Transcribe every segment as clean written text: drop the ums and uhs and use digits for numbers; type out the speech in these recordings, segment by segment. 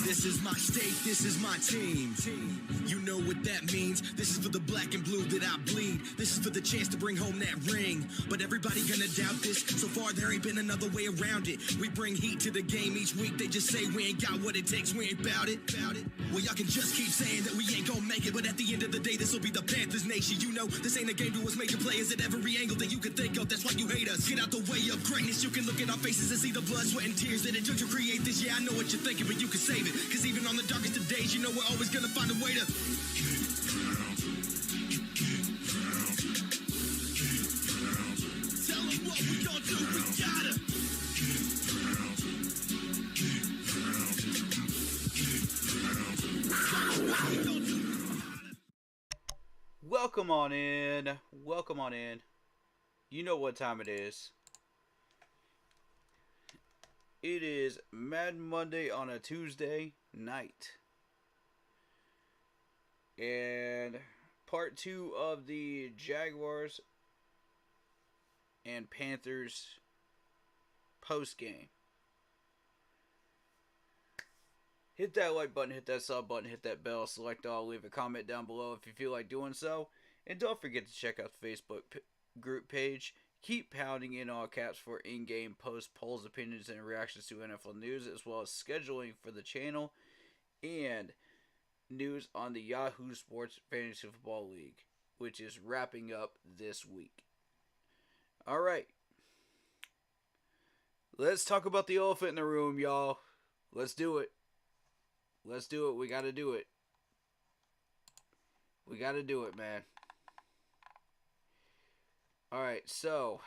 This is my state, this is my team. You know what that means. This is for the black and blue that I bleed. This is for the chance to bring home that ring. But everybody gonna doubt this. So far there ain't been another way around it. We bring heat to the game each week. They just say we ain't got what it takes, we ain't bout it. Well, y'all can just keep saying that we ain't gonna make it. But at the end of the day, this will be the Panthers nation. You know, this ain't a game to us major players at every angle that you can think of. That's why you hate us. Get out the way of greatness. You can look at our faces and see the blood, sweat, and tears that it took to create this. Yeah, I know what you're thinking, but you can save it. Cause even on the darkest of days, you know we're always gonna find a way to tell them what we gonna do, we gotta Welcome on in. Welcome on in. You know what time it is. It is Madden Monday on a Tuesday night. And part 2 of the Jaguars and Panthers postgame. Hit that like button, hit that sub button, hit that bell, select all, leave a comment down below if you feel like doing so. And don't forget to check out the Facebook group page. Keep pounding in all caps for in-game posts, polls, opinions, and reactions to NFL news, as well as scheduling for the channel and news on the Yahoo Sports Fantasy Football League, which is wrapping up this week. Alright. Let's talk about the elephant in the room, y'all. Let's do it. Let's do it. We gotta do it. We gotta do it, man. Alright, so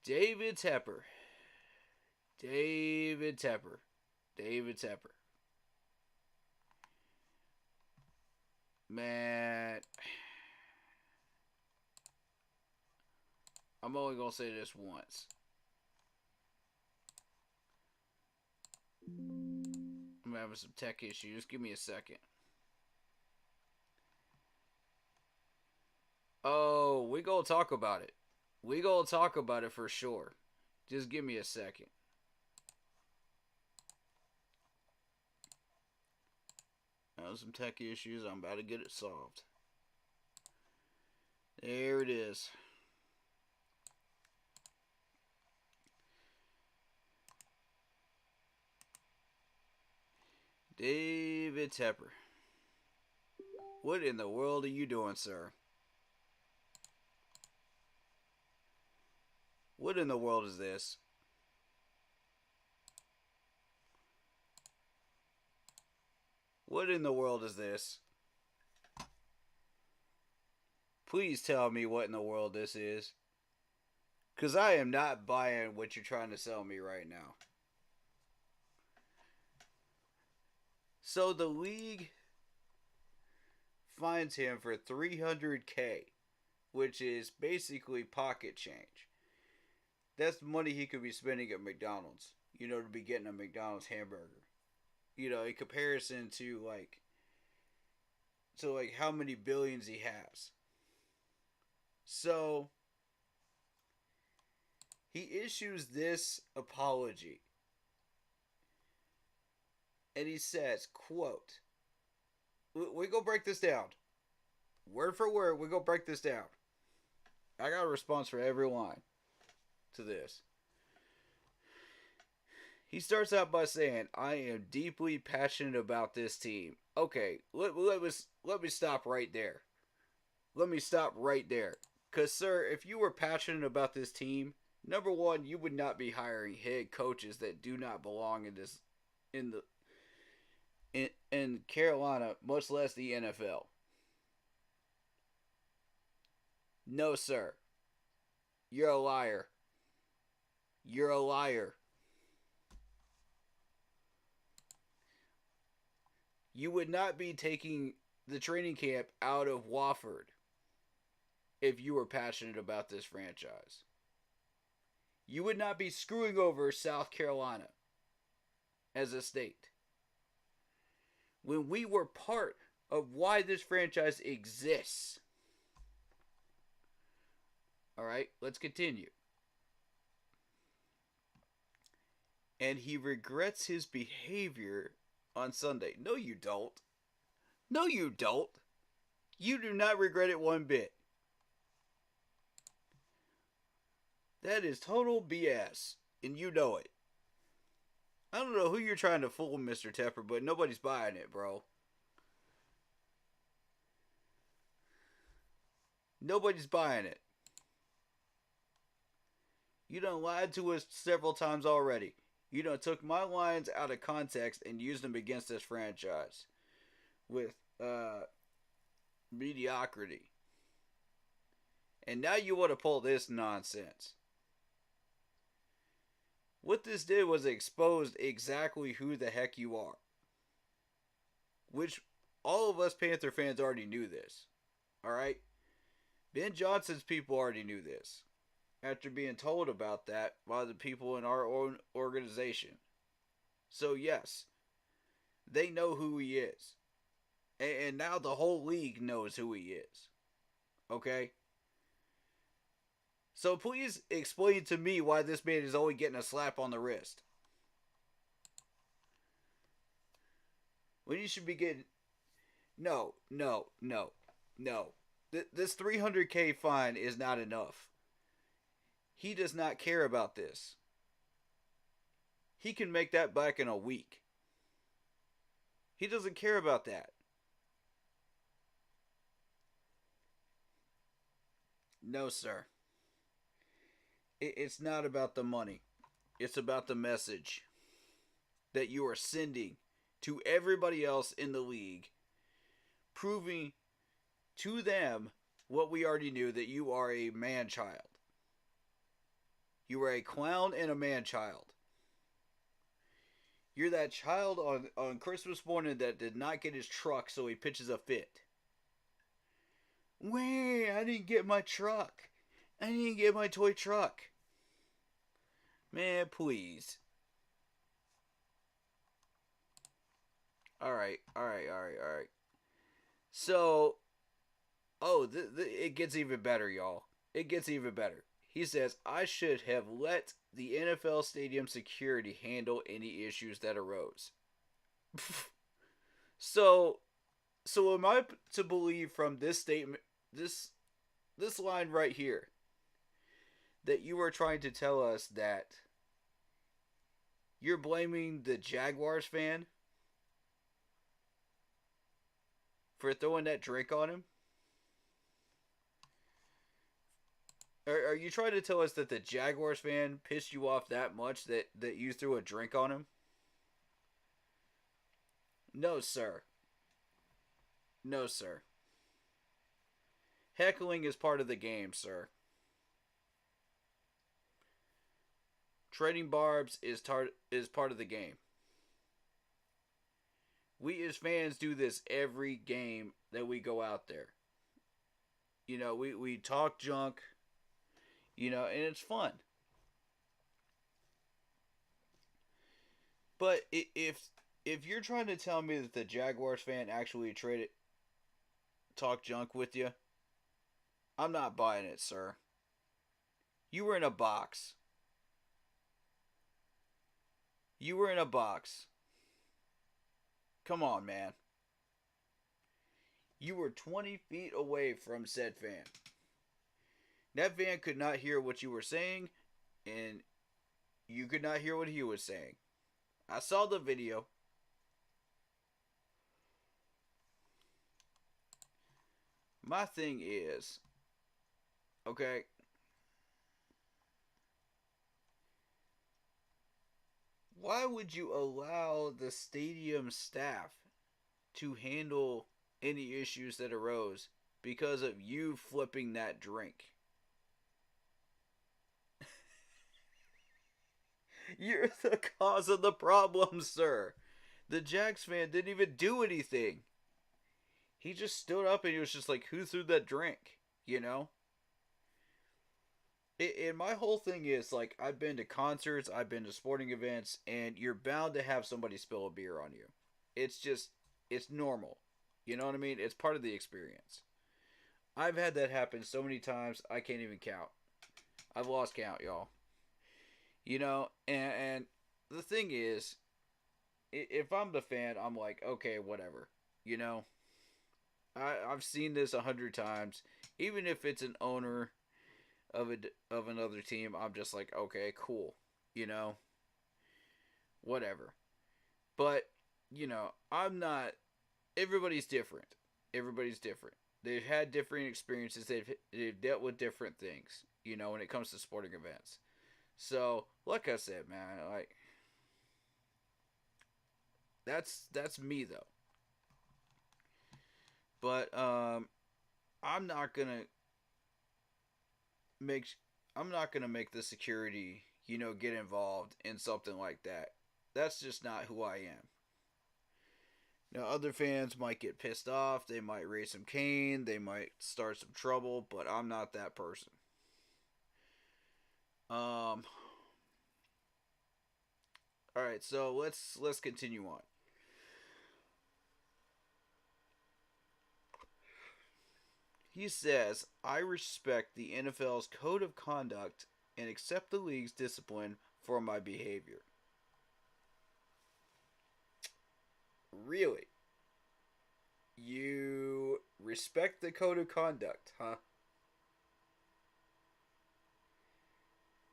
David Tepper. Man, I'm only gonna say this once. I'm having some tech issues. Give me a second. Oh, we gonna talk about it. We gonna talk about it for sure. Just give me a second. I have some tech issues. I'm about to get it solved. There it is. David Tepper. What in the world are you doing, sir? What in the world is this? What in the world is this? Please tell me what in the world this is. Because I am not buying what you're trying to sell me right now. So the league fines him for $300K, which is basically pocket change. That's the money he could be spending at McDonald's, you know, to be getting a McDonald's hamburger. You know, in comparison to like how many billions he has. So he issues this apology. And he says, quote, we go break this down. Word for word, we go break this down. I got a response for every line to this. He starts out by saying, I am deeply passionate about this team. Okay, let me stop right there. Let me stop right there. Because, sir, if you were passionate about this team, number one, you would not be hiring head coaches that do not belong in Carolina, much less the NFL. No, sir. You're a liar. You're a liar. You would not be taking the training camp out of Wofford if you were passionate about this franchise. You would not be screwing over South Carolina as a state. When we were part of why this franchise exists. Alright, let's continue. And he regrets his behavior on Sunday. No, you don't. No, you don't. You do not regret it one bit. That is total BS, and you know it. I don't know who you're trying to fool, Mr. Tepper, but nobody's buying it, bro. Nobody's buying it. You done lied to us several times already. You done took my lines out of context and used them against this franchise with mediocrity. And now you want to pull this nonsense. What this did was exposed exactly who the heck you are. Which all of us Panther fans already knew this. Alright? Ben Johnson's people already knew this. After being told about that by the people in our own organization. So yes, they know who he is. And now the whole league knows who he is. Okay? So please explain to me why this man is only getting a slap on the wrist. When you should be getting... No. This $300K fine is not enough. He does not care about this. He can make that back in a week. He doesn't care about that. No, sir. It's not about the money. It's about the message that you are sending to everybody else in the league, proving to them what we already knew, that you are a man-child. You are a clown and a man-child. You're that child on Christmas morning that did not get his truck, so he pitches a fit. Wait, I didn't get my truck. I didn't get my toy truck. Man, please. Alright. So, it gets even better, y'all. It gets even better. He says, I should have let the NFL stadium security handle any issues that arose. So am I to believe from this statement, this line right here, that you are trying to tell us that you're blaming the Jaguars fan for throwing that drink on him? Are you trying to tell us that the Jaguars fan pissed you off that much that you threw a drink on him? No, sir. No, sir. Heckling is part of the game, sir. Trading barbs is part of the game. We as fans do this every game that we go out there. You know, we talk junk. You know, and it's fun. But if you're trying to tell me that the Jaguars fan actually talk junk with you, I'm not buying it, sir. You were in a box. You were in a box. Come on, man. You were 20 feet away from said fan. That fan could not hear what you were saying, and you could not hear what he was saying. I saw the video. My thing is, okay, why would you allow the stadium staff to handle any issues that arose because of you flipping that drink. You're the cause of the problem, sir. The Jags fan didn't even do anything. He just stood up and he was just like, who threw that drink? You know? And my whole thing is, like, I've been to concerts, I've been to sporting events, and you're bound to have somebody spill a beer on you. It's just, it's normal. You know what I mean? It's part of the experience. I've had that happen so many times, I can't even count. I've lost count, y'all. You know, and the thing is, if I'm the fan, I'm like, okay, whatever. You know, I've seen this 100 times. Even if it's an owner of another team, I'm just like, okay, cool. You know, whatever. But you know, I'm not. Everybody's different. Everybody's different. They've had different experiences. They've dealt with different things. You know, when it comes to sporting events. So, like I said, man, like that's me though. But I'm not gonna make I'm not gonna make the security, you know, get involved in something like that. That's just not who I am. Now, other fans might get pissed off. They might raise some cane. They might start some trouble. But I'm not that person. All right, so let's continue on. He says, I respect the NFL's code of conduct and accept the league's discipline for my behavior. Really? You respect the code of conduct, huh?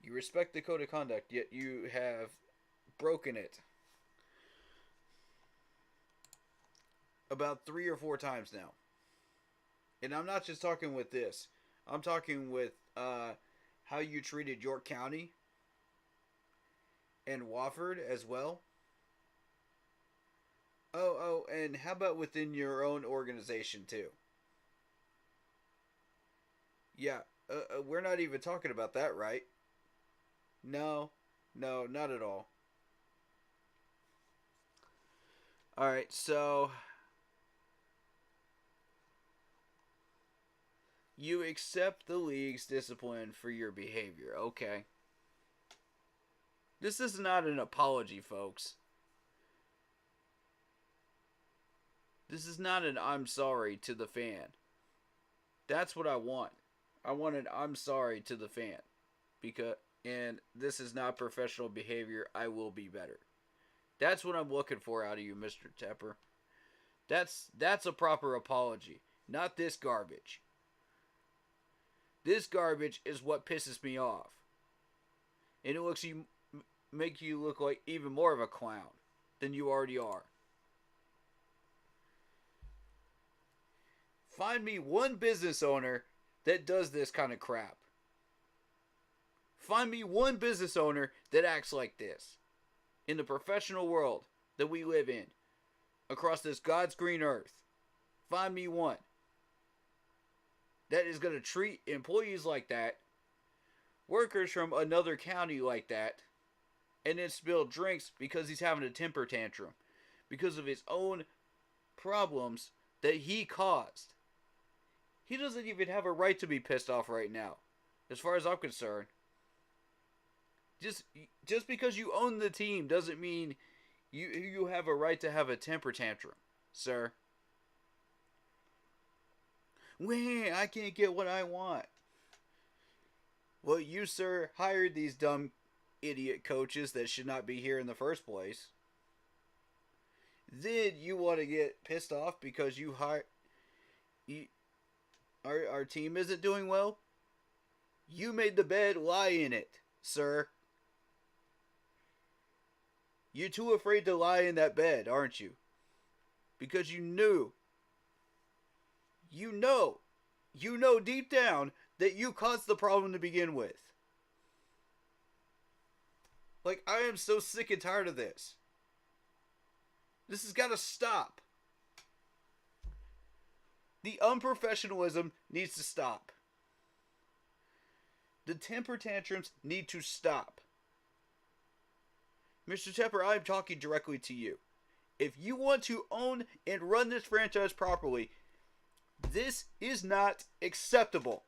You respect the code of conduct, yet you have broken it about 3 or 4 times now. And I'm not just talking with this. I'm talking with how you treated York County and Wofford as well. Oh, and how about within your own organization too? Yeah, we're not even talking about that, right? No, no, not at all. All right, so you accept the league's discipline for your behavior. Okay. This is not an apology, folks. This is not an I'm sorry to the fan. That's what I want. I want an I'm sorry to the fan. And this is not professional behavior. I will be better. That's what I'm looking for out of you, Mr. Tepper. That's a proper apology, not this garbage. This garbage is what pisses me off. And it make you look like even more of a clown than you already are. Find me one business owner that does this kind of crap. Find me one business owner that acts like this. In the professional world that we live in. Across this God's green earth. Find me one. That is going to treat employees like that. Workers from another county like that. And then spill drinks because he's having a temper tantrum. Because of his own problems that he caused. He doesn't even have a right to be pissed off right now. As far as I'm concerned. Just because you own the team doesn't mean you have a right to have a temper tantrum, sir. Wait, I can't get what I want. Well, you, sir, hired these dumb idiot coaches that should not be here in the first place. Then you want to get pissed off because our team isn't doing well? You made the bed, lie in it, sir. You're too afraid to lie in that bed, aren't you? Because you know deep down that you caused the problem to begin with. Like, I am so sick and tired of this. This has got to stop. The unprofessionalism needs to stop. The temper tantrums need to stop. Mr. Tepper, I am talking directly to you. If you want to own and run this franchise properly, this is not acceptable.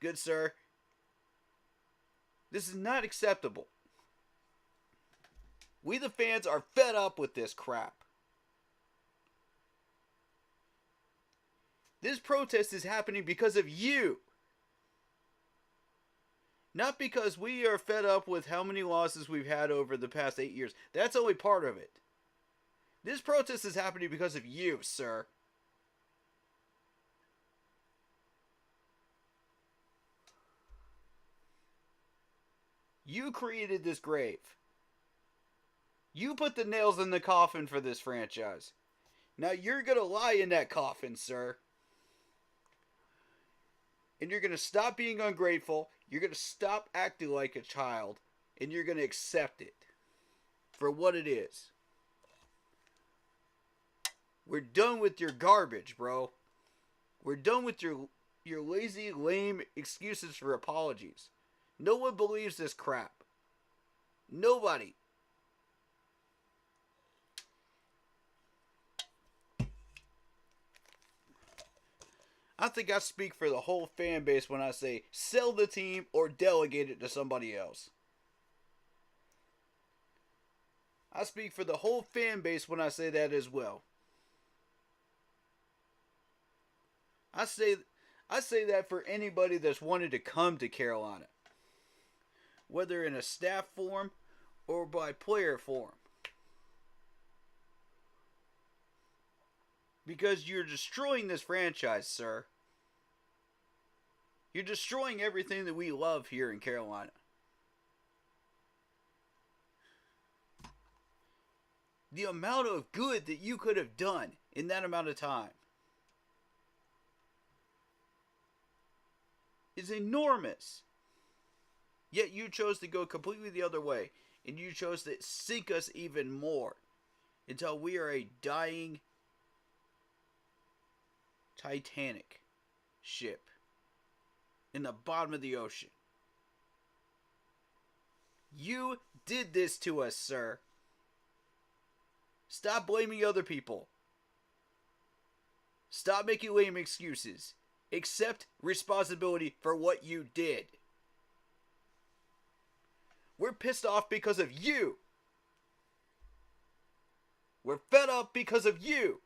Good sir. This is not acceptable. We the fans are fed up with this crap. This protest is happening because of you. Not because we are fed up with how many losses we've had over the past 8 years. That's only part of it. This protest is happening because of you, sir. You created this grave. You put the nails in the coffin for this franchise. Now you're going to lie in that coffin, sir. And you're going to stop being ungrateful. You're going to stop acting like a child. And you're going to accept it for what it is. We're done with your garbage, bro. We're done with your lazy, lame excuses for apologies. No one believes this crap. Nobody. I think I speak for the whole fan base when I say sell the team or delegate it to somebody else. I speak for the whole fan base when I say that as well. I say that for anybody that's wanted to come to Carolina. Whether in a staff form or by player form. Because you're destroying this franchise, sir. You're destroying everything that we love here in Carolina. The amount of good that you could have done in that amount of time is enormous. Yet you chose to go completely the other way. And you chose to sink us even more. Until we are a dying Titanic ship. In the bottom of the ocean. You did this to us, sir. Stop blaming other people. Stop making lame excuses. Accept responsibility for what you did. We're pissed off because of you. We're fed up because of you.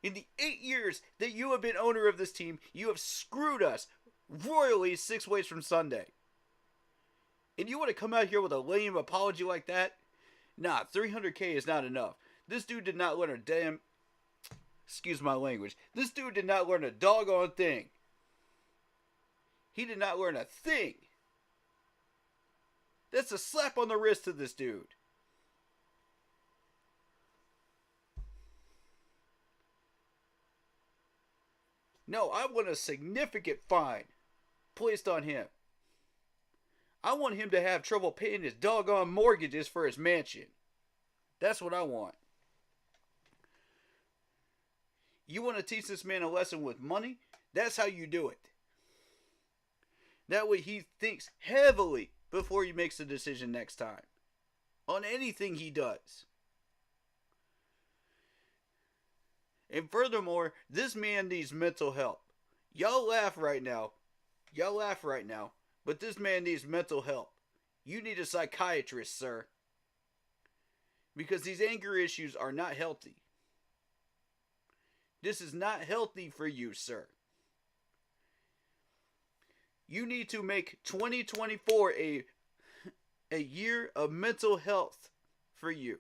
In the 8 years that you have been owner of this team, you have screwed us royally 6 ways from Sunday. And you want to come out here with a lame apology like that? Nah, $300K is not enough. This dude did not learn a damn... Excuse my language. This dude did not learn a doggone thing. He did not learn a thing. That's a slap on the wrist to this dude. No, I want a significant fine placed on him. I want him to have trouble paying his doggone mortgages for his mansion. That's what I want. You want to teach this man a lesson with money? That's how you do it. That way he thinks heavily before he makes a decision next time. On anything he does. And furthermore, this man needs mental help. Y'all laugh right now. But this man needs mental help. You need a psychiatrist, sir. Because these anger issues are not healthy. This is not healthy for you, sir. You need to make 2024 a year of mental health for you.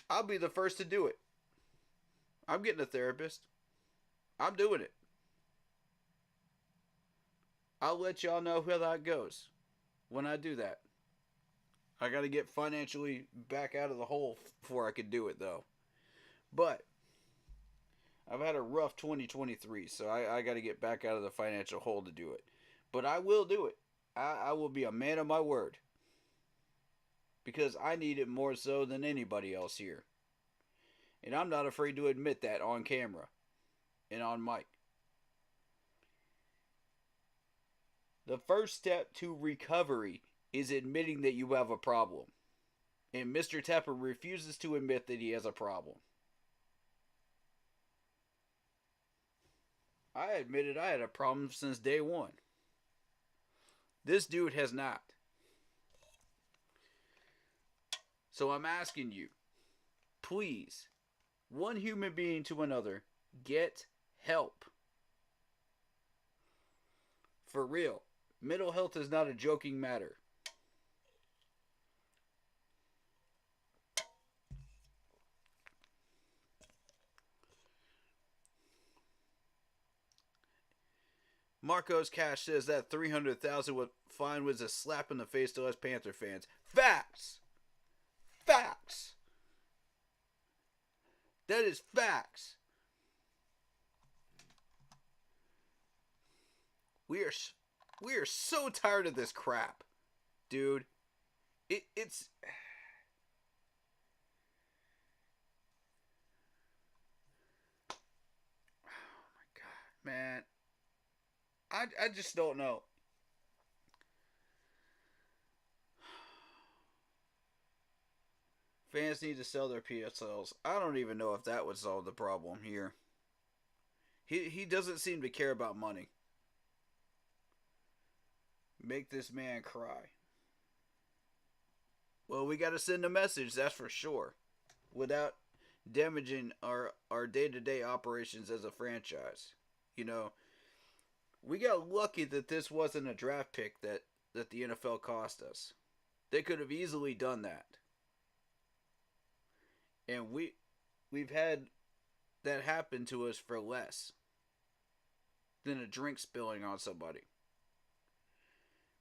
I'll be the first to do it. I'm getting a therapist. I'm doing it. I'll let y'all know how that goes when I do that. I got to get financially back out of the hole before I can do it, though. But I've had a rough 2023, so I got to get back out of the financial hole to do it. But I will do it. I will be a man of my word. Because I need it more so than anybody else here. And I'm not afraid to admit that on camera and on mic. The first step to recovery is admitting that you have a problem. And Mr. Tepper refuses to admit that he has a problem. I admitted I had a problem since day one. This dude has not. So I'm asking you, please, one human being to another, get help. For real, mental health is not a joking matter. Marcos Cash says that $300,000 fine was a slap in the face to us Panther fans. Facts! Facts! That is facts. We are so tired of this crap, dude. It's oh my god, man. I just don't know. Fans need to sell their PSLs. I don't even know if that would solve the problem here. He doesn't seem to care about money. Make this man cry. Well, we got to send a message, that's for sure. Without damaging our day-to-day operations as a franchise. You know, we got lucky that this wasn't a draft pick that the NFL cost us. They could have easily done that. And we've had that happen to us for less than a drink spilling on somebody.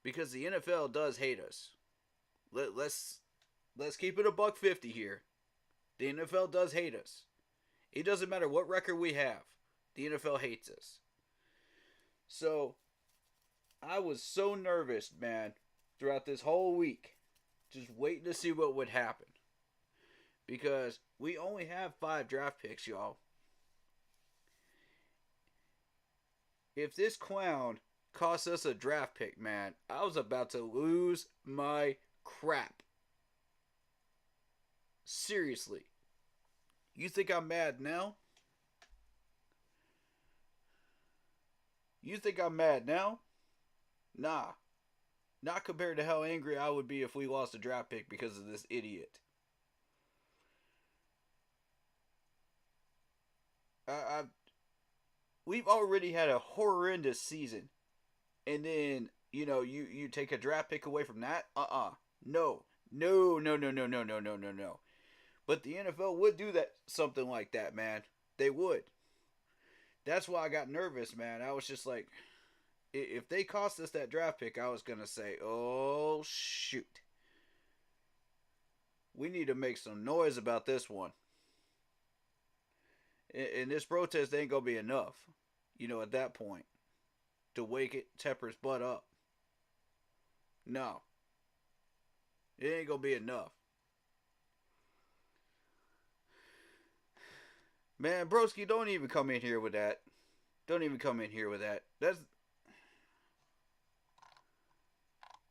Because the NFL does hate us. Let's keep it $150 here. The NFL does hate us. It doesn't matter what record we have. The NFL hates us. So, I was so nervous, man, throughout this whole week. Just waiting to see what would happen. Because we only have 5 draft picks, y'all. If this clown cost us a draft pick, man, I was about to lose my crap. Seriously. You think I'm mad now? You think I'm mad now? Nah. Not compared to how angry I would be if we lost a draft pick because of this idiot. We've already had a horrendous season. And then, you take a draft pick away from that? No. No. But the NFL would do something like that, man. They would. That's why I got nervous, man. I was just like, if they cost us that draft pick, I was going to say, oh, shoot. We need to make some noise about this one. And this protest ain't going to be enough, at that point, to wake Tepper's butt up. No. It ain't going to be enough. Man, broski, don't even come in here with that. Don't even come in here with that.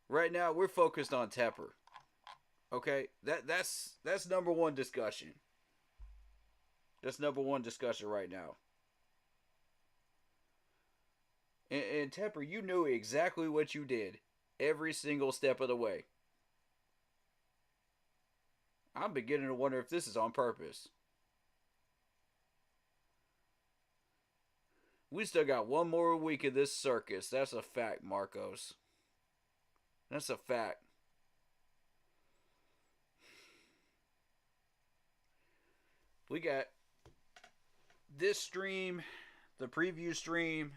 Right now, we're focused on Tepper. Okay? That's number one discussion. That's number one discussion right now. And Tepper, you knew exactly what you did every single step of the way. I'm beginning to wonder if this is on purpose. We still got one more week of this circus. That's a fact, Marcos. That's a fact. We got this stream, the preview stream,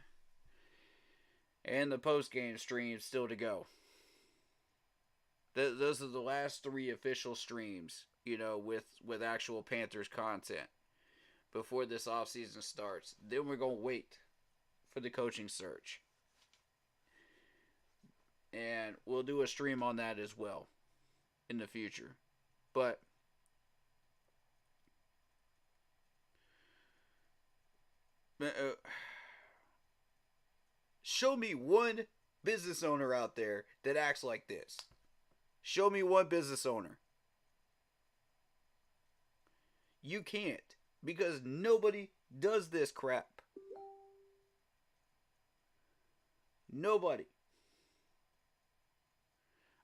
and the postgame stream still to go. Those are the last 3 official streams, with actual Panthers content before this offseason starts. Then we're going to wait for the coaching search. And we'll do a stream on that as well in the future. But Show me one business owner out there that acts like this. Show me one business owner. You can't, because nobody does this crap. Nobody.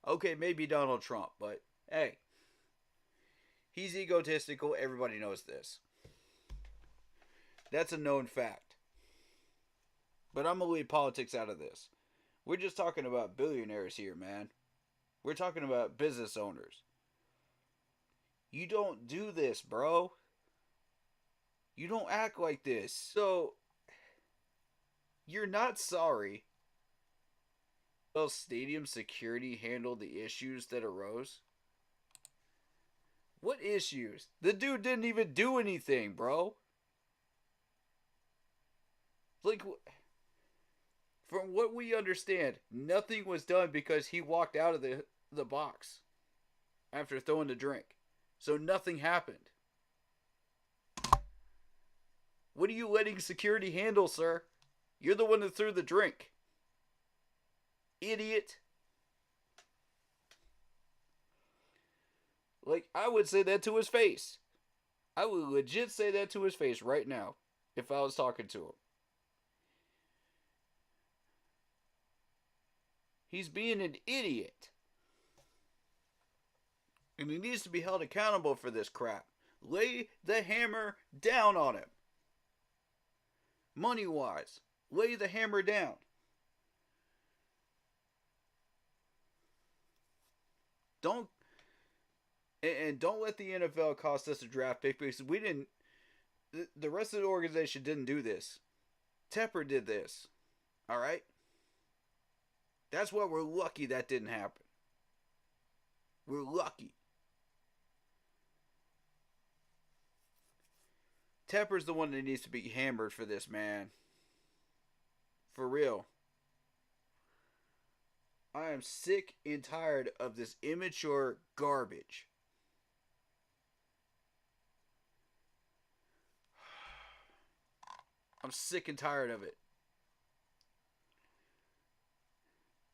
Okay, maybe Donald Trump, but hey, he's egotistical. Everybody knows this. That's a known fact. But I'm going to leave politics out of this. We're just talking about billionaires here, man. We're talking about business owners. You don't do this, bro. You don't act like this. So, you're not sorry. Well, stadium security handled the issues that arose. What issues? The dude didn't even do anything, bro. Like, from what we understand, nothing was done because he walked out of the box after throwing the drink. So nothing happened. What are you letting security handle, sir? You're the one that threw the drink. Idiot. Like, I would say that to his face. I would legit say that to his face right now if I was talking to him. He's being an idiot. And he needs to be held accountable for this crap. Lay the hammer down on him. Money-wise. Lay the hammer down. Don't let the NFL cost us a draft pick, because we didn't. The rest of the organization didn't do this. Tepper did this. All right? That's why we're lucky that didn't happen. We're lucky. Tepper's the one that needs to be hammered for this, man. For real. I am sick and tired of this immature garbage. I'm sick and tired of it.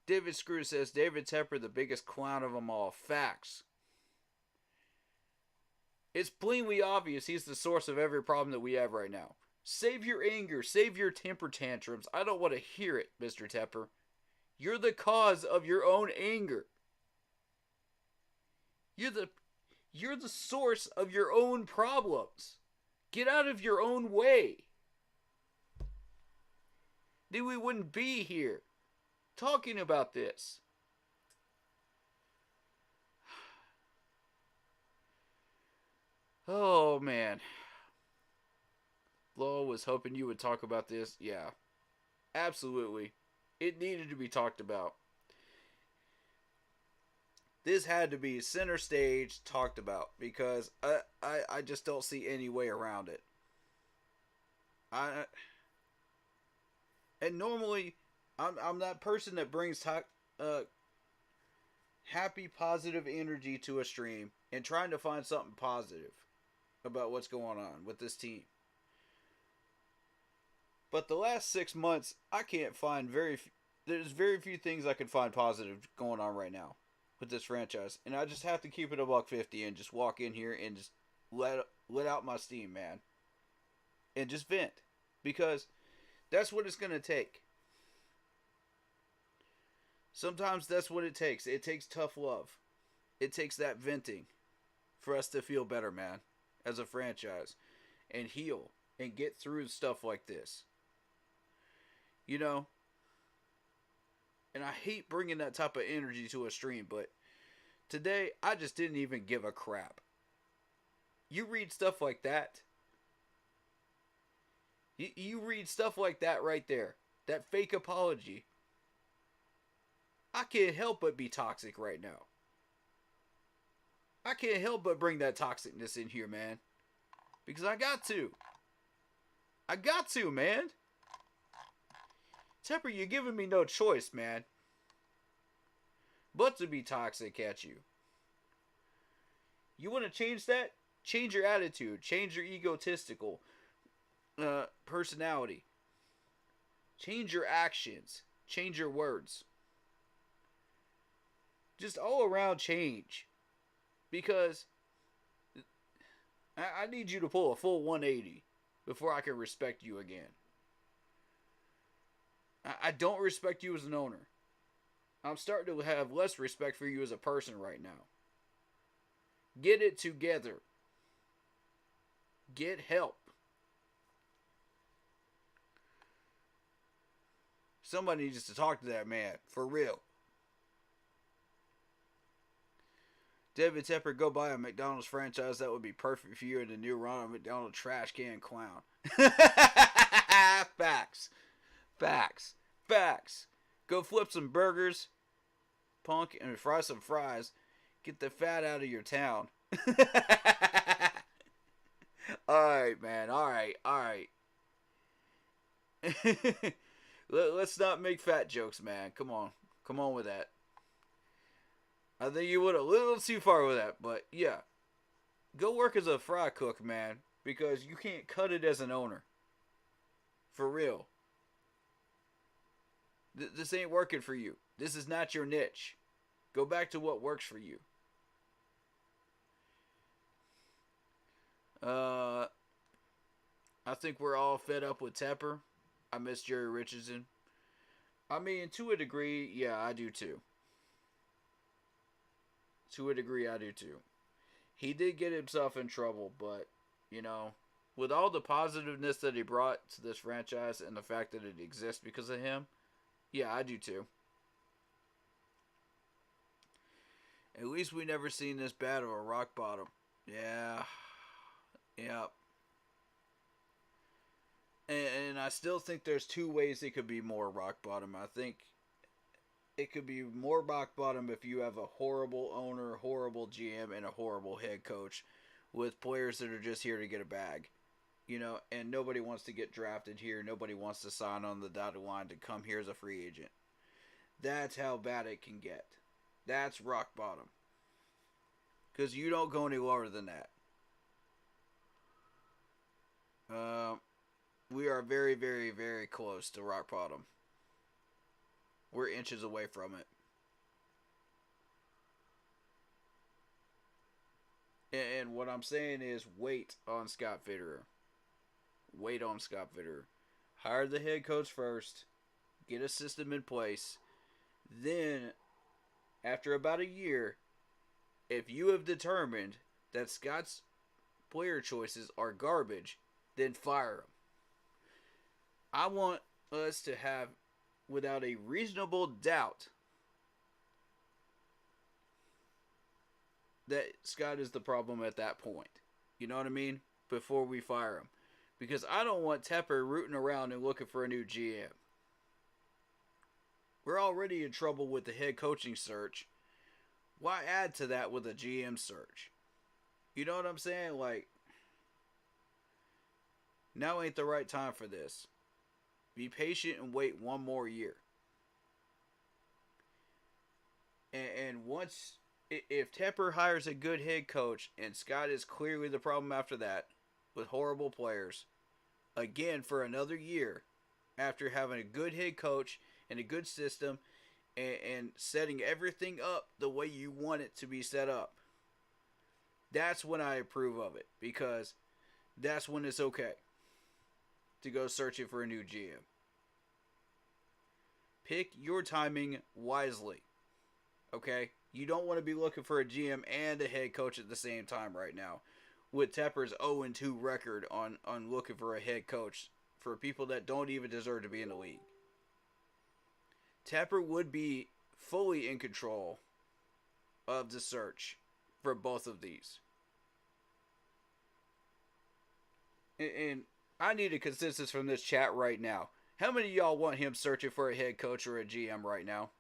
David Screw says, David Tepper, the biggest clown of them all. Facts. It's plainly obvious he's the source of every problem that we have right now. Save your anger. Save your temper tantrums. I don't want to hear it, Mr. Tepper. You're the cause of your own anger. You're the source of your own problems. Get out of your own way. Then we wouldn't be here talking about this. Oh, man. Lo was hoping you would talk about this. Yeah, absolutely. It needed to be talked about. This had to be center stage talked about, because I just don't see any way around it. And normally I'm that person that brings happy, positive energy to a stream and trying to find something positive about what's going on with this team. But the last 6 months, I can't find there's very few things I can find positive going on right now with this franchise. And I just have to keep it a $150 and just walk in here and just let out my steam, man. And just vent. Because that's what it's going to take. Sometimes that's what it takes. It takes tough love. It takes that venting for us to feel better, man, as a franchise. And heal. And get through stuff like this. You know? And I hate bringing that type of energy to a stream, but today I just didn't even give a crap. You read stuff like that. You read stuff like that right there. That fake apology. I can't help but be toxic right now. I can't help but bring that toxicness in here, man. Because I got to. I got to, man. Tepper, you're giving me no choice, man, but to be toxic at you. You want to change that? Change your attitude. Change your egotistical personality. Change your actions. Change your words. Just all around change. Because I need you to pull a full 180 before I can respect you again. I don't respect you as an owner. I'm starting to have less respect for you as a person right now. Get it together. Get help. Somebody needs to talk to that man. For real. David Tepper, go buy a McDonald's franchise. That would be perfect for you and the new Ronald McDonald trash can clown. Facts. Facts. Facts. Go flip some burgers, punk, and fry some fries. Get the fat out of your town. Alright, man. Alright. Let's not make fat jokes, man. Come on. Come on with that. I think you went a little too far with that, but yeah. Go work as a fry cook, man, because you can't cut it as an owner. For real. This ain't working for you. This is not your niche. Go back to what works for you. I think we're all fed up with Tepper. I miss Jerry Richardson. I mean, to a degree, yeah, I do too. To a degree, I do too. He did get himself in trouble, but, you know, with all the positiveness that he brought to this franchise and the fact that it exists because of him, yeah, I do too. At least we never seen this bad of a rock bottom. Yeah. Yep. And I still think there's two ways it could be more rock bottom. I think it could be more rock bottom if you have a horrible owner, horrible GM, and a horrible head coach with players that are just here to get a bag. You know, and nobody wants to get drafted here. Nobody wants to sign on the dotted line to come here as a free agent. That's how bad it can get. That's rock bottom. Because you don't go any lower than that. We are very, very, very close to rock bottom. We're inches away from it. And what I'm saying is wait on Scott Fitterer. Wait on Scott Fitterer. Hire the head coach first. Get a system in place. Then, after about a year, if you have determined that Scott's player choices are garbage, then fire him. I want us to have, without a reasonable doubt, that Scott is the problem at that point. You know what I mean? Before we fire him. Because I don't want Tepper rooting around and looking for a new GM. We're already in trouble with the head coaching search. Why add to that with a GM search? You know what I'm saying? Like, now ain't the right time for this. Be patient and wait one more year. And once, if Tepper hires a good head coach and Scott is clearly the problem after that, with horrible players, again for another year, after having a good head coach and a good system and setting everything up the way you want it to be set up, that's when I approve of it, because that's when it's okay to go searching for a new GM. Pick your timing wisely. Okay? You don't want to be looking for a GM and a head coach at the same time right now. With Tepper's 0-2 record on looking for a head coach for people that don't even deserve to be in the league. Tepper would be fully in control of the search for both of these. And I need a consensus from this chat right now. How many of y'all want him searching for a head coach or a GM right now?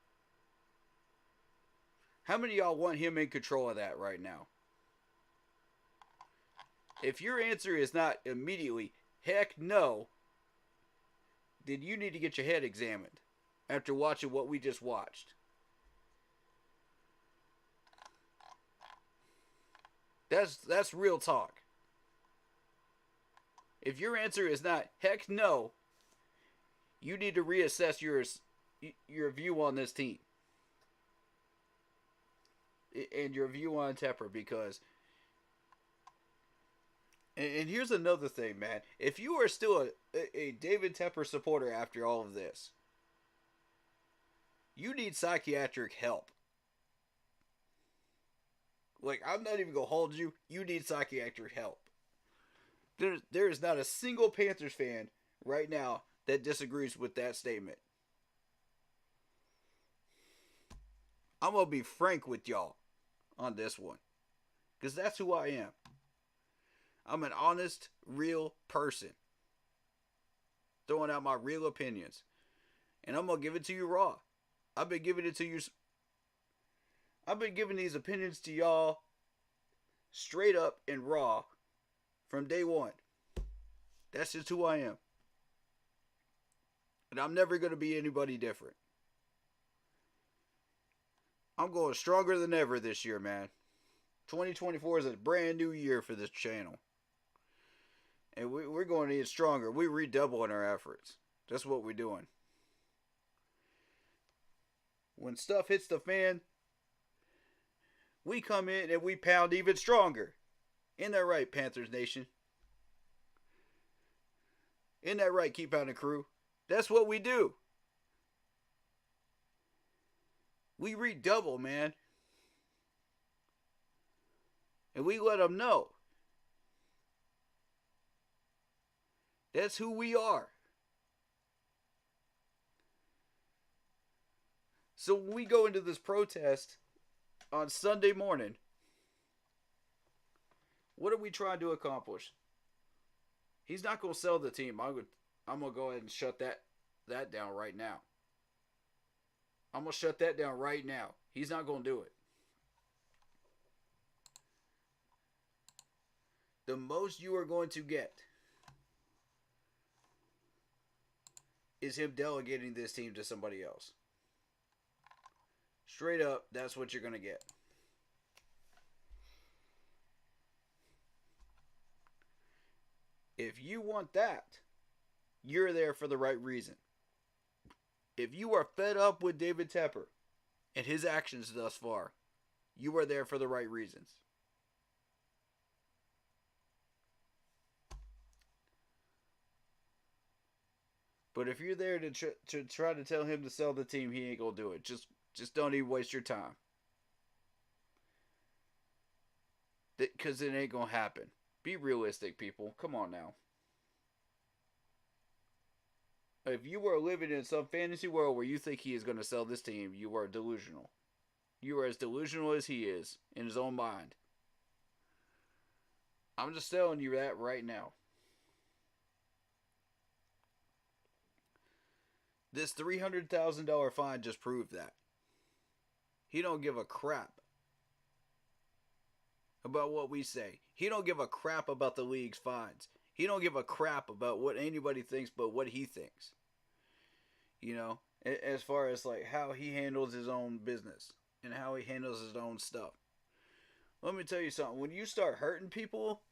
How many of y'all want him in control of that right now? If your answer is not immediately, heck no, then you need to get your head examined after watching what we just watched. That's real talk. If your answer is not heck no, you need to reassess your view on this team and your view on Tepper, because. And here's another thing, man. If you are still a David Tepper supporter after all of this, you need psychiatric help. Like, I'm not even going to hold you. You need psychiatric help. There is not a single Panthers fan right now that disagrees with that statement. I'm going to be frank with y'all on this one, because that's who I am. I'm an honest, real person, throwing out my real opinions, and I'm going to give it to you raw. I've been giving it to you. I've been giving these opinions to y'all straight up and raw from day one. That's just who I am. And I'm never going to be anybody different. I'm going stronger than ever this year, man. 2024 is a brand new year for this channel. And we're going to get stronger. We're redoubling our efforts. That's what we're doing. When stuff hits the fan, we come in and we pound even stronger. Isn't that right, Panthers Nation? Isn't that right, Keep Pounding Crew? That's what we do. We redouble, man. And we let them know. That's who we are. So when we go into this protest on Sunday morning, what are we trying to accomplish? He's not going to sell the team. I'm going to go ahead and shut that down right now. I'm going to shut that down right now. He's not going to do it. The most you are going to get is him delegating this team to somebody else. Straight up, that's what you're going to get. If you want that, you're there for the right reason. If you are fed up with David Tepper and his actions thus far, you are there for the right reasons. But if you're there to try to tell him to sell the team, he ain't gonna do it. Just don't even waste your time. Because it ain't gonna happen. Be realistic, people. Come on now. If you are living in some fantasy world where you think he is going to sell this team, you are delusional. You are as delusional as he is in his own mind. I'm just telling you that right now. This $300,000 fine just proved that. He don't give a crap about what we say. He don't give a crap about the league's fines. He don't give a crap about what anybody thinks but what he thinks. You know, as far as like how he handles his own business and how he handles his own stuff. Let me tell you something. When you start hurting people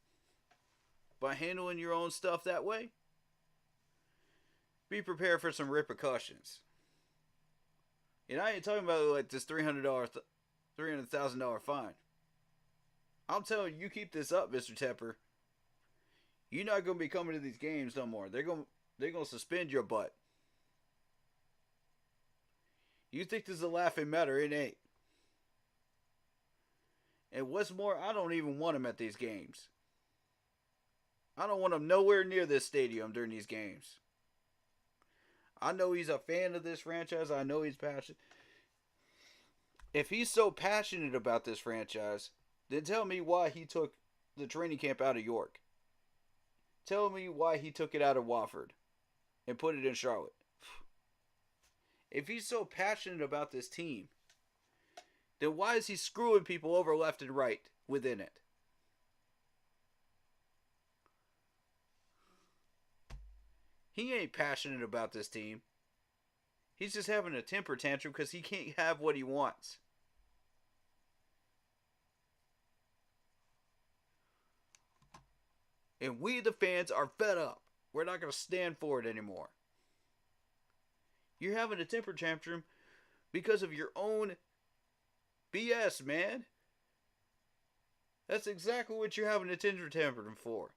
by handling your own stuff that way, be prepared for some repercussions. And I ain't talking about like this $300,000 fine. I'm telling you, you keep this up, Mr. Tepper, you're not going to be coming to these games no more. They're going to suspend your butt. You think this is a laughing matter? It ain't. And what's more, I don't even want him at these games. I don't want him nowhere near this stadium during these games. I know he's a fan of this franchise. I know he's passionate. If he's so passionate about this franchise, then tell me why he took the training camp out of York. Tell me why he took it out of Wofford and put it in Charlotte. If he's so passionate about this team, then why is he screwing people over left and right within it? He ain't passionate about this team. He's just having a temper tantrum because he can't have what he wants. And we, the fans, are fed up. We're not going to stand for it anymore. You're having a temper tantrum because of your own BS, man. That's exactly what you're having a temper tantrum for.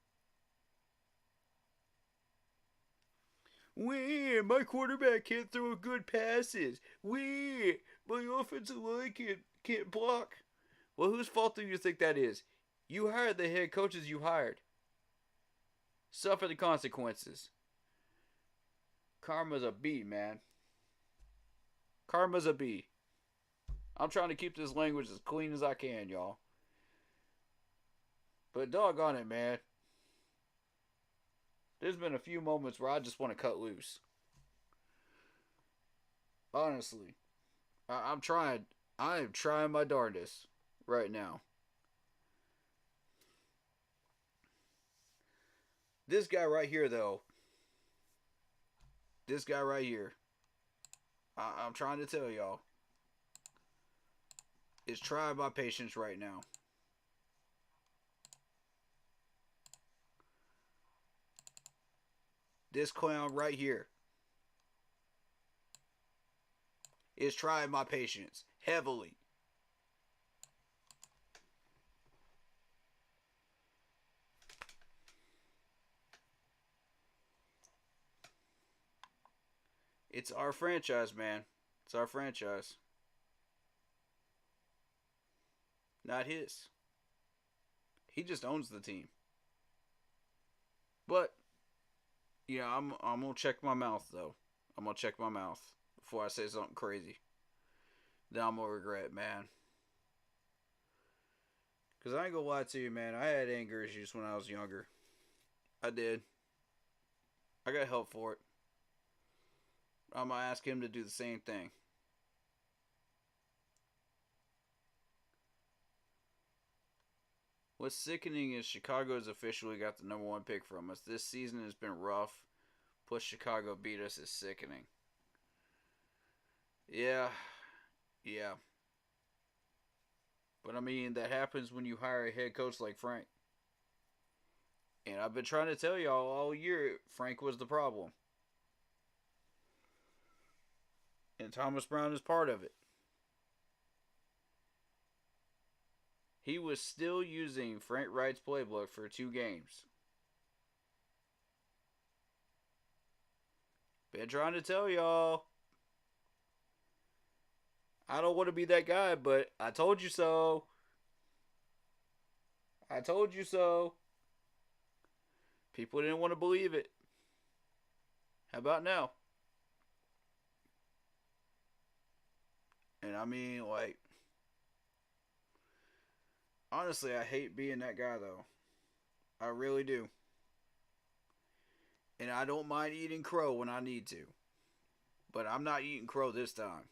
My quarterback can't throw good passes. My offensive line can't block. Well, whose fault do you think that is? You hired the head coaches you hired. Suffer the consequences. Karma's a B, man. Karma's a B. I'm trying to keep this language as clean as I can, y'all. But doggone it, man. There's been a few moments where I just want to cut loose. Honestly. I'm trying. I am trying my darndest right now. This guy right here, though. This guy right here. I'm trying to tell y'all. Is trying my patience right now. This clown right here is trying my patience heavily. It's our franchise, man. It's our franchise. Not his. He just owns the team. But, yeah, I'm going to check my mouth, though. I'm going to check my mouth before I say something crazy. Then I'm going to regret, man. Because I ain't going to lie to you, man. I had anger issues when I was younger. I did. I got help for it. I'm going to ask him to do the same thing. What's sickening is Chicago's officially got the number 1 pick from us. This season has been rough. Plus Chicago beat us is sickening. Yeah. But I mean, that happens when you hire a head coach like Frank. And I've been trying to tell y'all all year, Frank was the problem. And Thomas Brown is part of it. He was still using Frank Wright's playbook for 2 games. Been trying to tell y'all. I don't want to be that guy, but I told you so. I told you so. People didn't want to believe it. How about now? And I mean, like, honestly, I hate being that guy, though. I really do. And I don't mind eating crow when I need to. But I'm not eating crow this time.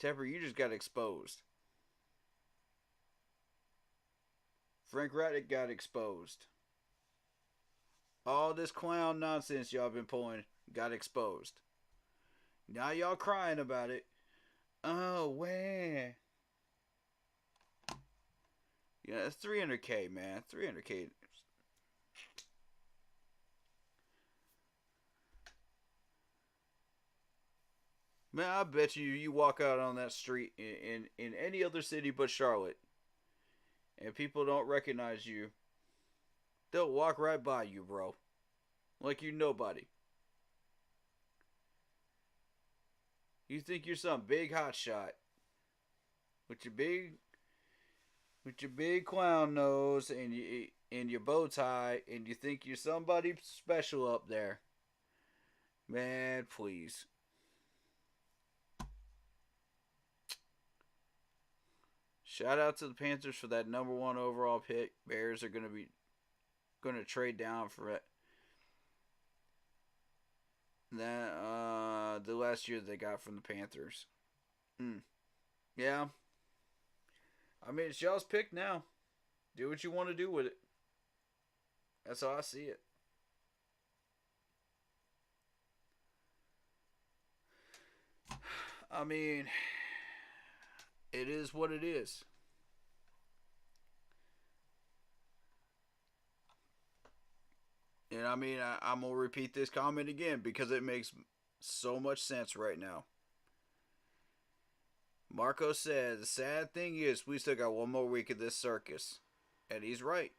Tepper, you just got exposed. Frank Wright got exposed. All this clown nonsense y'all been pulling got exposed. Now y'all crying about it. Oh, where? Yeah, it's $300K, man. $300K. Man, I bet you walk out on that street in any other city but Charlotte, and people don't recognize you. They'll walk right by you, bro. Like you nobody. You think you're some big hot shot with your big clown nose and your bow tie, and you think you're somebody special up there. Man, please. Shout out to the Panthers for that number 1 overall pick. Bears are going to trade down for it. That the last year they got from the Panthers. Yeah. I mean, it's y'all's pick now. Do what you want to do with it. That's how I see it. I mean, it is what it is. And I mean, I'm going to repeat this comment again because it makes so much sense right now. Marco said, the sad thing is we still got one more week of this circus. And he's right.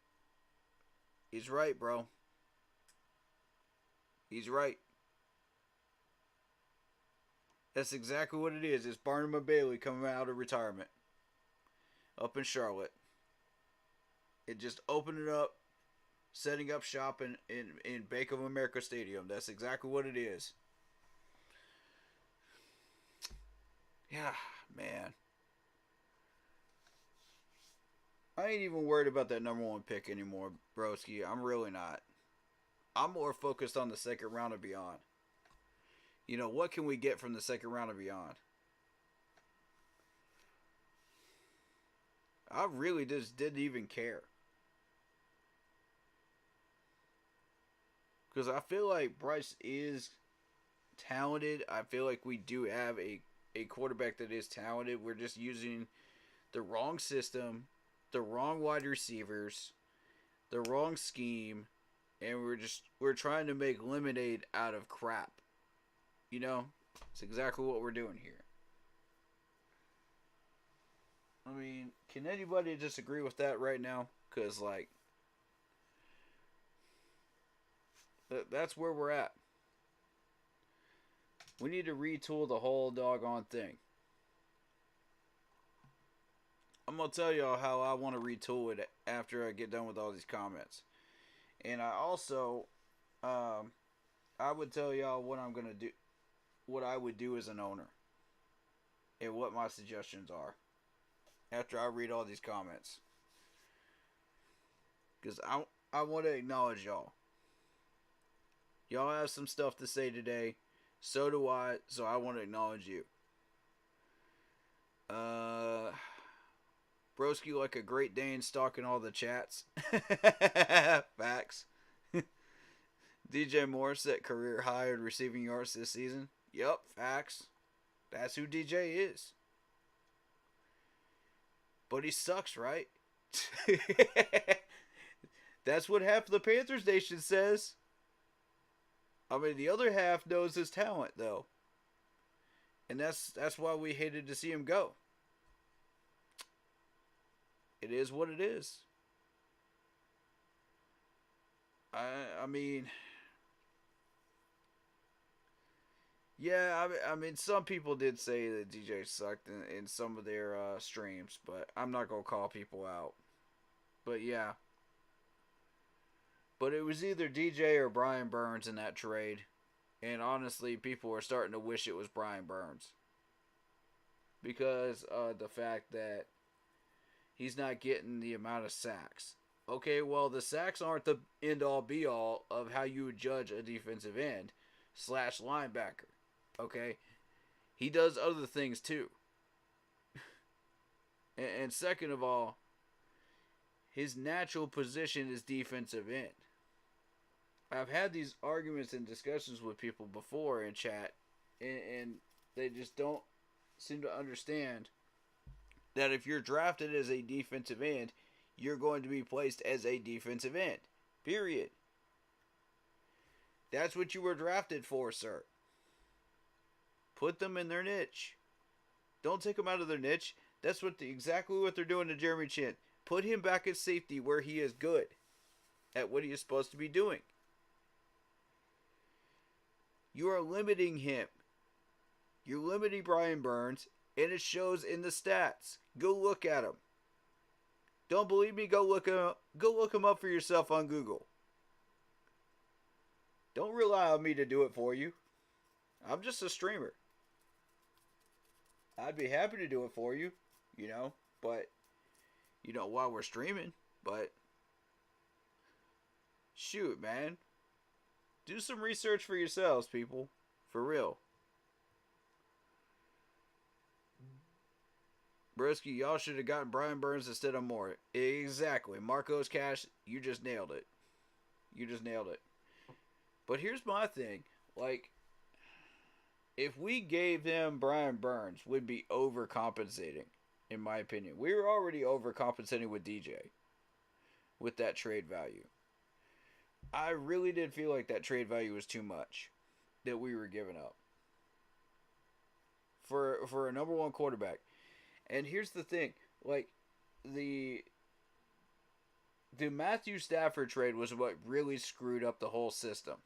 He's right, bro. He's right. That's exactly what it is. It's Barnum and Bailey coming out of retirement. Up in Charlotte. It just opened it up, setting up shop in Bank of America Stadium. That's exactly what it is. Yeah, man. I ain't even worried about that number one pick anymore, broski. I'm really not. I'm more focused on the second round and beyond. You know, what can we get from the second round and beyond? I really just didn't even care. Because I feel like Bryce is talented. I feel like we do have a quarterback that is talented. We're just using the wrong system, the wrong wide receivers, the wrong scheme, and we're trying to make lemonade out of crap. You know, it's exactly what we're doing here. I mean, can anybody disagree with that right now? Because, like, that's where we're at. We need to retool the whole doggone thing. I'm going to tell y'all how I want to retool it after I get done with all these comments. And I also, I would tell y'all what I'm going to do, what I would do as an owner. And what my suggestions are. After I read all these comments. Because I want to acknowledge y'all. Y'all have some stuff to say today. So do I. So I want to acknowledge you. Broski like a Great Dane stalking all the chats. Facts. DJ Moore set career high in receiving yards this season. Yup, facts. That's who DJ is. But he sucks, right? That's what half of the Panthers Nation says. I mean, the other half knows his talent, though. And that's why we hated to see him go. It is what it is. I mean... Yeah, I mean, some people did say that DJ sucked in some of their streams, but I'm not going to call people out. But yeah. But it was either DJ or Brian Burns in that trade. And honestly, people are starting to wish it was Brian Burns. Because of the fact that he's not getting the amount of sacks. Okay, well, the sacks aren't the end-all, be-all of how you would judge a defensive end / linebacker. Okay? He does other things too. And second of all, his natural position is defensive end. I've had these arguments and discussions with people before in chat, and they just don't seem to understand that if you're drafted as a defensive end, you're going to be placed as a defensive end. Period. That's what you were drafted for, sir. Put them in their niche. Don't take them out of their niche. That's exactly what they're doing to Jeremy Chin. Put him back at safety where he is good at what he is supposed to be doing. You are limiting him. You're limiting Brian Burns, and it shows in the stats. Go look at him. Don't believe me? Go look him up for yourself on Google. Don't rely on me to do it for you. I'm just a streamer. I'd be happy to do it for you, but, while we're streaming, but, shoot, man. Do some research for yourselves, people. For real. Broski, y'all should have gotten Brian Burns instead of Moore. Exactly. Marco's Cash, you just nailed it. You just nailed it. But here's my thing. Like, if we gave him Brian Burns, we'd be overcompensating, in my opinion. We were already overcompensating with DJ. With that trade value. I really did feel like that trade value was too much that we were giving up for a number one quarterback. And here's the thing, like the the Matthew Stafford trade was what really screwed up the whole system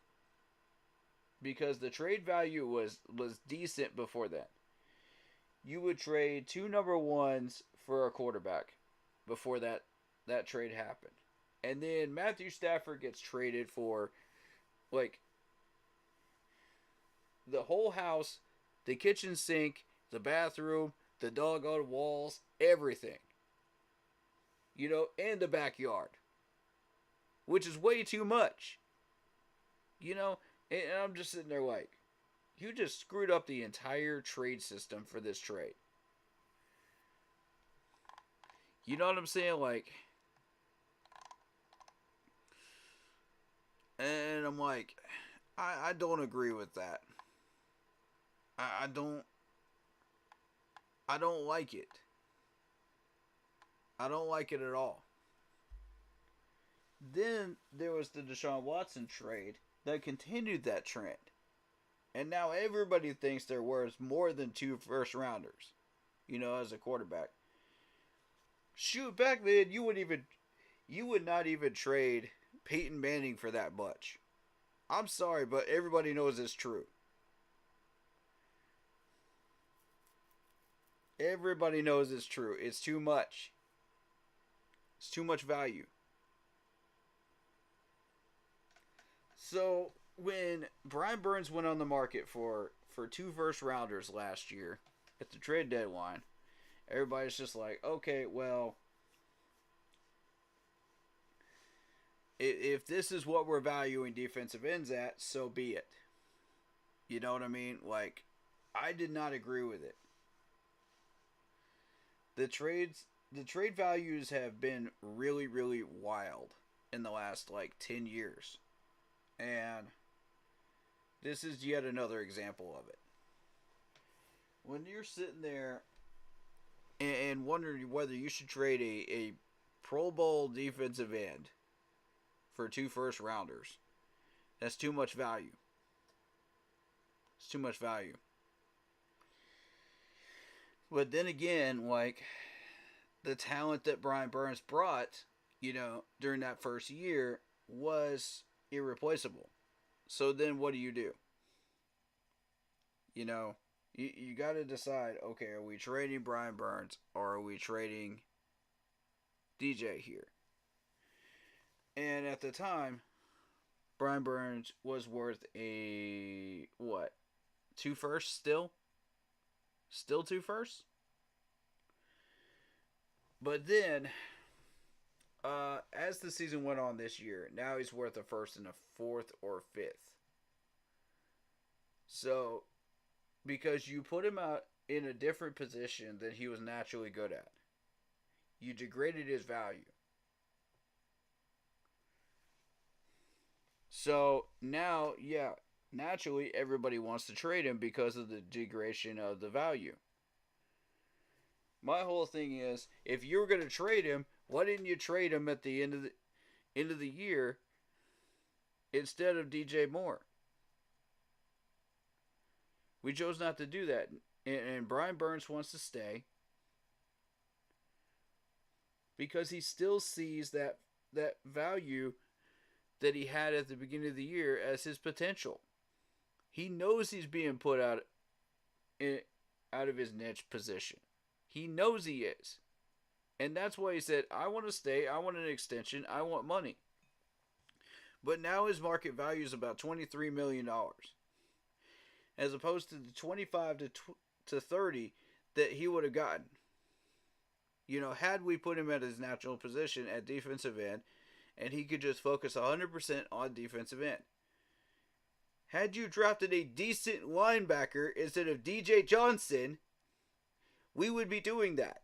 because the trade value was decent before that. You would trade two number ones for a quarterback before that trade happened. And then Matthew Stafford gets traded for like the whole house, the kitchen sink, the bathroom, the doggone walls, everything. And the backyard, which is way too much. And I'm just sitting there like, you just screwed up the entire trade system for this trade. You know what I'm saying? Like, and I'm like, I don't agree with that. I don't like it. I don't like it at all. Then there was the Deshaun Watson trade that continued that trend. And now everybody thinks they're worth more than 2 first rounders, as a quarterback. Shoot, back then you would not even trade Peyton Manning for that much. I'm sorry, but everybody knows it's true. Everybody knows it's true. It's too much. It's too much value. So when Brian Burns went on the market for 2 first rounders last year at the trade deadline, everybody's just like, okay, well, if this is what we're valuing defensive ends at, so be it. You know what I mean? Like, I did not agree with it. The trade values have been really, really wild in the last 10 years. And this is yet another example of it. When you're sitting there and wondering whether you should trade a Pro Bowl defensive end for 2 first rounders, that's too much value. It's too much value. But then again, the talent that Brian Burns brought, during that first year was irreplaceable. So then what do? You got to decide, okay, are we trading Brian Burns or are we trading DJ here? And at the time, Brian Burns was worth a, 2 firsts still? Still 2 firsts? But then, as the season went on this year, now he's worth a first and a 4th or 5th. So, because you put him out in a different position than he was naturally good at, you degraded his value. So, now, yeah, naturally everybody wants to trade him because of the degradation of the value. My whole thing is, if you were going to trade him, why didn't you trade him at the end of the year instead of DJ Moore? We chose not to do that, and Brian Burns wants to stay because he still sees that value that he had at the beginning of the year as his potential. He knows he's being put out of his niche position. He knows he is. And that's why he said, I want to stay, I want an extension, I want money. But now his market value is about $23 million. As opposed to the 25 to 30 that he would have gotten. Had we put him at his natural position at defensive end, and he could just focus 100% on defensive end. Had you drafted a decent linebacker instead of DJ Johnson, we would be doing that.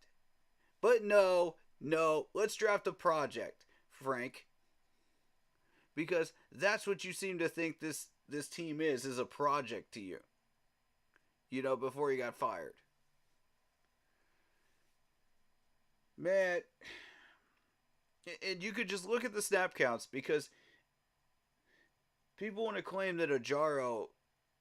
But no, let's draft a project, Frank. Because that's what you seem to think this team is a project to you. Before you got fired. Man, and you could just look at the snap counts because People want to claim that Ajaro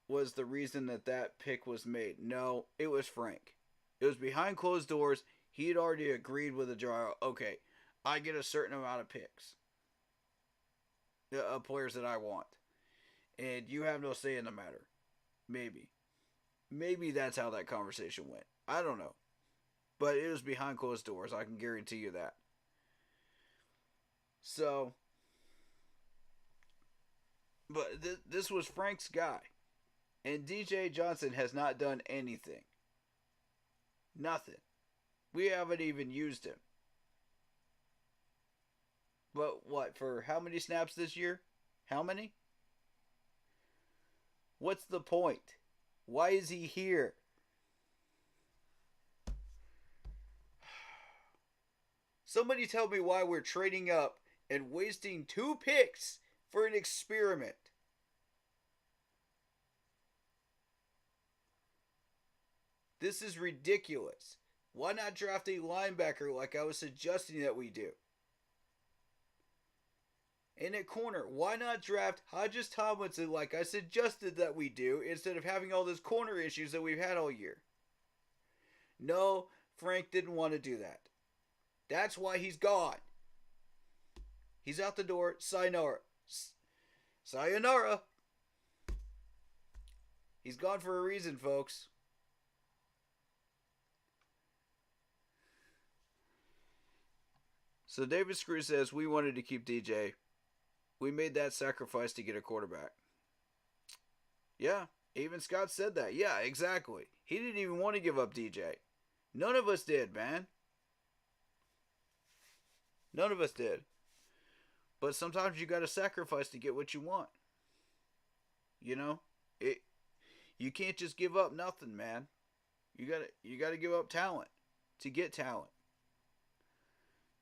was the reason that that pick was made. No, it was Frank. It was behind closed doors. He had already agreed with Ajaro. Okay, I get a certain amount of picks of players that I want, and you have no say in the matter. Maybe that's how that conversation went. I don't know, but it was behind closed doors. I can guarantee you that. So, but this was Frank's guy, and DJ Johnson has not done anything. Nothing. We haven't even used him. But what, for how many snaps this year? How many? What's the point? Why is he here? Somebody tell me why we're trading up and wasting 2 picks for an experiment. This is ridiculous. Why not draft a linebacker like I was suggesting that we do? And at corner, why not draft Hodges Tomlinson like I suggested that we do instead of having all those corner issues that we've had all year? No, Frank didn't want to do that. That's why he's gone. He's out the door. Sayonara. Sayonara. He's gone for a reason, folks. So David Screw says, we wanted to keep DJ. We made that sacrifice to get a quarterback. Yeah, even Scott said that. Yeah, exactly. He didn't even want to give up DJ. None of us did, man. None of us did. But sometimes you got to sacrifice to get what you want. You know? You can't just give up nothing, man. You got to give up talent to get talent.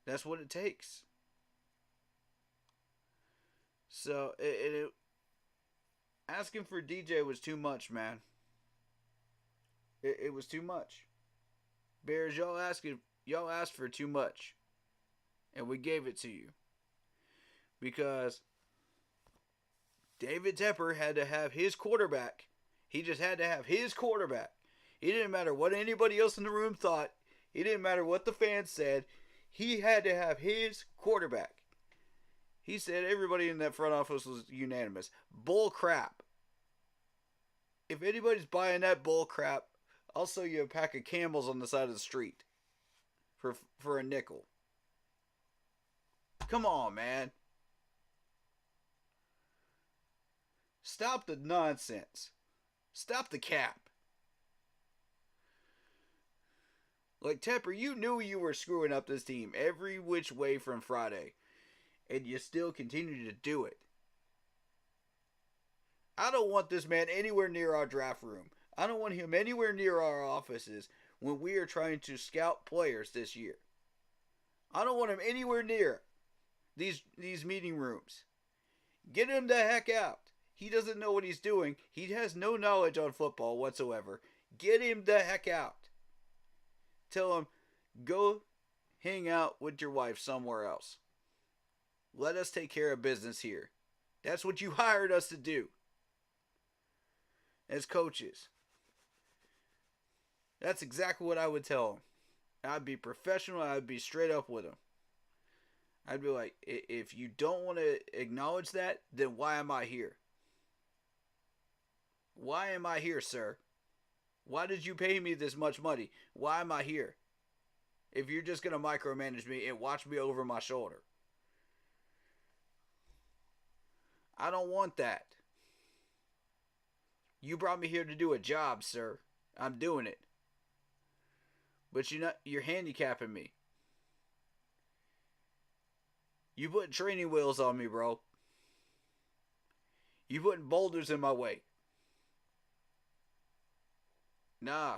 That's what it takes. So, asking for DJ was too much, man. It was too much. Bears, y'all asked for too much. And we gave it to you. Because David Tepper had to have his quarterback. He just had to have his quarterback. It didn't matter what anybody else in the room thought. It didn't matter what the fans said. He had to have his quarterback. He said everybody in that front office was unanimous. Bull crap. If anybody's buying that bull crap, I'll sell you a pack of Camels on the side of the street for a nickel. Come on, man. Stop the nonsense. Stop the cap. Like, Tepper, you knew you were screwing up this team every which way from Friday. And you still continue to do it. I don't want this man anywhere near our draft room. I don't want him anywhere near our offices when we are trying to scout players this year. I don't want him anywhere near these meeting rooms. Get him the heck out. He doesn't know what he's doing. He has no knowledge on football whatsoever. Get him the heck out. Tell him, go hang out with your wife somewhere else. Let us take care of business here. That's what you hired us to do. As coaches. That's exactly what I would tell him. I'd be professional. I'd be straight up with him. I'd be like, if you don't want to acknowledge that, then why am I here? Why am I here, sir? Why did you pay me this much money? Why am I here? If you're just going to micromanage me and watch me over my shoulder. I don't want that. You brought me here to do a job, sir. I'm doing it. But you're handicapping me. You put training wheels on me, bro. You putting boulders in my way. Nah.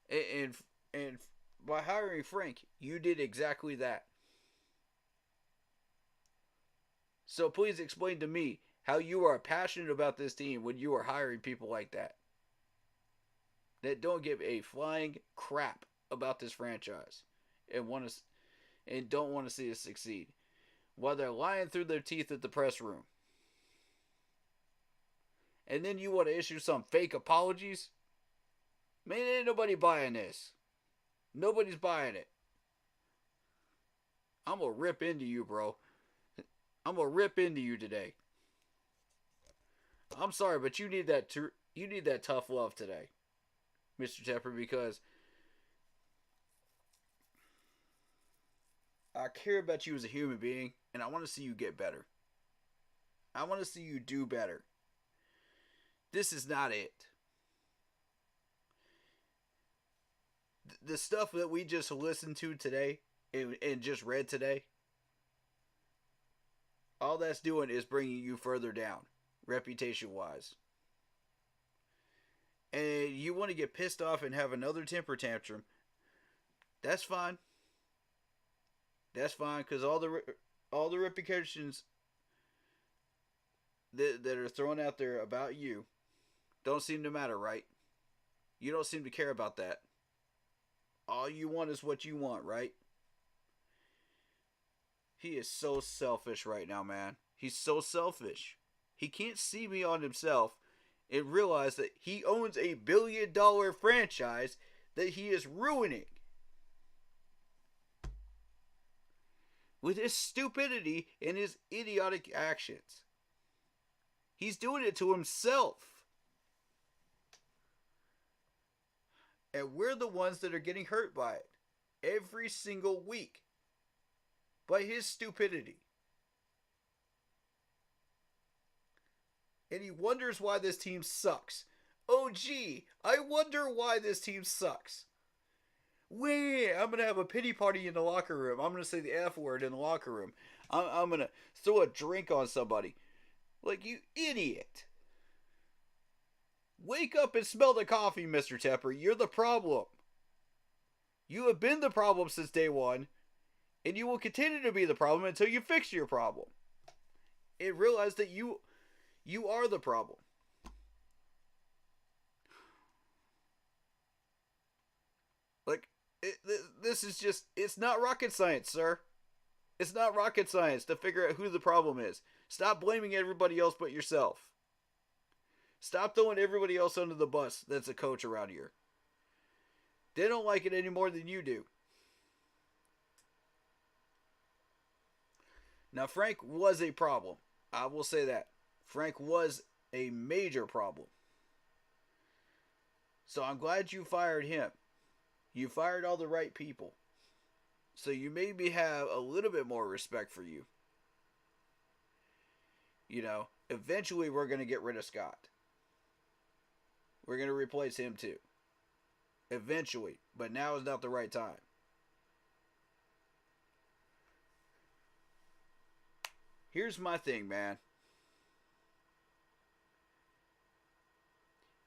And by hiring Frank, you did exactly that. So please explain to me how you are passionate about this team when you are hiring people like that. That don't give a flying crap about this franchise and don't want to see us succeed. while they're lying through their teeth at the press room. And then you want to issue some fake apologies? Man, ain't nobody buying this. Nobody's buying it. I'm going to rip into you, bro. I'm going to rip into you today. I'm sorry, but you need that tough love today, Mr. Tepper, because I care about you as a human being, and I want to see you get better. I want to see you do better. This is not it. The stuff that we just listened to today and just read today, all that's doing is bringing you further down, reputation-wise. And you want to get pissed off and have another temper tantrum, that's fine. That's fine, because all the reputations that are thrown out there about you don't seem to matter, right? You don't seem to care about that. All you want is what you want, right? He is so selfish right now, man. He's so selfish. He can't see beyond himself and realize that he owns a $1 billion franchise that he is ruining with his stupidity and his idiotic actions. He's doing it to himself. And we're the ones that are getting hurt by it every single week by his stupidity. And he wonders why this team sucks. Oh gee, I wonder why this team sucks. Wait, I'm going to have a pity party in the locker room. I'm going to say the F word in the locker room. I'm going to throw a drink on somebody. Like, you idiot. Wake up and smell the coffee, Mr. Tepper. You're the problem. You have been the problem since day one, and you will continue to be the problem until you fix your problem. And realize that you are the problem. Like, this is just, it's not rocket science, sir. It's not rocket science to figure out who the problem is. Stop blaming everybody else but yourself. Stop throwing everybody else under the bus that's a coach around here. They don't like it any more than you do. Now, Frank was a problem. I will say that. Frank was a major problem. So I'm glad you fired him. You fired all the right people. So you maybe have a little bit more respect for you. You know, eventually we're going to get rid of Scott. We're going to replace him too. Eventually. But now is not the right time. Here's my thing, man.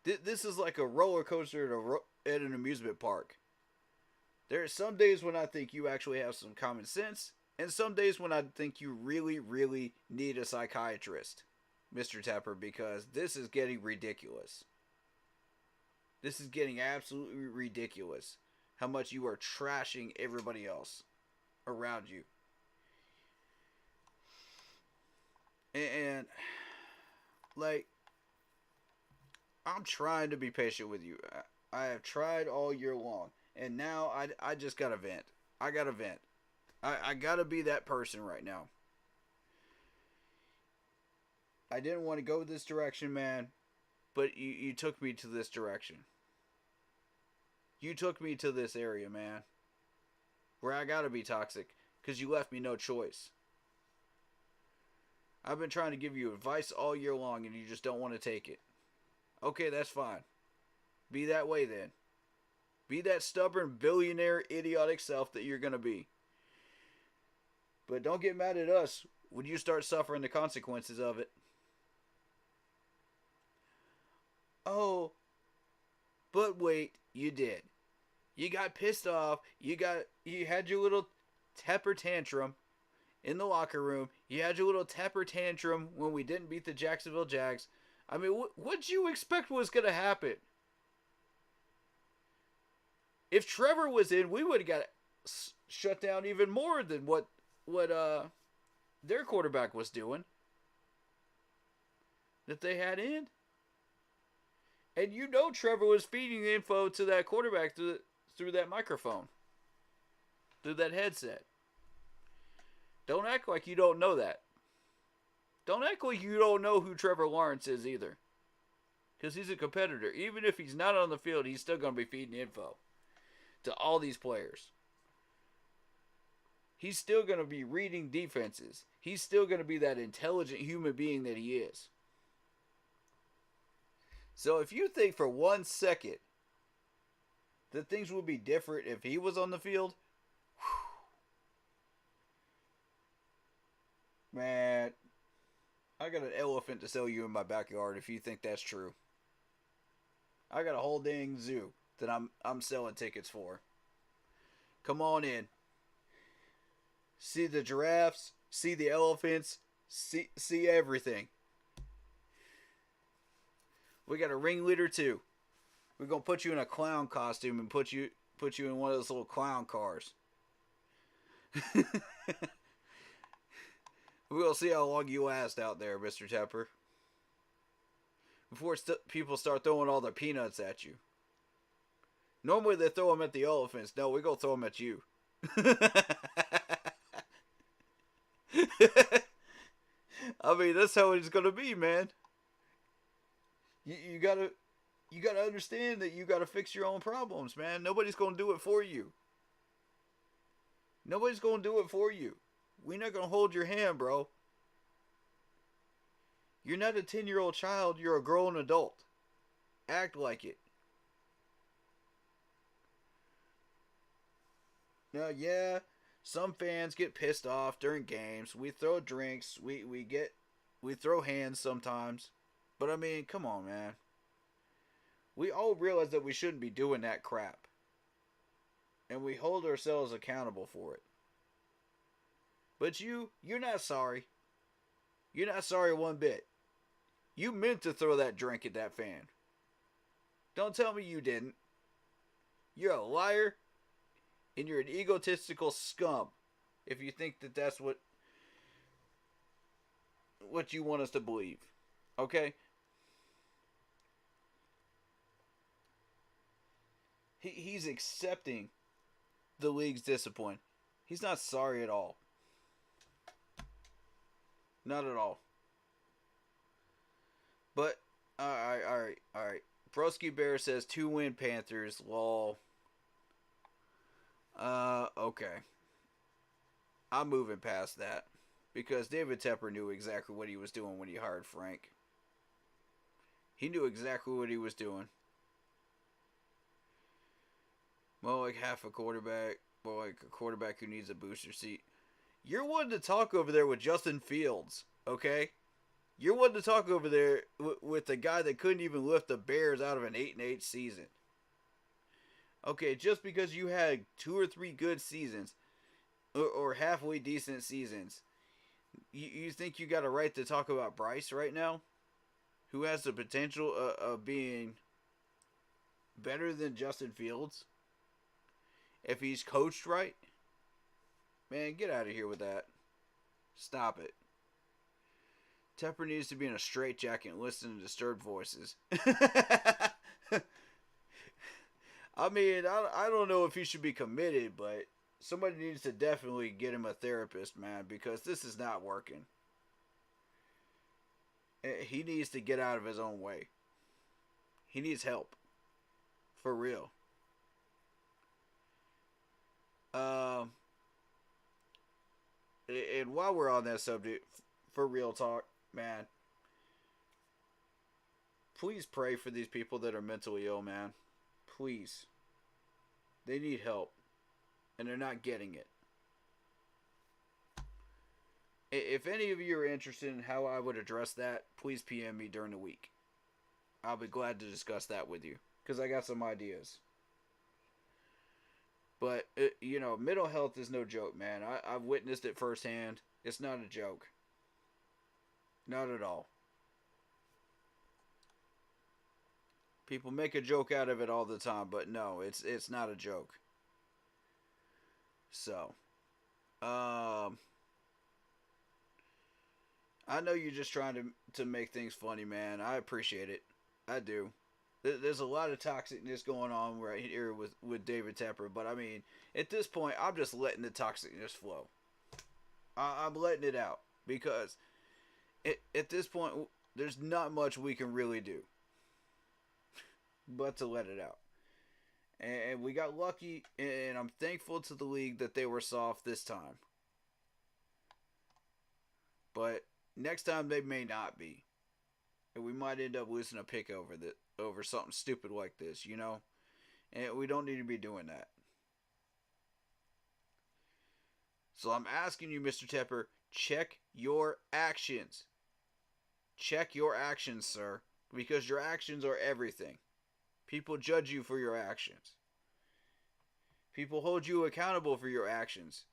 This is like a roller coaster at an amusement park. There are some days when I think you actually have some common sense, and some days when I think you really, really need a psychiatrist, Mr. Tepper, because this is getting ridiculous. This is getting absolutely ridiculous. How much you are trashing everybody else around you. And like, I'm trying to be patient with you. I have tried all year long. And now I just got to vent. I got to vent. I got to be that person right now. I didn't want to go this direction, man. But you took me to this direction. You took me to this area, man. Where I got to be toxic. Because you left me no choice. I've been trying to give you advice all year long and you just don't want to take it. Okay, that's fine. Be that way then. Be that stubborn, billionaire, idiotic self that you're going to be. But don't get mad at us when you start suffering the consequences of it. Oh, but wait, you did. You got pissed off. You had your little temper tantrum in the locker room. You had your little temper tantrum when we didn't beat the Jacksonville Jags. I mean, what'd you expect was going to happen? If Trevor was in, we would have got shut down even more than what their quarterback was doing that they had in. And you know Trevor was feeding the info to that quarterback through that microphone, through that headset. Don't act like you don't know that. Don't act like you don't know who Trevor Lawrence is either. Because he's a competitor. Even if he's not on the field, he's still going to be feeding info to all these players. He's still going to be reading defenses. He's still going to be that intelligent human being that he is. So if you think for 1 second that things would be different if he was on the field, man, I got an elephant to sell you in my backyard if you think that's true. I got a whole dang zoo that I'm selling tickets for. Come on in. See the giraffes, see the elephants, see everything. We got a ringleader too. We're gonna put you in a clown costume and put you in one of those little clown cars. We'll see how long you last out there, Mr. Tepper. Before people start throwing all their peanuts at you. Normally they throw them at the elephants. No, we're gonna throw them at you. I mean, that's how it's gonna be, man. You gotta understand that you gotta fix your own problems, man. Nobody's gonna do it for you. Nobody's gonna do it for you. We're not gonna hold your hand, bro. You're not a 10-year-old child. You're a grown adult. Act like it. Now, yeah, some fans get pissed off during games. We throw drinks. We throw hands sometimes. But I mean, come on, man. We all realize that we shouldn't be doing that crap. And we hold ourselves accountable for it. But you're not sorry. You're not sorry one bit. You meant to throw that drink at that fan. Don't tell me you didn't. You're a liar. And you're an egotistical scum. If you think that that's what you want us to believe. Okay? He's accepting the league's discipline. He's not sorry at all. Not at all. But, alright. Broski Bear says 2-win Panthers. Lol. Okay. I'm moving past that. Because David Tepper knew exactly what he was doing when he hired Frank. He knew exactly what he was doing. More like half a quarterback. More like a quarterback who needs a booster seat. You're one to talk over there with Justin Fields, okay? You're one to talk over there with the guy that couldn't even lift the Bears out of an 8-8 season. Okay, just because you had 2 or 3 good seasons, or halfway decent seasons, you think you got a right to talk about Bryce right now? Who has the potential of being better than Justin Fields? If he's coached right? Man, get out of here with that. Stop it. Tepper needs to be in a straitjacket and listen to disturbed voices. I mean, I don't know if he should be committed, but somebody needs to definitely get him a therapist, man, because this is not working. He needs to get out of his own way. He needs help. For real. And while we're on that subject, for real talk, man, please pray for these people that are mentally ill, man. Please. They need help. And they're not getting it. If any of you are interested in how I would address that, please PM me during the week. I'll be glad to discuss that with you. Because I got some ideas. But, mental health is no joke, man. I've witnessed it firsthand. It's not a joke. Not at all. People make a joke out of it all the time, but no, it's not a joke. So, I know you're just trying to make things funny, man. I appreciate it. I do. There's a lot of toxicness going on right here with David Tepper, but I mean, at this point, I'm just letting the toxicness flow. I'm letting it out because at this point, there's not much we can really do but to let it out. And we got lucky, and I'm thankful to the league that they were soft this time. But next time they may not be. And we might end up losing a pick over something stupid like this, you know? And we don't need to be doing that. So I'm asking you, Mr. Tepper, check your actions. Check your actions, sir. Because your actions are everything. People judge you for your actions. People hold you accountable for your actions.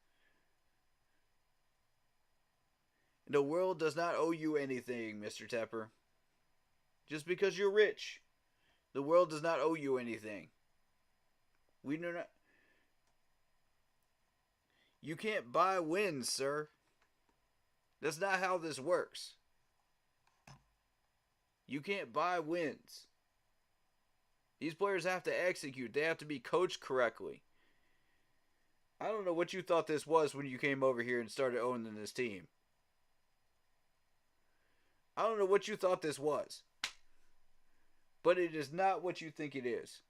The world does not owe you anything, Mr. Tepper. Just because you're rich, the world does not owe you anything. We do not. You can't buy wins, sir. That's not how this works. You can't buy wins. These players have to execute. They have to be coached correctly. I don't know what you thought this was when you came over here and started owning this team. I don't know what you thought this was. But it is not what you think it is.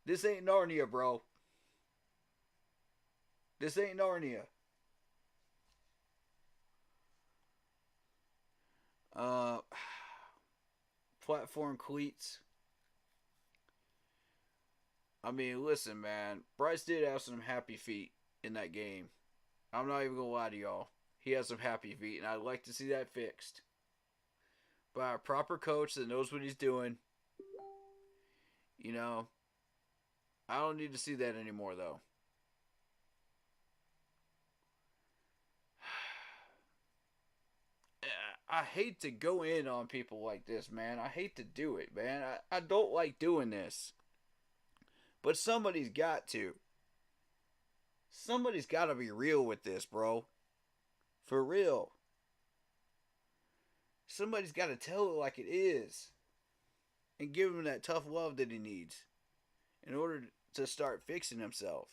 This ain't Narnia, bro. This ain't Narnia. Platform cleats. I mean, listen, man. Bryce did have some happy feet in that game. I'm not even going to lie to y'all. He has some happy feet, and I'd like to see that fixed. By a proper coach that knows what he's doing. You know, I don't need to see that anymore, though. I hate to go in on people like this, man. I hate to do it, man. I don't like doing this. But somebody's got to. Somebody's got to be real with this, bro. For real. Somebody's got to tell it like it is. And give him that tough love that he needs. In order to start fixing himself.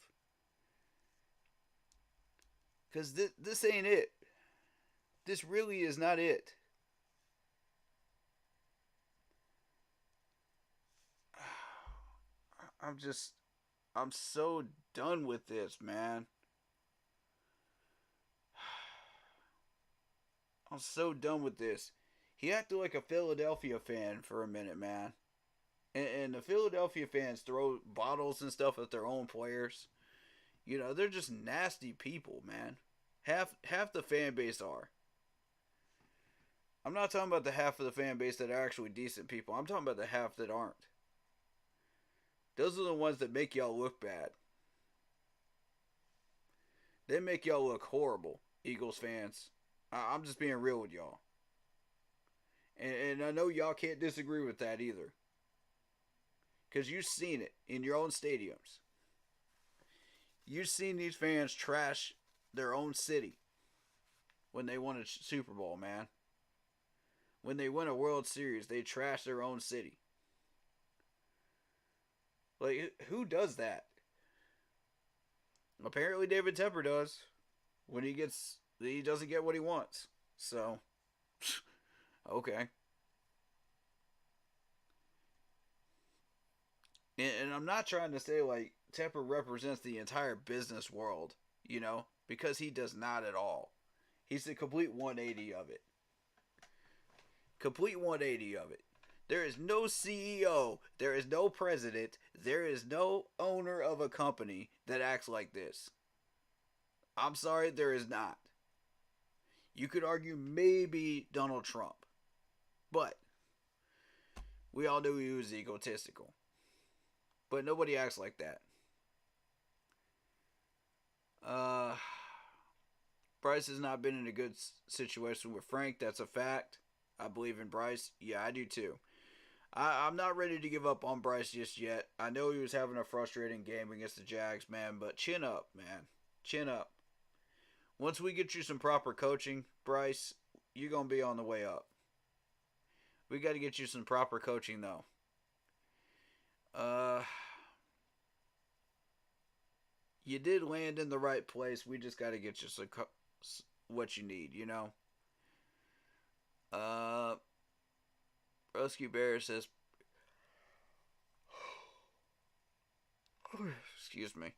Because this ain't it. This really is not it. I'm so done with this, man. I'm so done with this. He acted like a Philadelphia fan for a minute, man. And the Philadelphia fans throw bottles and stuff at their own players. You know, they're just nasty people, man. Half the fan base are. I'm not talking about the half of the fan base that are actually decent people. I'm talking about the half that aren't. Those are the ones that make y'all look bad. They make y'all look horrible, Eagles fans. I'm just being real with y'all. And I know y'all can't disagree with that either. Because you've seen it in your own stadiums. You've seen these fans trash their own city when they won a Super Bowl, man. When they win a World Series, they trash their own city. Like, who does that? Apparently David Tepper does. When he doesn't get what he wants. So, okay. And I'm not trying to say, like, Tepper represents the entire business world, you know, because he does not at all. He's the complete 180 of it. Complete 180 of it. There is no CEO, there is no president, there is no owner of a company that acts like this. I'm sorry, there is not. You could argue maybe Donald Trump. But we all knew he was egotistical. But nobody acts like that. Bryce has not been in a good situation with Frank. That's a fact. I believe in Bryce. Yeah, I do too. I'm not ready to give up on Bryce just yet. I know he was having a frustrating game against the Jags, man. But chin up, man. Chin up. Once we get you some proper coaching, Bryce, you're going to be on the way up. We got to get you some proper coaching, though. You did land in the right place. We just got to get you some what you need, you know? Rescue Bear says, excuse me.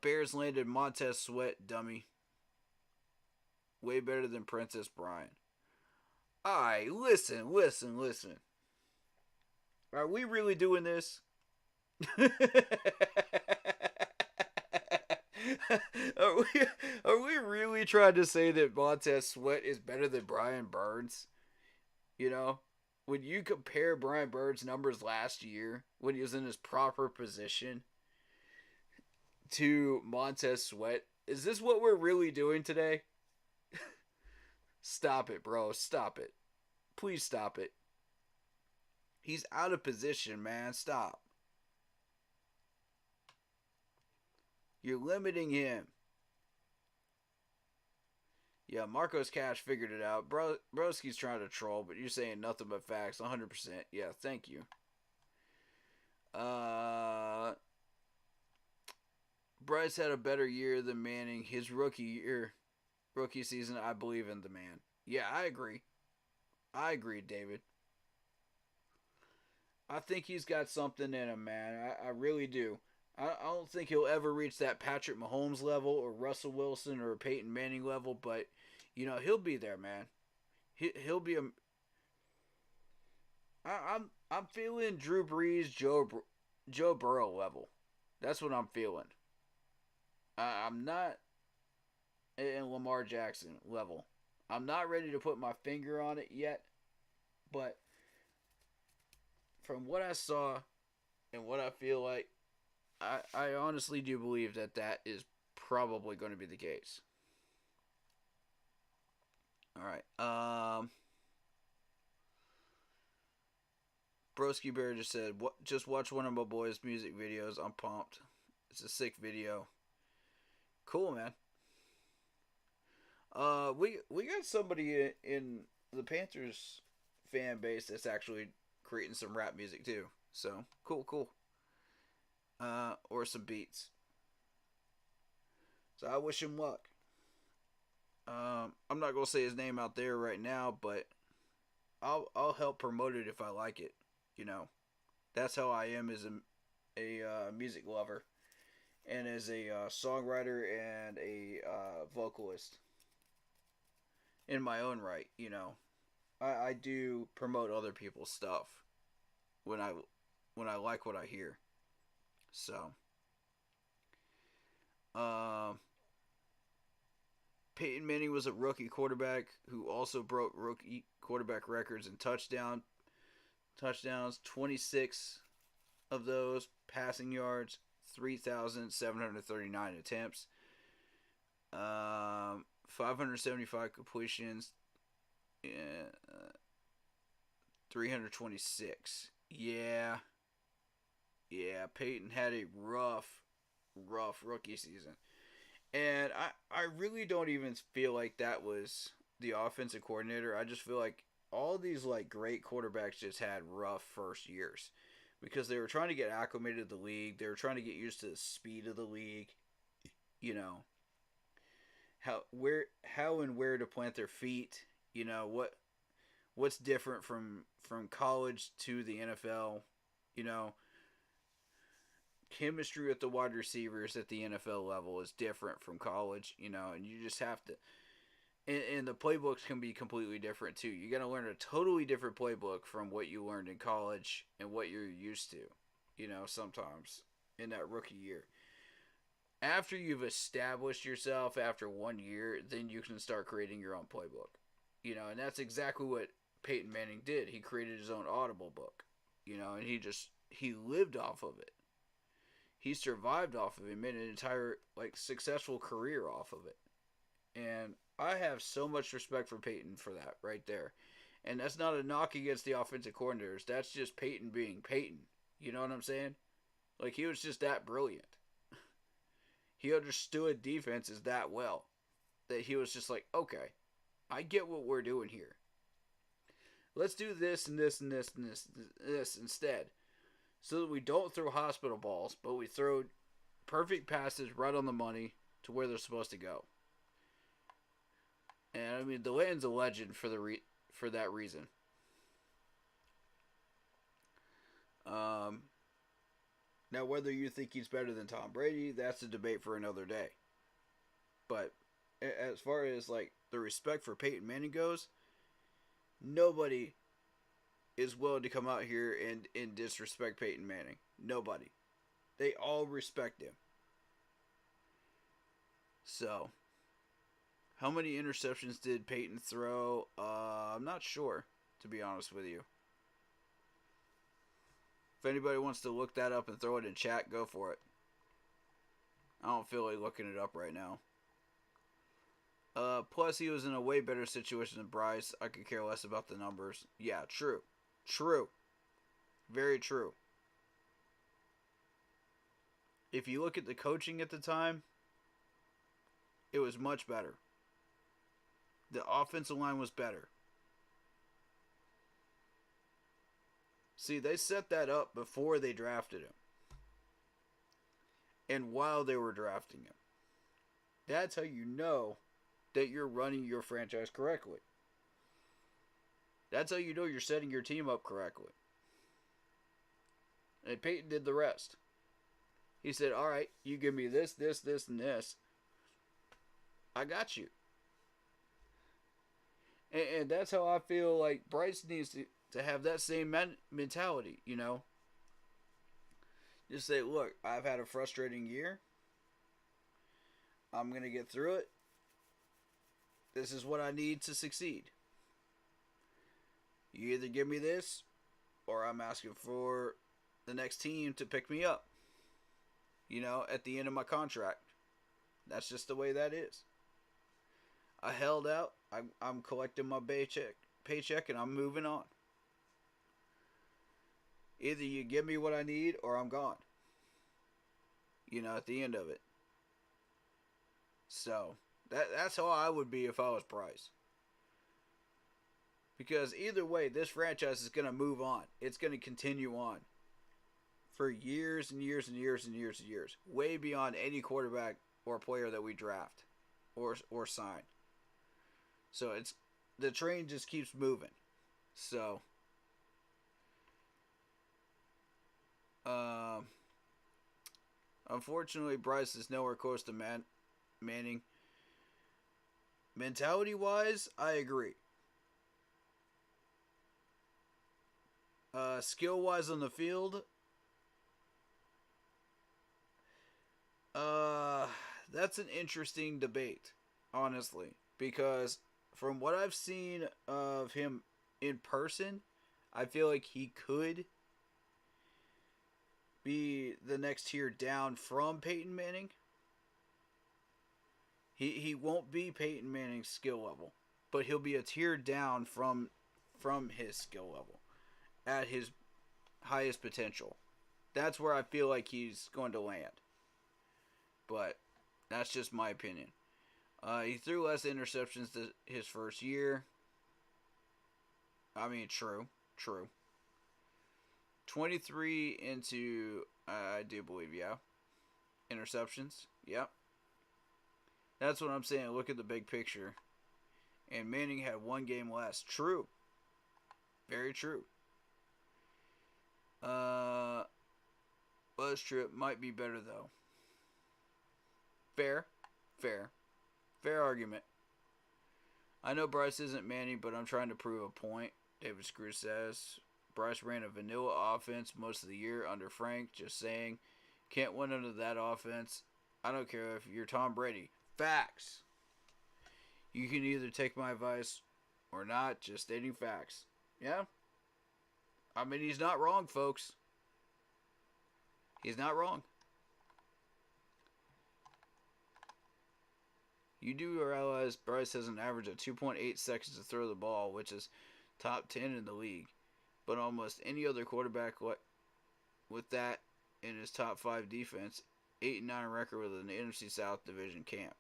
Bears landed Montez Sweat, dummy. Way better than Princess Brian. Alright, listen. Are we really doing this? Are we really trying to say that Montez Sweat is better than Brian Burns? You know? When you compare Brian Burns' numbers last year, when he was in his proper position, to Montez Sweat, is this what we're really doing today? Stop it, bro. Stop it. Please stop it. He's out of position, man. Stop. You're limiting him. Yeah, Marcos Cash figured it out. Broski's trying to troll, but you're saying nothing but facts. 100%. Yeah, thank you. Bryce had a better year than Manning. His rookie season, I believe in the man. Yeah, I agree. David. I think he's got something in him, man. I really do. I don't think he'll ever reach that Patrick Mahomes level or Russell Wilson or Peyton Manning level, but, you know, he'll be there, man. He'll be a... I'm feeling Drew Brees, Joe Burrow level. That's what I'm feeling. I'm not in Lamar Jackson level. I'm not ready to put my finger on it yet, but from what I saw and what I feel like, I honestly do believe that is probably going to be the case. Alright. Broski Bear just said, just watch one of my boys' music videos. I'm pumped. It's a sick video. Cool, man. We got somebody in the Panthers fan base that's actually creating some rap music too. So, cool. Or some beats. So I wish him luck. I'm not gonna say his name out there right now, but I'll help promote it if I like it. You know, that's how I am as a music lover, and as a songwriter and a vocalist. In my own right, you know, I do promote other people's stuff when I like what I hear. So, Peyton Manning was a rookie quarterback who also broke rookie quarterback records in touchdowns. 26 of those passing yards, 3,739 attempts, 575 completions, 326. Yeah, Peyton had a rough rookie season. And I really don't even feel like that was the offensive coordinator. I just feel like all these like great quarterbacks just had rough first years because they were trying to get acclimated to the league. They were trying to get used to the speed of the league. You know, how and where to plant their feet. You know, what's different from college to the NFL. You know, chemistry with the wide receivers at the NFL level is different from college, you know, and you just have to, and the playbooks can be completely different too. You got to learn a totally different playbook from what you learned in college and what you're used to, you know, sometimes in that rookie year. After you've established yourself after 1 year, then you can start creating your own playbook, you know, and that's exactly what Peyton Manning did. He created his own Audible book, you know, and he lived off of it. He survived off of it, made an entire like successful career off of it. And I have so much respect for Peyton for that right there. And that's not a knock against the offensive coordinators. That's just Peyton being Peyton. You know what I'm saying? Like, he was just that brilliant. He understood defenses that well that he was just like, okay, I get what we're doing here. Let's do this and this and this and this instead. So that we don't throw hospital balls, but we throw perfect passes right on the money to where they're supposed to go. And I mean, Delaney's a legend for that reason. Now, whether you think he's better than Tom Brady, that's a debate for another day. But as far as like the respect for Peyton Manning goes, nobody is willing to come out here and disrespect Peyton Manning. Nobody. They all respect him. So, how many interceptions did Peyton throw? I'm not sure, to be honest with you. If anybody wants to look that up and throw it in chat, go for it. I don't feel like looking it up right now. Plus, he was in a way better situation than Bryce. I could care less about the numbers. Yeah, true. True. Very true. If you look at the coaching at the time, it was much better. The offensive line was better. See, they set that up before they drafted him. And while they were drafting him. That's how you know that you're running your franchise correctly. That's how you know you're setting your team up correctly. And Peyton did the rest. He said, all right, you give me this, this, this, and this. I got you. And that's how I feel like Bryce needs to have that same mentality, you know. Just say, look, I've had a frustrating year. I'm going to get through it. This is what I need to succeed. You either give me this, or I'm asking for the next team to pick me up. You know, at the end of my contract. That's just the way that is. I held out. I'm collecting my paycheck, and I'm moving on. Either you give me what I need, or I'm gone. You know, at the end of it. So, that's how I would be if I was Bryce. Because either way, this franchise is going to move on. It's going to continue on. For years and years and years and years and years. Way beyond any quarterback or player that we draft. Or sign. So, the train just keeps moving. So, unfortunately, Bryce is nowhere close to Manning. Mentality-wise, I agree. Skill-wise on the field, that's an interesting debate, honestly. Because from what I've seen of him in person, I feel like he could be the next tier down from Peyton Manning. He won't be Peyton Manning's skill level, but he'll be a tier down from his skill level at his highest potential. That's where I feel like he's going to land. But that's just my opinion. He threw less interceptions his first year. I mean, true. 23 into, I do believe, yeah. Interceptions, yep. That's what I'm saying. Look at the big picture. And Manning had one game less. True. Very true. Buzz trip might be better, though. Fair argument. I know Bryce isn't Manning, but I'm trying to prove a point. David Screw says Bryce ran a vanilla offense most of the year under Frank. Just saying. Can't win under that offense. I don't care if you're Tom Brady. Facts. You can either take my advice or not. Just stating facts. Yeah? I mean, he's not wrong, folks. He's not wrong. You do realize Bryce has an average of 2.8 seconds to throw the ball, which is top 10 in the league. But almost any other quarterback with that in his top 5 defense, 8-9 record with an NFC South division camp.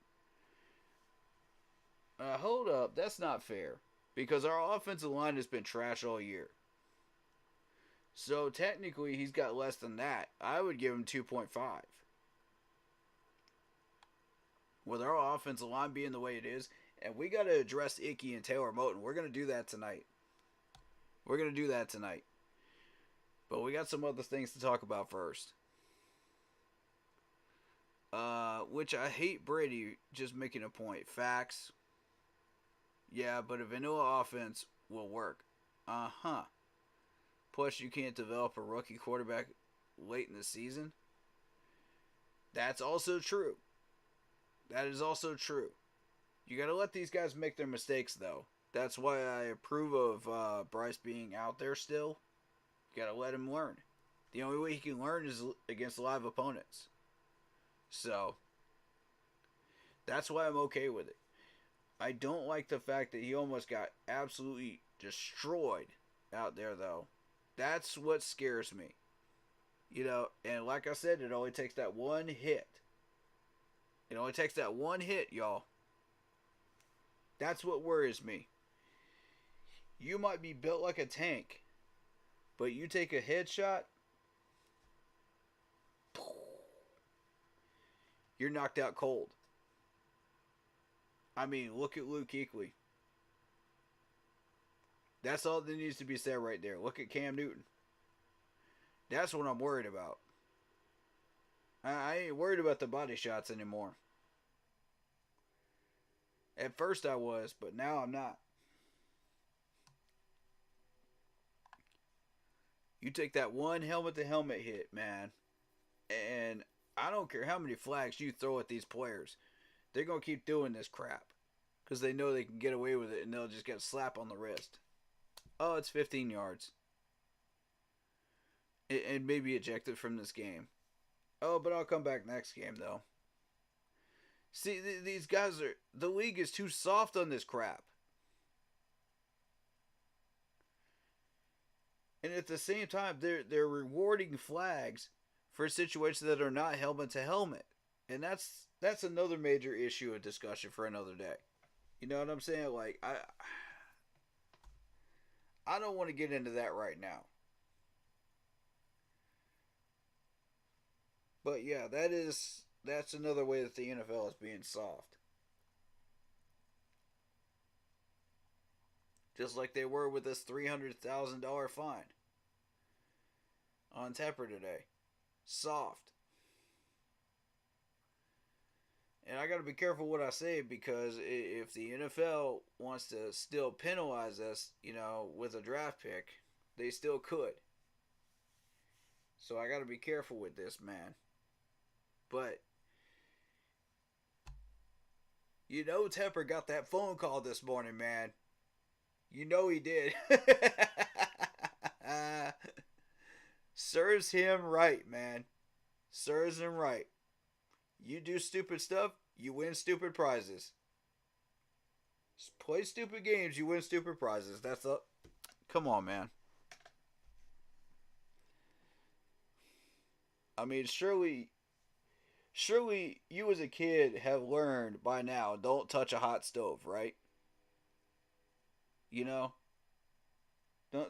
Hold up. That's not fair. Because our offensive line has been trash all year. So technically, he's got less than that. I would give him 2.5. With our offensive line being the way it is, and we got to address Icky and Taylor Moton. We're going to do that tonight. But we got some other things to talk about first. Which I hate Brady just making a point. Facts. Yeah, but a vanilla offense will work. Uh-huh. Plus, you can't develop a rookie quarterback late in the season. That's also true. That is also true. You got to let these guys make their mistakes, though. That's why I approve of Bryce being out there still. You got to let him learn. The only way he can learn is against live opponents. So, that's why I'm okay with it. I don't like the fact that he almost got absolutely destroyed out there, though. That's what scares me. You know, and like I said, it only takes that one hit. It only takes that one hit, y'all. That's what worries me. You might be built like a tank, but you take a headshot, you're knocked out cold. I mean, look at Luke Kuechly. That's all that needs to be said right there. Look at Cam Newton. That's what I'm worried about. I ain't worried about the body shots anymore. At first I was, but now I'm not. You take that one helmet-to-helmet hit, man, and I don't care how many flags you throw at these players. They're going to keep doing this crap because they know they can get away with it, and they'll just get a slap on the wrist. Oh, it's 15 yards. And maybe ejected from this game. Oh, but I'll come back next game, though. See, these guys are... The league is too soft on this crap. And at the same time, they're rewarding flags for situations that are not helmet to helmet. And that's another major issue of discussion for another day. You know what I'm saying? Like, I don't want to get into that right now. But yeah, that's another way that the NFL is being soft. Just like they were with this $300,000 fine on Tepper today. Soft. And I got to be careful what I say because if the NFL wants to still penalize us, you know, with a draft pick, they still could. So I got to be careful with this, man. But, you know, Tepper got that phone call this morning, man. You know he did. Serves him right, man. Serves him right. You do stupid stuff, you win stupid prizes. Play stupid games, you win stupid prizes. That's up. Come on, man. I mean, surely you as a kid have learned by now, don't touch a hot stove, right? You know?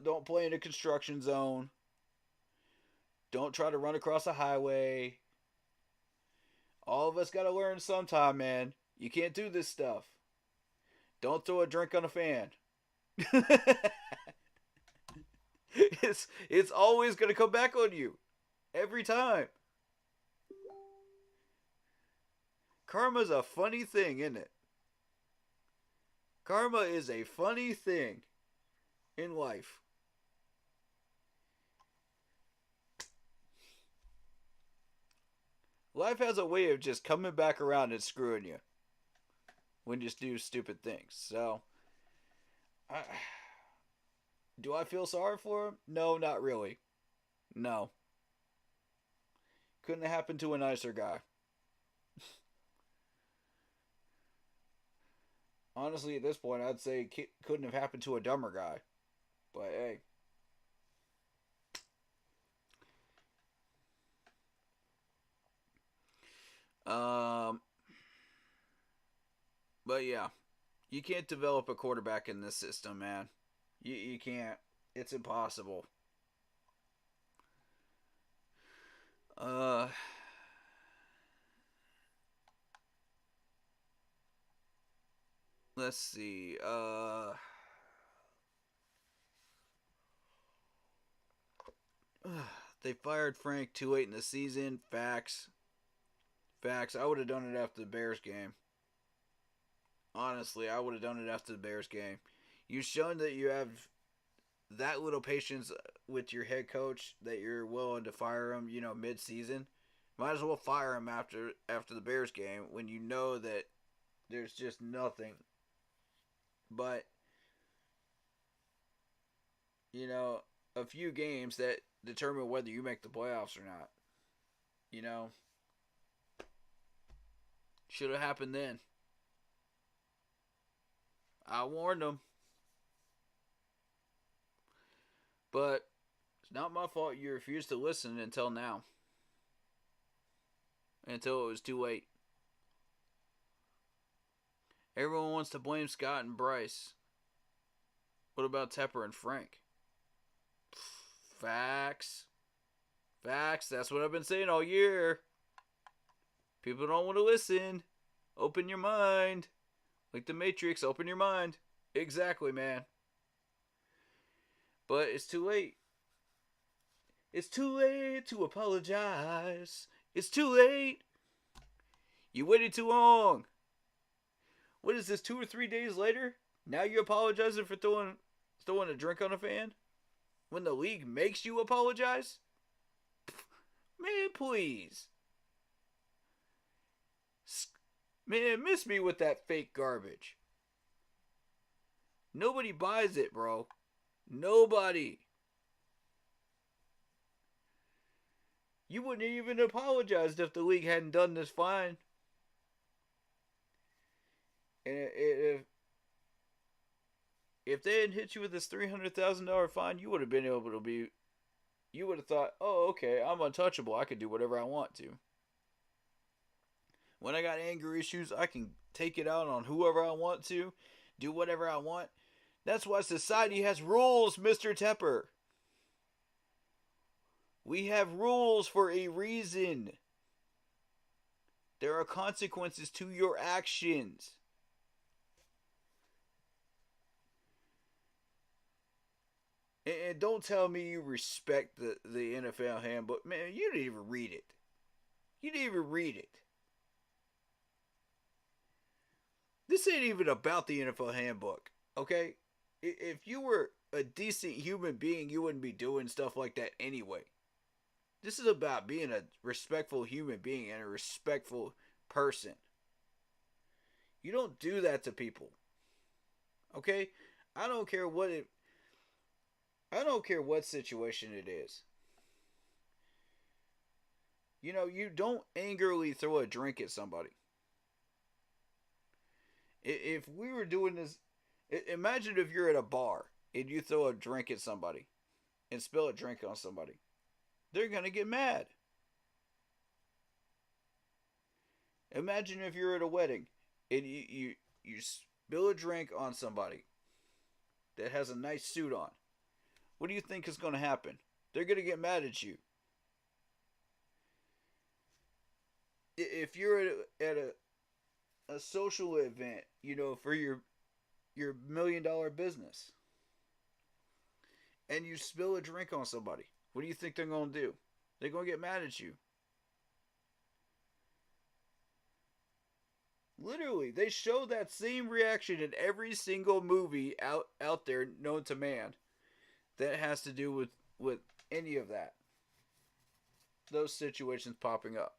Don't play in a construction zone. Don't try to run across a highway. All of us got to learn sometime, man. You can't do this stuff. Don't throw a drink on a fan. It's always going to come back on you. Every time. Karma's a funny thing, isn't it? Karma is a funny thing in life. Life has a way of just coming back around and screwing you when you do stupid things. So, do I feel sorry for him? No, not really. No. Couldn't have happened to a nicer guy. Honestly, at this point, I'd say couldn't have happened to a dumber guy. But hey. But yeah. You can't develop a quarterback in this system, man. You can't. It's impossible. Uh, let's see. They fired Frank too late in the season. Facts. Facts. I would have done it after the Bears game. Honestly, I would have done it after the Bears game. You've shown that you have that little patience with your head coach that you're willing to fire him, mid-season. Might as well fire him after the Bears game when you know that there's just nothing but a few games that determine whether you make the playoffs or not. You know, should have happened then. I warned them. But it's not my fault you refused to listen until now. Until it was too late. Everyone wants to blame Scott and Bryce. What about Tepper and Frank? Facts. Facts. That's what I've been saying all year. People don't want to listen. Open your mind. Like the Matrix, open your mind. Exactly, man. But it's too late. It's too late to apologize. It's too late. You waited too long. What is this, 2 or 3 days later? Now you're apologizing for throwing a drink on a fan? When the league makes you apologize? Man, please. Man, miss me with that fake garbage. Nobody buys it, bro. Nobody. You wouldn't even apologized if the league hadn't done this fine. And if they hadn't hit you with this $300,000 fine, you would have been able to be. You would have thought, oh, okay, I'm untouchable. I can do whatever I want to. When I got anger issues, I can take it out on whoever I want to, do whatever I want. That's why society has rules, Mr. Tepper. We have rules for a reason. There are consequences to your actions. And don't tell me you respect the NFL handbook. Man, you didn't even read it. You didn't even read it. This ain't even about the NFL handbook, okay? If you were a decent human being, you wouldn't be doing stuff like that anyway. This is about being a respectful human being and a respectful person. You don't do that to people. Okay? I don't care what situation it is. You don't angrily throw a drink at somebody. If we were doing this, imagine if you're at a bar and you throw a drink at somebody and spill a drink on somebody. They're going to get mad. Imagine if you're at a wedding and you spill a drink on somebody that has a nice suit on. What do you think is going to happen? They're going to get mad at you. If you're at a social event, for your $1 million business, and you spill a drink on somebody, what do you think they're going to do? They're going to get mad at you. Literally, they show that same reaction in every single movie out there known to man that has to do with any of that. Those situations popping up.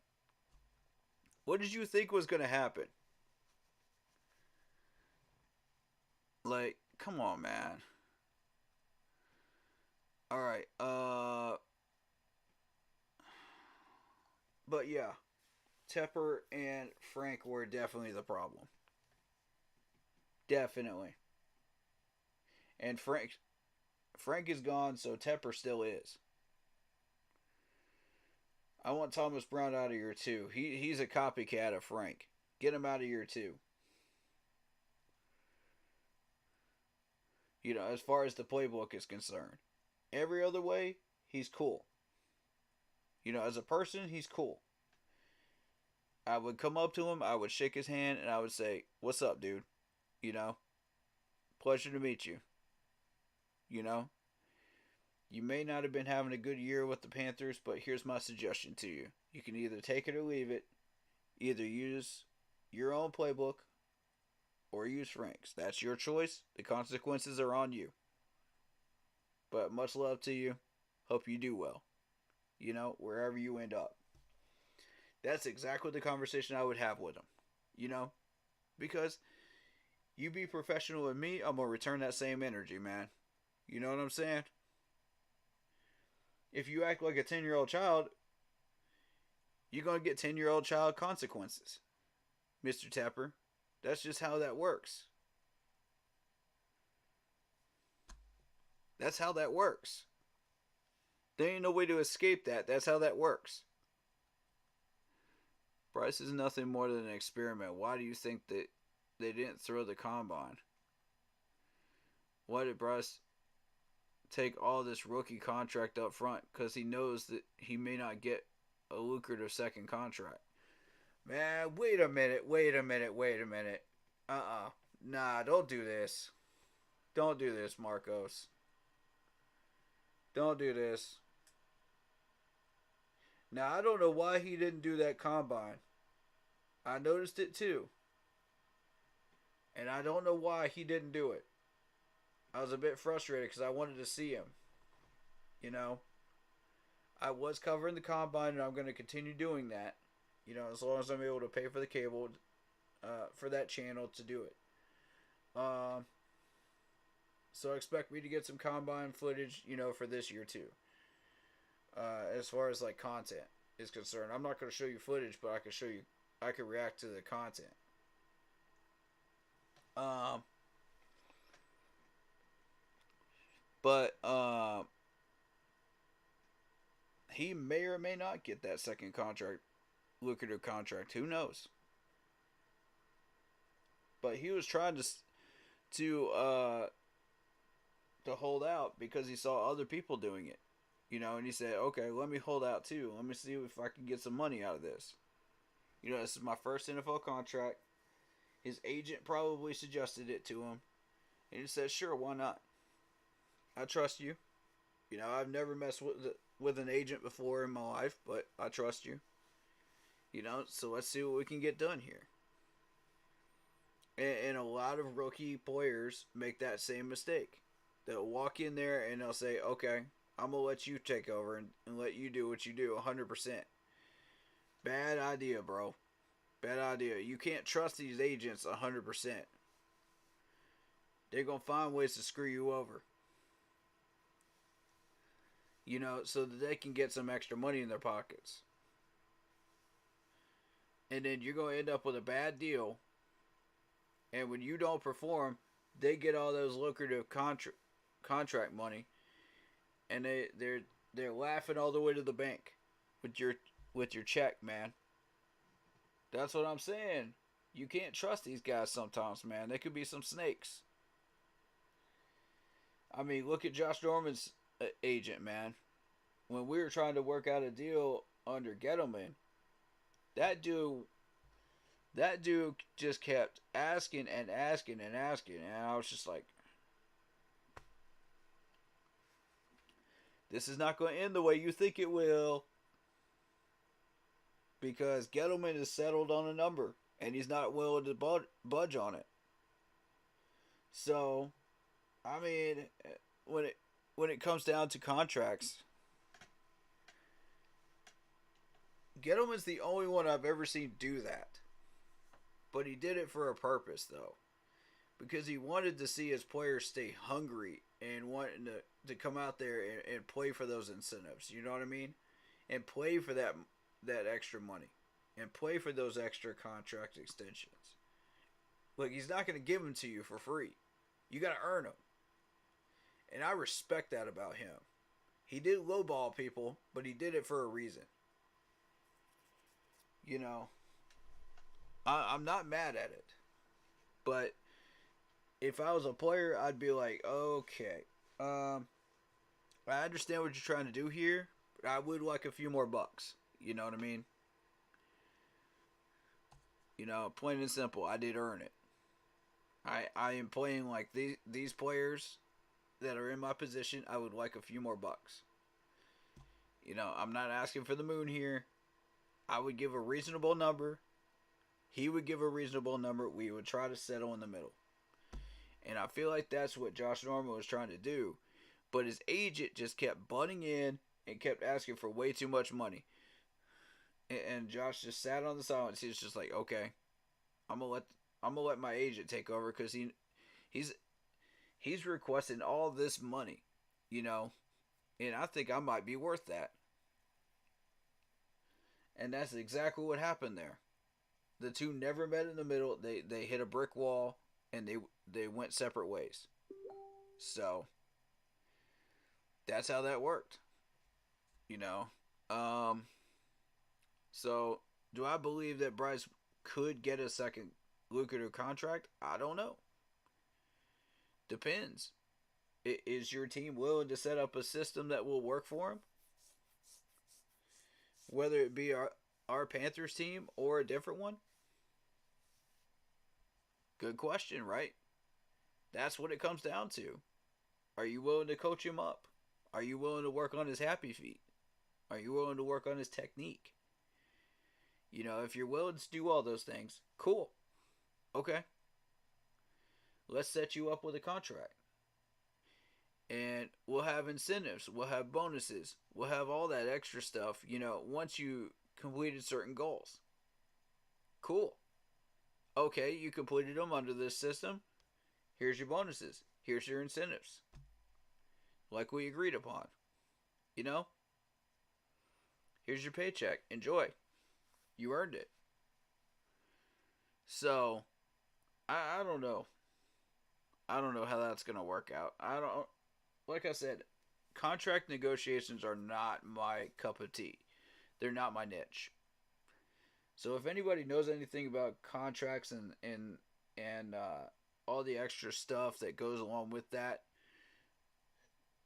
What did you think was going to happen? Like, come on, man. Alright, but yeah, Tepper and Frank were definitely the problem. Definitely. And Frank is gone, so Tepper still is. I want Thomas Brown out of here too. He's a copycat of Frank. Get him out of here too. as far as the playbook is concerned. Every other way, he's cool. As a person, he's cool. I would come up to him, I would shake his hand, and I would say, "What's up, dude? You know, pleasure to meet you. You know, you may not have been having a good year with the Panthers, but here's my suggestion to you. You can either take it or leave it. Either use your own playbook or use Frank's. That's your choice. The consequences are on you. But much love to you. Hope you do well. Wherever you end up." That's exactly the conversation I would have with him. Because you be professional with me, I'm going to return that same energy, man. You know what I'm saying? If you act like a 10-year-old child, you're going to get 10-year-old child consequences, Mr. Tepper. That's just how that works. That's how that works. There ain't no way to escape that. That's how that works. Bryce is nothing more than an experiment. Why do you think that they didn't throw the combine? Why did Bryce take all this rookie contract up front? Because he knows that he may not get a lucrative second contract. Man, wait a minute. Nah, don't do this. Don't do this, Marcos. Don't do this. Now, I don't know why he didn't do that combine. I noticed it too. And I don't know why he didn't do it. I was a bit frustrated because I wanted to see him. I was covering the combine, and I'm going to continue doing that. As long as I'm able to pay for the cable for that channel to do it. So expect me to get some combine footage, for this year too. As far as like content is concerned, I'm not going to show you footage, but I can react to the content. But he may or may not get that second contract, lucrative contract. Who knows? But he was trying to hold out because he saw other people doing it. And he said, okay, let me hold out too. Let me see if I can get some money out of this. This is my first NFL contract. His agent probably suggested it to him. And he said, sure, why not? I trust you. I've never messed with an agent before in my life, but I trust you. So let's see what we can get done here. And a lot of rookie players make that same mistake. They'll walk in there and they'll say, okay, I'm going to let you take over and let you do what you do 100%. Bad idea, bro. Bad idea. You can't trust these agents 100%. They're going to find ways to screw you over. So that they can get some extra money in their pockets. And then you're going to end up with a bad deal. And when you don't perform, they get all those lucrative contract money. And they're laughing all the way to the bank with your check, man. That's what I'm saying. You can't trust these guys sometimes, man. They could be some snakes. I mean, look at Josh Norman's agent, man. When we were trying to work out a deal under Gettleman, that dude just kept asking and asking and asking, and I was just like, this is not going to end the way you think it will. Because Gettleman is settled on a number, and he's not willing to budge on it. So, I mean, when it comes down to contracts, Gettleman's the only one I've ever seen do that. But he did it for a purpose, though. Because he wanted to see his players stay hungry and wanting to come out there and play for those incentives. You know what I mean? And play for that extra money. And play for those extra contract extensions. Look, he's not going to give them to you for free. You got to earn them. And I respect that about him. He did lowball people, but he did it for a reason. I'm not mad at it. But if I was a player, I'd be like, okay, I understand what you're trying to do here, but I would like a few more bucks. You know what I mean? Plain and simple, I did earn it. I am playing like these players that are in my position. I would like a few more bucks. I'm not asking for the moon here. I would give a reasonable number. He would give a reasonable number. We would try to settle in the middle. And I feel like that's what Josh Norman was trying to do. But his agent just kept butting in and kept asking for way too much money. And Josh just sat on the silence. He's just like, okay, I'm gonna let my agent take over because he's requesting all this money, you know, and I think I might be worth that. And that's exactly what happened there. The two never met in the middle. They hit a brick wall and they went separate ways. So that's how that worked, you know. Um, so do I believe that Bryce could get a second lucrative contract? I don't know. Depends. Is your team willing to set up a system that will work for him? Whether it be our Panthers team or a different one? Good question, right? That's what it comes down to. Are you willing to coach him up? Are you willing to work on his happy feet? Are you willing to work on his technique? If you're willing to do all those things, cool. Okay. Let's set you up with a contract. And we'll have incentives. We'll have bonuses. We'll have all that extra stuff, once you completed certain goals. Cool. Okay, you completed them under this system. Here's your bonuses. Here's your incentives. Like we agreed upon. You know? Here's your paycheck. Enjoy. You earned it. So, I don't know. I don't know how that's going to work out. Like I said, contract negotiations are not my cup of tea. They're not my niche. So if anybody knows anything about contracts and all the extra stuff that goes along with that,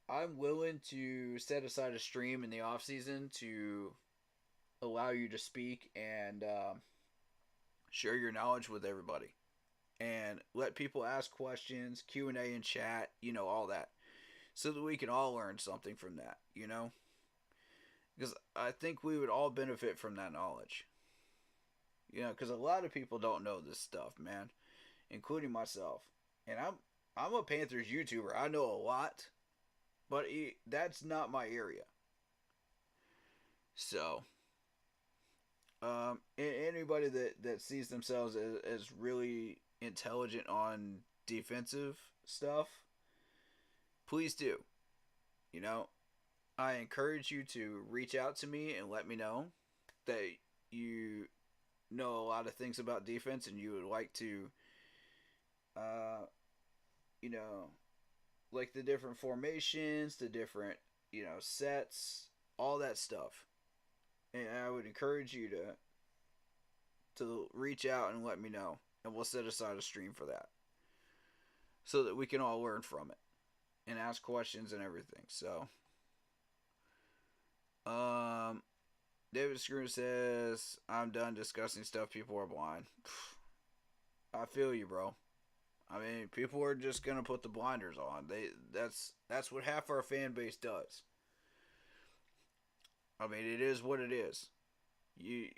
I'm willing to set aside a stream in the off season to allow you to speak and share your knowledge with everybody, and let people ask questions, Q&A in chat, all that, so that we can all learn something from that, because I think we would all benefit from that knowledge. Because a lot of people don't know this stuff, man, including myself. And I'm a Panthers YouTuber. I know a lot, but that's not my area. So, anybody that sees themselves as really intelligent on defensive stuff, please do. I encourage you to reach out to me and let me know that you know a lot of things about defense and you would like to you know like the different formations, the different sets, all that stuff. And I would encourage you to reach out and let me know, and we'll set aside a stream for that so that we can all learn from it and ask questions and everything. So David Screw says, I'm done discussing stuff people are blind. I feel you, bro. I mean, people are just gonna put the blinders on. That's what half our fan base does. I mean, it is what it is. You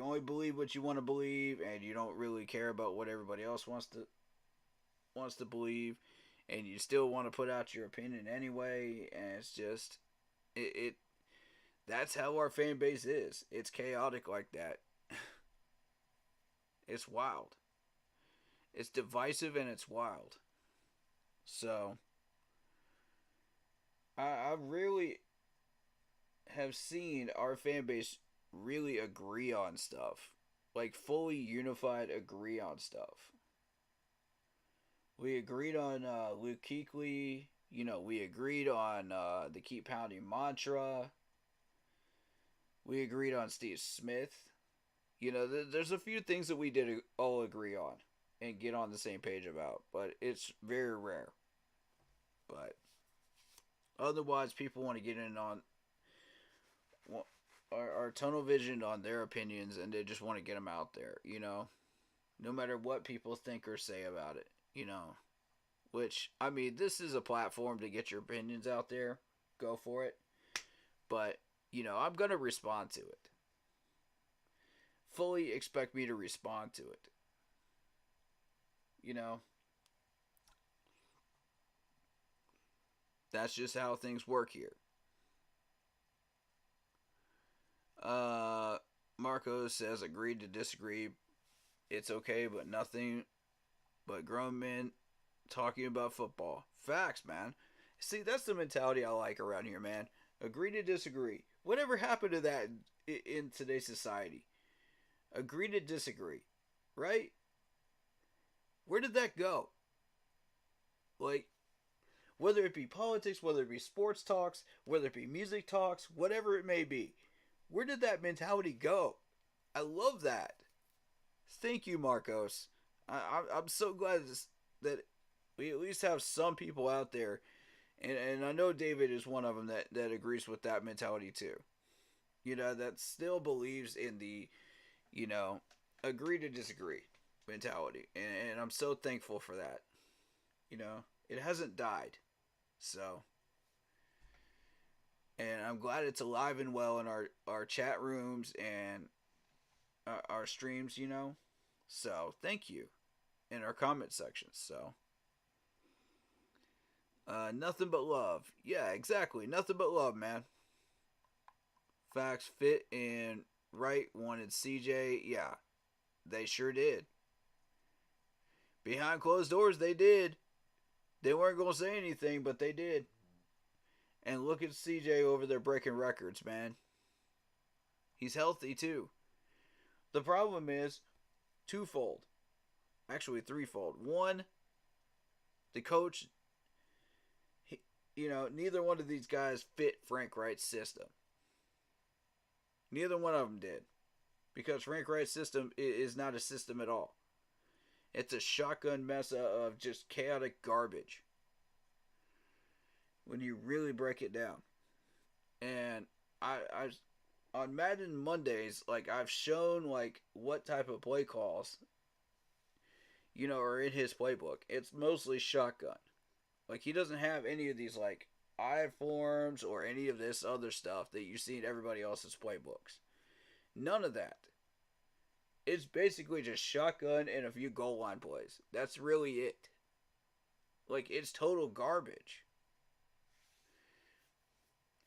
only believe what you want to believe, and you don't really care about what everybody else wants to believe, and you still want to put out your opinion anyway. And it's just it that's how our fan base is. It's chaotic like that. It's wild. It's divisive and it's wild. So I really have seen our fan base really agree on stuff. Like fully unified agree on stuff. We agreed on Luke Kuechly. We agreed on the keep pounding mantra. We agreed on Steve Smith. There's a few things that we did all agree on. and get on the same page about. But it's very rare. But otherwise, people want to get in on our tunnel vision on their opinions, and they just want to get them out there. No matter what people think or say about it. Which, I mean, this is a platform to get your opinions out there. Go for it. But, I'm going to respond to it. Fully expect me to respond to it. That's just how things work here. Marcos says, agreed to disagree. It's okay, but nothing but grown men talking about football. Facts, man. See, that's the mentality I like around here, man. Agree to disagree. Whatever happened to that in today's society? Agree to disagree, right? Where did that go? Like, whether it be politics, whether it be sports talks, whether it be music talks, whatever it may be, where did that mentality go? I love that. Thank you, Marcos. I'm so glad that we at least have some people out there, and I know David is one of them that agrees with that mentality too. That still believes in the, agree to disagree mentality, and I'm so thankful for that. It hasn't died, so, and I'm glad it's alive and well in our chat rooms and our streams. So thank you in our comment sections. So. Nothing but love. Yeah, exactly. Nothing but love, man. Facts, Fit and Wright wanted CJ. Yeah, they sure did. Behind closed doors, they did. They weren't going to say anything, but they did. And look at CJ over there breaking records, man. He's healthy, too. The problem is twofold. Actually, threefold. One, the coach... neither one of these guys fit Frank Wright's system. Neither one of them did. Because Frank Wright's system is not a system at all. It's a shotgun mess of just chaotic garbage. When you really break it down. And I on Madden Mondays, I've shown what type of play calls are in his playbook. It's mostly shotgun. He doesn't have any of these, I forms or any of this other stuff that you see in everybody else's playbooks. None of that. It's basically just shotgun and a few goal line plays. That's really it. It's total garbage.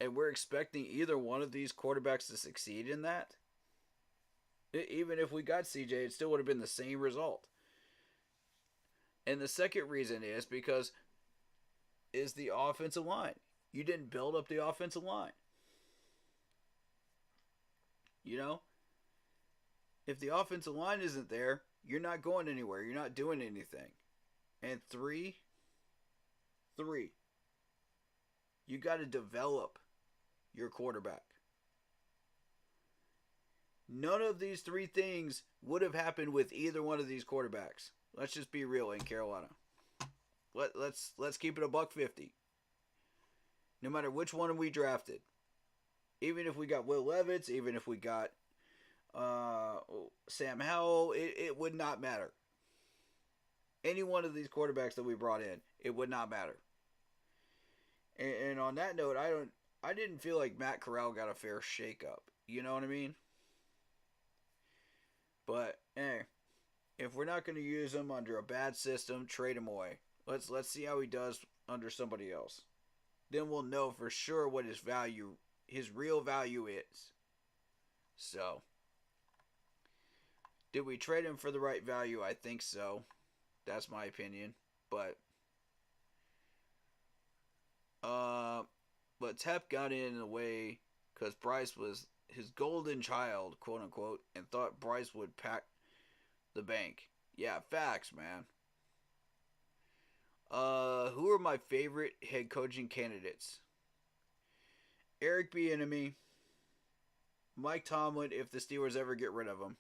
And we're expecting either one of these quarterbacks to succeed in that? Even if we got CJ, it still would have been the same result. And the second reason is because... is the offensive line. You didn't build up the offensive line. If the offensive line isn't there, you're not going anywhere. You're not doing anything. And three, you got to develop your quarterback. None of these three things would have happened with either one of these quarterbacks. Let's just be real in Carolina. Let's keep it $150. No matter which one we drafted, even if we got Will Levis, even if we got Sam Howell, it would not matter. Any one of these quarterbacks that we brought in, it would not matter. And on that note, I didn't feel like Matt Corral got a fair shakeup. You know what I mean? But if we're not going to use him under a bad system, trade him away. Let's see how he does under somebody else. Then we'll know for sure what his real value is. So, did we trade him for the right value? I think so. That's my opinion. But Tep got in the way because Bryce was his golden child, quote unquote, and thought Bryce would pack the bank. Yeah, facts, man. Who are my favorite head coaching candidates? Eric Bieniemy, Mike Tomlin, if the Steelers ever get rid of him.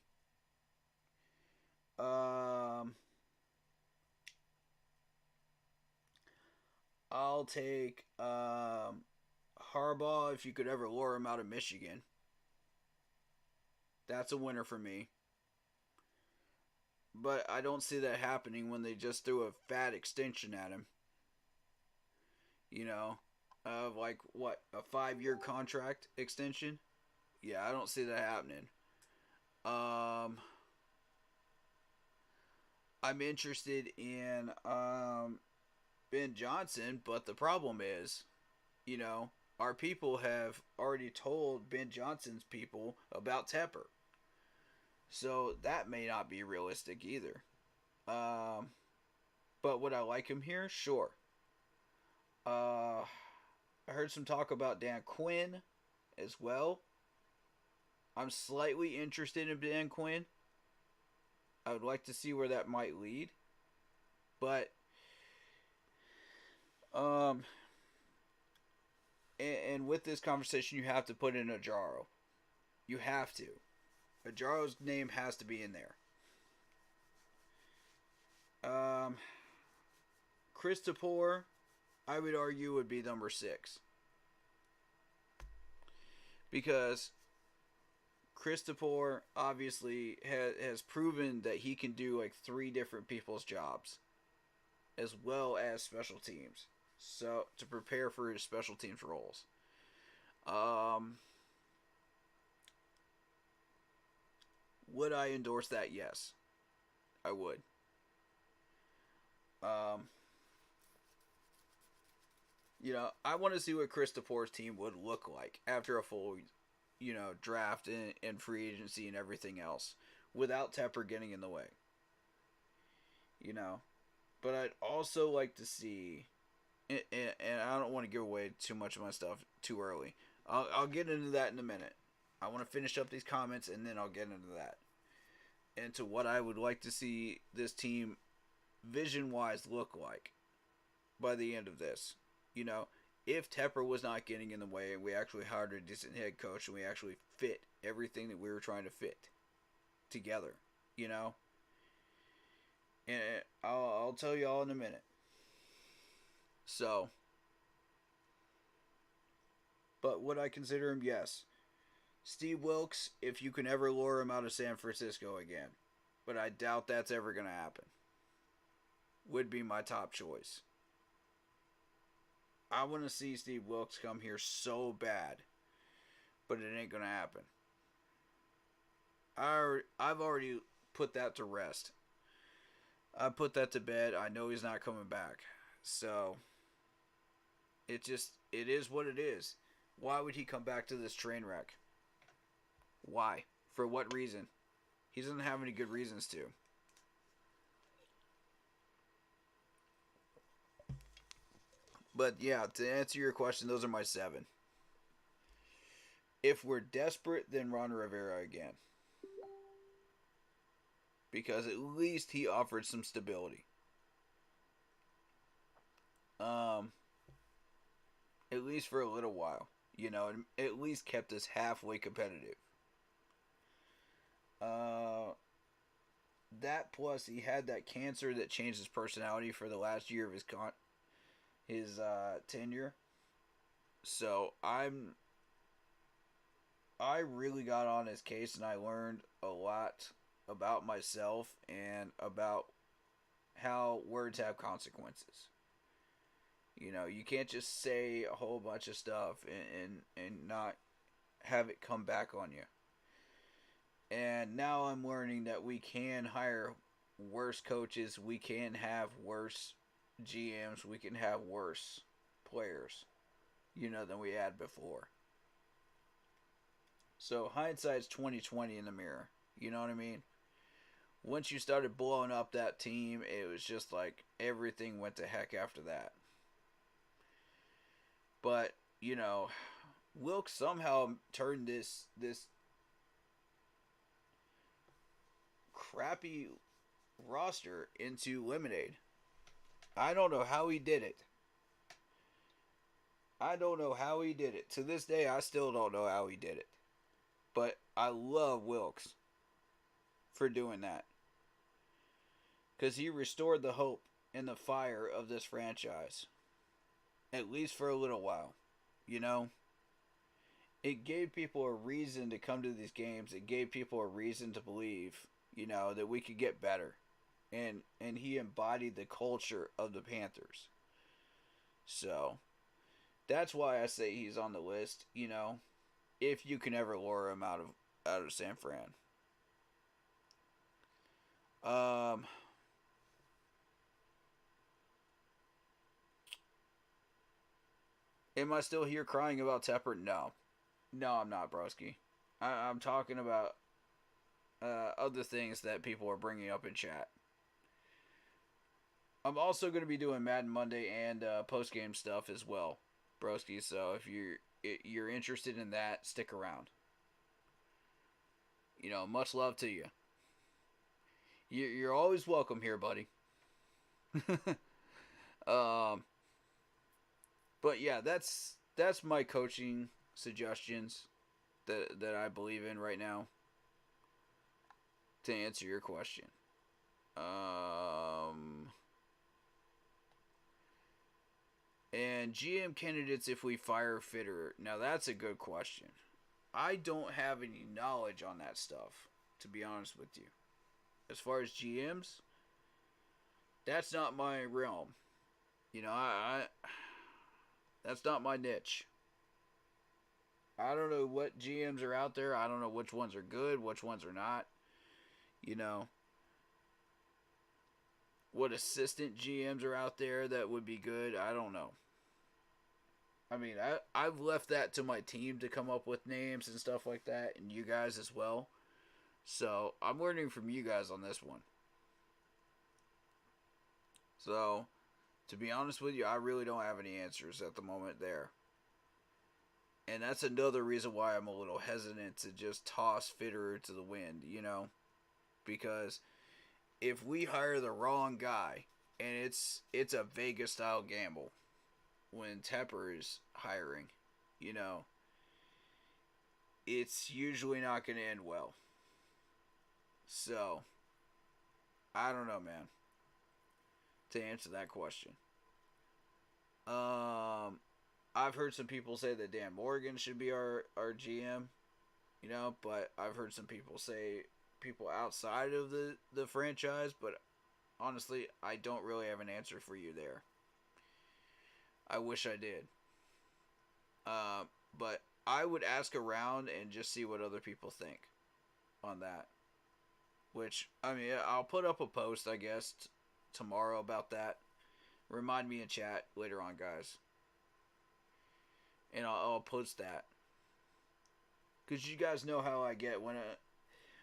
I'll take Harbaugh if you could ever lure him out of Michigan. That's a winner for me. But I don't see that happening when they just threw a fat extension at him. You know, of like what, a 5-year contract extension? Yeah, I don't see that happening. I'm interested in Ben Johnson, but the problem is, you know, our people have already told Ben Johnson's people about Tepper. So that may not be realistic either. Um, but would I like him here? Sure. I heard some talk about Dan Quinn as well. I'm slightly interested in Dan Quinn. I would like to see where that might lead. But um and with this conversation you have to put in Ajaro. You have to. Ajaro's name has to be in there. Chris Tepper, I would argue, would be number 6. Because Chris Tepper obviously has proven that he can do like 3 different people's jobs, as well as special teams. So to prepare for his special teams roles. Would I endorse that? Yes, I would. Um, I want to see what Chris Tepper's team would look like after a full, draft and free agency and everything else, without Tepper getting in the way. But I'd also like to see, and I don't want to give away too much of my stuff too early. I'll get into that in a minute. I want to finish up these comments and then I'll get into that. And to what I would like to see this team vision-wise look like by the end of this. If Tepper was not getting in the way and we actually hired a decent head coach and we actually fit everything that we were trying to fit together, And I'll tell you all in a minute. So, but would I consider him? Yes. Steve Wilkes, if you can ever lure him out of San Francisco again. But I doubt that's ever going to happen. Would be my top choice. I want to see Steve Wilkes come here so bad. But it ain't going to happen. I've already put that to rest. I put that to bed. I know he's not coming back. So, it is what it is. Why would he come back to this train wreck? Why? For what reason? He doesn't have any good reasons to. But yeah, to answer your question, those are my 7. If we're desperate, then Ron Rivera again. Because at least he offered some stability. At least for a little while. At least kept us halfway competitive. That plus he had that cancer that changed his personality for the last year of his tenure. So I really got on his case and I learned a lot about myself and about how words have consequences. You can't just say a whole bunch of stuff and not have it come back on you. And now I'm learning that we can hire worse coaches, we can have worse GMs, we can have worse players, than we had before. So hindsight's 2020 in the mirror. You know what I mean? Once you started blowing up that team, it was just like everything went to heck after that. But, Wilkes somehow turned this crappy roster into lemonade. I don't know how he did it. To this day, I still don't know how he did it. But I love Wilkes for doing that. Because he restored the hope and the fire of this franchise. at least for a little while. You know, it gave people a reason to come to these games. It gave people a reason to believe, that we could get better. And he embodied the culture of the Panthers. So that's why I say he's on the list, if you can ever lure him out of San Fran. Um am I still here crying about Tepper? No. No, I'm not, broski. I'm talking about other things that people are bringing up in chat. I'm also going to be doing Madden Monday and post-game stuff as well, broski. So if you're interested in that, stick around. Much love to you. You're always welcome here, buddy. um, but yeah, that's my coaching suggestions that I believe in right now. To answer your question, and GM candidates if we fire Fitterer. Now that's a good question. I don't have any knowledge on that stuff, to be honest with you. As far as GMs, that's not my realm. I that's not my niche. I don't know what GMs are out there. I don't know which ones are good, which ones are not. What assistant GMs are out there that would be good. I don't know. I mean, I've left that to my team to come up with names and stuff like that, and you guys as well. So I'm learning from you guys on this one. So, to be honest with you, I really don't have any answers at the moment there. And that's another reason why I'm a little hesitant to just toss Fitterer to the wind, because if we hire the wrong guy, and it's a Vegas style gamble when Tepper is hiring, it's usually not going to end well. So, I don't know, man. To answer that question. I've heard some people say that Dan Morgan should be our GM, but I've heard some people say people outside of the franchise, but honestly, I don't really have an answer for you there. I wish I did. But I would ask around and just see what other people think on that. Which, I mean, I'll put up a post, I guess, tomorrow about that. Remind me in chat later on, guys. And I'll post that. Because you guys know how I get when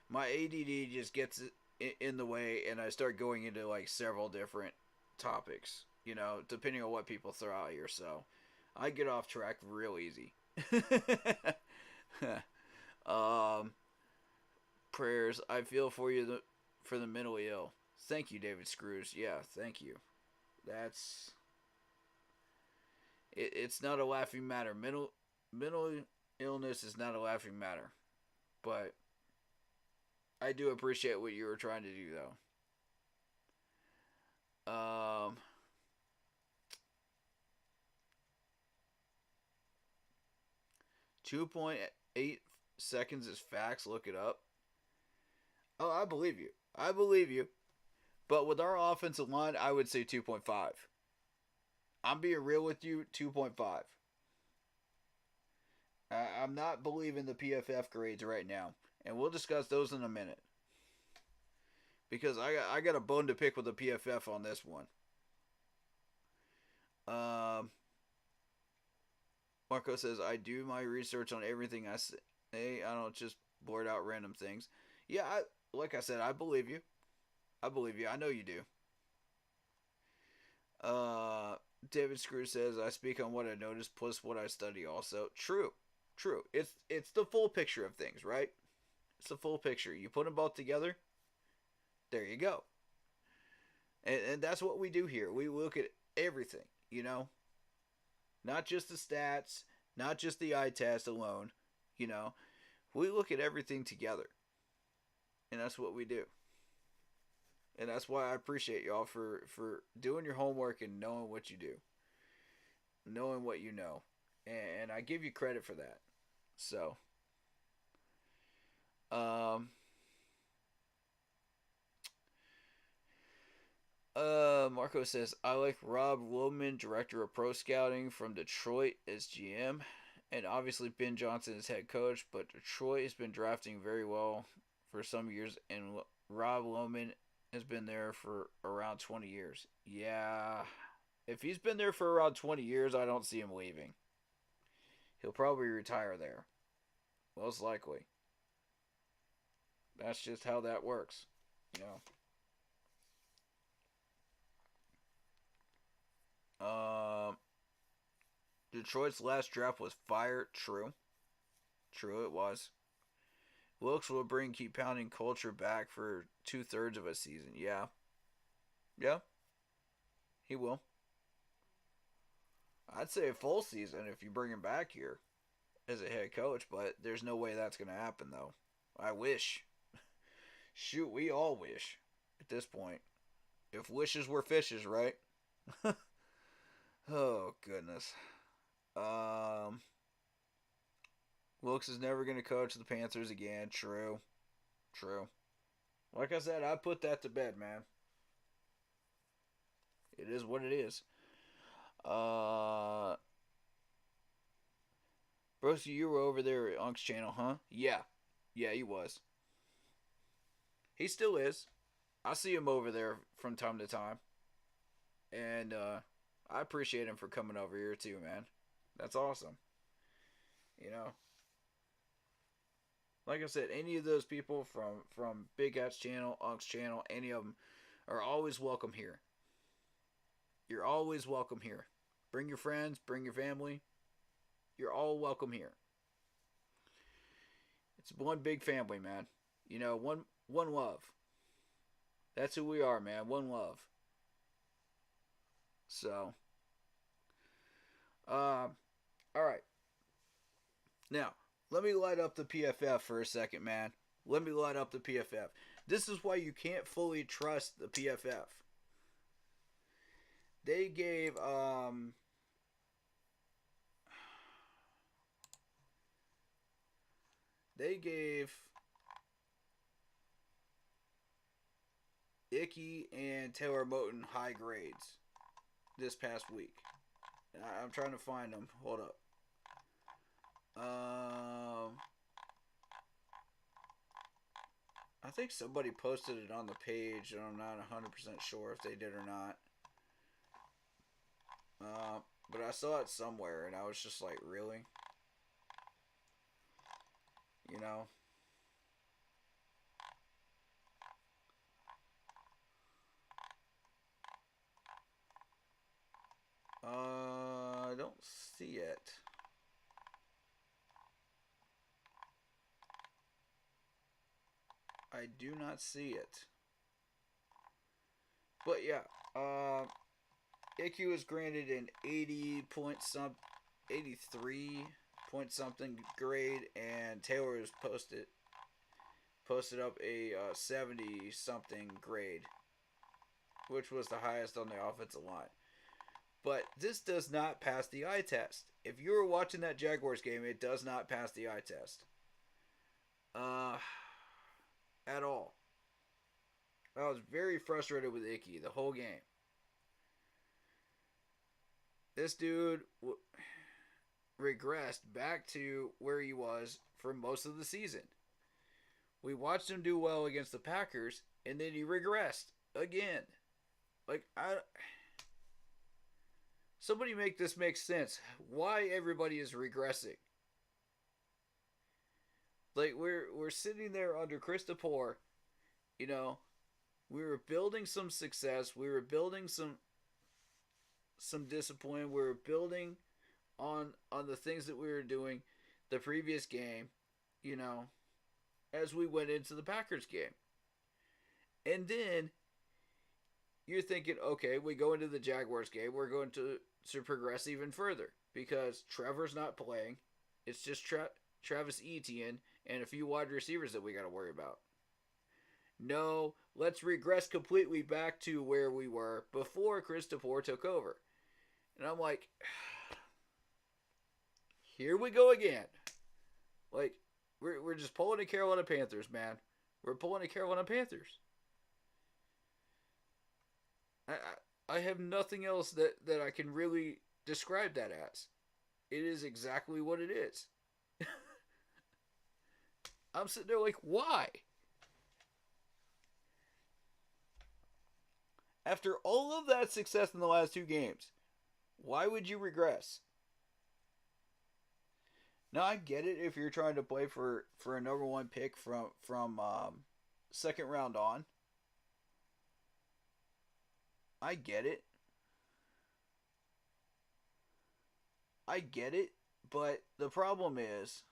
my ADD just gets in the way and I start going into like several different topics, depending on what people throw out here. So I get off track real easy. Prayers. I feel for you for the mentally ill. Thank you, David Screws. Yeah, thank you. That's it's not a laughing matter. Mental illness is not a laughing matter. But I do appreciate what you were trying to do, though. 2.8 seconds is facts. Look it up. Oh, I believe you. I believe you. But with our offensive line, I would say 2.5. I'm being real with you, 2.5. I'm not believing the PFF grades right now. And we'll discuss those in a minute. Because I got a bone to pick with the PFF on this one. Marco says, I do my research on everything I say. I don't just blurt out random things. Yeah, like I said, I believe you. I believe you. I know you do. David Screw says, I speak on what I notice plus what I study also. True. It's the full picture of things, right? It's the full picture. You put them both together, there you go. And that's what we do here. We look at everything, Not just the stats, not just the eye test alone, We look at everything together. And that's what we do. And that's why I appreciate y'all for doing your homework and knowing what you do. knowing what you know, and I give you credit for that. So, um, Marco says I like Rob Loman, director of pro scouting from Detroit, as GM, and obviously Ben Johnson is head coach. But Detroit has been drafting very well for some years, and Rob Loman has been there for around 20 years. Yeah, if he's been there for around 20 years, I don't see him leaving. He'll probably retire there, most likely. That's just how that works, you know. Um, Detroit's last draft was fire. True. True, it was. Wilkes will bring keep pounding culture back for 2/3 of a season. Yeah. Yeah, he will. I'd say a full season if you bring him back here as a head coach, but there's no way that's going to happen, though. I wish. Shoot, we all wish at this point. If wishes were fishes, right? Oh, goodness. Um, Wilkes is never going to coach the Panthers again. True. True. Like I said, I put that to bed, man. It is what it is. Uh, Broski, you were over there at Unk's channel, huh? Yeah. Yeah, he was. He still is. I see him over there from time to time. And I appreciate him for coming over here too, man. That's awesome. You know, like I said, any of those people from Big Hat's channel, Unk's channel, any of them are always welcome here. You're always welcome here. Bring your friends, bring your family. You're all welcome here. It's one big family, man. You know, one love. That's who we are, man. One love. So, all right. Now, let me light up the PFF for a second, man. Let me light up the PFF. This is why you can't fully trust the PFF. They gave Icky and Taylor Moton high grades this past week. I'm trying to find them. Hold up. I think somebody posted it on the page, and I'm not 100% sure if they did or not. But I saw it somewhere, and I was just like, really? You know? I don't see it. I do not see it. But yeah, IQ was granted an 83 point something grade, and Taylor was posted up a 70 something grade, which was the highest on the offensive line. But this does not pass the eye test. If you were watching that Jaguars game, it does not pass the eye test. At all. I was very frustrated with Icky the whole game. This dude regressed back to where he was for most of the season. We watched him do well against the Packers, and then he regressed again. Like, somebody make this make sense. Why everybody is regressing? Like, we're sitting there under Chris Tepper, you know, we were building some success, we were building some discipline, we were building on the things that we were doing the previous game, you know, as we went into the Packers game. And then you're thinking, okay, we go into the Jaguars game, we're going to progress even further because Trevor's not playing. It's just Travis Etienne and a few wide receivers that we got to worry about. No, let's regress completely back to where we were before Chris Tepper took over. And I'm like, here we go again. Like, we're just pulling the Carolina Panthers, man. We're pulling the Carolina Panthers. I have nothing else that I can really describe that as. It is exactly what it is. I'm sitting there like, why? After all of that success in the last 2 games, why would you regress? Now, I get it if you're trying to play for a number 1 pick from second round on. I get it. But the problem is,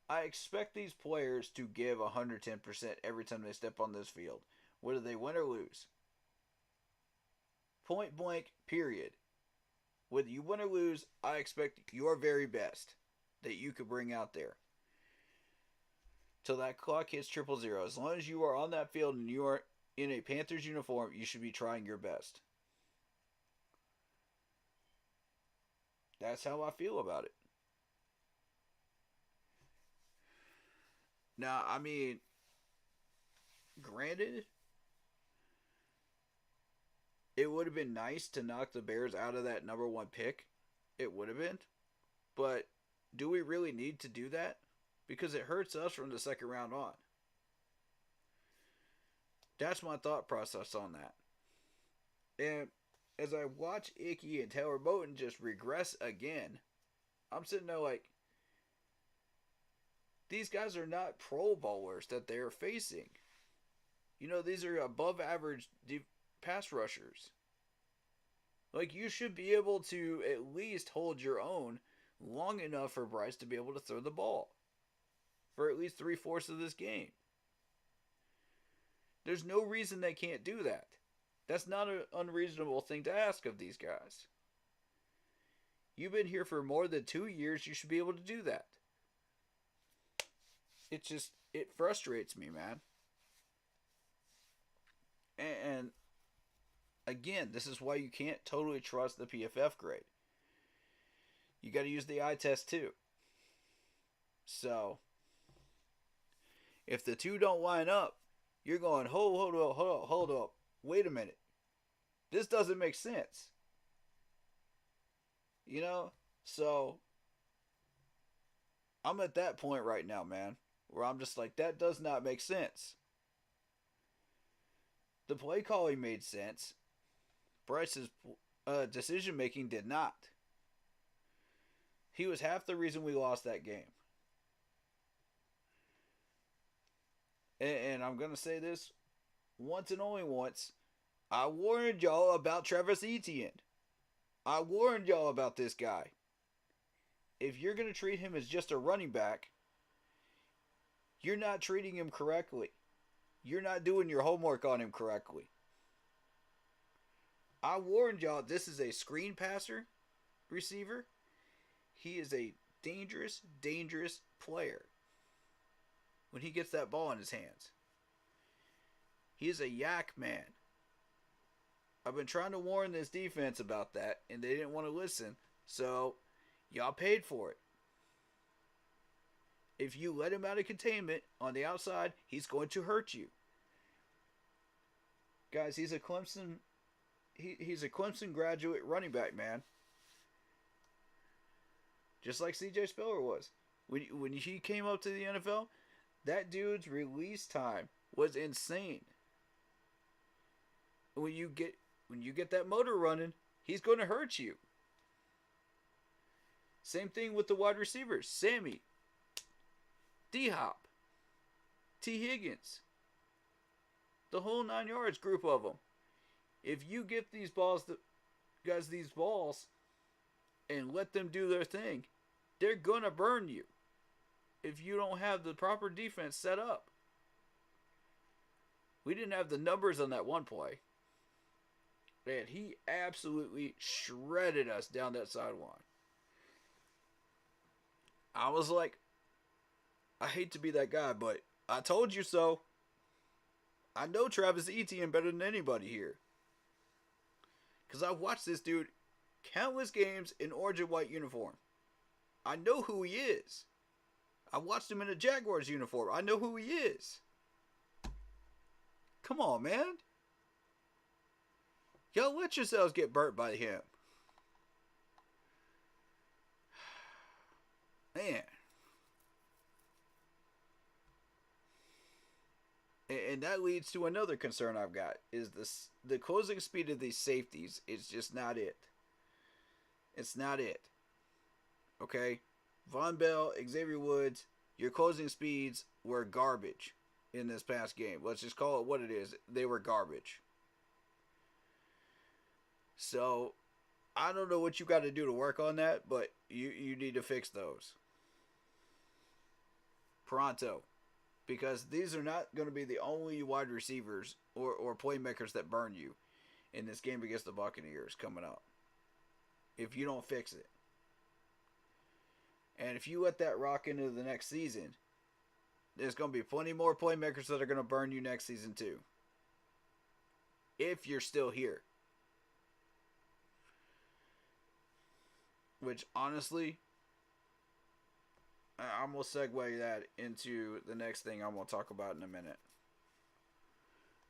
I expect these players to give 110% every time they step on this field, whether they win or lose. Point blank, period. Whether you win or lose, I expect your very best that you could bring out there. Till that clock hits 000. As long as you are on that field and you are in a Panthers uniform, you should be trying your best. That's how I feel about it. Now, I mean, granted, it would have been nice to knock the Bears out of that number 1 pick. It would have been. But do we really need to do that? Because it hurts us from the second round on. That's my thought process on that. And as I watch Icky and Taylor Moton just regress again, I'm sitting there like, these guys are not Pro Bowlers that they are facing. You know, these are above average pass rushers. Like, you should be able to at least hold your own long enough for Bryce to be able to throw the ball for at least 3/4 of this game. There's no reason they can't do that. That's not an unreasonable thing to ask of these guys. You've been here for more than 2 years. You should be able to do that. It frustrates me, man. And again, this is why you can't totally trust the PFF grade. You got to use the eye test too. So, if the two don't line up, you're going, hold up. Wait a minute. This doesn't make sense. You know? So, I'm at that point right now, man, where I'm just like, that does not make sense. The play calling made sense. Bryce's decision making did not. He was half the reason we lost that game. And I'm going to say this once and only once. I warned y'all about Travis Etienne. I warned y'all about this guy. If you're going to treat him as just a running back, you're not treating him correctly. You're not doing your homework on him correctly. I warned y'all, this is a screen passer receiver. He is a dangerous, dangerous player when he gets that ball in his hands. He is a yak man. I've been trying to warn this defense about that, and they didn't want to listen, so y'all paid for it. If you let him out of containment on the outside, he's going to hurt you. Guys, he's a Clemson graduate running back, man. Just like C.J. Spiller was. When he came up to the NFL, that dude's release time was insane. When you get that motor running, he's going to hurt you. Same thing with the wide receivers. Sammy, D-Hop, T. Higgins. The whole 9 yards group of them. If you get these balls and let them do their thing, they're going to burn you if you don't have the proper defense set up. We didn't have the numbers on that one play. And he absolutely shredded us down that sideline. I was like, I hate to be that guy, but I told you so. I know Travis Etienne better than anybody here. Because I've watched this dude countless games in orange and white uniform. I know who he is. I watched him in a Jaguars uniform. I know who he is. Come on, man. Y'all let yourselves get burnt by him. Man. And that leads to another concern I've got. Is the closing speed of these safeties is just not it. It's not it. Okay? Von Bell, Xavier Woods, your closing speeds were garbage in this past game. Let's just call it what it is. They were garbage. So, I don't know what you got to do to work on that, but you need to fix those. Pronto. Because these are not going to be the only wide receivers or playmakers that burn you in this game against the Buccaneers coming up. If you don't fix it. And if you let that rock into the next season, there's going to be plenty more playmakers that are going to burn you next season too. If you're still here. Which, honestly, I'm going to segue that into the next thing I'm going to talk about in a minute.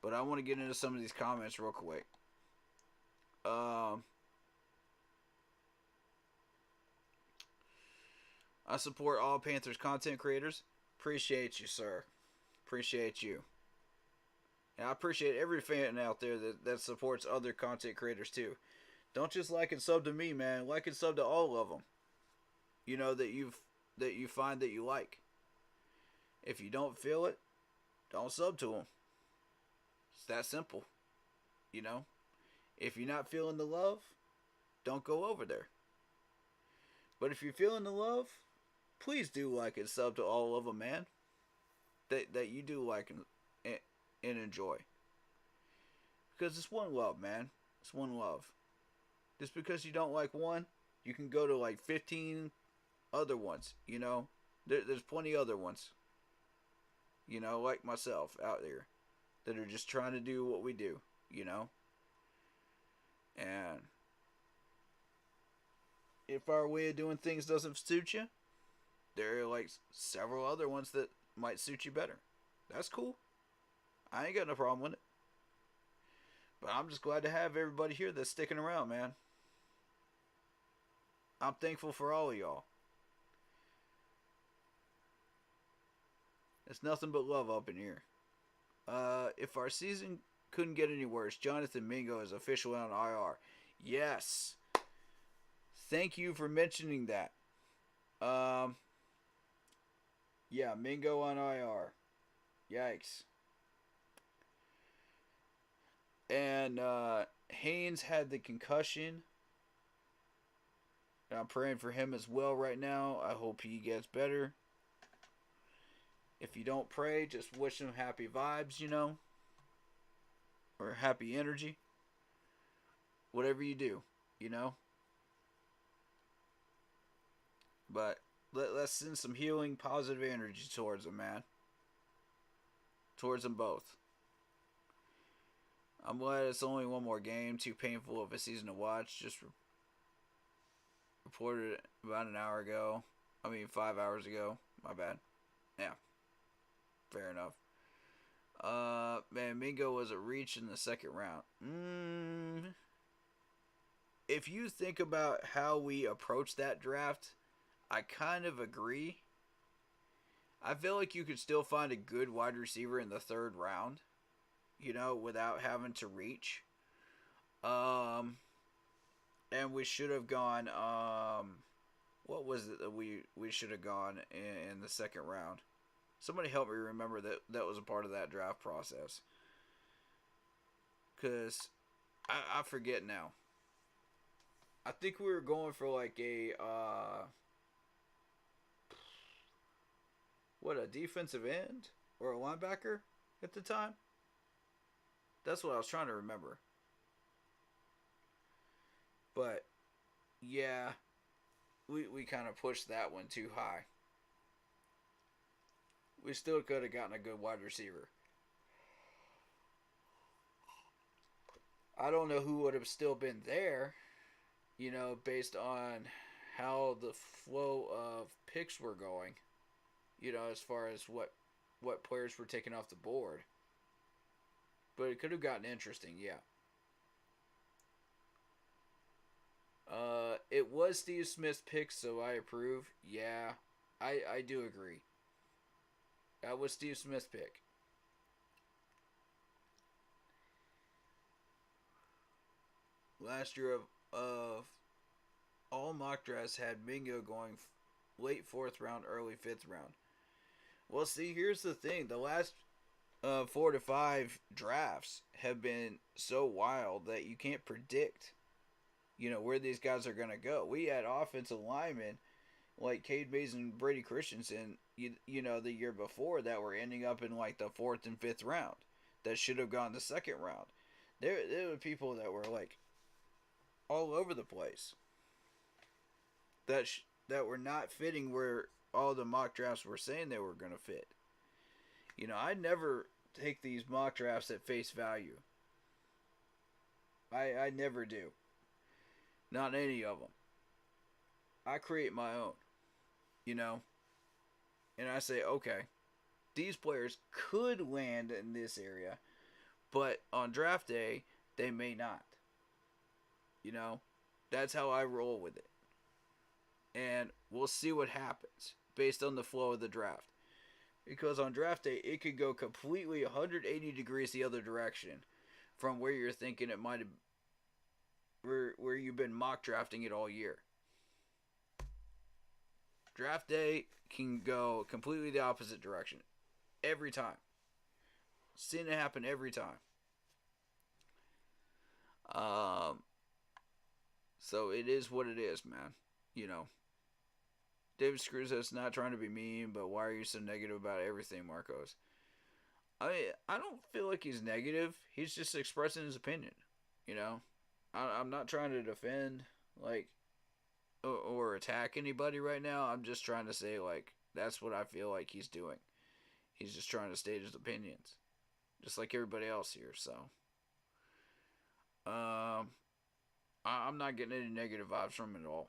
But I want to get into some of these comments real quick. I support all Panthers content creators. Appreciate you, sir. Appreciate you. And I appreciate every fan out there that supports other content creators too. Don't just like and sub to me, man. Like and sub to all of them. You know, that you find that you like. If you don't feel it, don't sub to them. It's that simple. You know? If you're not feeling the love, don't go over there. But if you're feeling the love, please do like and sub to all of them, man. That you do like and enjoy. Because it's one love, man. It's one love. Just because you don't like one, you can go to like 15 other ones, you know. There's plenty other ones, you know, like myself out there that are just trying to do what we do, you know. And if our way of doing things doesn't suit you, there are like several other ones that might suit you better. That's cool. I ain't got no problem with it. But I'm just glad to have everybody here that's sticking around, man. I'm thankful for all of y'all. It's nothing but love up in here. If our season couldn't get any worse, Jonathan Mingo is officially on IR. Yes. Thank you for mentioning that. Yeah, Mingo on IR. Yikes. And Haynes had the concussion. And I'm praying for him as well right now. I hope he gets better. If you don't pray, just wish him happy vibes, you know. Or happy energy. Whatever you do, you know. But let's send some healing, positive energy towards them, man. Towards them both. I'm glad it's only one more game. Too painful of a season to watch. Just reported it about an hour ago. 5 hours ago. My bad. Yeah. Fair enough. Man, Mingo was a reach in the second round. If you think about how we approached that draft, I kind of agree. I feel like you could still find a good wide receiver in the third round, you know, without having to reach. And we should have gone, what was it that we should have gone in the second round? Somebody help me remember that was a part of that draft process. Because I forget now. I think we were going for like a defensive end or a linebacker at the time? That's what I was trying to remember. But yeah, we kind of pushed that one too high. We still could have gotten a good wide receiver. I don't know who would have still been there, based on how the flow of picks were going, as far as what players were taken off the board. But it could have gotten interesting, yeah. It was Steve Smith's pick, so I approve. Yeah, I do agree. That was Steve Smith's pick. Last year of all mock drafts had Mingo going late 4th round, early 5th round. Well, see, here's the thing. The last 4 to 5 drafts have been so wild that you can't predict, where these guys are going to go. We had offensive linemen like Cade Mays and Brady Christensen, the year before that were ending up in like the 4th and 5th round that should have gone the 2nd round. There were people that were like all over the place that were not fitting where all the mock drafts were saying they were going to fit. I never take these mock drafts at face value. I never do. Not any of them. I create my own, and I say, okay, these players could land in this area, but on draft day, they may not. That's how I roll with it. And we'll see what happens based on the flow of the draft. Because on draft day, it could go completely 180 degrees the other direction from where you're thinking it might have, where you've been mock drafting it all year. Draft day can go completely the opposite direction every time. Seen it happen every time. So it is what it is, man. David Screws says, not trying to be mean, but why are you so negative about everything, Marcos? I don't feel like he's negative. He's just expressing his opinion. I'm not trying to defend, or attack anybody right now. I'm just trying to say, that's what I feel like he's doing. He's just trying to state his opinions, just like everybody else here. So, I'm not getting any negative vibes from him at all.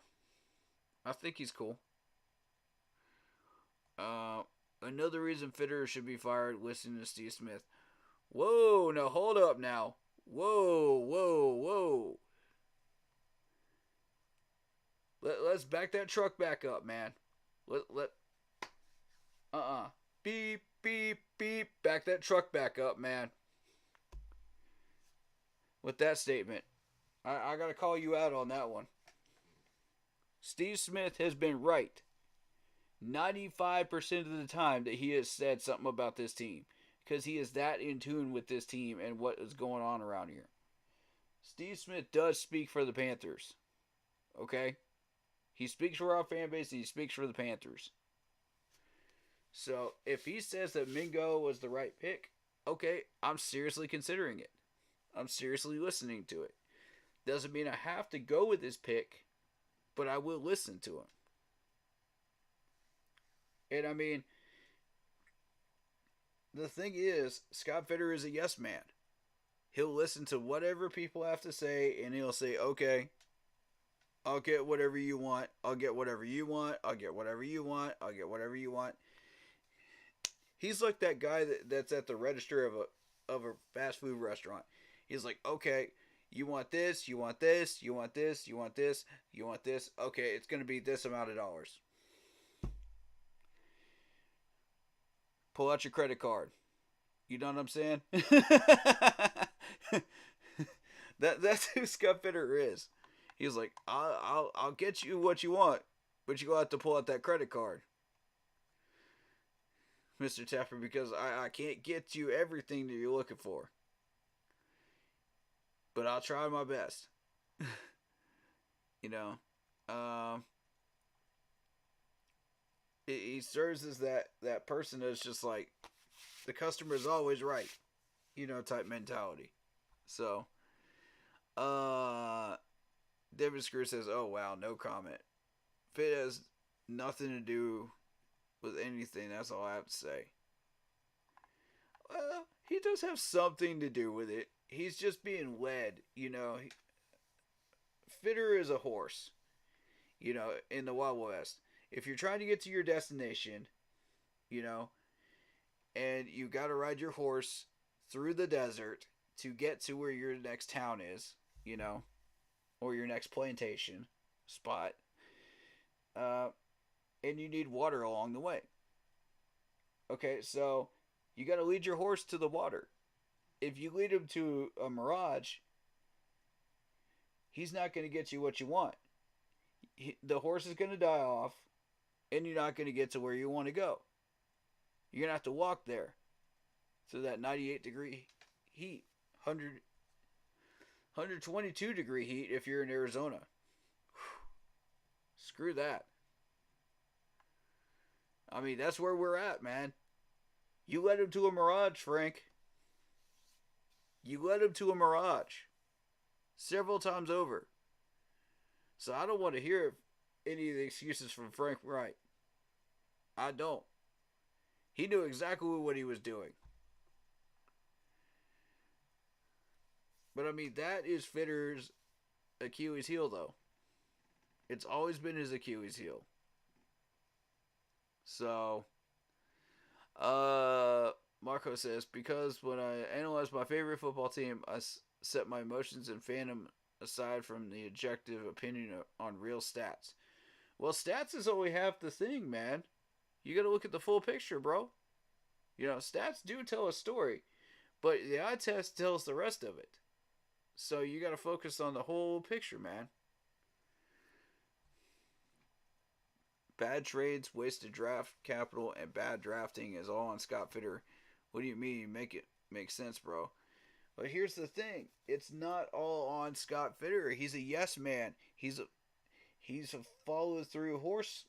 I think he's cool. Another reason Fitterer should be fired, listening to Steve Smith. Whoa, now hold up now. Whoa. Let's back that truck back up, man. Beep, beep, beep. Back that truck back up, man. With that statement, I gotta call you out on that one. Steve Smith has been right 95% of the time that he has said something about this team. Because he is that in tune with this team and what is going on around here. Steve Smith does speak for the Panthers. Okay? He speaks for our fan base and he speaks for the Panthers. So, if he says that Mingo was the right pick, okay, I'm seriously considering it. I'm seriously listening to it. Doesn't mean I have to go with his pick, but I will listen to him. And I mean, the thing is, Scott Fitterer is a yes man. He'll listen to whatever people have to say, and he'll say, okay, I'll get whatever you want. I'll get whatever you want. I'll get whatever you want. I'll get whatever you want. He's like that guy that's at the register of a fast food restaurant. He's like, okay, you want this, you want this, you want this, you want this, you want this. Okay, it's going to be this amount of dollars. Pull out your credit card. You know what I'm saying? That's who Scott Fitterer is. He's like, I'll get you what you want, but you will have to pull out that credit card, Mr. Tepper, because I can't get you everything that you're looking for. But I'll try my best. He serves as that person that's just like, the customer is always right, type mentality. So, David Screw says, oh wow, no comment. Fit has nothing to do with anything, that's all I have to say. Well, he does have something to do with it. He's just being led, Fitter is a horse, you know, in the Wild West. If you're trying to get to your destination, you know, and you got to ride your horse through the desert to get to where your next town is, you know, or your next plantation spot, uh, and you need water along the way. Okay, so you got to lead your horse to the water. If you lead him to a mirage, he's not going to get you what you want. The horse is going to die off, and you're not going to get to where you want to go. You're going to have to walk there through that 98-degree heat, 122-degree heat if you're in Arizona. Whew. Screw that. I mean, that's where we're at, man. You led him to a mirage, Frank. You led him to a mirage several times over. So I don't want to hear any of the excuses from Frank Wright. I don't. He knew exactly what he was doing. But I mean, that is Fitter's Achilles heel, though. It's always been his Achilles heel. So, Marco says, because when I analyze my favorite football team, I set my emotions and fandom aside from the objective opinion on real stats. Well, stats is only half the thing, man. You got to look at the full picture, bro. You know, stats do tell a story, but the eye test tells the rest of it. So you got to focus on the whole picture, man. Bad trades, wasted draft capital, and bad drafting is all on Scott Fitter. What do you mean? You make it make sense, bro. But here's the thing. It's not all on Scott Fitter. He's a yes man. He's a follow-through horse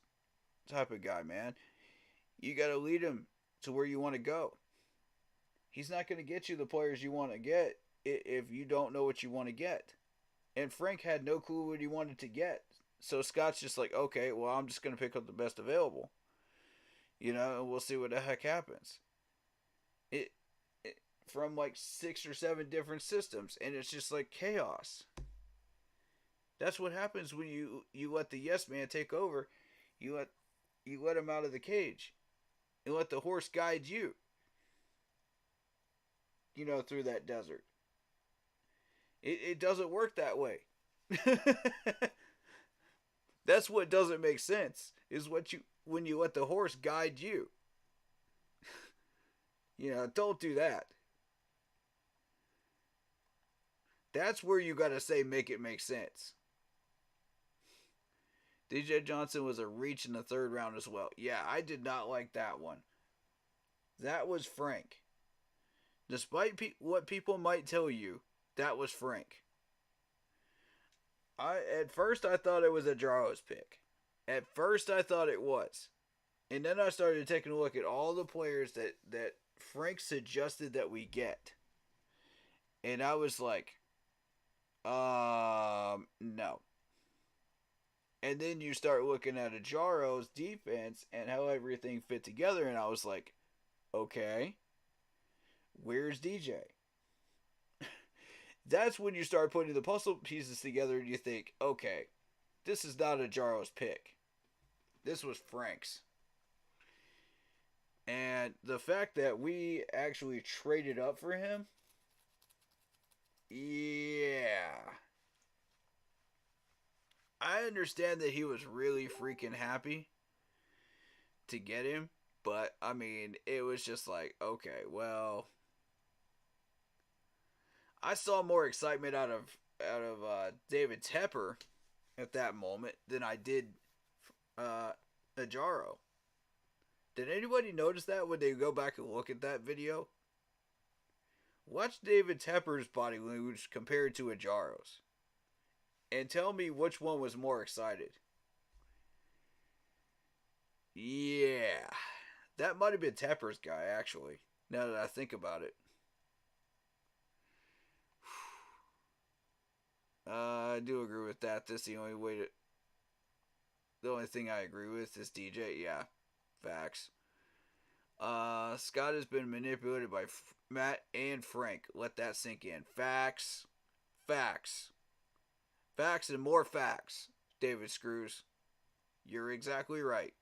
type of guy, man. You got to lead him to where you want to go. He's not going to get you the players you want to get if you don't know what you want to get. And Frank had no clue what he wanted to get. So Scott's just like, okay, well, I'm just going to pick up the best available. You know, and we'll see what the heck happens. It from like 6 or 7 different systems, and it's just like chaos. That's what happens when you let the yes man take over. You let him out of the cage. You let the horse guide you. You know, through that desert. It doesn't work that way. That's what doesn't make sense. Is when you let the horse guide you. You know, don't do that. That's where you gotta say make it make sense. DJ Johnson was a reach in the 3rd round as well. Yeah, I did not like that one. That was Frank. Despite what people might tell you, that was Frank. At first I thought it was a Jaros pick. At first I thought it was. And then I started taking a look at all the players that Frank suggested that we get. And I was like, no. And then you start looking at a Jaros defense and how everything fit together, and I was like, okay, where's DJ? That's when you start putting the puzzle pieces together and you think, okay, this is not a Jaros pick. This was Frank's. And the fact that we actually traded up for him, yeah. I understand that he was really freaking happy to get him, but I mean, it was just like, okay, well, I saw more excitement out of David Tepper at that moment than I did Ajaro. Did anybody notice that when they go back and look at that video? Watch David Tepper's body language compared to Ajaro's. And tell me which one was more excited. Yeah. That might have been Tepper's guy, actually. Now that I think about it. I do agree with that. That's the only way to... The only thing I agree with is DJ. Yeah. Facts. Scott has been manipulated by Matt and Frank. Let that sink in. Facts. Facts and more facts, David Screws. You're exactly right.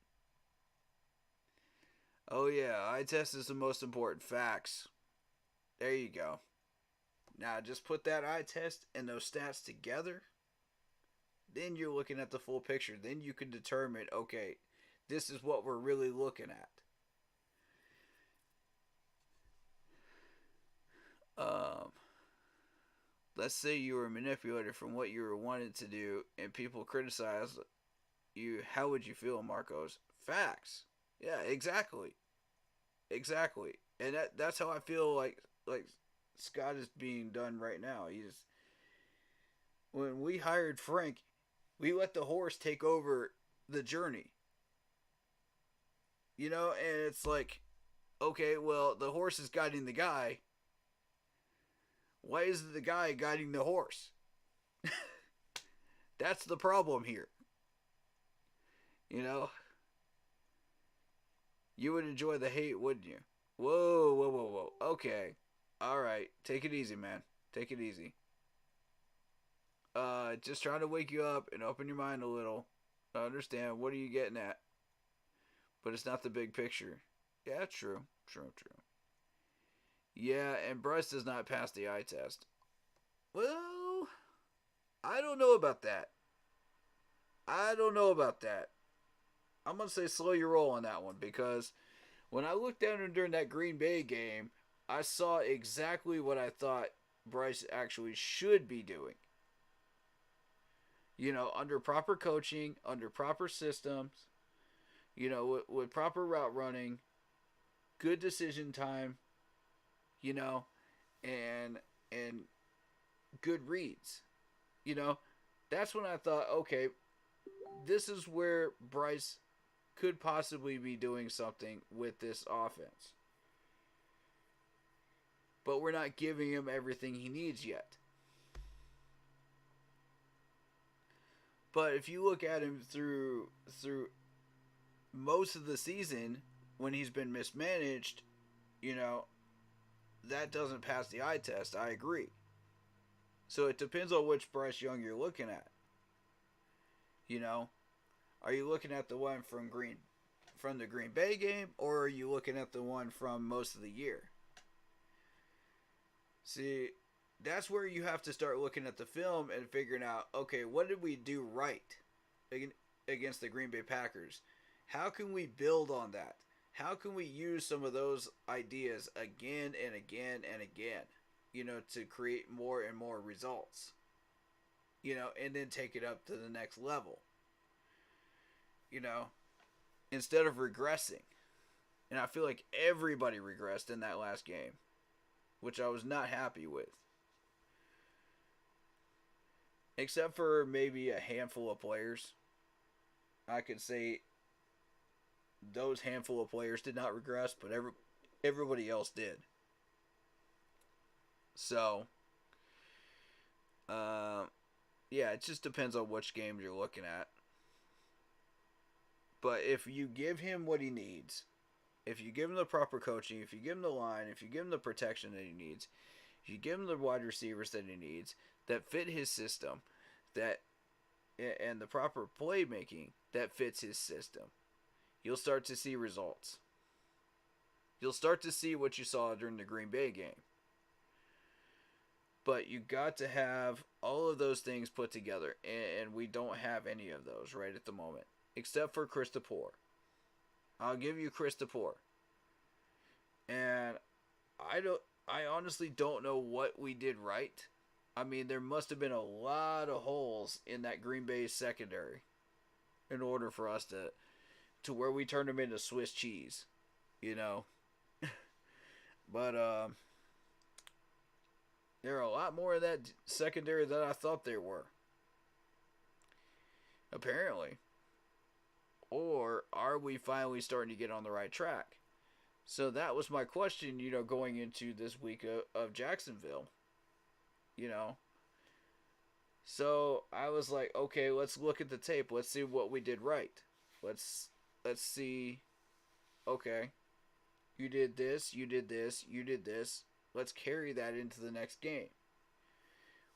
Oh yeah, eye test is the most important. Facts. There you go. Now just put that eye test and those stats together. Then you're looking at the full picture. Then you can determine, okay, this is what we're really looking at. Um, let's say you were manipulated from what you were wanting to do and people criticize you. How would you feel, Marcos? Facts. Yeah, exactly. Exactly. And that's how I feel like Scott is being done right now. When we hired Frank, we let the horse take over the journey. You know, and it's like, okay, well, the horse is guiding the guy. Why isn't the guy guiding the horse? That's the problem here. You know, you would enjoy the hate, wouldn't you? Whoa, whoa, whoa, whoa. Okay. All right. Take it easy, man. Take it easy. Just trying to wake you up and open your mind a little. I understand. What are you getting at? But it's not the big picture. Yeah, true. True, true. Yeah, and Bryce does not pass the eye test. Well, I don't know about that. I don't know about that. I'm going to say slow your roll on that one because when I looked down during that Green Bay game, I saw exactly what I thought Bryce actually should be doing. You know, under proper coaching, under proper systems, you know, with proper route running, good decision time, you know, and good reads. You know, that's when I thought, okay, this is where Bryce could possibly be doing something with this offense. But we're not giving him everything he needs yet. But if you look at him through most of the season when he's been mismanaged, you know, that doesn't pass the eye test. I agree. So it depends on which Bryce Young you're looking at. You know, are you looking at the one from the Green Bay game, or are you looking at the one from most of the year? See, that's where you have to start looking at the film and figuring out, okay, what did we do right against the Green Bay Packers? How can we build on that? How can we use some of those ideas again and again and again, you know, to create more and more results, you know, and then take it up to the next level, you know, instead of regressing. And I feel like everybody regressed in that last game, which I was not happy with. Except for maybe a handful of players. I could say those handful of players did not regress, but everybody else did. So, yeah, it just depends on which game you're looking at. But if you give him what he needs, if you give him the proper coaching, if you give him the line, if you give him the protection that he needs, if you give him the wide receivers that he needs that fit his system, and the proper playmaking that fits his system, you'll start to see results. You'll start to see what you saw during the Green Bay game. But you got to have all of those things put together, and we don't have any of those right at the moment, except for Chris Tepper. I'll give you Chris Tepper. And I honestly don't know what we did right. I mean, there must have been a lot of holes in that Green Bay secondary in order for us to where we turned them into Swiss cheese, you know. But there are a lot more of that secondary than I thought there were. Apparently. Or are we finally starting to get on the right track? So that was my question, you know, going into this week of Jacksonville. You know. So I was like, okay, let's look at the tape. Let's see what we did right. Let's see. Okay. You did this, you did this, you did this. Let's carry that into the next game.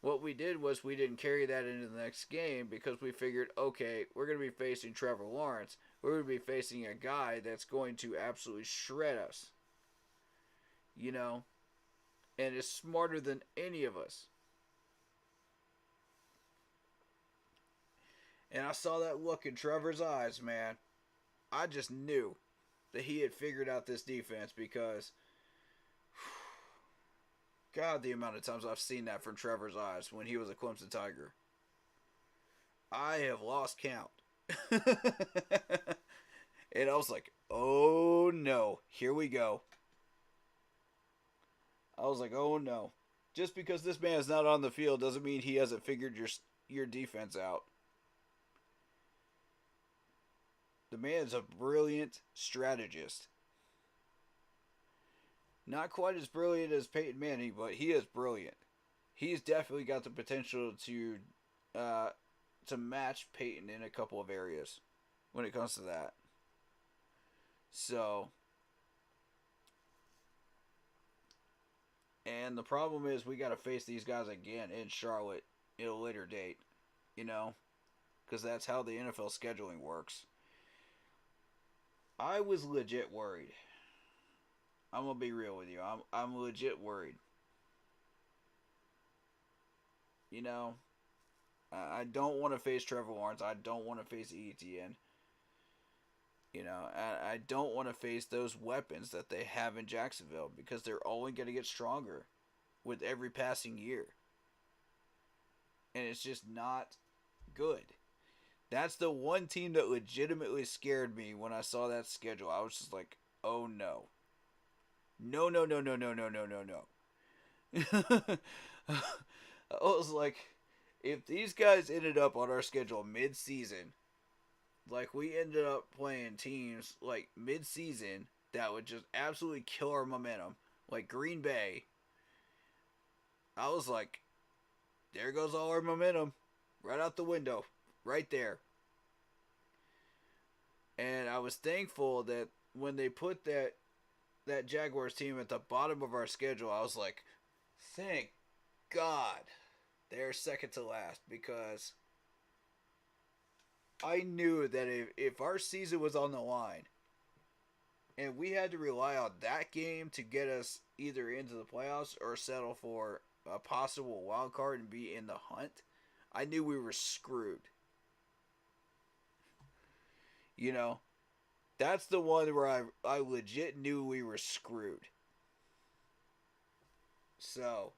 What we did was we didn't carry that into the next game because we figured, okay, we're going to be facing Trevor Lawrence. We're going to be facing a guy that's going to absolutely shred us. You know? And is smarter than any of us. And I saw that look in Trevor's eyes, man. I just knew that he had figured out this defense because, God, the amount of times I've seen that from Trevor's eyes when he was a Clemson Tiger. I have lost count. And I was like, oh no, here we go. I was like, oh no. Just because this man is not on the field doesn't mean he hasn't figured your defense out. The man is a brilliant strategist. Not quite as brilliant as Peyton Manning, but he is brilliant. He's definitely got the potential to match Peyton in a couple of areas when it comes to that. So, and the problem is we got to face these guys again in Charlotte at a later date, you know, because that's how the NFL scheduling works. I was legit worried. I'm gonna be real with you. I'm legit worried. You know, I don't want to face Trevor Lawrence. I don't want to face ETN. You know, I don't want to face those weapons that they have in Jacksonville because they're only going to get stronger with every passing year. And it's just not good. That's the one team that legitimately scared me when I saw that schedule. I was just like, oh no. No, no, no, no, no, no, no, no, no. I was like, if these guys ended up on our schedule mid-season, like we ended up playing teams like mid-season that would just absolutely kill our momentum, like Green Bay, I was like, there goes all our momentum. Right out the window. Right there. And I was thankful that when they put that Jaguars team at the bottom of our schedule, I was like, thank God they're second to last, because I knew that if our season was on the line and we had to rely on that game to get us either into the playoffs or settle for a possible wild card and be in the hunt, I knew we were screwed. You know, that's the one where I legit knew we were screwed. So,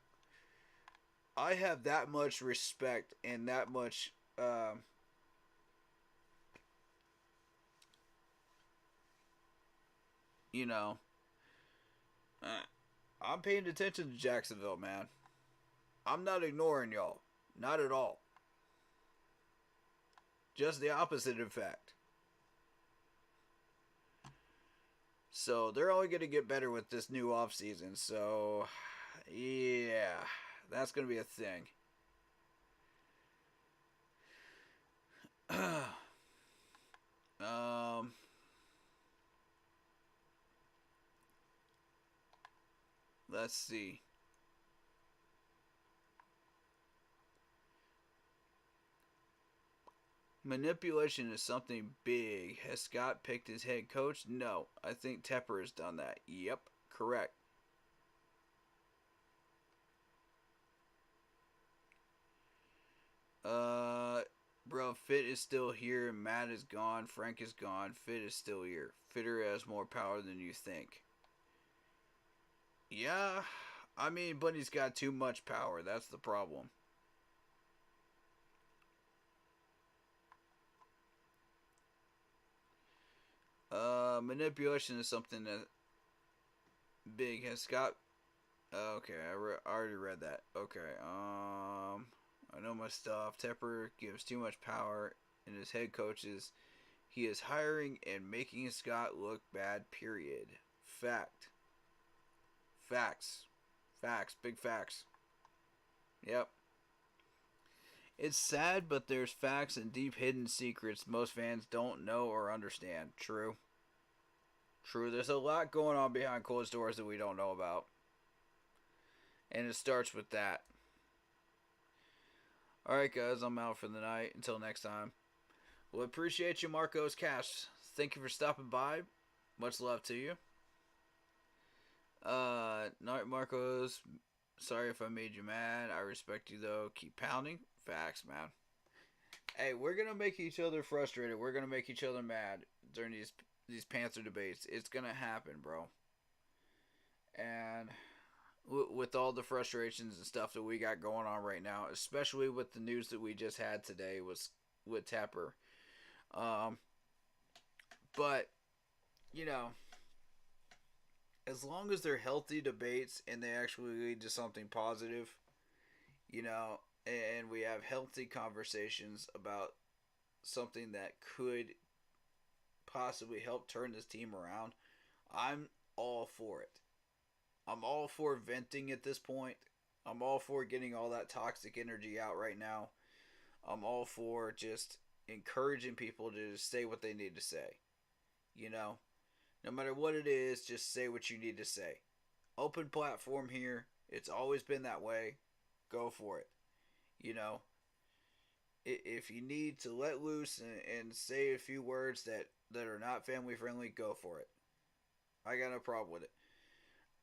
I have that much respect and that much, you know, I'm paying attention to Jacksonville, man. I'm not ignoring y'all. Not at all. Just the opposite, in fact. So, they're only going to get better with this new offseason. So, yeah, that's going to be a thing. Let's see. Manipulation is something big. Has Scott picked his head coach? No. I think Tepper has done that. Yep, correct. Bro, Fit is still here. Matt is gone. Frank is gone. Fit is still here. Fitter has more power than you think. Yeah, I mean, but he's got too much power. That's the problem. Manipulation is something that big. Has Scott... Okay, I already read that. Okay, I know my stuff. Tepper gives too much power in his head coaches. He is hiring and making Scott look bad, period. Fact. Facts. Facts. Big facts. Yep. It's sad, but there's facts and deep hidden secrets most fans don't know or understand. True. True. There's a lot going on behind closed doors that we don't know about. And it starts with that. Alright, guys, I'm out for the night. Until next time. Well, appreciate you, Marcos Cash. Thank you for stopping by. Much love to you. Night, Marcos. Sorry if I made you mad. I respect you, though. Keep pounding. Facts, man. Hey, we're gonna make each other frustrated. We're gonna make each other mad during these Panther debates. It's gonna happen, bro. And with all the frustrations and stuff that we got going on right now, especially with the news that we just had today was with Tepper. But you know, as long as they're healthy debates and they actually lead to something positive, you know, and we have healthy conversations about something that could possibly help turn this team around, I'm all for it. I'm all for venting at this point. I'm all for getting all that toxic energy out right now. I'm all for just encouraging people to just say what they need to say. You know, no matter what it is, just say what you need to say. Open platform here. It's always been that way. Go for it. You know, if you need to let loose and say a few words that are not family friendly, go for it. I got no problem with it.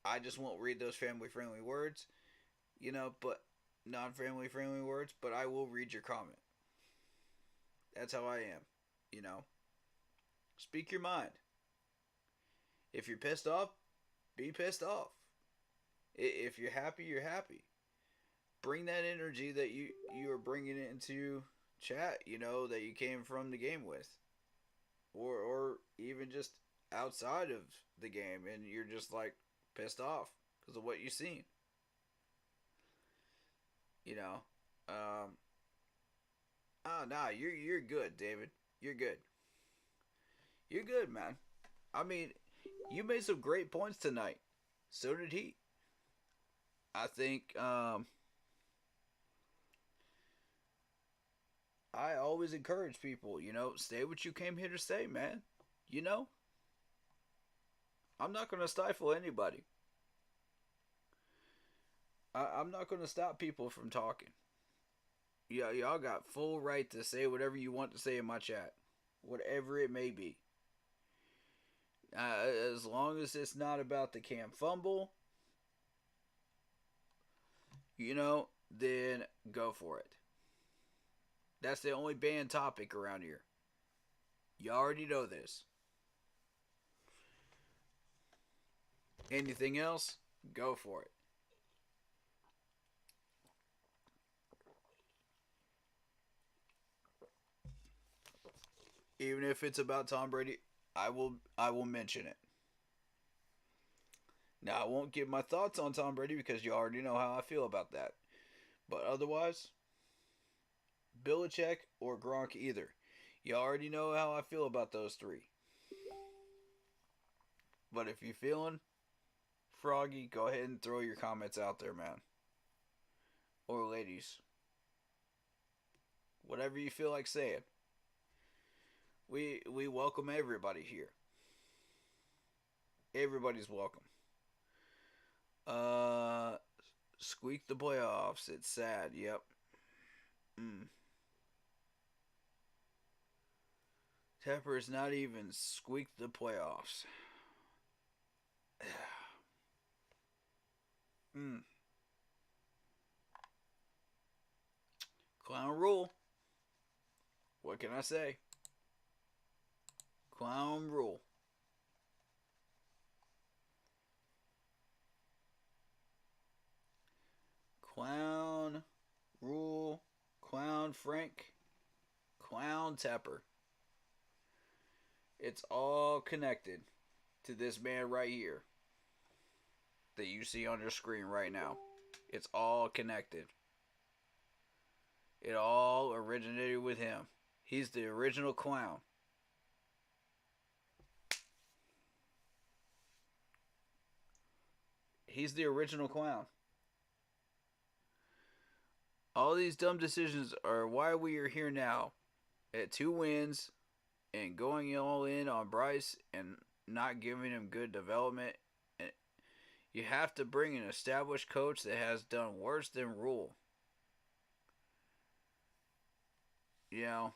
I just won't read those family friendly words, you know, but non family friendly words, but I will read your comment. That's how I am, you know. Speak your mind. If you're pissed off, be pissed off. If you're happy, you're happy. Bring that energy that you are bringing into chat, you know, that you came from the game with. Or even just outside of the game and you're just like pissed off because of what you've seen. You know, nah, you're good, David. You're good. You're good, man. I mean, you made some great points tonight. So did he. I think I always encourage people, you know, say what you came here to say, man. You know, I'm not going to stifle anybody. I'm not going to stop people from talking. Yeah, y'all got full right to say whatever you want to say in my chat, whatever it may be. As long as it's not about the Cam fumble, you know, then go for it. That's the only banned topic around here. You already know this. Anything else? Go for it. Even if it's about Tom Brady, I will mention it. Now I won't give my thoughts on Tom Brady because you already know how I feel about that. But otherwise, Belichick or Gronk either. You already know how I feel about those three. But if you're feeling froggy, go ahead and throw your comments out there, man. Or ladies. Whatever you feel like saying. We welcome everybody here. Everybody's welcome. Squeak the playoffs. It's sad. Yep. Tepper's not even squeaked the playoffs. Clown rule. What can I say? Clown rule. Clown rule. Clown Frank. Clown Tepper. It's all connected to this man right here that you see on your screen right now. It's all connected. It all originated with him. He's the original clown. He's the original clown. All these dumb decisions are why we are here now at 2 wins and going all in on Bryce and not giving him good development. And you have to bring an established coach that has done worse than Rule. You know,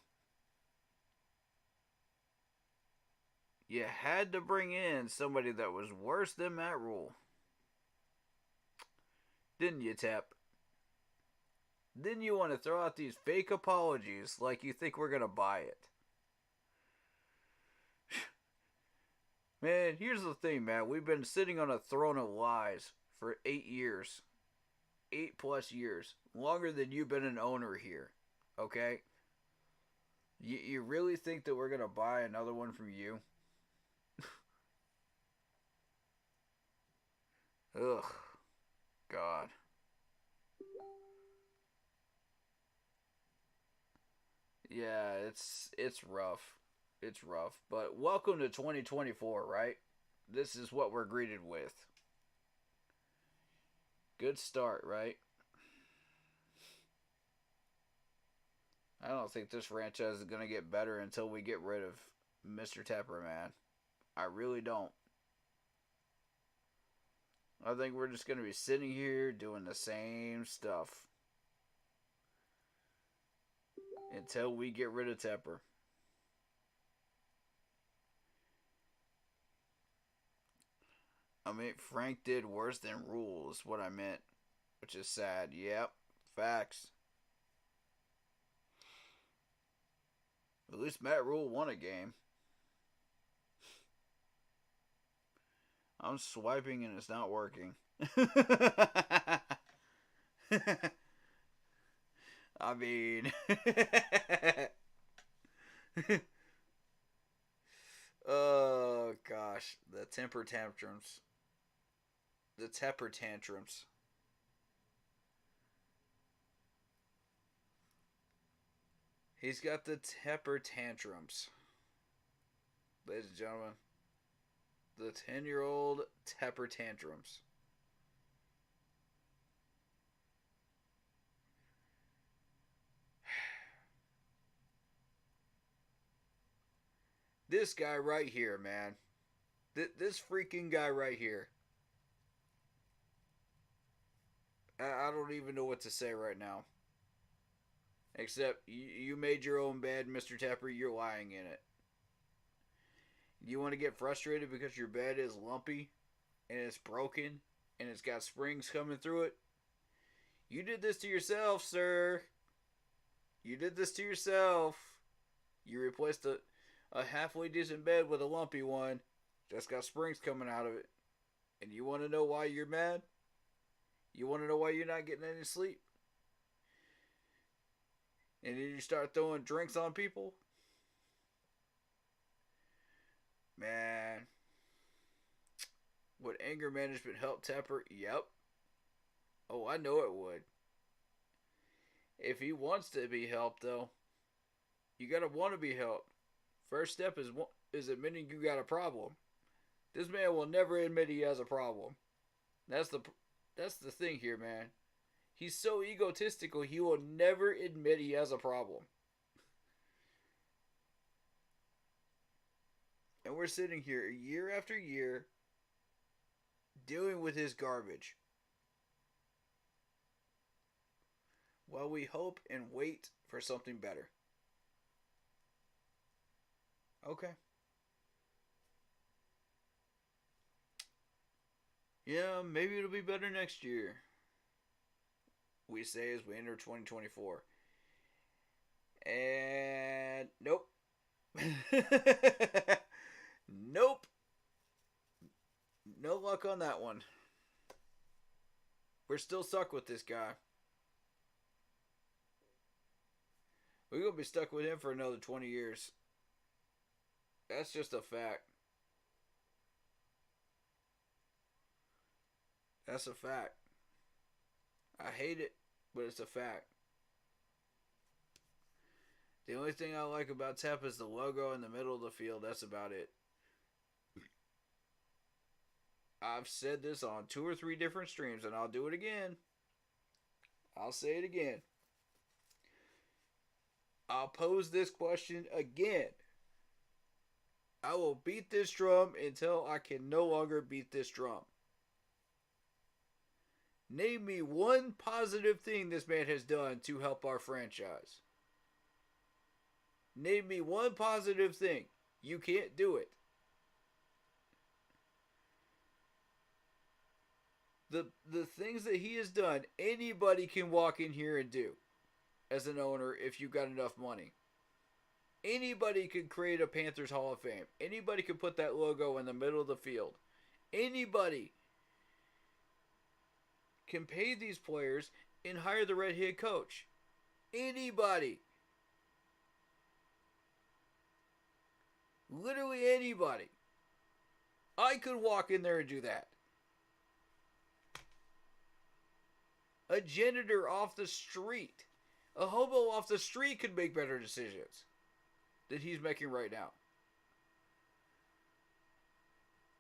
you had to bring in somebody that was worse than Matt Rule. Didn't you, Tep? Didn't you want to throw out these fake apologies like you think we're going to buy it? Man, here's the thing, man. We've been sitting on a throne of lies for 8 years. 8+ years. Longer than you've been an owner here. Okay? You really think that we're going to buy another one from you? Ugh. God. Yeah, it's rough. It's rough. But welcome to 2024, right? This is what we're greeted with. Good start, right? I don't think this franchise is going to get better until we get rid of Mr. Tepper, man. I really don't. I think we're just going to be sitting here doing the same stuff until we get rid of Tepper. I mean, Frank did worse than Rule is what I meant, which is sad. Yep, facts. At least Matt Rule won a game. I'm swiping and it's not working. I mean... oh, gosh. The temper tantrums. The Tepper tantrums. He's got the Tepper tantrums. Ladies and gentlemen. The 10-year-old Tepper tantrums. This guy right here, man. This freaking guy right here. I don't even know what to say right now. Except you made your own bed, Mr. Tepper. You're lying in it. You want to get frustrated because your bed is lumpy and it's broken and it's got springs coming through it? You did this to yourself, sir. You did this to yourself. You replaced a halfway decent bed with a lumpy one that's got springs coming out of it. And you want to know why you're mad? You want to know why you're not getting any sleep? And then you start throwing drinks on people? Man. Would anger management help Tepper? Yep. Oh, I know it would. If he wants to be helped, though, you gotta want to be helped. First step is admitting you got a problem. This man will never admit he has a problem. That's the thing here, man. He's so egotistical, he will never admit he has a problem. And we're sitting here year after year dealing with his garbage. While we hope and wait for something better. Okay. Yeah, maybe it'll be better next year. We say as we enter 2024. And nope. Nope. No luck on that one. We're still stuck with this guy. We're going to be stuck with him for another 20 years. That's just a fact. That's a fact. I hate it, but it's a fact. The only thing I like about Tep is the logo in the middle of the field. That's about it. I've said this on 2 or 3 different streams, and I'll do it again. I'll say it again. I'll pose this question again. I will beat this drum until I can no longer beat this drum. Name me one positive thing this man has done to help our franchise. Name me one positive thing. You can't do it. The things that he has done, anybody can walk in here and do as an owner if you've got enough money. Anybody could create a Panthers Hall of Fame. Anybody could put that logo in the middle of the field. Anybody can pay these players and hire the red head coach. Anybody. Literally anybody. I could walk in there and do that. A janitor off the street, a hobo off the street could make better decisions than he's making right now.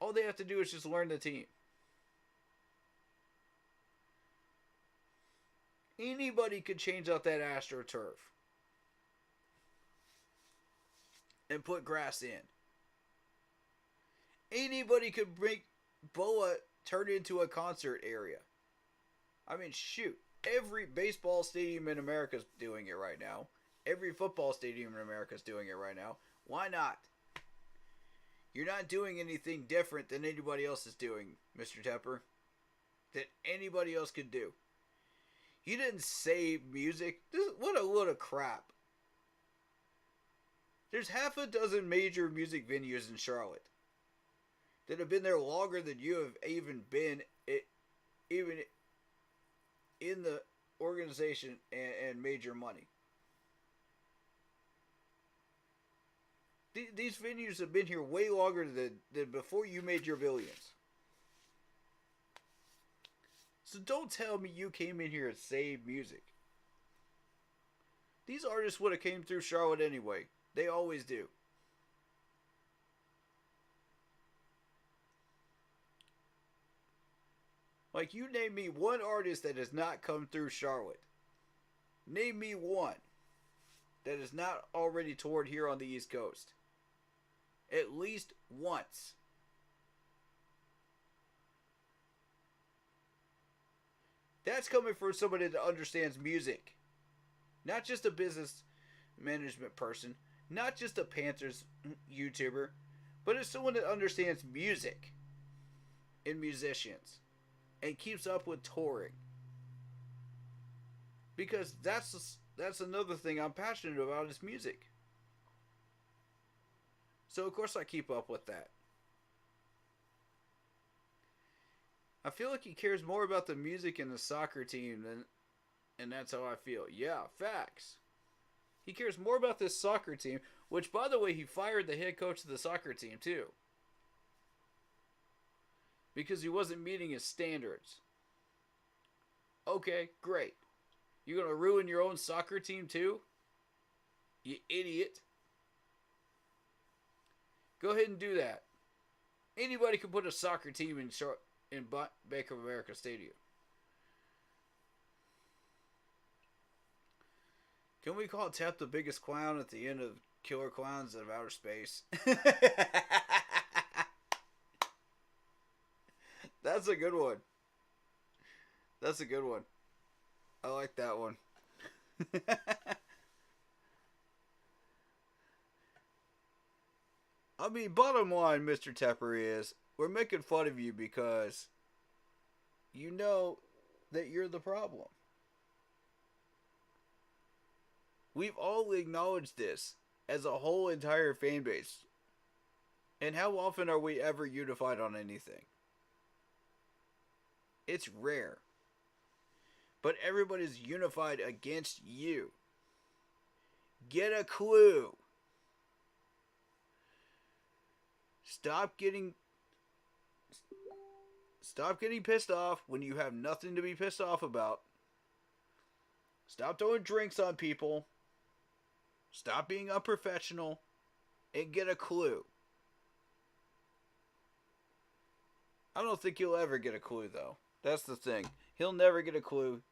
All they have to do is just learn the team. Anybody could change out that AstroTurf and put grass in. Anybody could make Boa turn into a concert area. I mean, shoot. Every baseball stadium in America is doing it right now. Every football stadium in America is doing it right now. Why not? You're not doing anything different than anybody else is doing, Mr. Tepper. That anybody else could do. You didn't save music. What a load of crap. There's half a dozen major music venues in Charlotte that have been there longer than you have even been even in the organization and made your money. These venues have been here way longer than before you made your billions. So don't tell me you came in here and saved music. These artists would have came through Charlotte anyway. They always do. Like, you name me one artist that has not come through Charlotte. Name me one that is not already toured here on the East Coast. At least once. That's coming from somebody that understands music. Not just a business management person. Not just a Panthers YouTuber. But it's someone that understands music. And musicians. And keeps up with touring. Because that's another thing I'm passionate about is music. So of course I keep up with that. I feel like he cares more about the music and the soccer team and that's how I feel. Yeah, facts. He cares more about this soccer team, which by the way he fired the head coach of the soccer team too. Because he wasn't meeting his standards. Okay, great. You're going to ruin your own soccer team too? You idiot. Go ahead and do that. Anybody can put a soccer team in Bank of America Stadium. Can we call Tep the biggest clown at the end of Killer Clowns of Outer Space? That's a good one. That's a good one. I like that one. I mean, bottom line, Mr. Tepper, is we're making fun of you because you know that you're the problem. We've all acknowledged this as a whole entire fan base. And how often are we ever unified on anything? It's rare. But everybody's unified against you. Get a clue. Stop getting pissed off when you have nothing to be pissed off about. Stop throwing drinks on people. Stop being unprofessional. And get a clue. I don't think you'll ever get a clue, though. That's the thing. He'll never get a clue.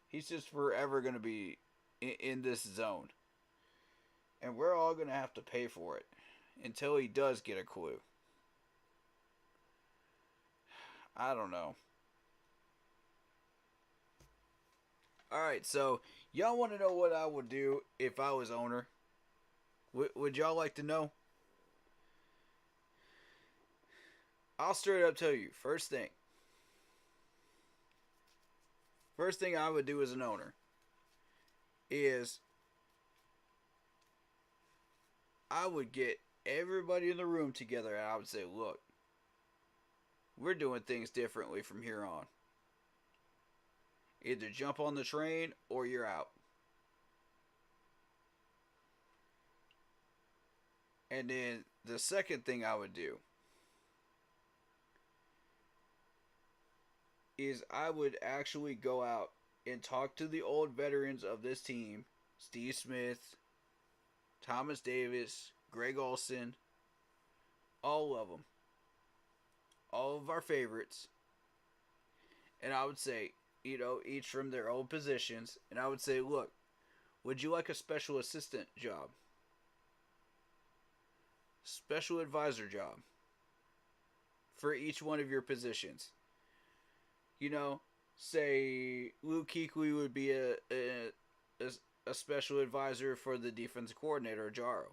He's just forever going to be in this zone. And we're all going to have to pay for it until he does get a clue. I don't know. Alright, so y'all want to know what I would do if I was owner? Would y'all like to know? I'll straight up tell you. First thing I would do as an owner is I would get everybody in the room together and I would say, look, we're doing things differently from here on. Either jump on the train or you're out. And then the second thing I would do is I would actually go out and talk to the old veterans of this team, Steve Smith, Thomas Davis, Greg Olson, all of them, all of our favorites. And I would say, each from their own positions, and I would say, look, would you like a special assistant job? Special advisor job for each one of your positions? Say Luke Kuechly would be a special advisor for the defensive coordinator, Jaro.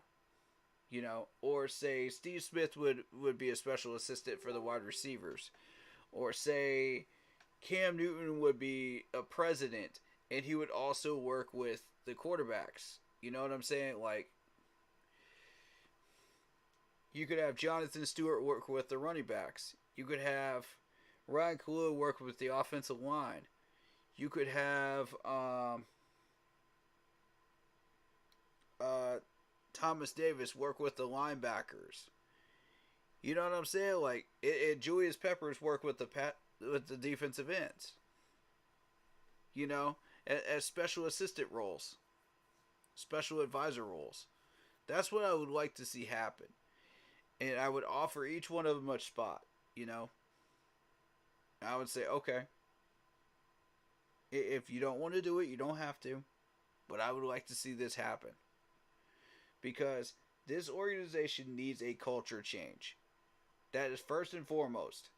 Or say Steve Smith would be a special assistant for the wide receivers. Or say Cam Newton would be a president and he would also work with the quarterbacks. You know what I'm saying? Like, you could have Jonathan Stewart work with the running backs. You could have Ryan Kalua work with the offensive line. You could have Thomas Davis work with the linebackers. You know what I'm saying? Like, Julius Peppers work with the defensive ends. As special assistant roles, special advisor roles. That's what I would like to see happen, and I would offer each one of them a spot. I would say, okay, if you don't want to do it, you don't have to, but I would like to see this happen. Because this organization needs a culture change. That is first and foremost.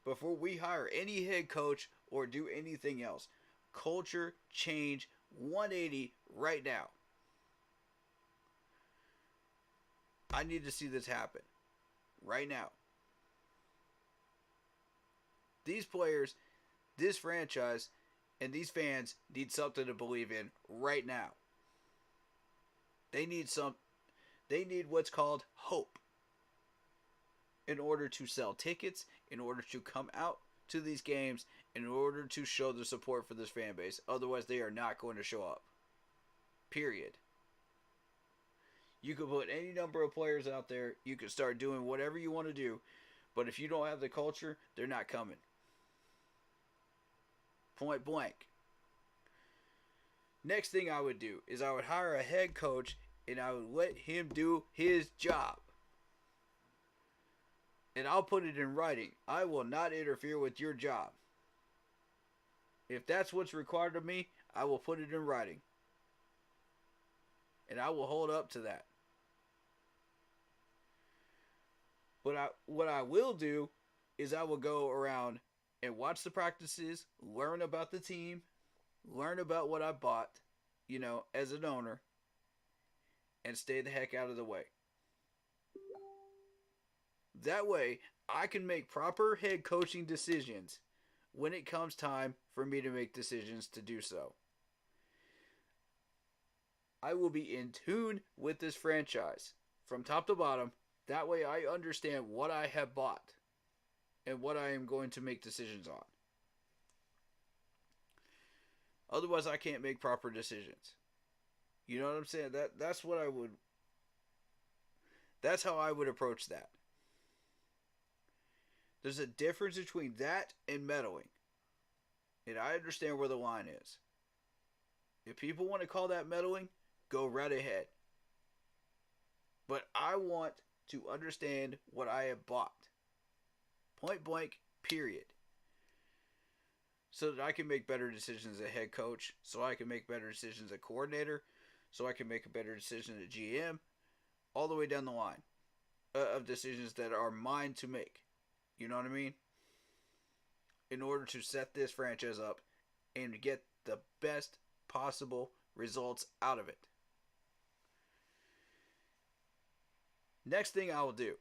Before we hire any head coach or do anything else, culture change 180 right now. I need to see this happen right now. These players, this franchise, and these fans need something to believe in right now. They need what's called hope in order to sell tickets, in order to come out to these games, in order to show the support for this fan base. Otherwise, they are not going to show up. Period. You could put any number of players out there. You could start doing whatever you want to do. But if you don't have the culture, they're not coming. Point blank. Next thing I would do is I would hire a head coach and I would let him do his job. And I'll put it in writing. I will not interfere with your job. If that's what's required of me, I will put it in writing. And I will hold up to that. But what I will do is I will go around and watch the practices, learn about the team, learn about what I bought, as an owner, and stay the heck out of the way. That way, I can make proper head coaching decisions when it comes time for me to make decisions to do so. I will be in tune with this franchise from top to bottom. That way I understand what I have bought and what I am going to make decisions on. Otherwise, I can't make proper decisions. You know what I'm saying? That's how I would approach that. There's a difference between that and meddling. And I understand where the line is. If people want to call that meddling, go right ahead. But I want to understand what I have bought. Point blank, period. So that I can make better decisions as a head coach. So I can make better decisions as a coordinator. So I can make a better decision as a GM. All the way down the line of decisions that are mine to make. You know what I mean? In order to set this franchise up and get the best possible results out of it. Next thing I will do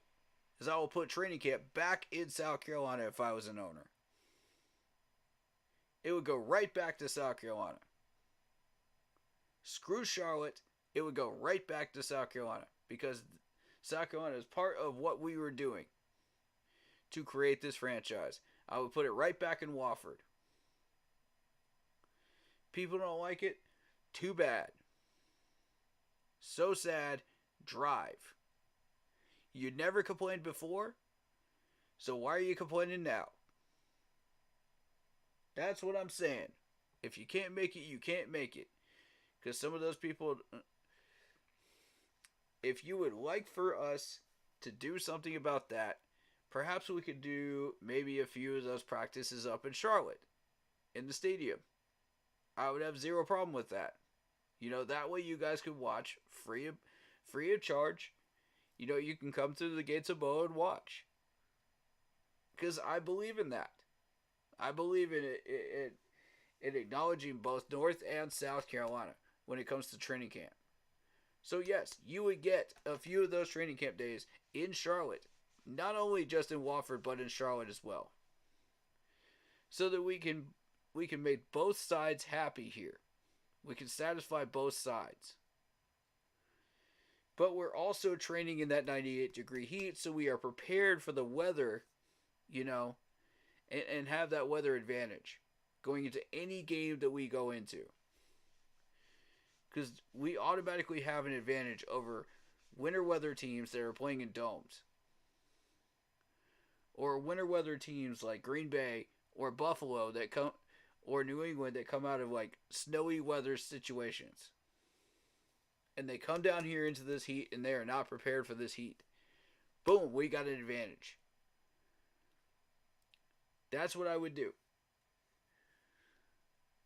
is I will put training camp back in South Carolina if I was an owner. It would go right back to South Carolina. Screw Charlotte. It would go right back to South Carolina because South Carolina is part of what we were doing to create this franchise. I would put it right back in Wofford. People don't like it? Too bad. So sad. Drive. You never complained before, so why are you complaining now? That's what I'm saying. If you can't make it, you can't make it. Because some of those people, if you would like for us to do something about that, perhaps we could do maybe a few of those practices up in Charlotte, in the stadium. I would have zero problem with that. That way you guys could watch free of charge. You can come through the gates of Boa and watch. Because I believe in that. I believe in acknowledging both North and South Carolina when it comes to training camp. So yes, you would get a few of those training camp days in Charlotte. Not only just in Wofford, but in Charlotte as well. So that we can make both sides happy here. We can satisfy both sides. But we're also training in that 98-degree heat, so we are prepared for the weather, and have that weather advantage going into any game that we go into. Because we automatically have an advantage over winter weather teams that are playing in domes. Or winter weather teams like Green Bay or Buffalo or New England that come out of like snowy weather situations. And they come down here into this heat and they are not prepared for this heat. Boom, we got an advantage. That's what I would do.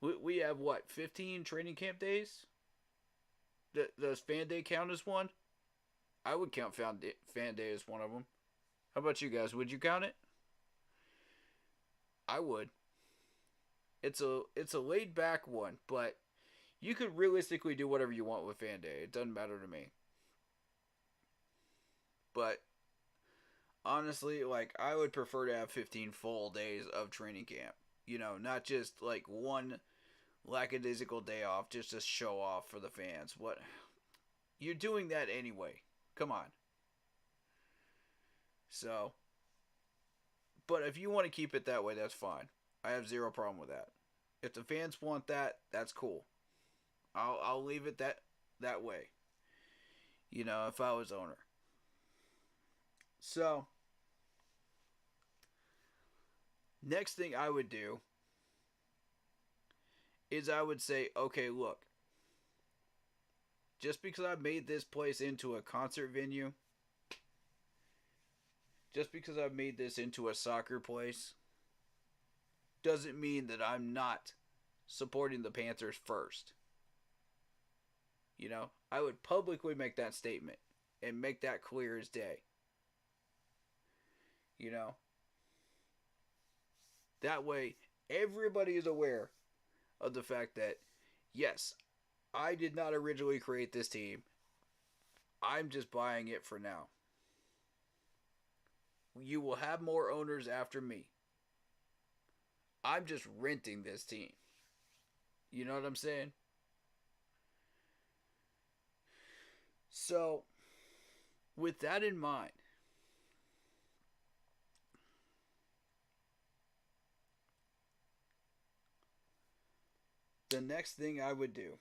We have 15 training camp days? Does fan day count as one? I would count fan day as one of them. How about you guys? Would you count it? I would. It's a laid back one, but you could realistically do whatever you want with fan day. It doesn't matter to me. But honestly, I would prefer to have 15 full days of training camp. Not just one lackadaisical day off just to show off for the fans. What? You're doing that anyway. Come on. So, but if you want to keep it that way, that's fine. I have zero problem with that. If the fans want that, that's cool. I'll leave it that way. If I was owner. So, next thing I would do is I would say, okay, look. Just because I made this place into a concert venue, just because I've made this into a soccer place, doesn't mean that I'm not supporting the Panthers first. I would publicly make that statement and make that clear as day. That way, everybody is aware of the fact that, yes, I did not originally create this team. I'm just buying it for now. You will have more owners after me. I'm just renting this team. You know what I'm saying? So, with that in mind, the next thing I would do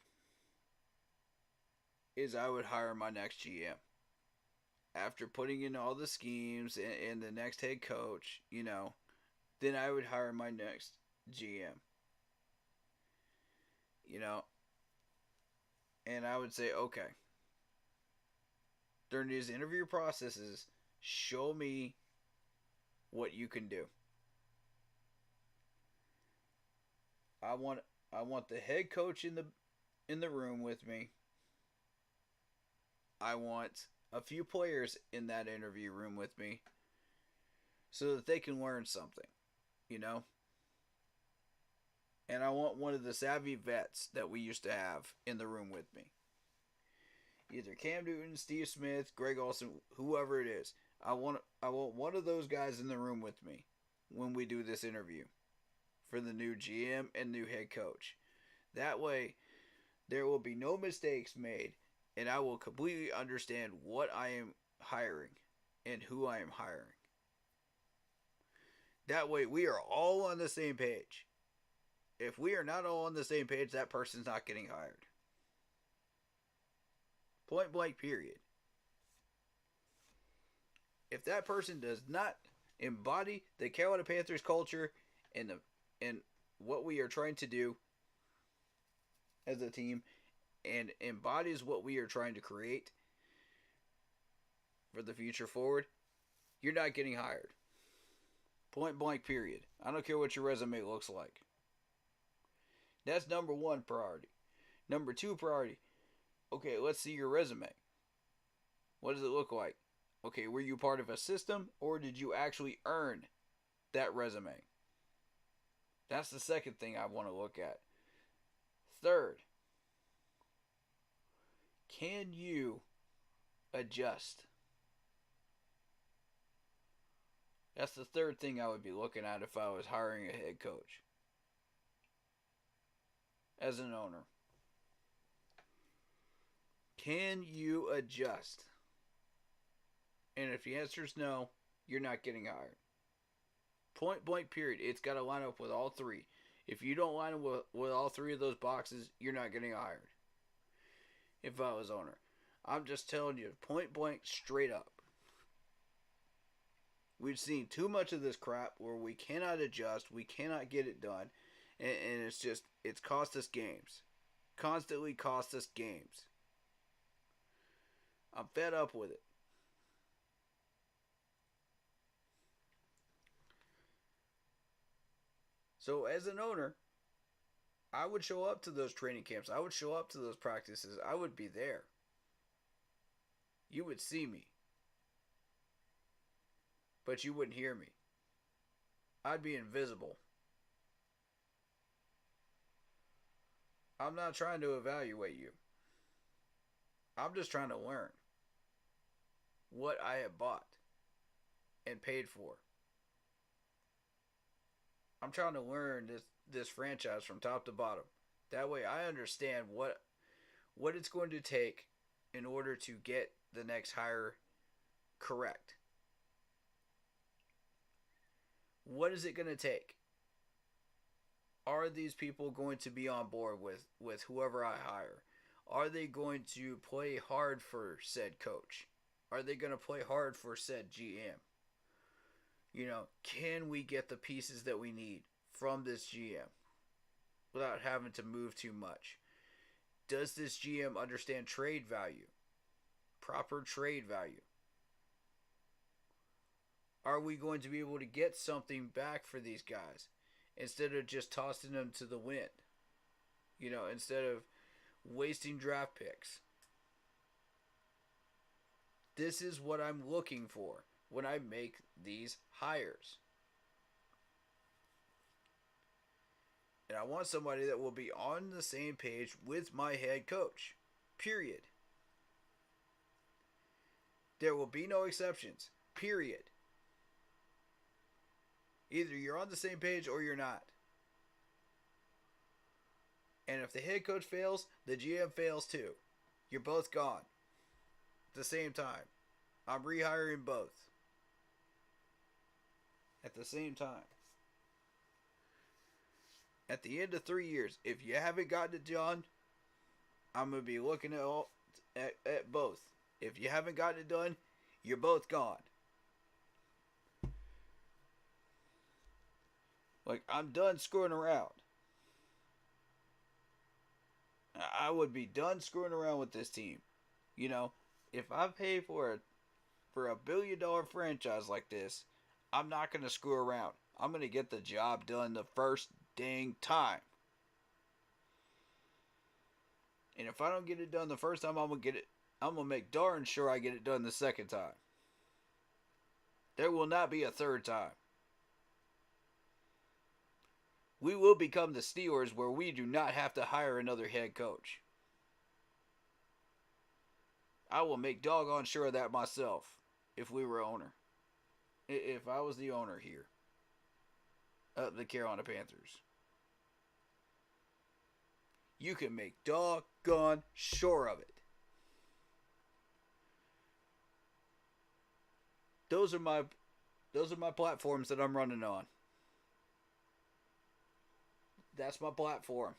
is I would hire my next GM. After putting in all the schemes and the next head coach, then I would hire my next GM. And I would say, okay, during these interview processes, show me what you can do. I want the head coach in the room with me. I want a few players in that interview room with me so that they can learn something, And I want one of the savvy vets that we used to have in the room with me. Either Cam Newton, Steve Smith, Greg Olsen, whoever it is. I want one of those guys in the room with me when we do this interview for the new GM and new head coach. That way, there will be no mistakes made, and I will completely understand what I am hiring and who I am hiring. That way, we are all on the same page. If we are not all on the same page, that person's not getting hired. Point blank, period. If that person does not embody the Carolina Panthers culture and what we are trying to do as a team and embodies what we are trying to create for the future forward, you're not getting hired. Point blank, period. I don't care what your resume looks like. That's number one priority. Number two priority. Okay, let's see your resume. What does it look like? Okay, were you part of a system or did you actually earn that resume? That's the second thing I want to look at. Third, can you adjust? That's the third thing I would be looking at if I was hiring a head coach as an owner. Can you adjust? And if the answer is no, you're not getting hired. Point blank, period. It's got to line up with all three. If you don't line up with all three of those boxes, you're not getting hired. If I was owner. I'm just telling you, point blank, straight up. We've seen too much of this crap where we cannot adjust, we cannot get it done, and it's cost us games. Constantly cost us games. I'm fed up with it. So as an owner, I would show up to those training camps. I would show up to those practices. I would be there. You would see me. But you wouldn't hear me. I'd be invisible. I'm not trying to evaluate you. I'm just trying to learn what I have bought and paid for. I'm trying to learn this franchise from top to bottom. That way I understand what it's going to take in order to get the next hire correct. What is it going to take? Are these people going to be on board with whoever I hire? Are they going to play hard for said coach? Are they going to play hard for said GM? Can we get the pieces that we need from this GM without having to move too much? Does this GM understand trade value? Proper trade value? Are we going to be able to get something back for these guys instead of just tossing them to the wind? Instead of wasting draft picks. This is what I'm looking for when I make these hires. And I want somebody that will be on the same page with my head coach. Period. There will be no exceptions. Period. Either you're on the same page or you're not. And if the head coach fails, the GM fails too. You're both gone. At the same time. I'm rehiring both. At the same time. At the end of 3 years, if you haven't gotten it done, I'm going to be looking at both. If you haven't gotten it done, you're both gone. I'm done screwing around. I would be done screwing around with this team. If I pay for a $1 billion franchise like this, I'm not going to screw around. I'm going to get the job done the first dang time. And if I don't get it done the first time, I'm going to make darn sure I get it done the second time. There will not be a third time. We will become the Steelers where we do not have to hire another head coach. I will make doggone sure of that myself if we were owner. If I was the owner here of the Carolina Panthers. You can make doggone sure of it. Those are my platforms that I'm running on. That's my platform.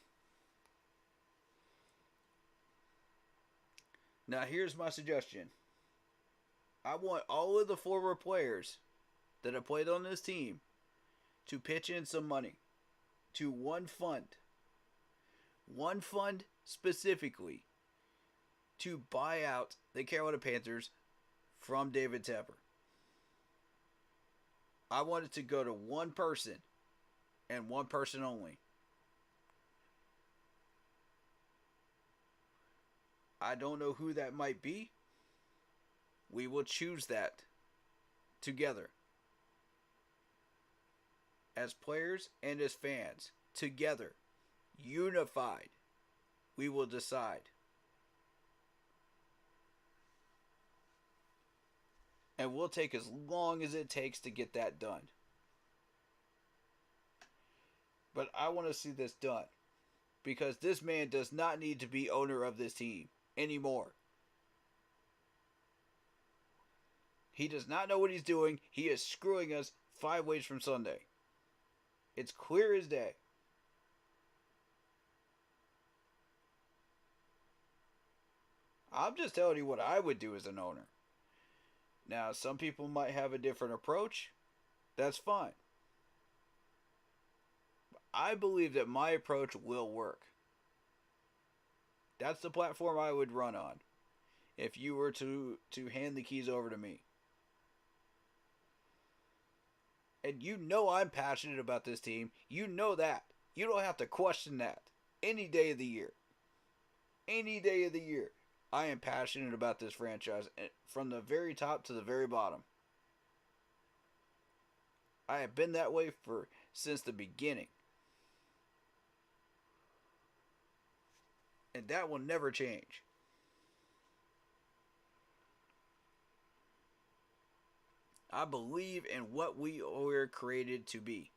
Now here's my suggestion. I want all of the former players that have played on this team to pitch in some money to one fund. One fund specifically to buy out the Carolina Panthers from David Tepper. I want it to go to one person and one person only. I don't know who that might be. We will choose that together. As players and as fans, together, unified, we will decide. And we'll take as long as it takes to get that done. But I want to see this done. Because this man does not need to be owner of this team anymore. He does not know what he's doing. He is screwing us 5 ways from Sunday. It's clear as day. I'm just telling you what I would do as an owner. Now, some people might have a different approach. That's fine. I believe that my approach will work. That's the platform I would run on if you were to hand the keys over to me. And you know I'm passionate about this team. You know that. You don't have to question that. Any day of the year. Any day of the year. I am passionate about this franchise from the very top to the very bottom. I have been that way since the beginning. And that will never change. I believe in what we were created to be.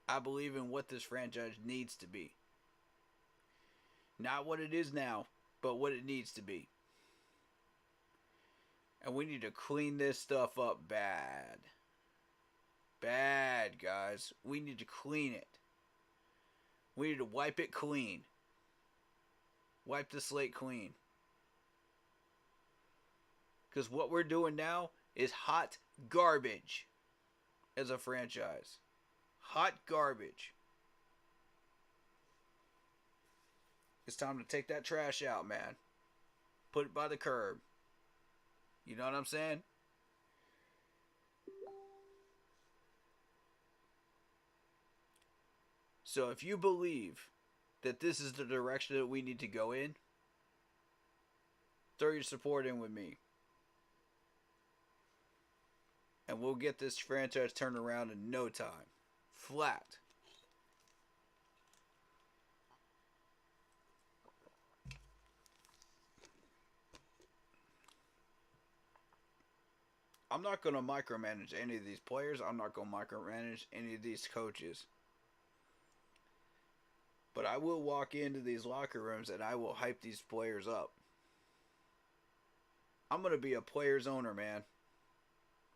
I believe in what this franchise needs to be. Not what it is now, but what it needs to be. And we need to clean this stuff up bad. Bad, guys. We need to clean it. We need to wipe it clean. Wipe the slate clean. Because what we're doing now is hot garbage as a franchise. Hot garbage. It's time to take that trash out, man. Put it by the curb. You know what I'm saying? So if you believe that this is the direction that we need to go in, throw your support in with me. And we'll get this franchise turned around in no time. Flat. I'm not going to micromanage any of these players. I'm not going to micromanage any of these coaches. But I will walk into these locker rooms and I will hype these players up. I'm going to be a player's owner, man.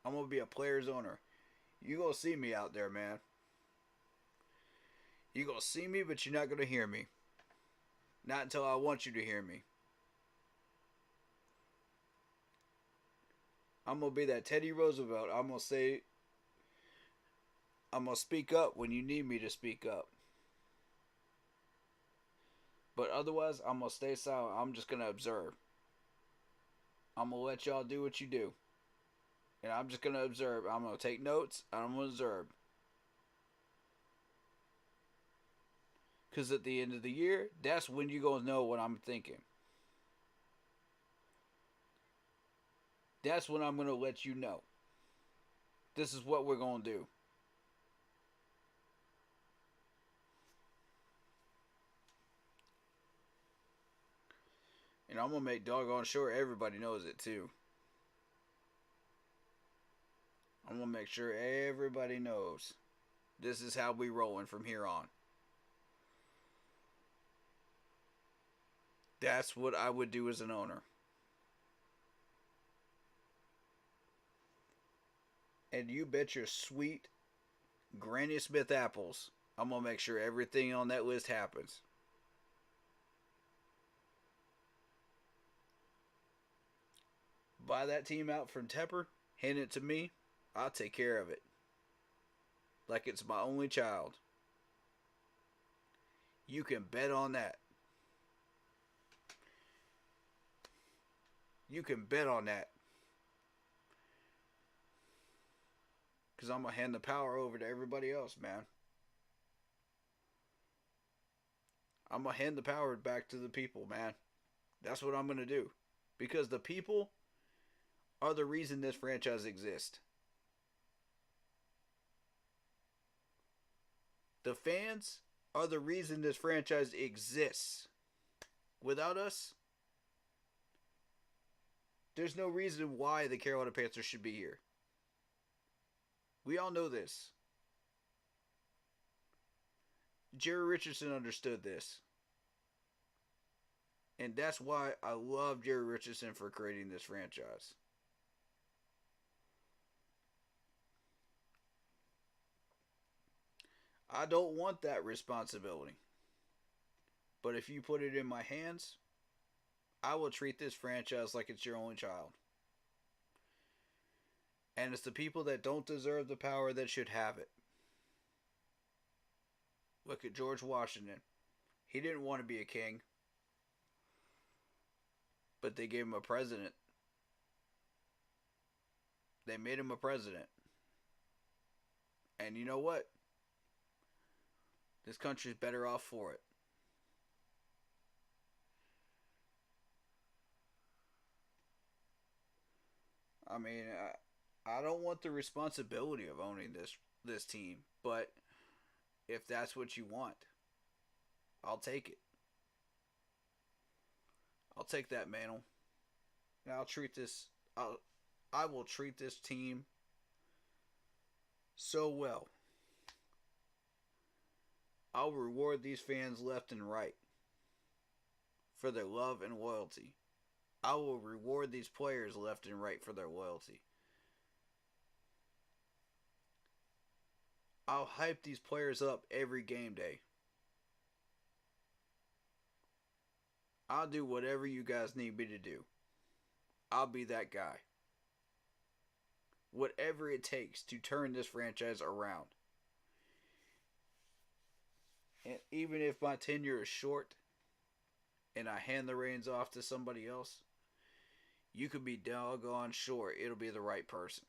I'm going to be a player's owner. You going to see me out there, man. You going to see me, but you're not going to hear me. Not until I want you to hear me. I'm going to be that Teddy Roosevelt. I'm going to speak up when you need me to speak up. But otherwise, I'm going to stay silent. I'm just going to observe. I'm going to let y'all do what you do. And I'm just going to observe. I'm going to take notes, and I'm going to observe. Because at the end of the year, that's when you're going to know what I'm thinking. That's when I'm going to let you know. This is what we're going to do. And I'm going to make doggone sure everybody knows it too. I'm going to make sure everybody knows. This is how we rolling from here on. That's what I would do as an owner. And you bet your sweet Granny Smith apples, I'm going to make sure everything on that list happens. Buy that team out from Tepper, hand it to me, I'll take care of it. Like it's my only child. You can bet on that. You can bet on that. Because I'm going to hand the power over to everybody else, man. I'm going to hand the power back to the people, man. That's what I'm going to do. Because the people are the reason this franchise exists. The fans are the reason this franchise exists. Without us, there's no reason why the Carolina Panthers should be here. We all know this. Jerry Richardson understood this. And that's why I love Jerry Richardson for creating this franchise. I don't want that responsibility. But if you put it in my hands, I will treat this franchise like it's your only child. And it's the people that don't deserve the power that should have it. Look at George Washington. He didn't want to be a king. But they gave him a president. They made him a president. And you know what? This country's better off for it. I mean, I don't want the responsibility of owning this team, but if that's what you want, I'll take it. I'll take that mantle. And I will treat this team so well. I'll reward these fans left and right for their love and loyalty. I will reward these players left and right for their loyalty. I'll hype these players up every game day. I'll do whatever you guys need me to do. I'll be that guy. Whatever it takes to turn this franchise around. And even if my tenure is short and I hand the reins off to somebody else, you could be doggone sure it'll be the right person.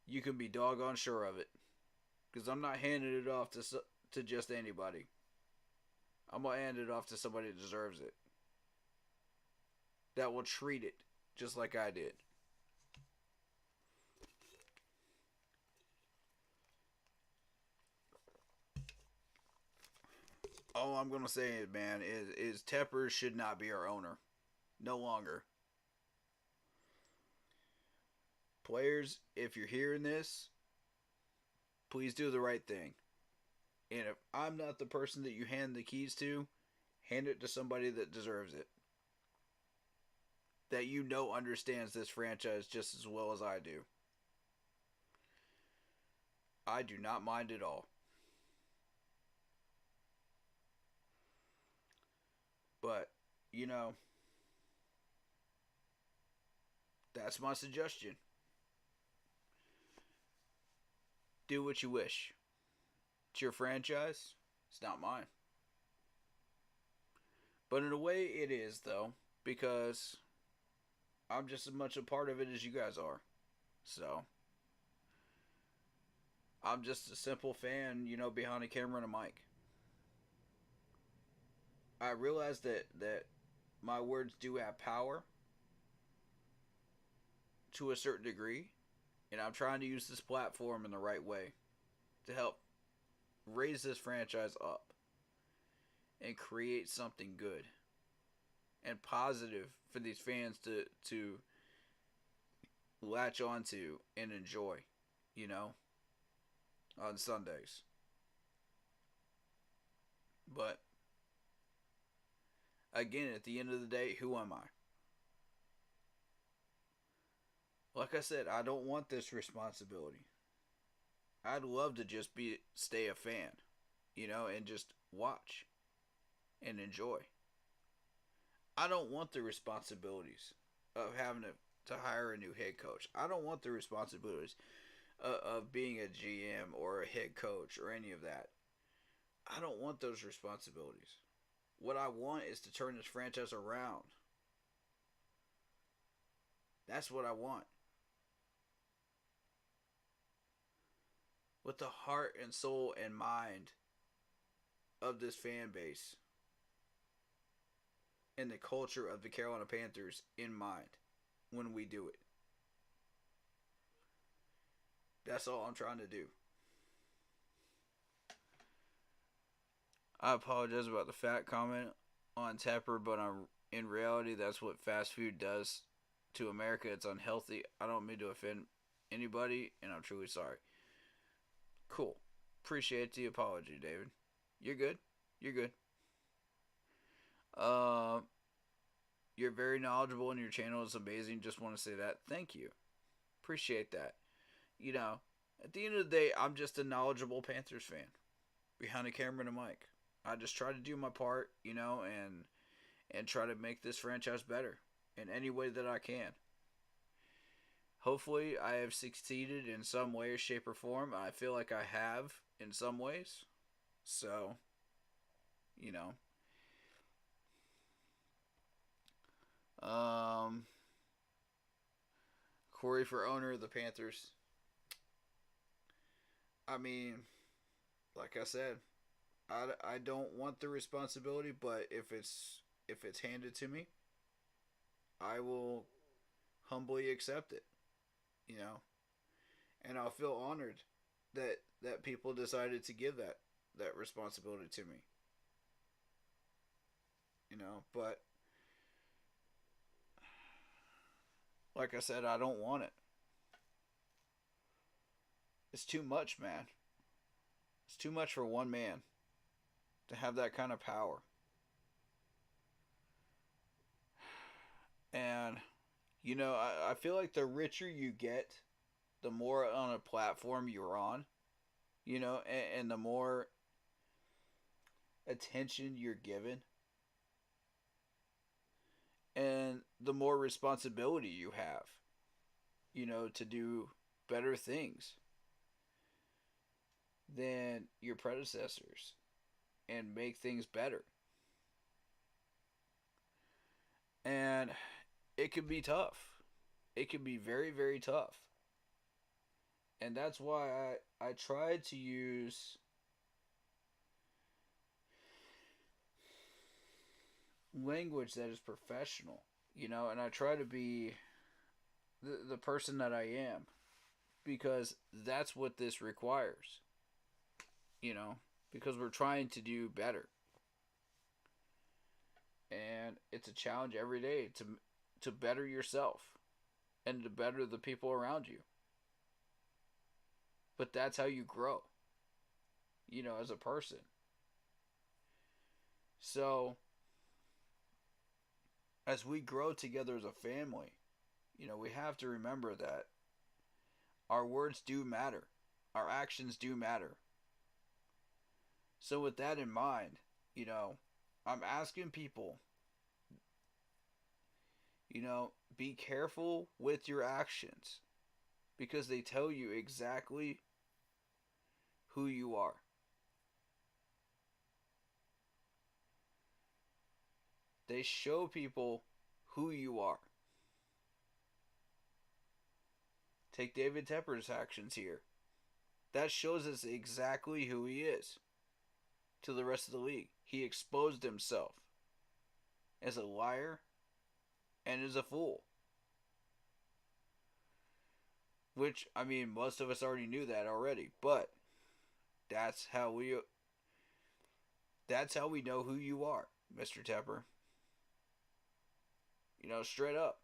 You can be doggone sure of it. Because I'm not handing it off to just anybody. I'm going to hand it off to somebody that deserves it. That will treat it just like I did. All I'm going to say, man, is Tepper should not be our owner. No longer. Players, if you're hearing this, please do the right thing. And if I'm not the person that you hand the keys to, hand it to somebody that deserves it. That you know understands this franchise just as well as I do. I do not mind at all. But, you know, that's my suggestion. Do what you wish. It's your franchise. It's not mine. But in a way it is, though, because I'm just as much a part of it as you guys are. So, I'm just a simple fan, you know, behind a camera and a mic. I realize that my words do have power to a certain degree, and I'm trying to use this platform in the right way to help raise this franchise up. and create something good and positive for these fans to latch onto and enjoy, you know, on Sundays. But again, at the end of the day, who am I? Like I said, I don't want this responsibility. I'd love to just stay a fan, and just watch and enjoy. I don't want the responsibilities of having to hire a new head coach. I don't want the responsibilities of being a GM or a head coach or any of that. I don't want those responsibilities. What I want is to turn this franchise around. That's what I want. With the heart and soul and mind of this fan base and the culture of the Carolina Panthers in mind when we do it. That's all I'm trying to do. I apologize about the fat comment on Tepper, but in reality, that's what fast food does to America. It's unhealthy. I don't mean to offend anybody, and I'm truly sorry. Cool. Appreciate the apology, David. You're good. You're good. You're very knowledgeable, and your channel is amazing. Just want to say that. Thank you. Appreciate that. At the end of the day, I'm just a knowledgeable Panthers fan behind a camera and a mic. I just try to do my part, and try to make this franchise better in any way that I can. Hopefully, I have succeeded in some way, shape, or form. I feel like I have in some ways. So, Corey for owner of the Panthers. I mean, like I said, I don't want the responsibility, but if it's handed to me, I will humbly accept it, and I'll feel honored that people decided to give that responsibility to me, but like I said, I don't want it. It's too much, man. It's too much for one man to have that kind of power. And, I feel like the richer you get, the more on a platform you're on, and the more attention you're given, and the more responsibility you have, to do better things than your predecessors and make things better. And it can be tough. It can be very, very tough. And that's why I tried to use language that is professional, and I try to be the person that I am, because that's what this requires, because we're trying to do better. And it's a challenge every day to better yourself and to better the people around you. But that's how you grow, as a person. So, as we grow together as a family, we have to remember that our words do matter. Our actions do matter. So with that in mind, I'm asking people, be careful with your actions, because they tell you exactly who you are. They show people who you are. Take David Tepper's actions here. That shows us exactly who he is to the rest of the league. He exposed himself as a liar and as a fool. Which, most of us already knew that already. But that's how That's how we know who you are, Mr. Tepper. Straight up.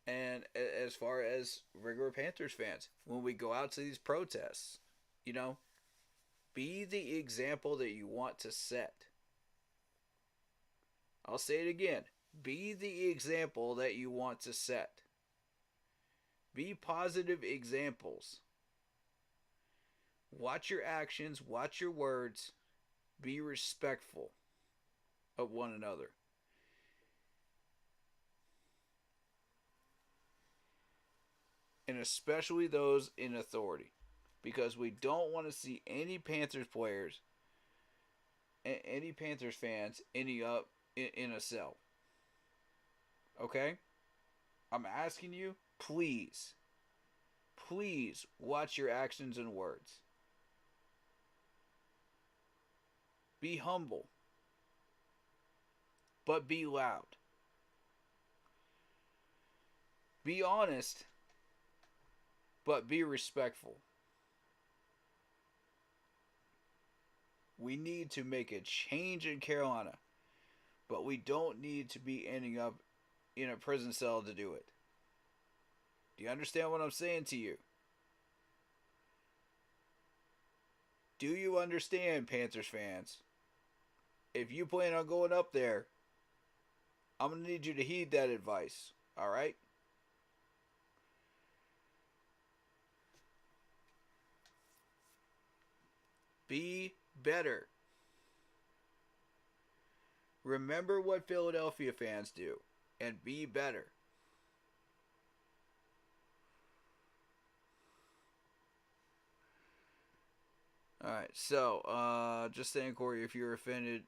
And as far as regular Panthers fans, when we go out to these protests, you know, be the example that you want to set. I'll say it again. Be the example that you want to set. Be positive examples. Watch your actions, watch your words. Be respectful of one another. And especially those in authority. Because we don't want to see any Panthers players, any Panthers fans ending up in a cell. Okay? I'm asking you, please watch your actions and words. Be humble, but be loud. Be honest, but be respectful. We need to make a change in Carolina, but we don't need to be ending up in a prison cell to do it. Do you understand what I'm saying to you? Do you understand, Panthers fans? If you plan on going up there, I'm going to need you to heed that advice. Alright? Be better. Remember what Philadelphia fans do and be better. Alright, so, just saying, Corey, if you're offended,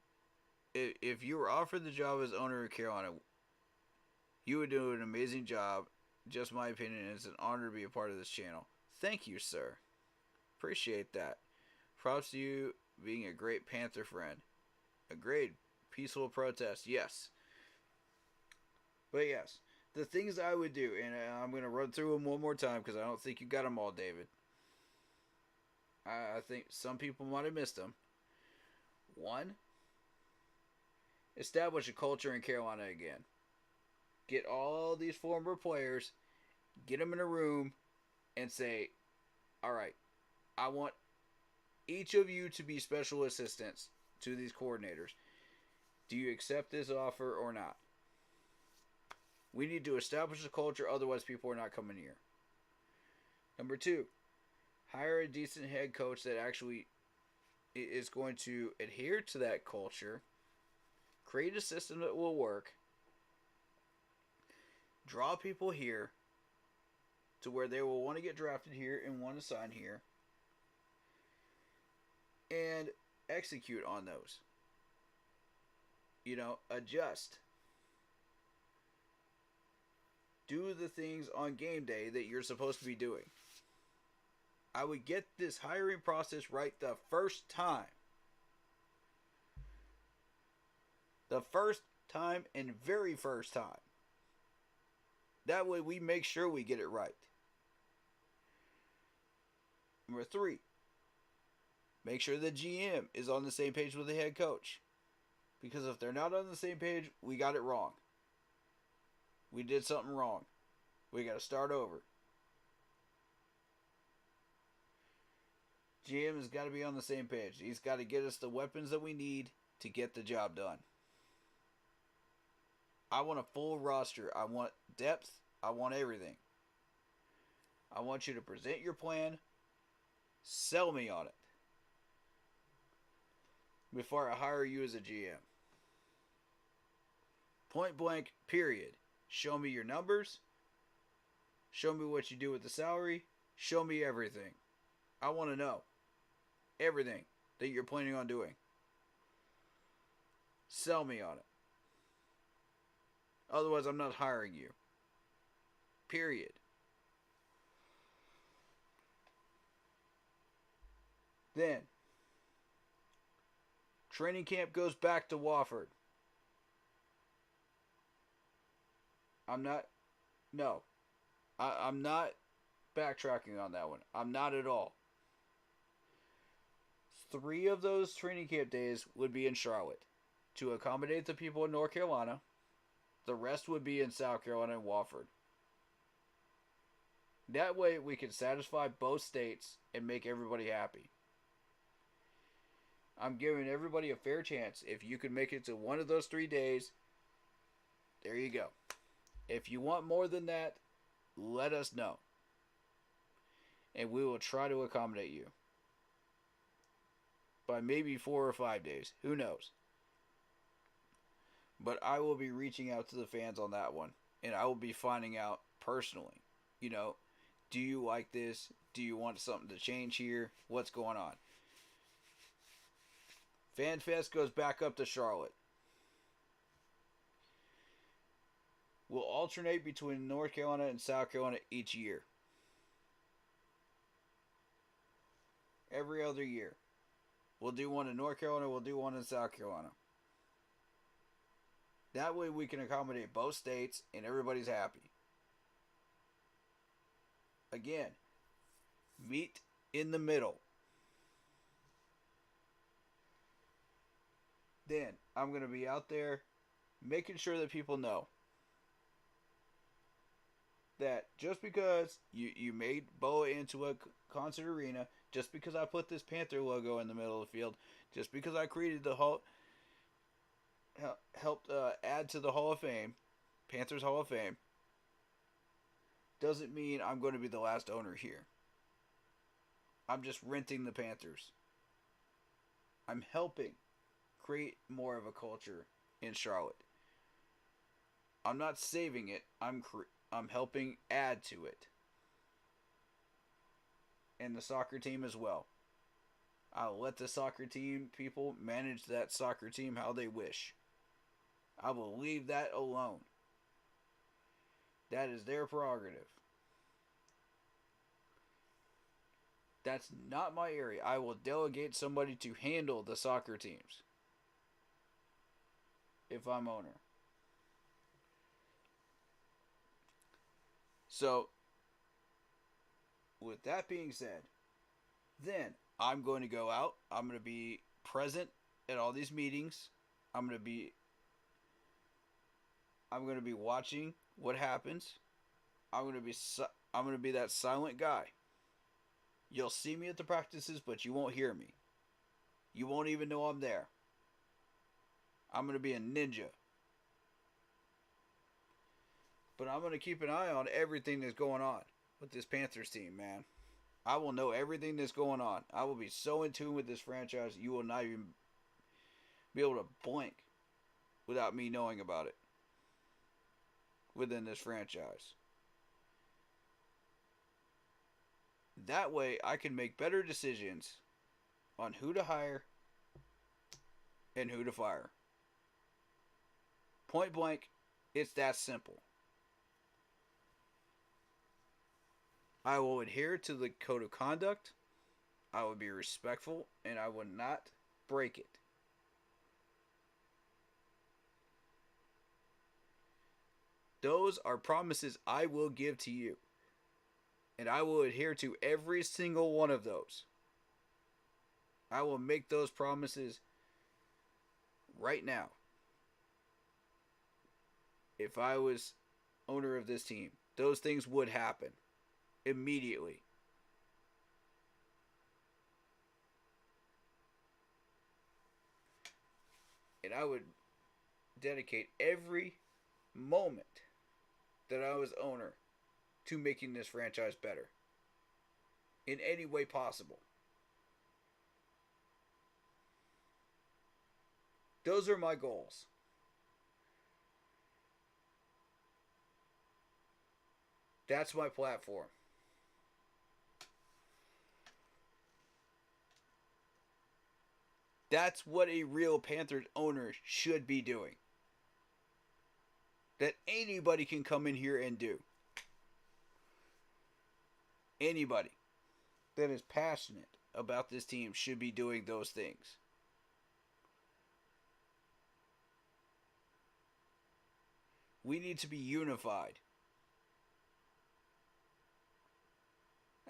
if you were offered the job as owner of Carolina, you would do an amazing job. Just my opinion, it's an honor to be a part of this channel. Thank you, sir. Appreciate that. Props to you being a great Panther friend. A great peaceful protest, yes. But yes, the things I would do, and I'm going to run through them one more time because I don't think you got them all, David. I think some people might have missed them. 1, establish a culture in Carolina again. Get all these former players, get them in a room, and say, alright, I want each of you to be special assistants to these coordinators. Do you accept this offer or not? We need to establish a culture, otherwise people are not coming here. Number 2, hire a decent head coach that actually is going to adhere to that culture, create a system that will work, draw people here to where they will want to get drafted here and want to sign here, and execute on those. Adjust. Do the things on game day that you're supposed to be doing. I would get this hiring process right the first time. The first time and very first time. That way we make sure we get it right. Number 3, make sure the GM is on the same page with the head coach. Because if they're not on the same page, we got it wrong. We did something wrong. We got to start over. GM has got to be on the same page. He's got to get us the weapons that we need to get the job done. I want a full roster. I want depth. I want everything. I want you to present your plan. Sell me on it before I hire you as a GM. Point blank, period. Show me your numbers. Show me what you do with the salary. Show me everything. I want to know everything that you're planning on doing. Sell me on it. Otherwise, I'm not hiring you. Period. Then, training camp goes back to Wofford. I'm not backtracking on that one. I'm not at all. 3 of those training camp days would be in Charlotte to accommodate the people in North Carolina. The rest would be in South Carolina and Wofford. That way we can satisfy both states and make everybody happy. I'm giving everybody a fair chance. If you can make it to one of those 3 days, there you go. If you want more than that, let us know. And we will try to accommodate you. By maybe 4 or 5 days. Who knows? But I will be reaching out to the fans on that one. And I will be finding out personally. Do you like this? Do you want something to change here? What's going on? FanFest goes back up to Charlotte. We'll alternate between North Carolina and South Carolina each year. Every other year. We'll do one in North Carolina, we'll do one in South Carolina. That way we can accommodate both states and everybody's happy. Again, meet in the middle. Then I'm going to be out there making sure that people know that just because you made Boa into a concert arena, just because I put this Panther logo in the middle of the field, just because I created the helped add to the Hall of Fame, Panthers Hall of Fame, doesn't mean I'm going to be the last owner here. I'm just renting the Panthers. I'm helping create more of a culture in Charlotte. I'm not saving it. I'm helping add to it. And the soccer team as well. I'll let the soccer team people manage that soccer team how they wish. I will leave that alone. That is their prerogative. That's not my area. I will delegate somebody to handle the soccer teams if I'm owner. So, with that being said, then I'm going to go out. I'm going to be present at all these meetings. I'm going to be watching what happens. I'm going to be that silent guy. You'll see me at the practices, but you won't hear me. You won't even know I'm there. I'm going to be a ninja. But I'm going to keep an eye on everything that's going on with this Panthers team, man. I will know everything that's going on. I will be so in tune with this franchise, you will not even be able to blink without me knowing about it within this franchise. That way, I can make better decisions on who to hire and who to fire. Point blank, it's that simple. I will adhere to the code of conduct. I will be respectful, and I will not break it. Those are promises I will give to you. And I will adhere to every single one of those. I will make those promises right now. If I was owner of this team, those things would happen immediately. And I would dedicate every moment that I was owner to making this franchise better in any way possible. Those are my goals. That's my platform. That's what a real Panthers owner should be doing. That anybody can come in here and do. Anybody that is passionate about this team should be doing those things. We need to be unified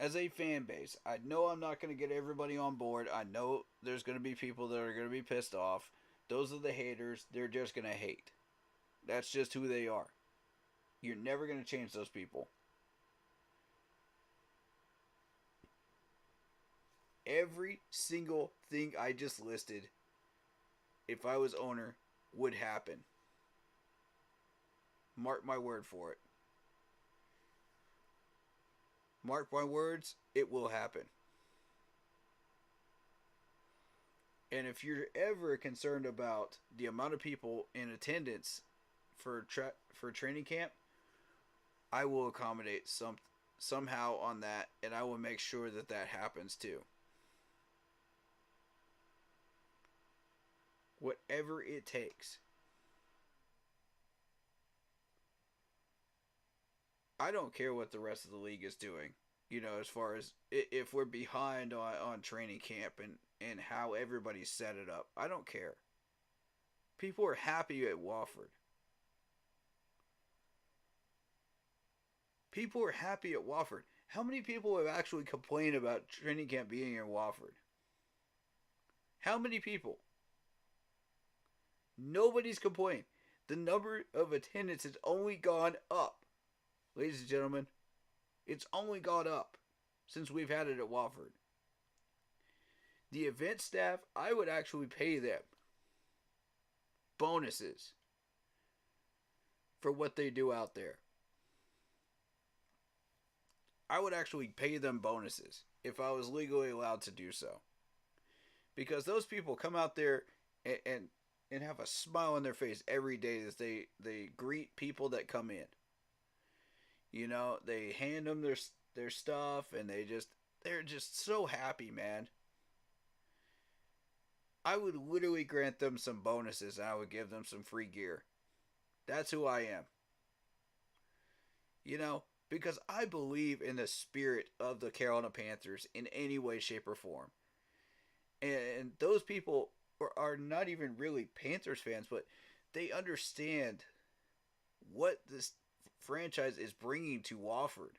as a fan base, I know I'm not going to get everybody on board. I know there's going to be people that are going to be pissed off. Those are the haters. They're just going to hate. That's just who they are. You're never going to change those people. Every single thing I just listed, if I was owner, would happen. Mark my word for it. Mark my words, it will happen. And if you're ever concerned about the amount of people in attendance for training camp, I will accommodate somehow on that, and I will make sure that that happens too. Whatever it takes. I don't care what the rest of the league is doing. As far as if we're behind on training camp and how everybody set it up. I don't care. People are happy at Wofford. People are happy at Wofford. How many people have actually complained about training camp being in Wofford? How many people? Nobody's complained. The number of attendance has only gone up. Ladies and gentlemen, it's only gone up since we've had it at Wofford. The event staff, I would actually pay them bonuses for what they do out there. I would actually pay them bonuses if I was legally allowed to do so. Because those people come out there and have a smile on their face every day as they greet people that come in. They hand them their stuff and they're just so happy, man. I would literally grant them some bonuses and I would give them some free gear. That's who I am. Because I believe in the spirit of the Carolina Panthers in any way, shape, or form. And those people are not even really Panthers fans, but they understand what this franchise is bringing to Wofford.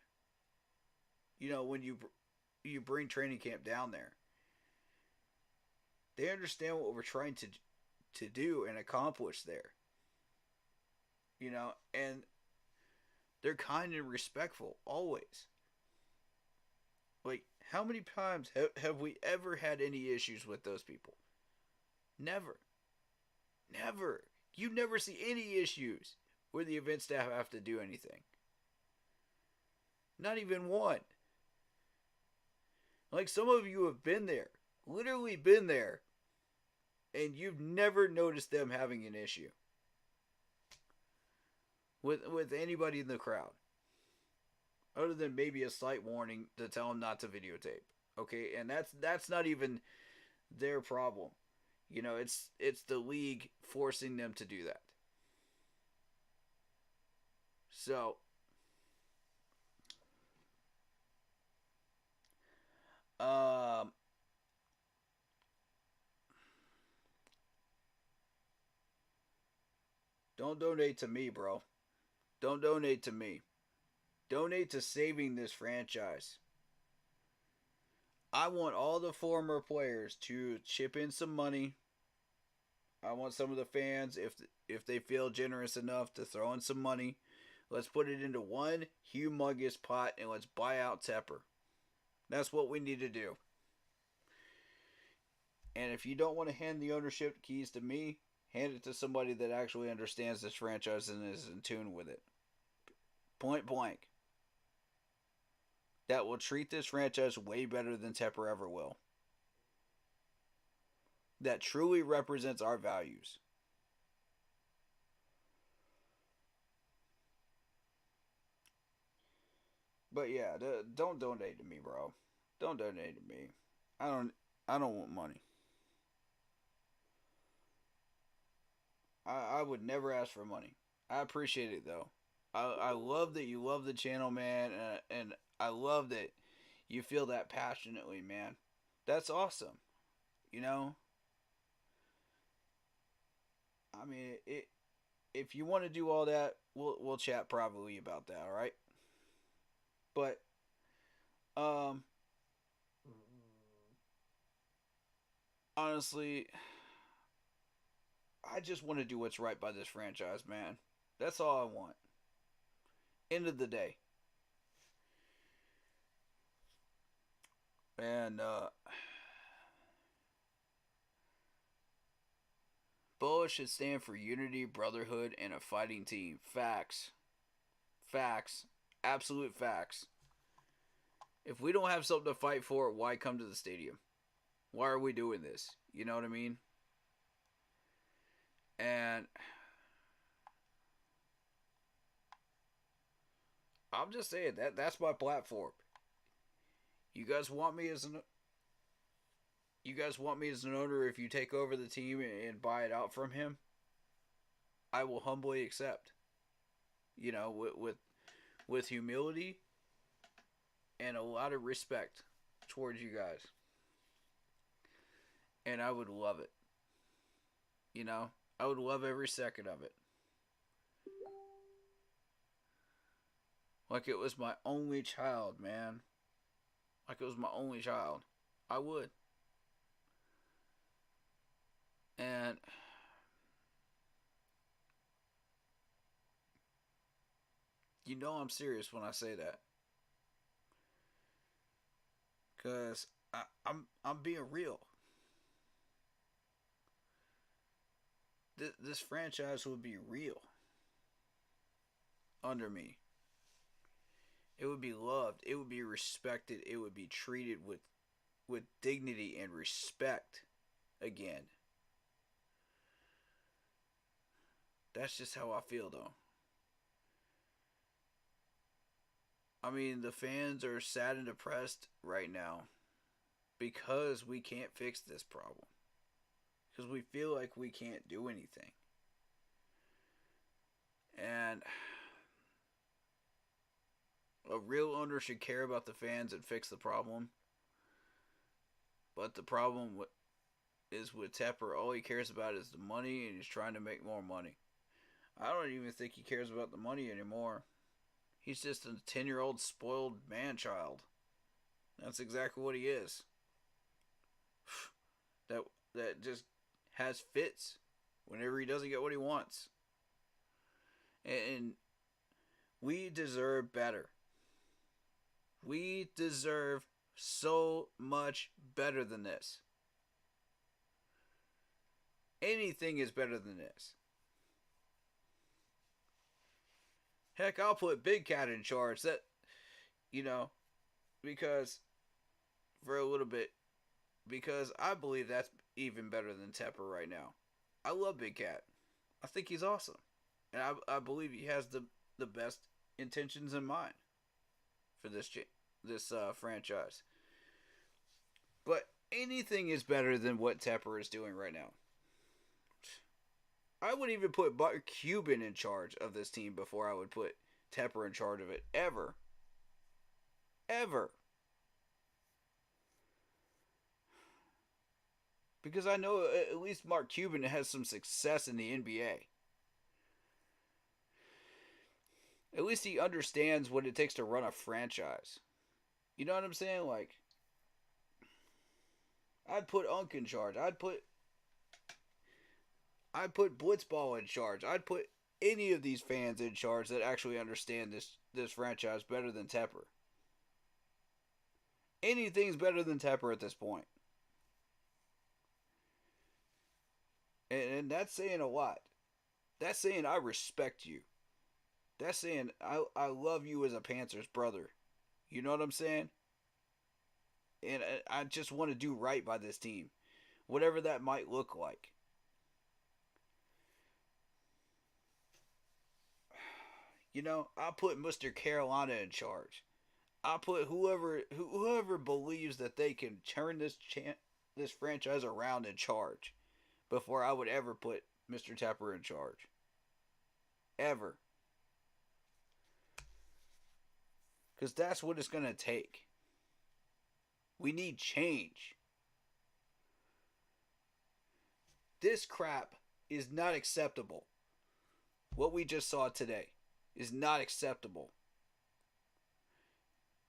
When you bring training camp down there. They understand what we're trying to do and accomplish there. And they're kind and respectful, always. Like, how many times have we ever had any issues with those people? Never. Never. You never see any issues where the event staff have to do anything. Not even one. Like, some of you have been there. Literally been there. And you've never noticed them having an issue. With anybody in the crowd. Other than maybe a slight warning to tell them not to videotape. Okay? And that's not even their problem. It's the league forcing them to do that. So, don't donate to me, bro. Don't donate to me. Donate to saving this franchise. I want all the former players to chip in some money. I want some of the fans, if they feel generous enough, to throw in some money. Let's put it into one humongous pot and let's buy out Tepper. That's what we need to do. And if you don't want to hand the ownership keys to me, hand it to somebody that actually understands this franchise and is in tune with it. Point blank. That will treat this franchise way better than Tepper ever will. That truly represents our values. But yeah, don't donate to me, bro. Don't donate to me. I don't want money. I would never ask for money. I appreciate it though. I love that you love the channel, man, and I love that you feel that passionately, man. That's awesome. I mean, if you want to do all that, we'll chat privately about that, all right? But honestly, I just want to do what's right by this franchise, man. That's all I want. End of the day. And Boa should stand for unity, brotherhood, and a fighting team. Facts. Facts. Absolute facts. If we don't have something to fight for, why come to the stadium? Why are we doing this? You know what I mean? And I'm just saying that's my platform. You guys want me as an owner if you take over the team and buy it out from him? I will humbly accept. You know, with humility and a lot of respect towards you guys. And I would love it. You know, I would love every second of it. Like it was my only child, man. Like it was my only child. I would. And you know I'm serious when I say that. Cause I'm being real. This franchise would be real under me. It would be loved. It would be respected. It would be treated with dignity and respect again. That's just how I feel, though. I mean, the fans are sad and depressed right now because we can't fix this problem. Because we feel like we can't do anything. And a real owner should care about the fans and fix the problem. But the problem is with Tepper, all he cares about is the money and he's trying to make more money. I don't even think he cares about the money anymore. He's just a 10-year-old spoiled man-child. That's exactly what he is. That just has fits whenever he doesn't get what he wants. And we deserve better. We deserve so much better than this. Anything is better than this. Heck, I'll put Big Cat in charge. That, you know, because for a little bit, because I believe that's even better than Tepper right now. I love Big Cat. I think he's awesome. And I believe he has the best intentions in mind for this franchise. But anything is better than what Tepper is doing right now. I would even put Mark Cuban in charge of this team before I would put Tepper in charge of it. Ever. Ever. Because I know at least Mark Cuban has some success in the NBA. At least he understands what it takes to run a franchise. You know what I'm saying? Like, I'd put Unk in charge. I'd put Blitzball in charge. I'd put any of these fans in charge that actually understand this franchise better than Tepper. Anything's better than Tepper at this point. And that's saying a lot. That's saying I respect you. That's saying I love you as a Panthers brother. You know what I'm saying? And I just want to do right by this team. Whatever that might look like. You know, I'll put Mr. Carolina in charge. I'll put whoever believes that they can turn this franchise around in charge before I would ever put Mr. Tepper in charge. Ever. Because that's what it's going to take. We need change. This crap is not acceptable. What we just saw today is not acceptable.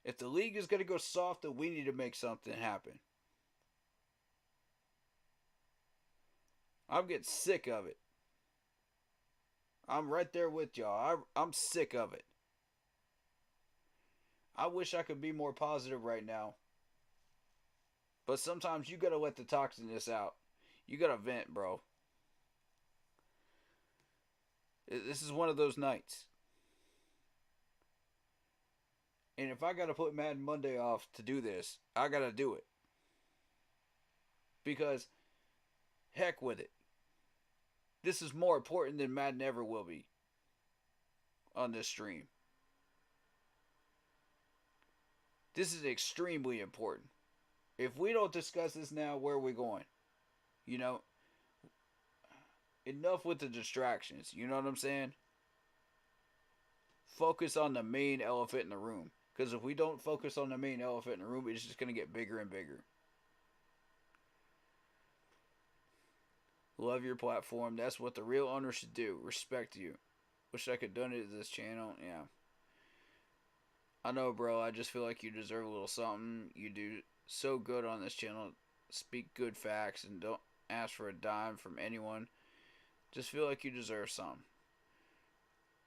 If the league is going to go soft, then we need to make something happen. I'm getting sick of it. I'm right there with y'all. I'm sick of it. I wish I could be more positive right now. But sometimes you gotta let the toxicness out. You gotta vent, bro. This is one of those nights. And if I gotta put Madden Monday off to do this, I gotta do it. Because, heck with it. This is more important than Madden ever will be on this stream. This is extremely important. If we don't discuss this now, where are we going? You know, enough with the distractions. You know what I'm saying? Focus on the main elephant in the room. Because if we don't focus on the main elephant in the room, it's just going to get bigger and bigger. Love your platform. That's what the real owner should do. Respect you. Wish I could donate to this channel. Yeah. I know, bro. I just feel like you deserve a little something. You do so good on this channel. Speak good facts and don't ask for a dime from anyone. Just feel like you deserve some.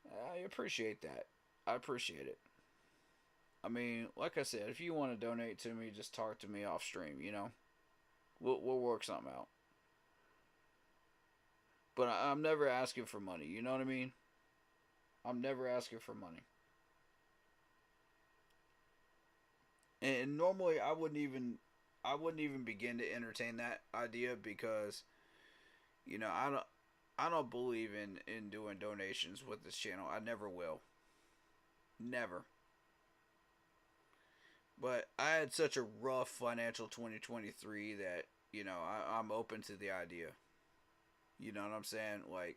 I appreciate that. I appreciate it. I mean, like I said, if you want to donate to me, just talk to me off stream, you know? We'll work something out. But I'm never asking for money, you know what I mean? I'm never asking for money. And normally I wouldn't even begin to entertain that idea because, you know, I don't believe in doing donations with this channel. I never will. Never. But I had such a rough financial 2023 that, you know, I'm open to the idea. You know what I'm saying? Like,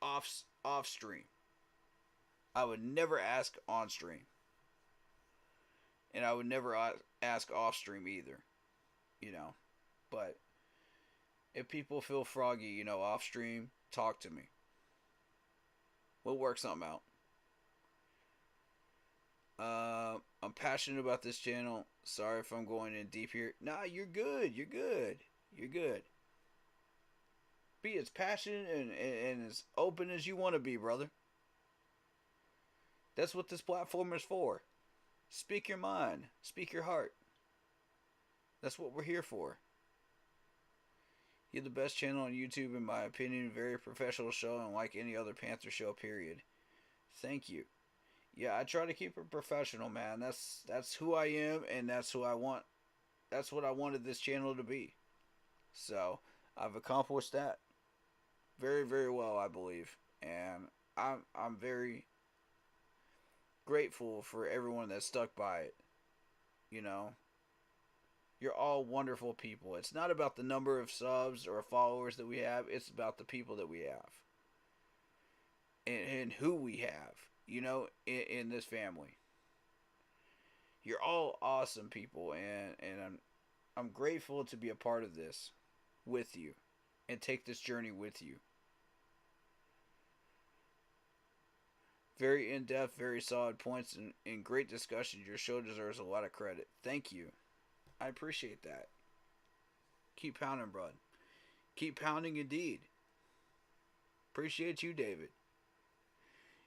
off stream. I would never ask on stream. And I would never ask off stream either. You know. But if people feel froggy, you know, off stream, talk to me. We'll work something out. I'm passionate about this channel. Sorry if I'm going in deep here. Nah, you're good. You're good. You're good. Be as passionate and as open as you want to be, brother. That's what this platform is for. Speak your mind. Speak your heart. That's what we're here for. You're the best channel on YouTube, in my opinion. Very professional show, unlike any other Panther show, period. Thank you. Yeah, I try to keep it professional, man. That's who I am, and that's who I want. That's what I wanted this channel to be. So, I've accomplished that very, very well, I believe. And I'm very grateful for everyone that stuck by it. You know, you're all wonderful people. It's not about the number of subs or followers that we have. It's about the people that we have. And who we have. You know, in this family. You're all awesome people, and I'm grateful to be a part of this with you and take this journey with you. Very in-depth, very solid points, and great discussion. Your show deserves a lot of credit. Thank you. I appreciate that. Keep pounding, bud. Keep pounding indeed. Appreciate you, David.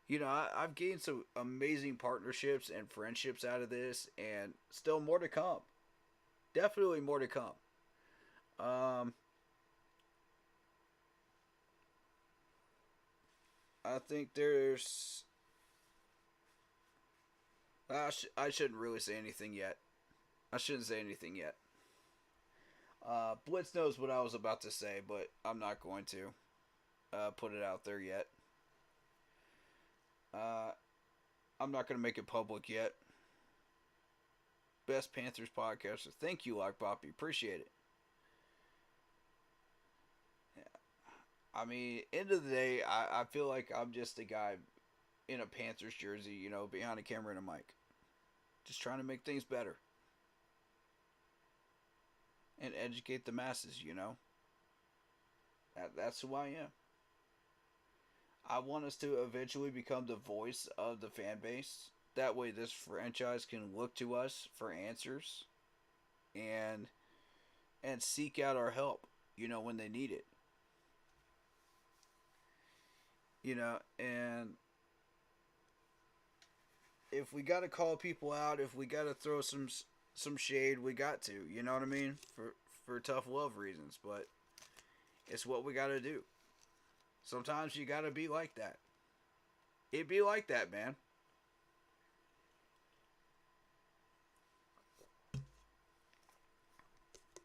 You know, I've gained some amazing partnerships and friendships out of this, and still more to come. Definitely more to come. I think there's... I shouldn't really say anything yet. I shouldn't say anything yet. Blitz knows what I was about to say, but I'm not going to put it out there yet. I'm not going to make it public yet. Best Panthers podcaster. Thank you, Lock Poppy. Appreciate it. Yeah. I mean, end of the day, I feel like I'm just a guy in a Panthers jersey, you know, behind a camera and a mic. Just trying to make things better. And educate the masses, you know. That's who I am. I want us to eventually become the voice of the fan base. That way this franchise can look to us for answers and seek out our help, you know, when they need it. And if we got to call people out, if we got to throw some shade, we got to. You know what I mean? For tough love reasons, but it's what we got to do. Sometimes you got to be like that. It be like that, man.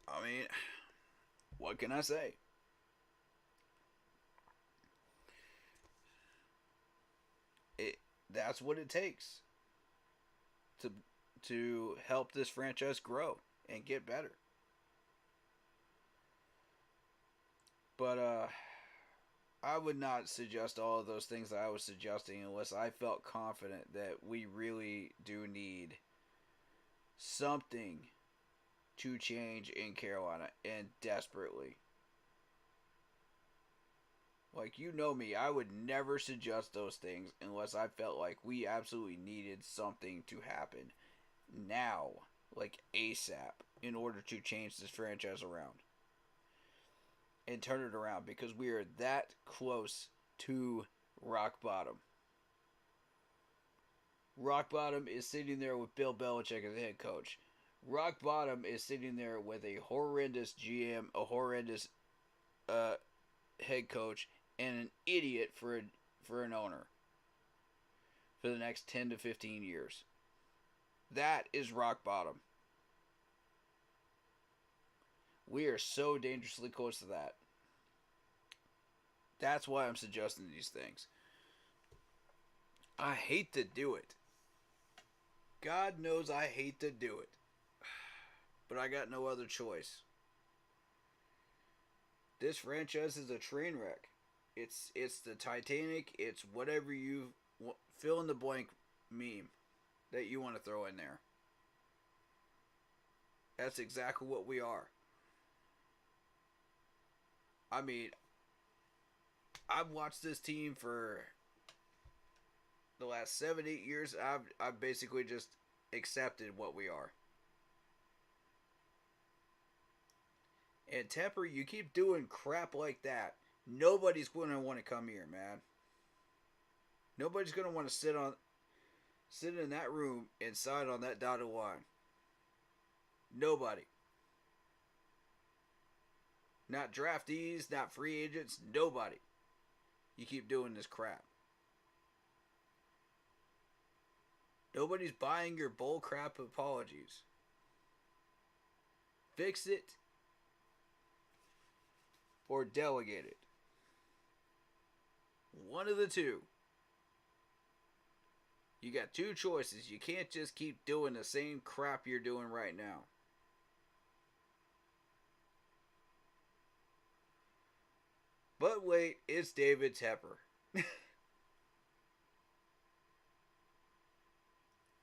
I mean, what can I say? It That's what it takes to help this franchise grow and get better. But I would not suggest all of those things that I was suggesting unless I felt confident that we really do need something to change in Carolina, and desperately. Like, you know me, I would never suggest those things unless I felt like we absolutely needed something to happen now, like ASAP, in order to change this franchise around and turn it around, because we are that close to rock bottom. Rock bottom is sitting there with Bill Belichick as head coach. Rock bottom is sitting there with a horrendous GM, a horrendous head coach, and an idiot for an owner for the next 10 to 15 years. That is rock bottom. We are so dangerously close to that. That's why I'm suggesting these things. I hate to do it. God knows I hate to do it. But I got no other choice. This franchise is a train wreck. It's the Titanic. It's whatever you fill in the blank meme that you want to throw in there. That's exactly what we are. I mean, I've watched this team for the last 7-8 years. I've basically just accepted what we are. And Tepper, you keep doing crap like that, nobody's going to want to come here, man. Nobody's going to want to sit in that room and sign on that dotted line. Nobody. Not draftees, not free agents, nobody. You keep doing this crap. Nobody's buying your bull crap apologies. Fix it or delegate it. One of the two. You got two choices. You can't just keep doing the same crap you're doing right now. But wait, it's David Tepper.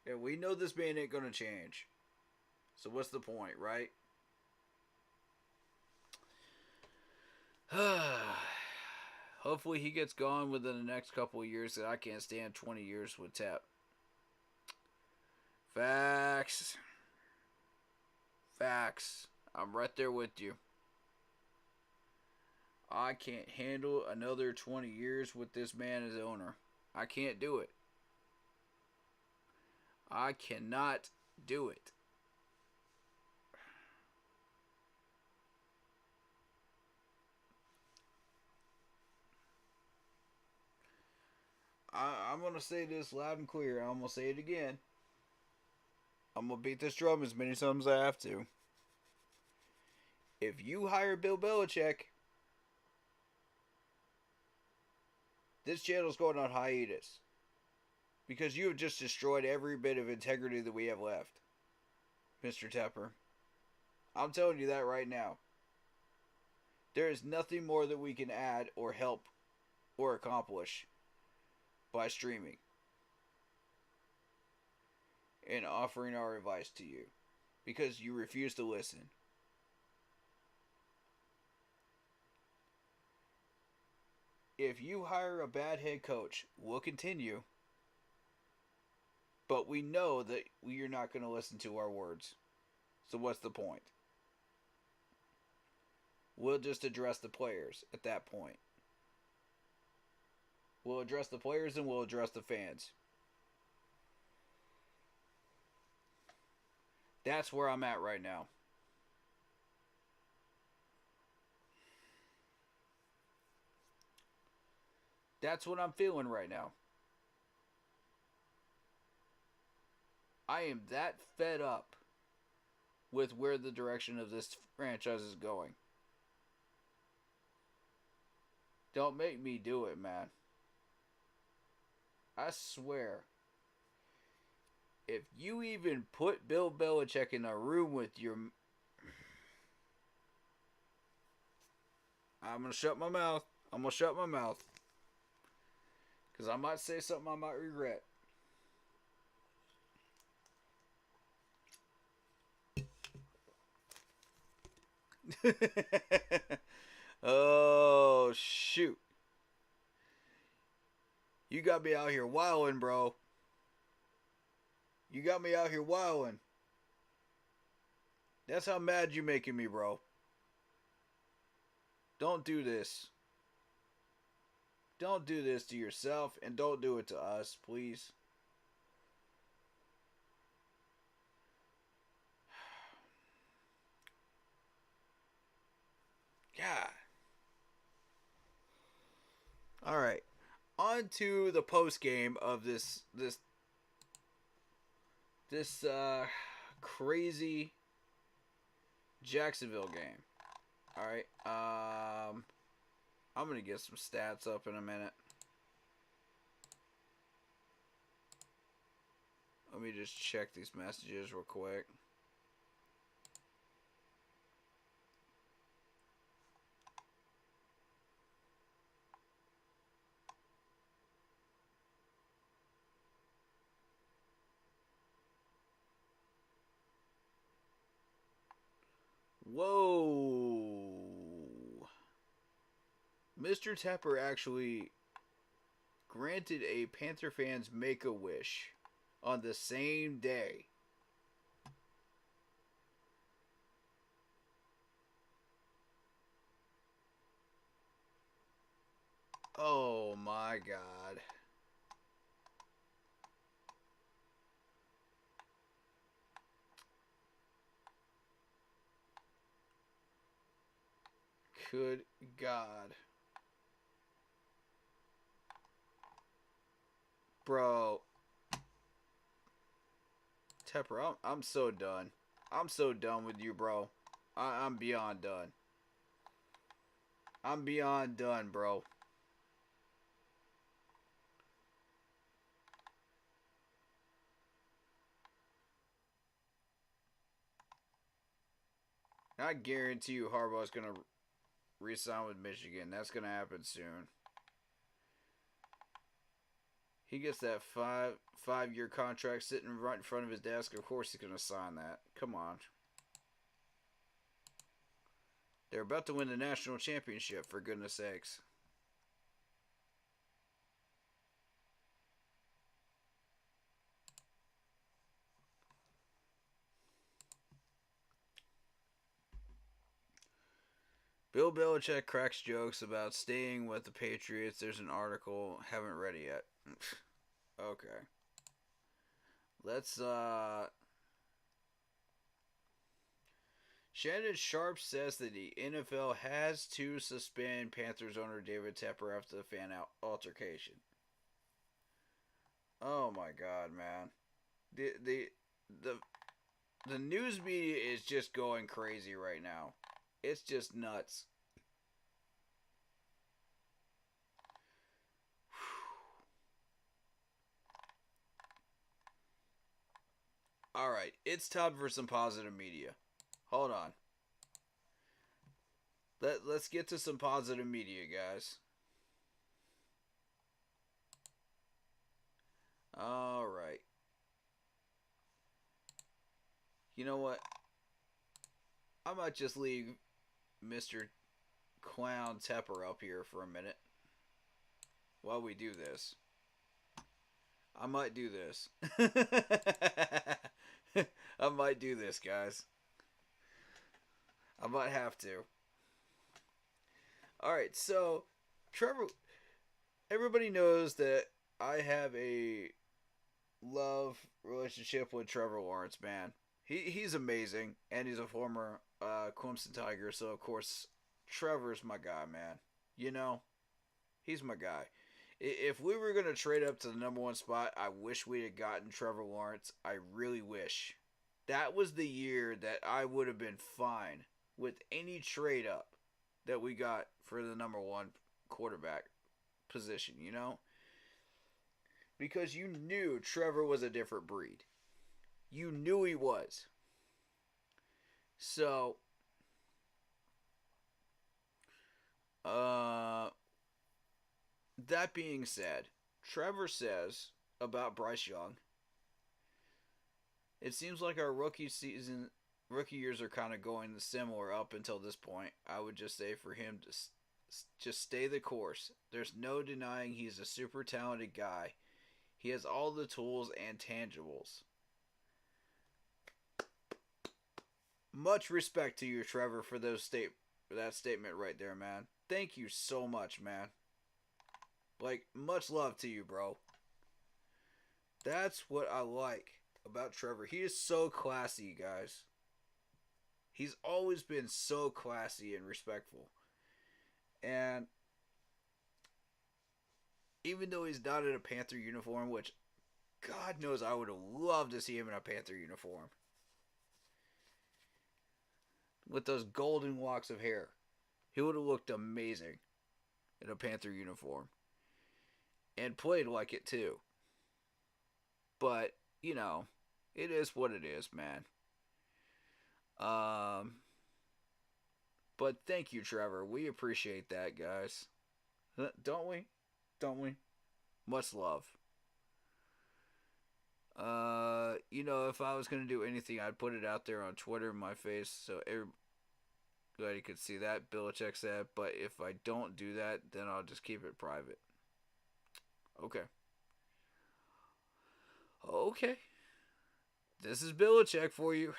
And we know this man ain't gonna change. So what's the point, right? Hopefully he gets gone within the next couple of years, that I can't stand 20 years with Tep. Facts. Facts. I'm right there with you. I can't handle another 20 years with this man as owner. I can't do it. I cannot do it. I'm going to say this loud and clear. I'm going to say it again. I'm going to beat this drum as many times as I have to. If you hire Bill Belichick, this channel's going on hiatus. Because you have just destroyed every bit of integrity that we have left, Mr. Tepper. I'm telling you that right now. There is nothing more that we can add or help or accomplish by streaming and offering our advice to you, because you refuse to listen. If you hire a bad head coach, we'll continue. But we know that you're not going to listen to our words. So what's the point? We'll just address the players at that point. We'll address the players and we'll address the fans. That's where I'm at right now. That's what I'm feeling right now. I am that fed up with where the direction of this franchise is going. Don't make me do it, man. I swear. If you even put Bill Belichick in a room with your... I'm going to shut my mouth. I'm going to shut my mouth. Because I might say something I might regret. Oh, shoot. You got me out here wilding, bro. You got me out here wilding. That's how mad you making me, bro. Don't do this. Don't do this to yourself, and don't do it to us, please. God. All right. On to the post game of this crazy Jacksonville game. All right. I'm gonna get some stats up in a minute. Let me just check these messages real quick. Whoa. Mr. Tepper actually granted a Panther fan's Make-A-Wish on the same day. Oh my God. Good God. Bro. Tepper, I'm so done. I'm so done with you, bro. I'm beyond done. I'm beyond done, bro. I guarantee you Harbaugh's going to re-sign with Michigan. That's going to happen soon. He gets that five-year contract sitting right in front of his desk. Of course he's going to sign that. Come on. They're about to win the national championship, for goodness sakes. Bill Belichick cracks jokes about staying with the Patriots. There's an article. Haven't read it yet. Okay. Let's, Shannon Sharp says that the NFL has to suspend Panthers owner David Tepper after the fan altercation. Oh my God, man. The news media is just going crazy right now. It's just nuts. Alright, it's time for some positive media. Hold on. Let's get to some positive media, guys. Alright. You know what? I might just leave Mr. Clown Tepper up here for a minute while we do this. I might do this. I might do this, guys. I might have to. Alright, so Trevor everybody knows that I have a love relationship with Trevor Lawrence, man. He's amazing, and he's a former Clemson Tiger, so of course Trevor's my guy, man. You know, he's my guy. If we were gonna trade up to the number one spot, I wish we'd have gotten Trevor Lawrence. I really wish. That was the year that I would have been fine with any trade up that we got for the number one quarterback position, you know? Because you knew Trevor was a different breed. You knew he was. So, that being said, Trevor says about Bryce Young, it seems like our rookie years are kind of going similar up until this point. I would just say for him to just stay the course. There's no denying he's a super talented guy. He has all the tools and tangibles. Much respect to you, Trevor, for that statement right there, man. Thank you so much, man. Like, much love to you, bro. That's what I like about Trevor. He is so classy, guys. He's always been so classy and respectful. And even though he's not in a Panther uniform, which God knows I would have loved to see him in a Panther uniform, with those golden locks of hair, he would have looked amazing in a Panther uniform. And played like it too. But, you know, it is what it is, man. But thank you, Trevor. We appreciate that, guys. Don't we? Don't we? Much love. You know, if I was going to do anything, I'd put it out there on Twitter in my face so everybody could see that. Belichick said. But if I don't do that, then I'll just keep it private. Okay. Okay. This is Belichick for you.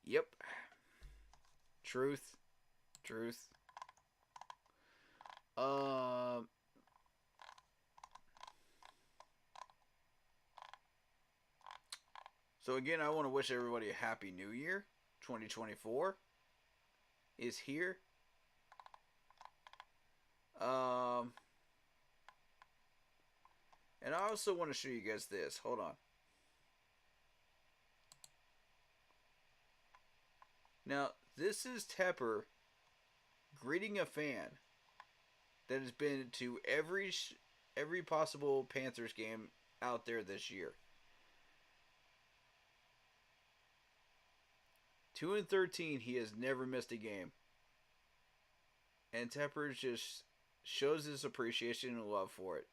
Yep. Truth. Truth. So again, I want to wish everybody a happy new year. 2024 is here. And I also want to show you guys this. Hold on. Now, this is Tepper greeting a fan that has been to every possible Panthers game out there this year. 2-13, he has never missed a game. And Tepper just shows his appreciation and love for it.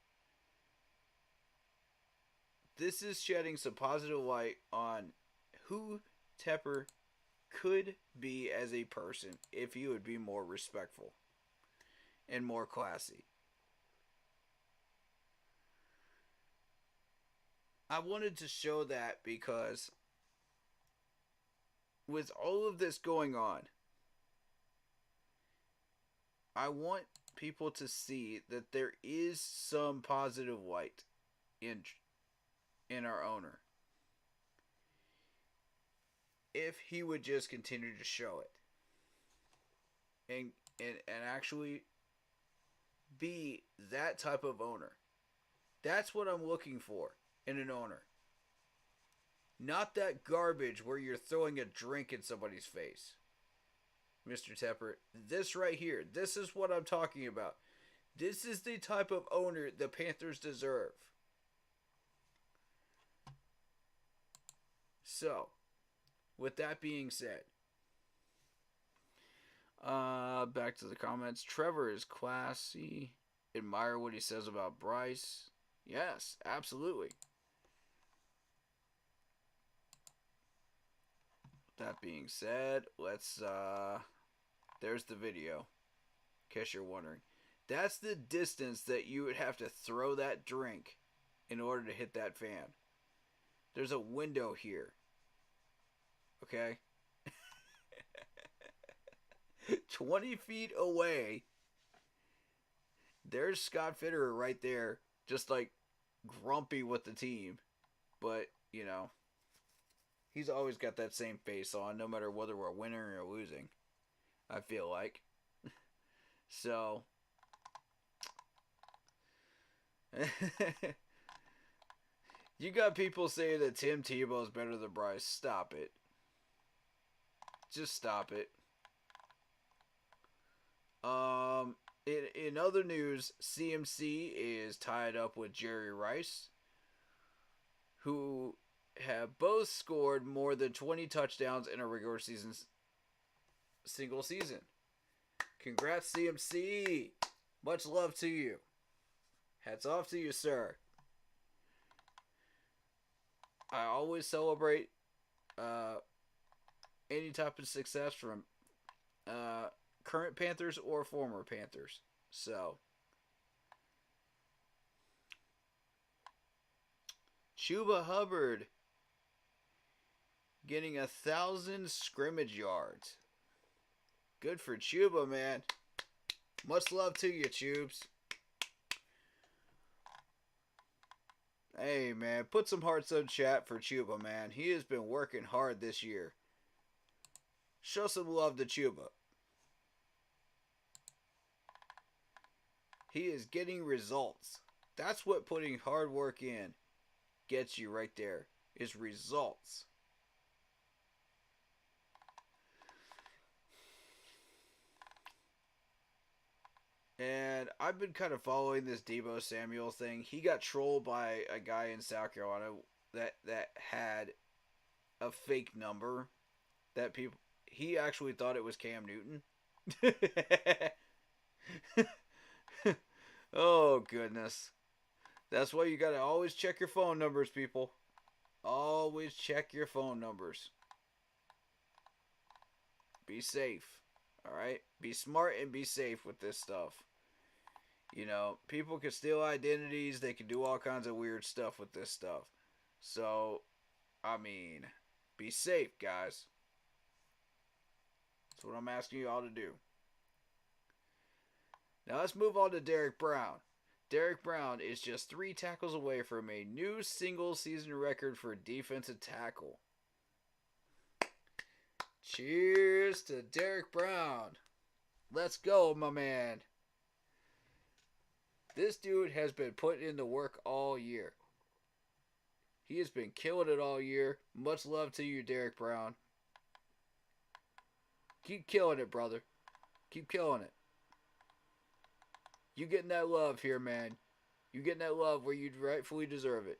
This is shedding some positive light on who Tepper could be as a person if he would be more respectful and more classy. I wanted to show that because with all of this going on, I want people to see that there is some positive light in our owner. If he would just continue to show it. And actually be that type of owner. That's what I'm looking for in an owner. Not that garbage where you're throwing a drink in somebody's face. Mr. Tepper, this right here, this is what I'm talking about. This is the type of owner the Panthers deserve. So, with that being said, back to the comments. Trevor is classy. Admire what he says about Bryce. Yes, absolutely. That being said, let's, there's the video. In case you're wondering. That's the distance that you would have to throw that drink in order to hit that fan. There's a window here. Okay? 20 feet away. There's Scott Fitterer right there, just like grumpy with the team. But, he's always got that same face on, no matter whether we're winning or losing, I feel like. So, you got people saying that Tim Tebow is better than Bryce. Stop it. Just stop it. In other news, CMC is tied up with Jerry Rice, who have both scored more than 20 touchdowns in a regular season single season. Congrats, CMC. Much love to you. Hats off to you, sir. I always celebrate any type of success from current Panthers or former Panthers. So, Chuba Hubbard getting 1,000 scrimmage yards. Good for Chuba, man. Much love to you, Chubes. Hey, man, put some hearts in chat for Chuba, man. He has been working hard this year. Show some love to Chuba. He is getting results. That's what putting hard work in gets you right there, is results. And I've been kind of following this Deebo Samuel thing. He got trolled by a guy in South Carolina that had a fake number that people. He actually thought it was Cam Newton. Oh goodness, that's why you gotta always check your phone numbers, people. Always check your phone numbers. Be safe. Alright? Be smart and be safe with this stuff. People can steal identities. They can do all kinds of weird stuff with this stuff. So, be safe, guys. That's what I'm asking you all to do. Now let's move on to Derek Brown. Derek Brown is just 3 tackles away from a new single-season record for defensive tackle. Cheers to Derek Brown. Let's go, my man. This dude has been putting in the work all year. He has been killing it all year. Much love to you, Derek Brown. Keep killing it, brother. Keep killing it. You getting that love here, man. You getting that love where you rightfully deserve it.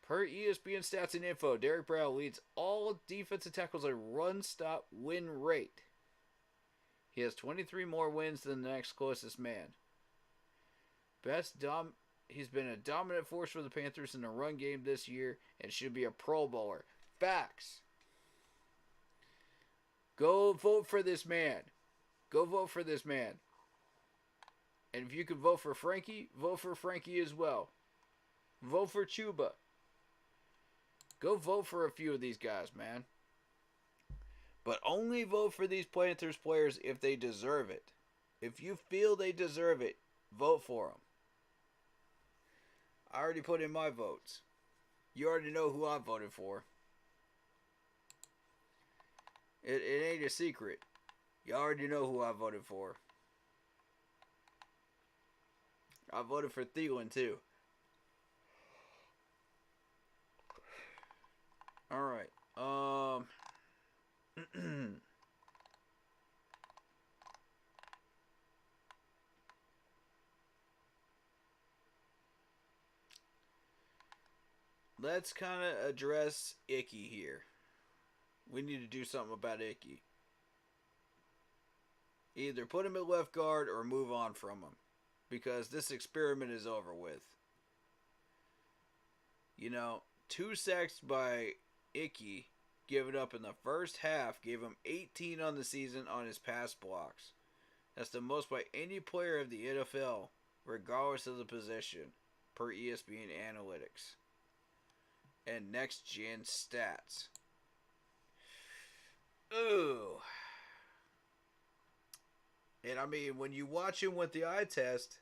Per ESPN Stats and Info, Derek Brown leads all defensive tackles in run-stop win rate. He has 23 more wins than the next closest man. He's been a dominant force for the Panthers in the run game this year and should be a Pro Bowler. Facts. Go vote for this man. Go vote for this man. And if you can vote for Frankie as well. Vote for Chuba. Go vote for a few of these guys, man. But only vote for these Panthers players if they deserve it. If you feel they deserve it, vote for them. I already put in my votes. You already know who I voted for. It ain't a secret. You already know who I voted for. I voted for Thielen too. Alright. Let's kind of address Icky here. We need to do something about Icky. Either put him at left guard or move on from him. Because this experiment is over with. 2 sacks by Icky given up in the first half gave him 18 on the season on his pass blocks. That's the most by any player of the NFL, regardless of the position, per ESPN Analytics and Next Gen Stats. Ooh. And I mean, when you watch him with the eye test,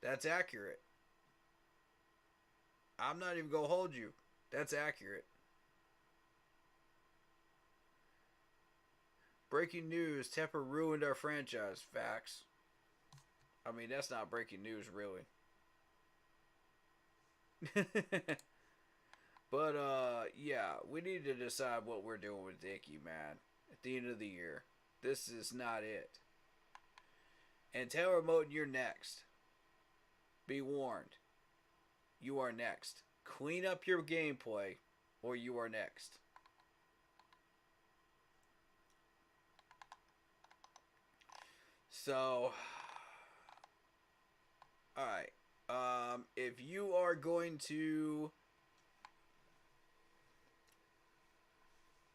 that's accurate. I'm not even going to hold you. That's accurate. Breaking news, Tepper ruined our franchise. Facts. I mean, that's not breaking news, really. But, yeah, we need to decide what we're doing with Dickey, man. At the end of the year. This is not it. And Taylor Moton, you're next. Be warned. You are next. Clean up your gameplay, or you are next. So, alright. If you are going to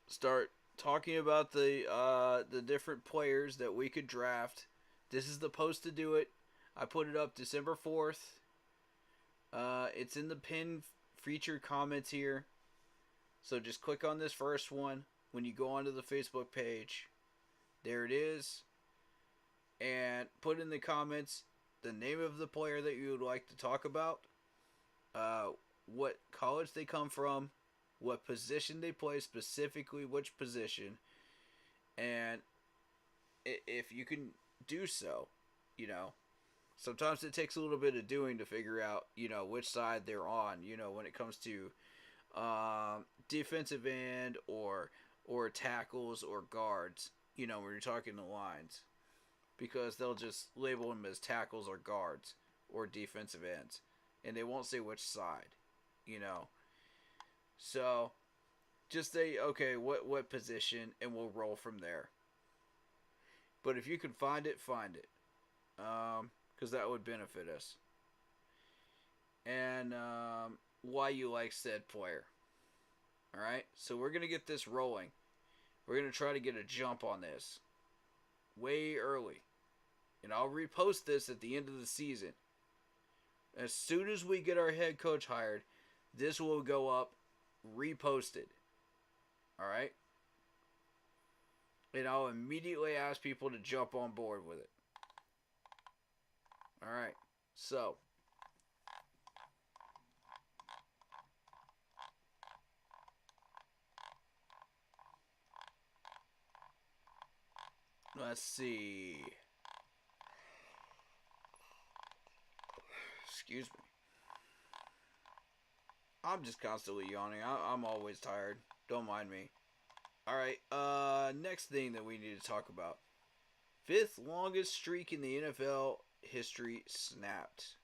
start talking about the different players that we could draft, this is the post to do it. I put it up December 4th. It's in the pinned featured comments here. So just click on this first one when you go onto the Facebook page. There it is. And put in the comments the name of the player that you would like to talk about, what college they come from, what position they play, specifically which position, and if you can do so, you know, sometimes it takes a little bit of doing to figure out, you know, which side they're on, you know, when it comes to defensive end or tackles or guards, you know, when you're talking the lines. Because they'll just label them as tackles or guards or defensive ends. And they won't say which side, you know. So, just say, okay, what position, and we'll roll from there. But if you can find it, find it. Because that would benefit us. And why you like said player. Alright, so we're going to get this rolling. We're going to try to get a jump on this way early. And I'll repost this at the end of the season. As soon as we get our head coach hired, this will go up reposted. Alright? And I'll immediately ask people to jump on board with it. Alright. So. Let's see. Excuse me. I'm just constantly yawning. I'm always tired. Don't mind me. Alright, next thing that we need to talk about. 5th longest streak in the NFL history snapped.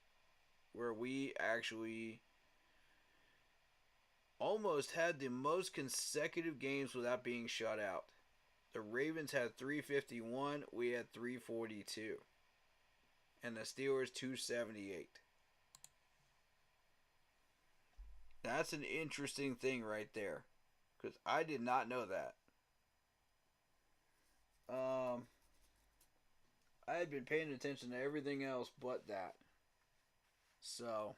Where we actually almost had the most consecutive games without being shut out. The Ravens had 351, we had 342. And the Steelers 278. That's an interesting thing right there. Because I did not know that. I had been paying attention to everything else but that. So.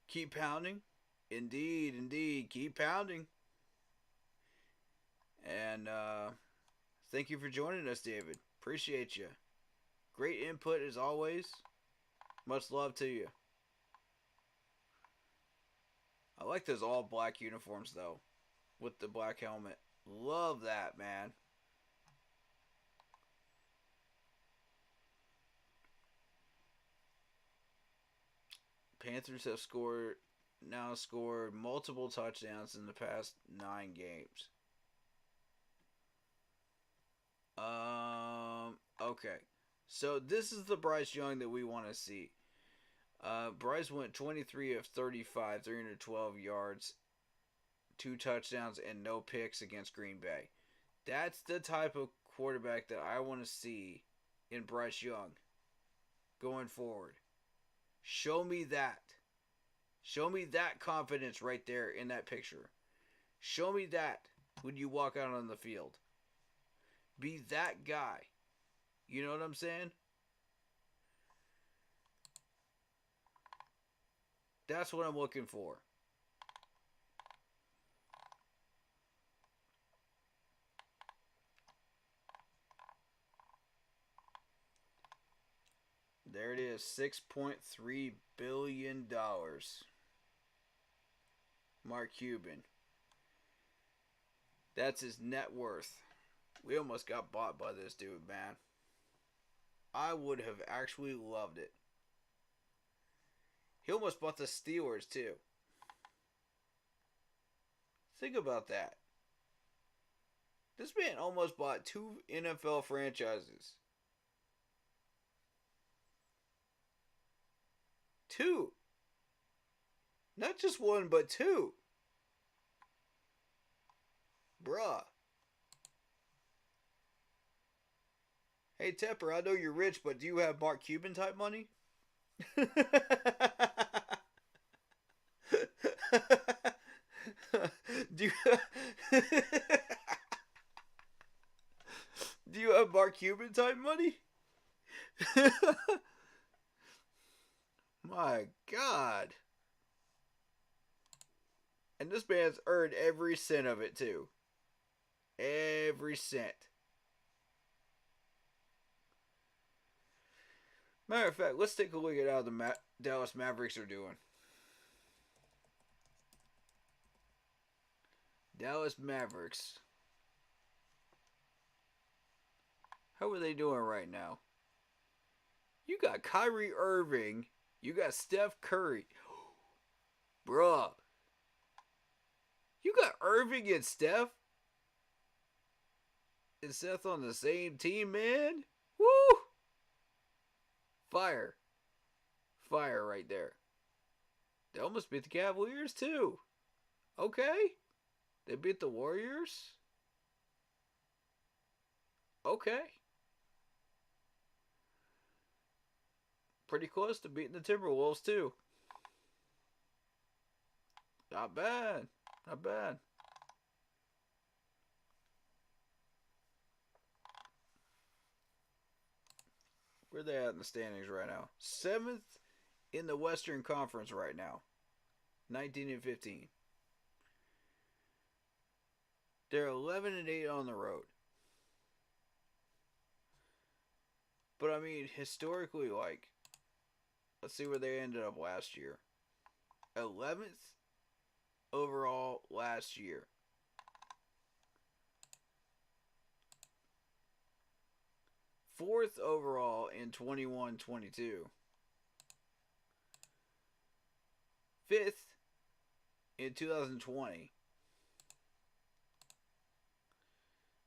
Keep pounding. Indeed. Keep pounding. And thank you for joining us, David. Appreciate you. Great input as always. Much love to you. I like those all black uniforms though. With the black helmet. Love that, man. Panthers have scored multiple touchdowns in the past 9 games. Okay. So this is the Bryce Young that we want to see. Bryce went 23 of 35, 312 yards, 2 touchdowns, and no picks against Green Bay. That's the type of quarterback that I want to see in Bryce Young going forward. Show me that. Show me that confidence right there in that picture. Show me that when you walk out on the field. Be that guy. You know what I'm saying? That's what I'm looking for. There it is, $6.3 billion. Mark Cuban. That's his net worth. We almost got bought by this dude, man. I would have actually loved it. He almost bought the Steelers, too. Think about that. This man almost bought 2 NFL franchises. 2. Not just 1, but 2. Bruh. Hey, Tepper, I know you're rich, but do you have Mark Cuban type money? do you do you have Mark Cuban type money? My God. And this man's earned every cent of it, too. Every cent. Matter of fact, let's take a look at how the Dallas Mavericks are doing. Dallas Mavericks. How are they doing right now? You got Kyrie Irving. You got Steph Curry. Bruh. You got Irving and Steph? And Seth on the same team, man? Woo! Fire. Fire right there. They almost beat the Cavaliers, too. Okay. They beat the Warriors. Okay. Pretty close to beating the Timberwolves, too. Not bad. Not bad. Where are they at in the standings right now? 7th in the Western Conference right now. 19-15. They're 11-8 on the road. But I mean, historically, like, let's see where they ended up last year. 11th overall last year. Fourth overall in 21-22. 5th in 2020.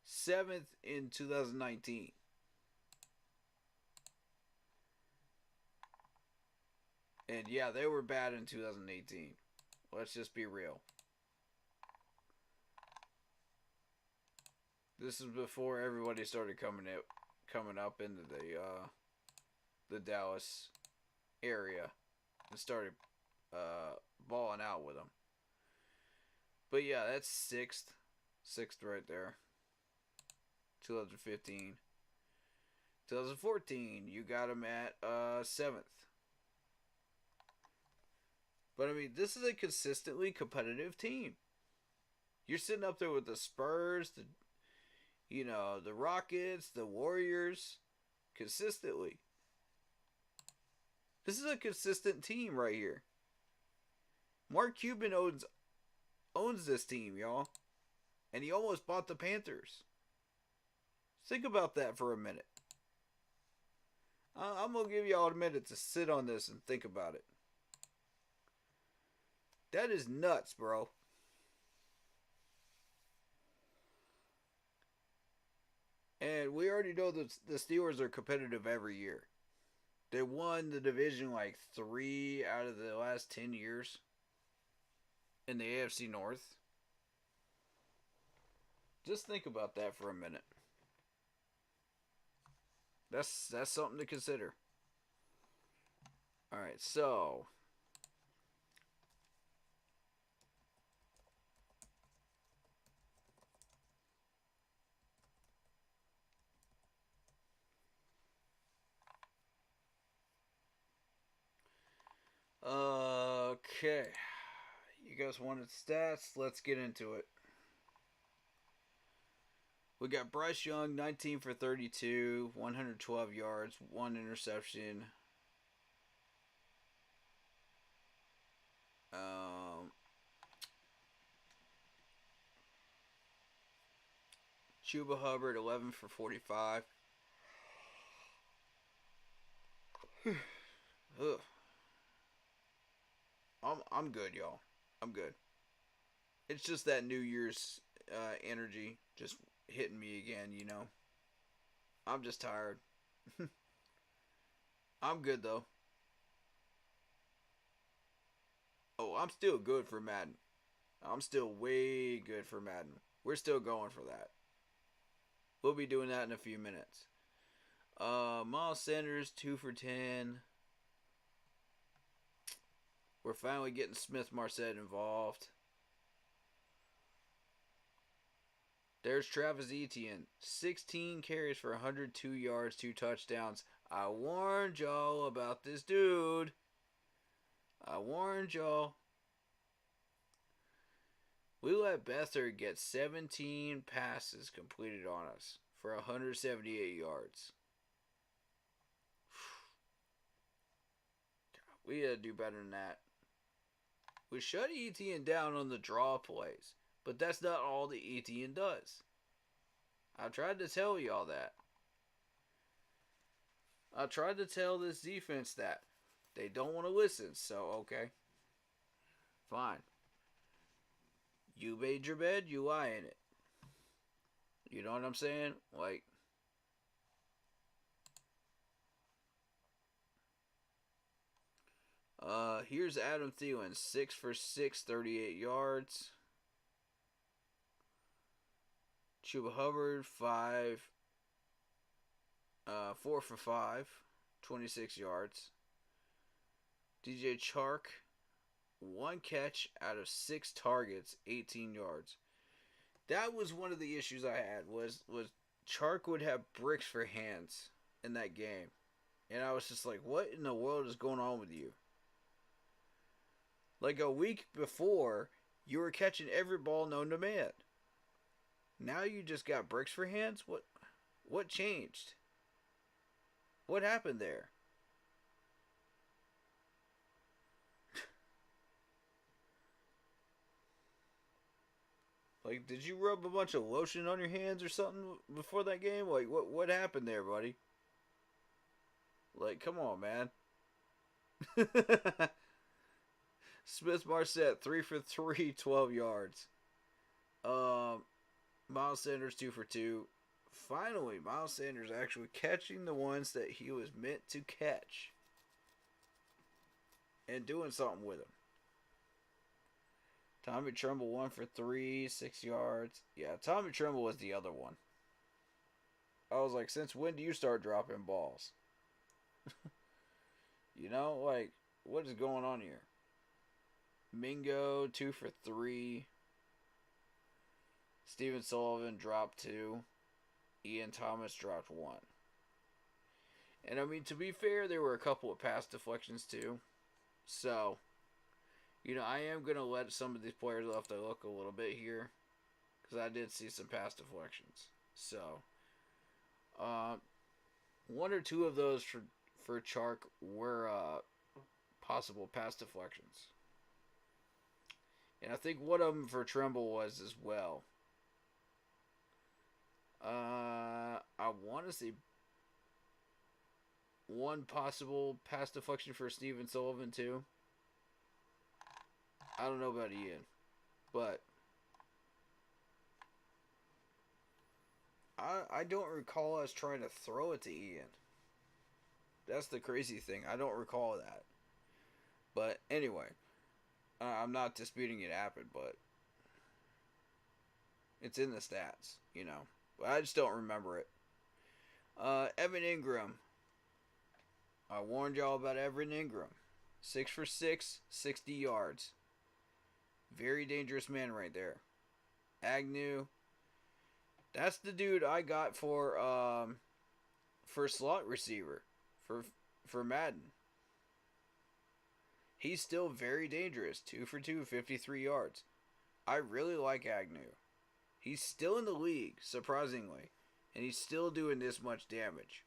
7th in 2019. And yeah, they were bad in 2018. Let's just be real. This is before everybody started coming up into the Dallas area and started balling out with them. But yeah, that's sixth right there. 2015. 2014, you got them at 7th. But I mean, this is a consistently competitive team. You're sitting up there with the Spurs, the Rockets, the Warriors, consistently. This is a consistent team right here. Mark Cuban owns this team, y'all. And he almost bought the Panthers. Think about that for a minute. I'm going to give y'all a minute to sit on this and think about it. That is nuts, bro. And we already know that the Steelers are competitive every year. They won the division like 3 out of the last 10 years in the AFC North. Just think about that for a minute. That's something to consider. All right, so okay. You guys wanted stats? Let's get into it. We got Bryce Young, 19 for 32, 112 yards, 1 interception, Um, Chuba Hubbard, 11 for 45. Ugh. I'm good, y'all. I'm good. It's just that New Year's energy just hitting me again, you know. I'm just tired. I'm good though. Oh, I'm still good for Madden. I'm still way good for Madden. We're still going for that. We'll be doing that in a few minutes. Miles Sanders, 2 for 10. We're finally getting Smith Marset involved. There's Travis Etienne, 16 carries for 102 yards, 2 touchdowns. I warned y'all about this dude. I warned y'all. We let Beathard get 17 passes completed on us for 178 yards. We gotta do better than that. We shut Etienne down on the draw plays, but that's not all that Etienne does. I've tried to tell y'all that. I tried to tell this defense that. They don't want to listen, so okay. Fine. You made your bed, you lie in it. You know what I'm saying? Like, here's Adam Thielen, 6 for 6, 38 yards. Chuba Hubbard, 4 for 5, 26 yards. DJ Chark, 1 catch out of 6 targets, 18 yards. That was one of the issues I had, was Chark would have bricks for hands in that game. And I was just like, what in the world is going on with you? Like a week before, you were catching every ball known to man. Now you just got bricks for hands? What changed? What happened there? Like, did you rub a bunch of lotion on your hands or something before that game? Like, what happened there, buddy? Like, come on, man. Smith Marset, 3 for 3, 12 yards. Miles Sanders, 2 for 2. Finally, Miles Sanders actually catching the ones that he was meant to catch. And doing something with them. Tommy Tremble, 1 for 3, 6 yards. Yeah, Tommy Tremble was the other one. I was like, since when do you start dropping balls? You know, like, what is going on here? Mingo, 2 for 3. Steven Sullivan dropped 2. Ian Thomas dropped 1. And I mean, to be fair, there were a couple of pass deflections too. So, you know, I am going to let some of these players off the hook a little bit here, because I did see some pass deflections. So, 1 or 2 of those for Chark were possible pass deflections. And I think one of them for Tremble was as well. I want to see 1 possible pass deflection for Steven Sullivan too. I don't know about Ian, but I don't recall us trying to throw it to Ian. That's the crazy thing. I don't recall that. But anyway, I'm not disputing it happened, but it's in the stats, you know. But I just don't remember it. Evan Ingram. I warned y'all about Evan Ingram. 6 for 6, 60 yards. Very dangerous man right there. Agnew. That's the dude I got for slot receiver for Madden. He's still very dangerous. 2 for 2, 53 yards. I really like Agnew. He's still in the league, surprisingly. And he's still doing this much damage.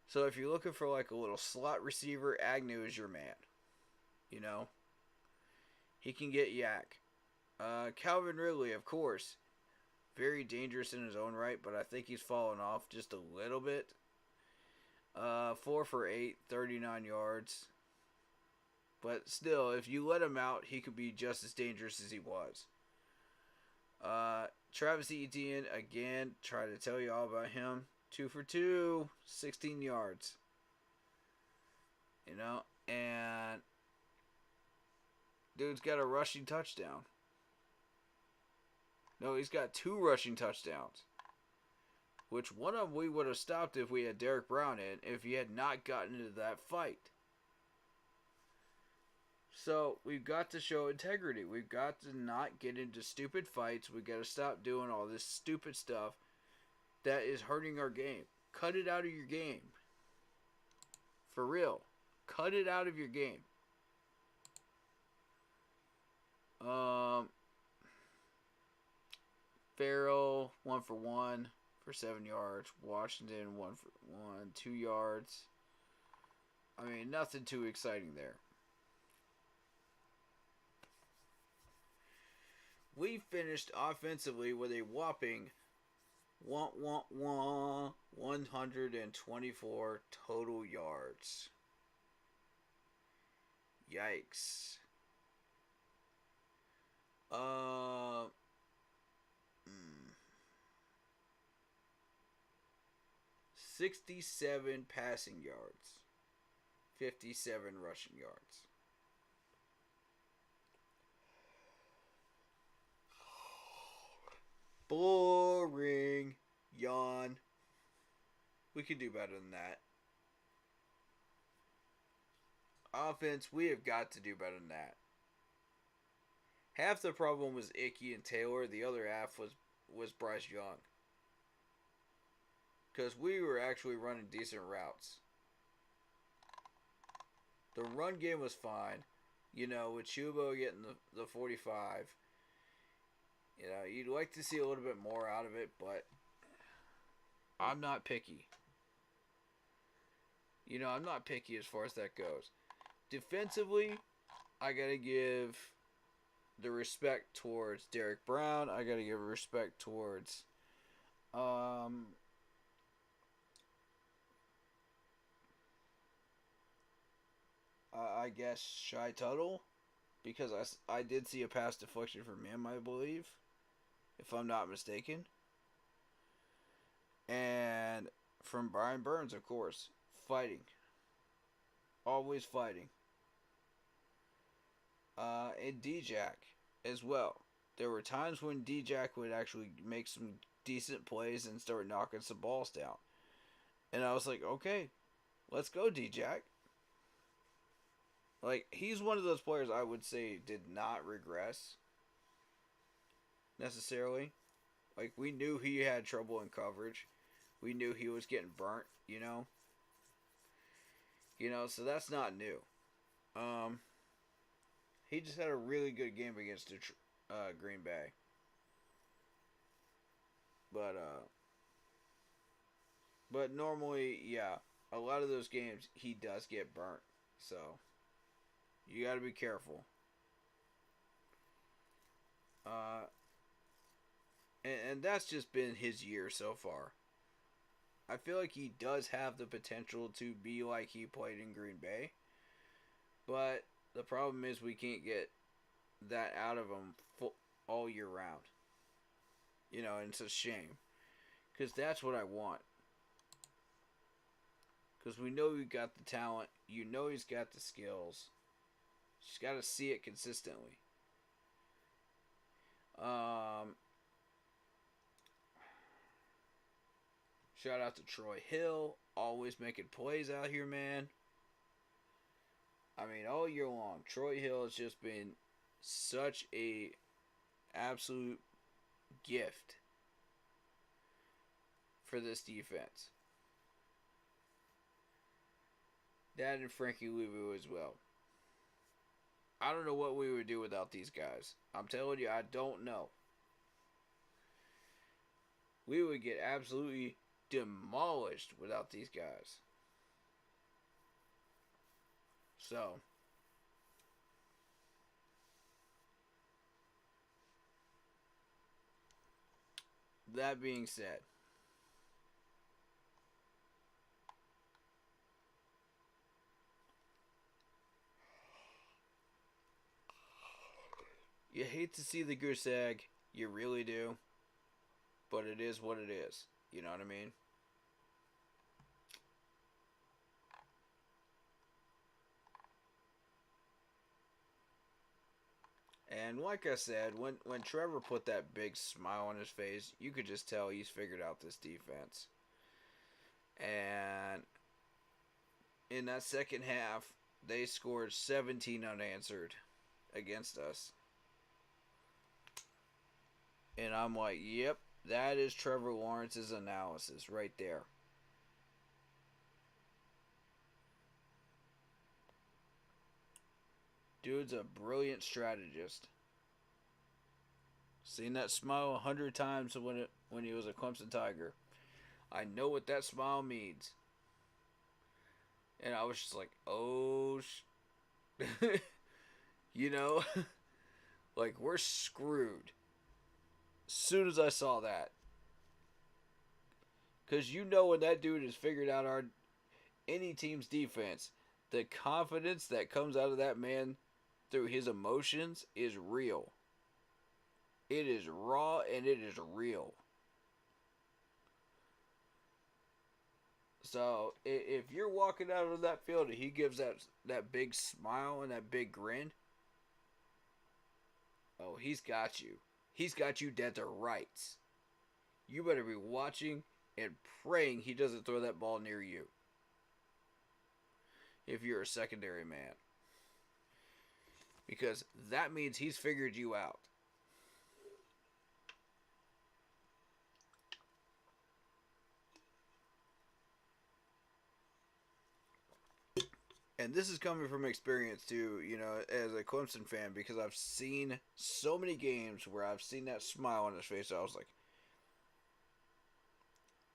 So if you're looking for like a little slot receiver, Agnew is your man. You know? he can get yak. Calvin Ridley, of course, very dangerous in his own right, but I think he's fallen off just a little bit. 4 for 8, 39 yards. But still, if you let him out, he could be just as dangerous as he was. Travis Etienne, again, try to tell you all about him. 2 for 2, 16 yards. You know, and dude's got a rushing touchdown. No, he's got 2 rushing touchdowns. Which one of them we would have stopped if we had Derek Brown in, if he had not gotten into that fight. So, we've got to show integrity. We've got to not get into stupid fights. We've got to stop doing all this stupid stuff that is hurting our game. Cut it out of your game. For real. Cut it out of your game. Farrell, 1 for 1 for 7 yards. Washington, 1 for 1, 2 yards. I mean, nothing too exciting there. We finished offensively with a whopping 124 total yards. Yikes. 67 passing yards. 57 rushing yards. Boring. Yawn. We could do better than that. Offense, we have got to do better than that. Half the problem was Icky and Taylor. The other half was Bryce Young. Because we were actually running decent routes. The run game was fine. You know, with Chubo getting the 45. You know, you'd like to see a little bit more out of it, but I'm not picky. You know, I'm not picky as far as that goes. Defensively, I got to give the respect towards Derek Brown. I got to give respect towards I guess Shy Tuttle, because I did see a pass deflection from him, I believe, if I'm not mistaken. And from Brian Burns, of course, fighting. Always fighting. And D-Jack as well. There were times when D-Jack would actually make some decent plays and start knocking some balls down. And I was like, okay, let's go, D-Jack. Like, he's one of those players I would say did not regress necessarily. Like, we knew he had trouble in coverage. We knew he was getting burnt, you know. You know, so that's not new. He just had a really good game against Green Bay. But normally, yeah, a lot of those games he does get burnt. So you got to be careful. And that's just been his year so far. I feel like he does have the potential to be like he played in Green Bay. But the problem is we can't get that out of him all year round. You know, and it's a shame. Because that's what I want. Because we know he's got the talent. You know he's got the skills. Just got to see it consistently. Shout out to Troy Hill. Always making plays out here, man. I mean, all year long, Troy Hill has just been such a absolute gift for this defense. That and Frankie Louvu as well. I don't know what we would do without these guys. I'm telling you, I don't know. We would get absolutely demolished without these guys. So, that being said, you hate to see the goose egg. You really do. But it is what it is. You know what I mean? And like I said, when Trevor put that big smile on his face, you could just tell he's figured out this defense. And in that second half, they scored 17 unanswered against us. And I'm like, yep, that is Trevor Lawrence's analysis right there. Dude's a brilliant strategist. Seen that smile 100 times when he was a Clemson Tiger. I know what that smile means. And I was just like, oh, you know, like we're screwed. As soon as I saw that. Because you know when that dude has figured out any team's defense, the confidence that comes out of that man through his emotions is real. It is raw and it is real. So if you're walking out of that field and he gives that big smile and that big grin, oh, he's got you. He's got you dead to rights. You better be watching and praying he doesn't throw that ball near you. If you're a secondary man. Because that means he's figured you out. And this is coming from experience too, you know, as a Clemson fan, because I've seen so many games where I've seen that smile on his face. I was like,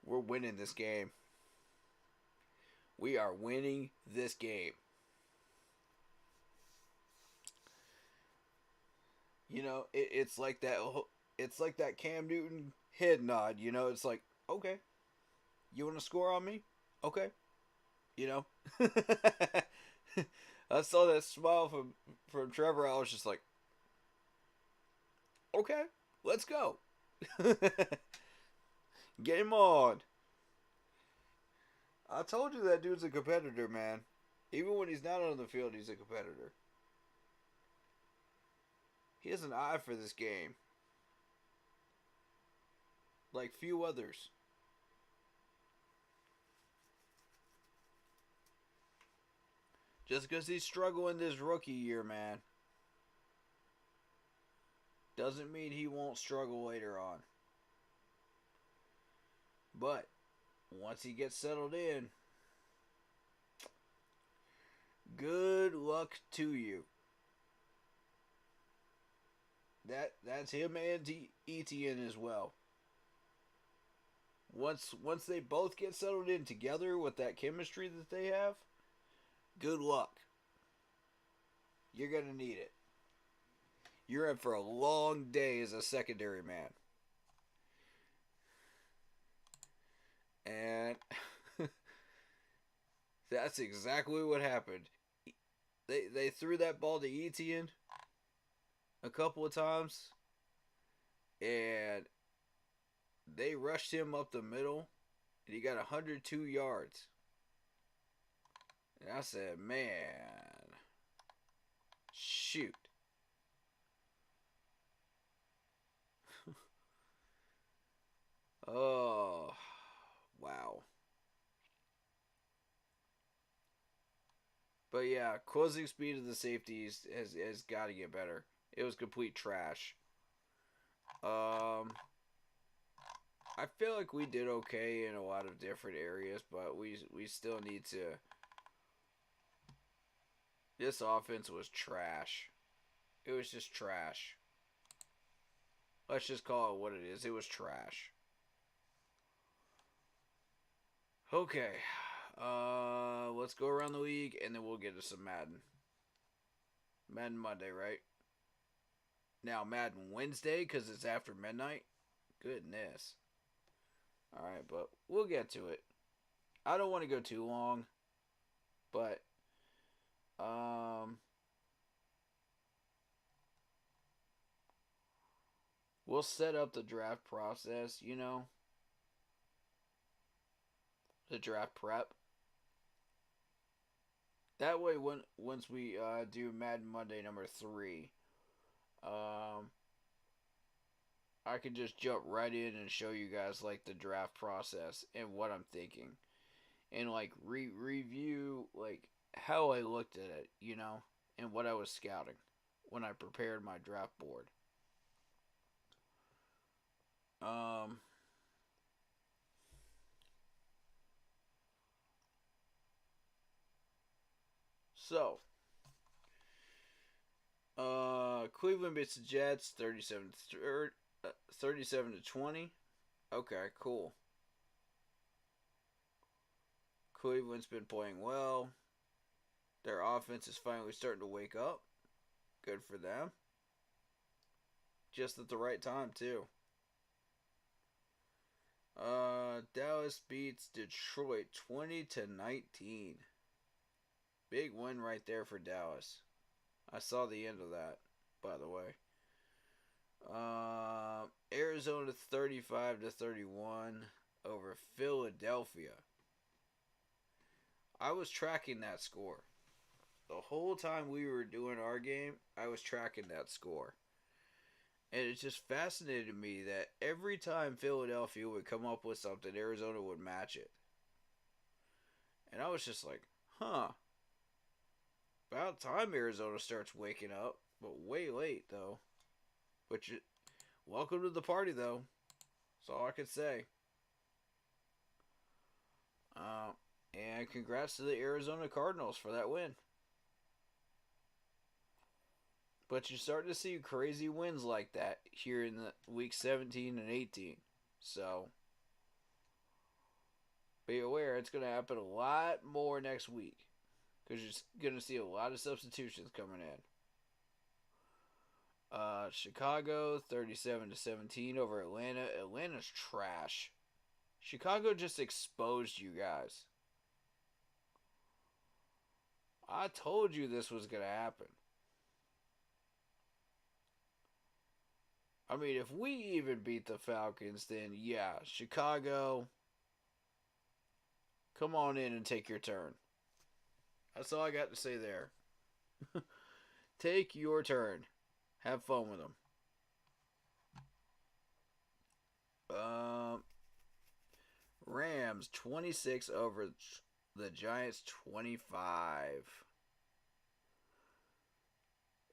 we're winning this game. We are winning this game. You know, it's like that. It's like that Cam Newton head nod. You know, it's like, okay, you want to score on me? Okay, you know. I saw that smile from Trevor. I was just like, okay, let's go. Get him on. I told you that dude's a competitor, man. Even when he's not on the field, he's a competitor. He has an eye for this game. Like few others. Just because he's struggling this rookie year, man, doesn't mean he won't struggle later on. But once he gets settled in, good luck to you. That's him and Etienne as well. Once they both get settled in together with that chemistry that they have, good luck. You're going to need it. You're in for a long day as a secondary man. And that's exactly what happened. They threw that ball to Etienne a couple of times, and they rushed him up the middle, and he got 102 yards. And I said, man, shoot. Oh, wow. But yeah, closing speed of the safeties has got to get better. It was complete trash. I feel like we did okay in a lot of different areas, but we still need to. This offense was trash. It was just trash. Let's just call it what it is. It was trash. Okay. Let's go around the league, and then we'll get to some Madden. Madden Monday, right? Now, Madden Wednesday, because it's after midnight. Goodness. All right, but we'll get to it. I don't want to go too long, but um, we'll set up the draft process. The draft prep. That way, once we do Madden Monday number 3, um, I can just jump right in and show you guys like the draft process and what I'm thinking, and like review like how I looked at it, and what I was scouting when I prepared my draft board. Um, so Cleveland beats the Jets 37-20. Okay, cool. Cleveland's been playing well. Their offense is finally starting to wake up. Good for them. Just at the right time too. Dallas beats Detroit 20-19. Big win right there for Dallas. I saw the end of that, by the way. Arizona 35-31 over Philadelphia. I was tracking that score. The whole time we were doing our game, I was tracking that score. And it just fascinated me that every time Philadelphia would come up with something, Arizona would match it. And I was just like, huh. About time Arizona starts waking up. But way late, though. Welcome to the party, though. That's all I can say. And congrats to the Arizona Cardinals for that win. But you're starting to see crazy wins like that here in the week 17 and 18. So, be aware it's going to happen a lot more next week. Because you're going to see a lot of substitutions coming in. Chicago 37-17 over Atlanta. Atlanta's trash. Chicago just exposed you guys. I told you this was going to happen. I mean, if we even beat the Falcons, then yeah, Chicago, come on in and take your turn. That's all I got to say there. Take your turn. Have fun with them. Rams 26 over the Giants 25.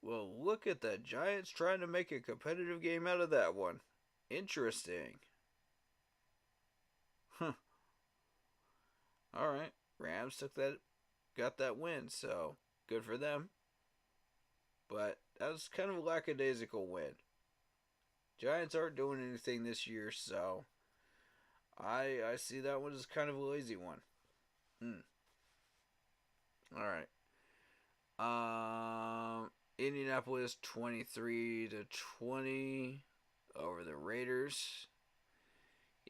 Well, look at the Giants trying to make a competitive game out of that one. Interesting. Huh. Alright. Rams got that win, so good for them. But that was kind of a lackadaisical win. Giants aren't doing anything this year, so I see that one as kind of a lazy one. Alright. Indianapolis 23-20 over the Raiders.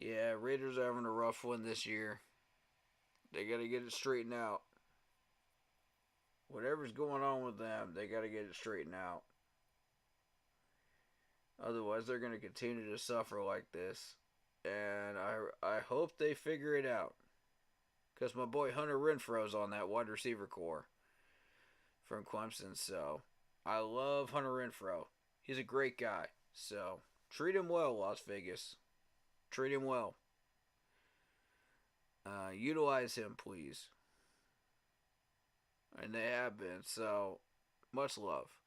Yeah, Raiders are having a rough one this year. They got to get it straightened out. Whatever's going on with them, they got to get it straightened out. Otherwise, they're going to continue to suffer like this. And I hope they figure it out. Because my boy Hunter Renfro's on that wide receiver core from Clemson. So, I love Hunter Renfro. He's a great guy. So, treat him well, Las Vegas. Treat him well. Utilize him, please. And they have been. So, much love.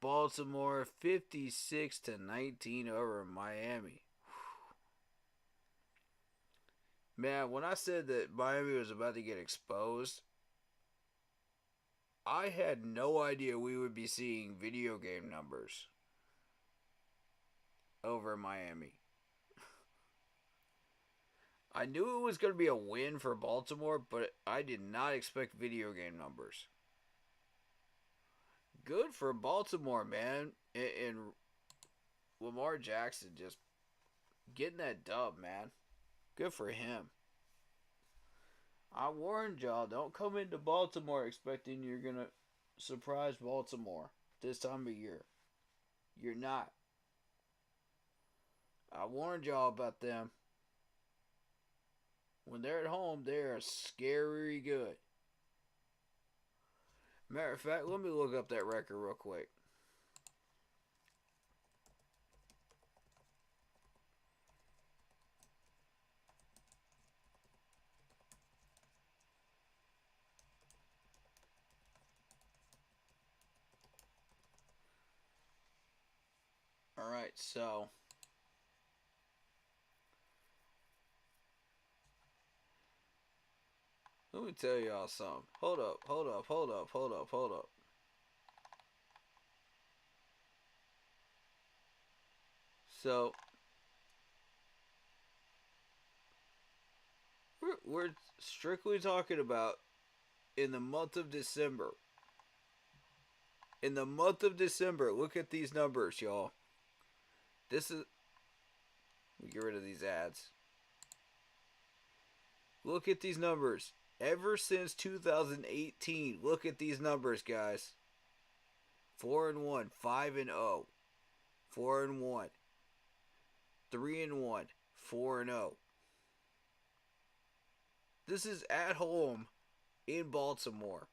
Baltimore 56-19 over Miami. Man, when I said that Miami was about to get exposed, I had no idea we would be seeing video game numbers over Miami. I knew it was going to be a win for Baltimore, but I did not expect video game numbers. Good for Baltimore, man. And Lamar Jackson just getting that dub, man. Good for him. I warned y'all, don't come into Baltimore expecting you're going to surprise Baltimore this time of year. You're not. I warned y'all about them. When they're at home, they are scary good. Matter of fact, let me look up that record real quick. Alright, so let me tell y'all something. Hold up. So, we're strictly talking about in the month of December. In the month of December, look at these numbers, y'all. This is... Let me get rid of these ads. Look at these numbers. Ever since 2018, look at these numbers, guys. 4-1, 5-0, 4-1, 3-1, 4-0. This is at home in Baltimore.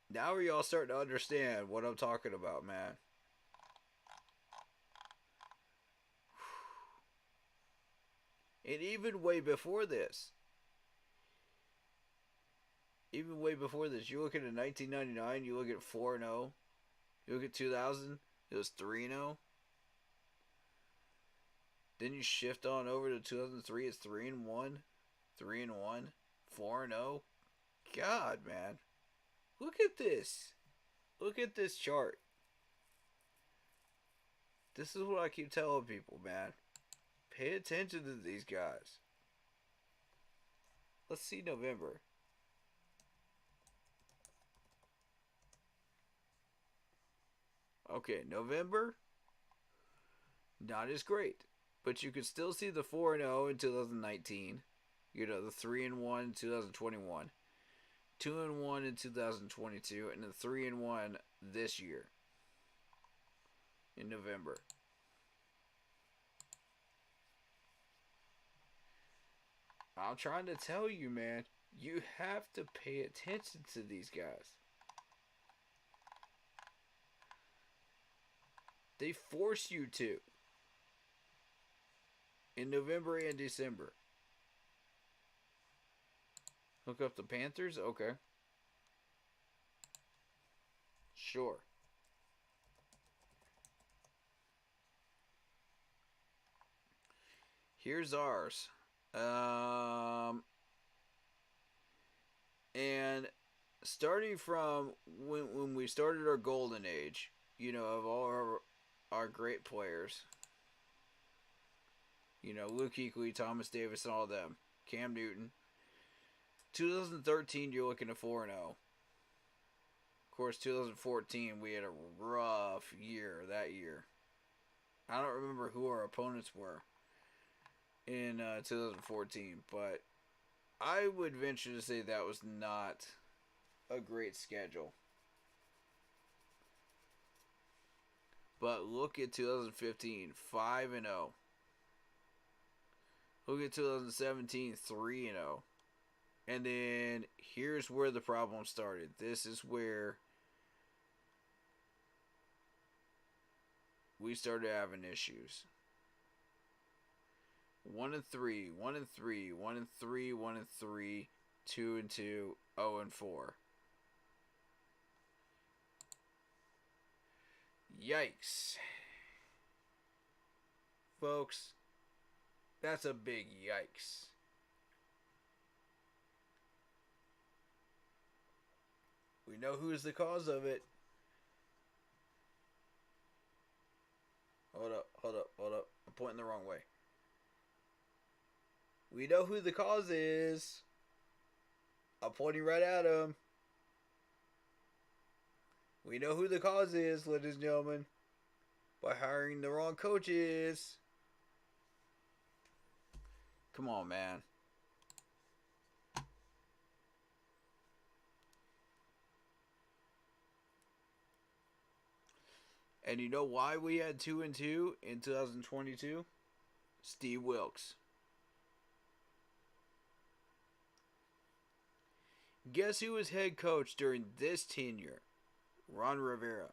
Now are y'all starting to understand what I'm talking about, man? And even way before this. You look at 1999, you look at 4-0. You look at 2000, it was 3-0. Then you shift on over to 2003, it's 3-1, 3-1, 4-0. God, man. Look at this. Look at this chart. This is what I keep telling people, man. Pay attention to these guys. Let's see November. Okay, November, not as great. But you can still see the 4-0 in 2019. You know, the 3-1 in 2021. 2-1 in 2022. And the 3-1 this year. In November. I'm trying to tell you, man. You have to pay attention to these guys. They force you to. In November and December. Look up the Panthers? Okay. Sure. Here's ours. And starting from when we started our golden age, you know, of all our great players, you know, Luke Kuechly, Thomas Davis, and all of them, Cam Newton. 2013, you're looking at 4-0. Of course, 2014, we had a rough year that year. I don't remember who our opponents were in 2014, but I would venture to say that was not a great schedule. But look at 2015, 5-0. Look at 2017, 3-0. And then here's where the problem started. This is where we started having issues. 1-3, 1-3, 1-3, 1-3, 2-2, 0-4. Yikes. Folks, that's a big yikes. We know who's the cause of it. Hold up. I'm pointing the wrong way. We know who the cause is. I'm pointing right at him. We know who the cause is, ladies and gentlemen. by hiring the wrong coaches. Come on, man. And you know why we had 2-2 in 2022? Steve Wilkes. Guess who was head coach during this tenure? Ron Rivera.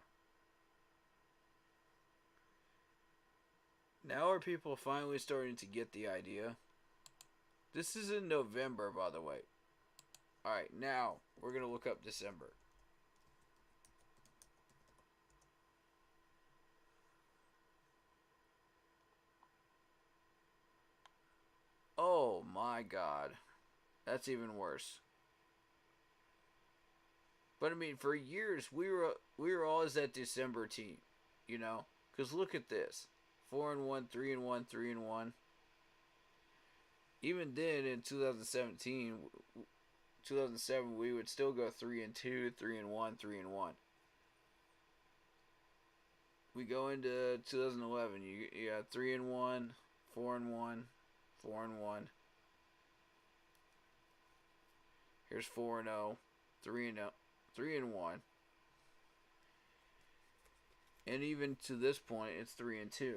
Now are people finally starting to get the idea? This is in November, by the way. Alright, now we're going to look up December. Oh my god. That's even worse. But I mean, for years we were always that December team, you know? Cuz look at this. 4-1, 3-1, 3-1. Even then in 2007 we would still go 3-2, 3-1, 3-1. We go into 2011, you got 3-1, 4-1, 4-1. Here's 4-0, 3-0, 3-1. And even to this point, it's 3-2.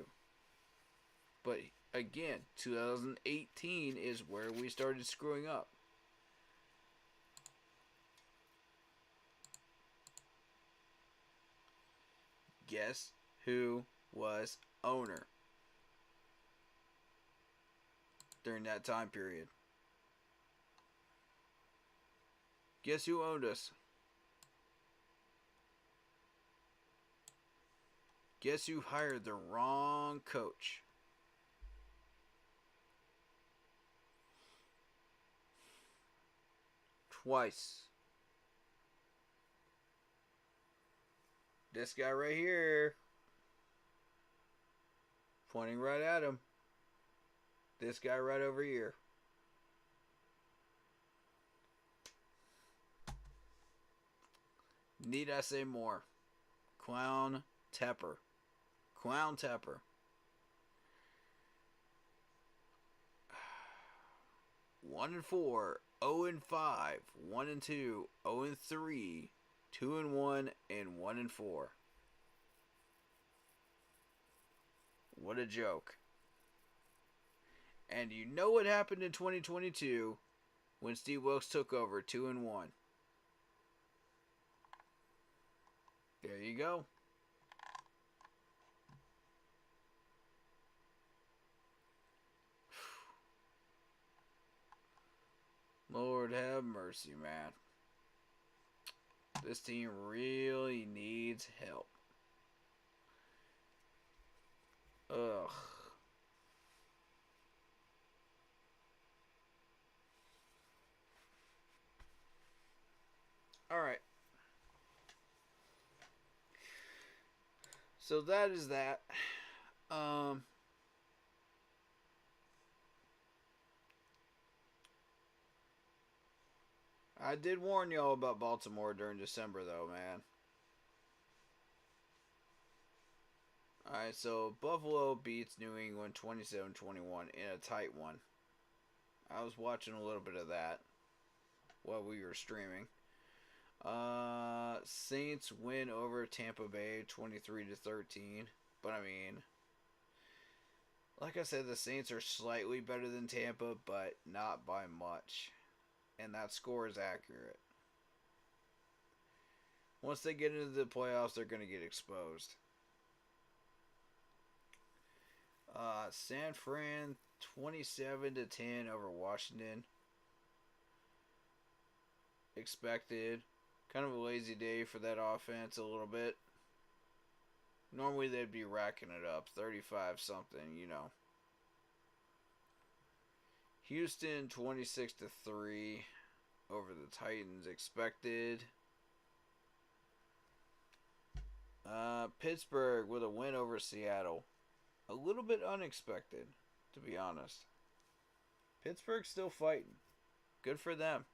But again, 2018 is where we started screwing up. Guess who was owner during that time period? Guess who owned us? Guess who hired the wrong coach? Twice. This guy right here. Pointing right at him. This guy right over here. Need I say more? Clown Tepper. Clown Tepper. 1-4, 0-5, 1-2, 0-3, 2-1, and 1-4. What a joke. And you know what happened in 2022 when Steve Wilkes took over 2-1. There you go. Lord have mercy, man. This team really needs help. Ugh. Alright. So that is that. I did warn y'all about Baltimore during December, though, man. Alright, so Buffalo beats New England 27-21 in a tight one. I was watching a little bit of that while we were streaming. Saints win over Tampa Bay 23-13. But I mean, like I said, the Saints are slightly better than Tampa, but not by much. And that score is accurate. Once they get into the playoffs, they're going to get exposed. San Fran 27-10 over Washington. Expected. Kind of a lazy day for that offense a little bit. Normally they'd be racking it up. 35 something, you know. Houston 26-3 over the Titans. Expected. Pittsburgh with a win over Seattle. A little bit unexpected, to be honest. Pittsburgh's still fighting. Good for them.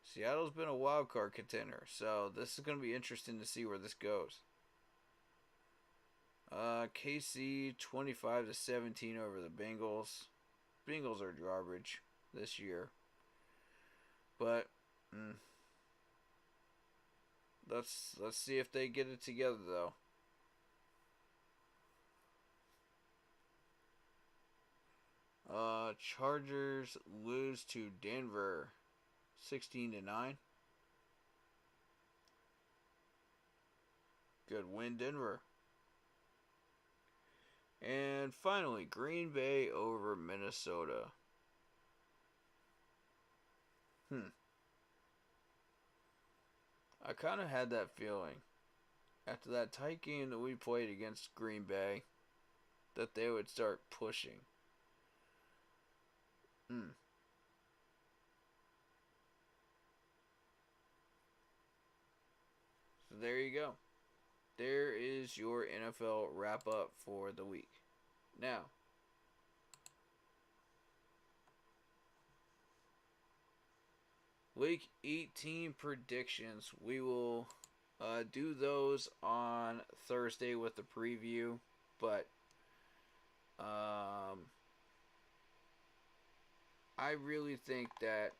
Seattle's been a wild card contender, so this is going to be interesting to see where this goes. KC 25-17 over the Bengals. Bengals are garbage this year. But let's see if they get it together though. Chargers lose to Denver 16-9. Good win, Denver. And finally, Green Bay over Minnesota. I kind of had that feeling after that tight game that we played against Green Bay that they would start pushing. So there you go. There is your NFL wrap up for the week. Now, Week 18 predictions. We will do those on Thursday with the preview. But I really think that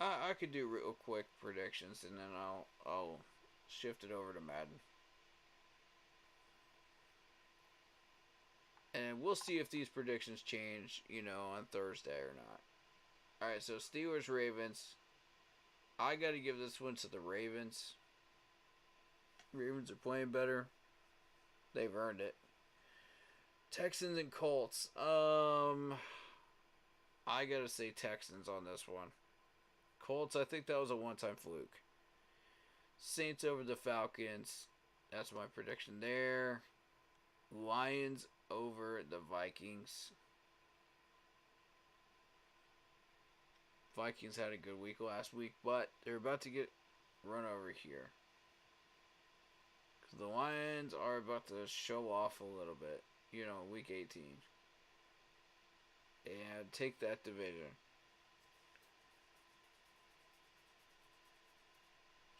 I could do real quick predictions, and then I'll shift it over to Madden. And we'll see if these predictions change, on Thursday or not. Alright, so Steelers, Ravens. I got to give this one to the Ravens. Ravens are playing better. They've earned it. Texans and Colts. I got to say Texans on this one. Colts, I think that was a one-time fluke. Saints over the Falcons. That's my prediction there. Lions over the Vikings. Vikings had a good week last week, but they're about to get run over here. The Lions are about to show off a little bit, week 18. And take that division.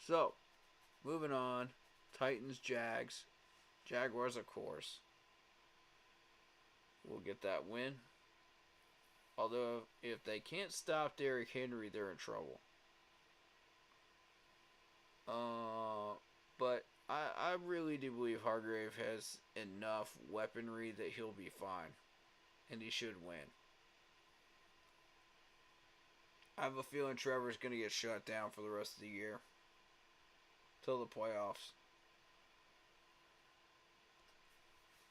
So, moving on. Titans, Jags. Jaguars, of course. We'll get that win. Although, if they can't stop Derrick Henry, they're in trouble. But I really do believe Hargrave has enough weaponry that he'll be fine. And he should win. I have a feeling Trevor's going to get shut down for the rest of the year. Till the playoffs.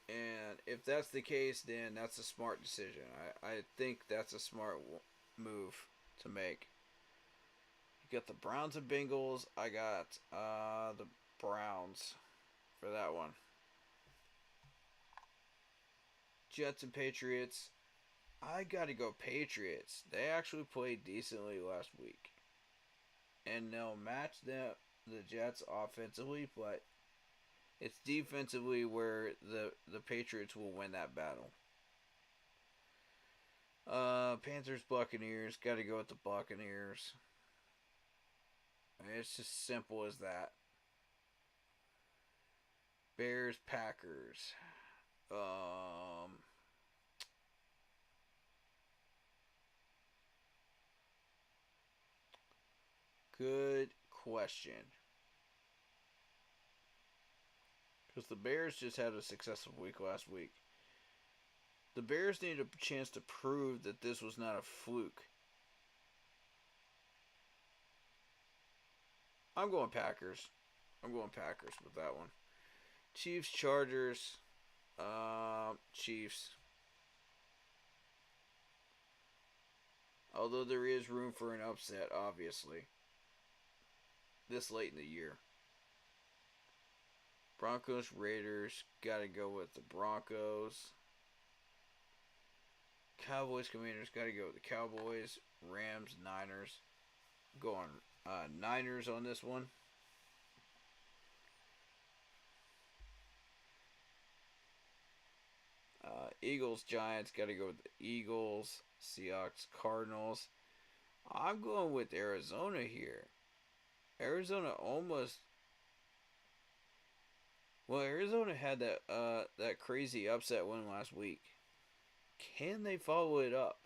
And if that's the case, then that's a smart decision. I think that's a smart move to make. You got the Browns and Bengals. I got the Browns for that one. Jets and Patriots. I got to go Patriots. They actually played decently last week. And they'll match the Jets offensively, but it's defensively where the Patriots will win that battle. Panthers, Buccaneers. Got to go with the Buccaneers. It's just simple as that. Bears, Packers. Good question. Because the Bears just had a successful week last week. The Bears need a chance to prove that this was not a fluke. I'm going Packers. I'm going Packers with that one. Chiefs, Chargers. Chiefs. Although there is room for an upset, obviously. This late in the year. Broncos, Raiders. Gotta go with the Broncos. Cowboys, Commanders. Gotta go with the Cowboys. Rams, Niners. Going Niners on this one. Eagles, Giants. Gotta go with the Eagles. Seahawks, Cardinals. I'm going with Arizona here. Arizona almost Well, Arizona had that crazy upset win last week. Can they follow it up?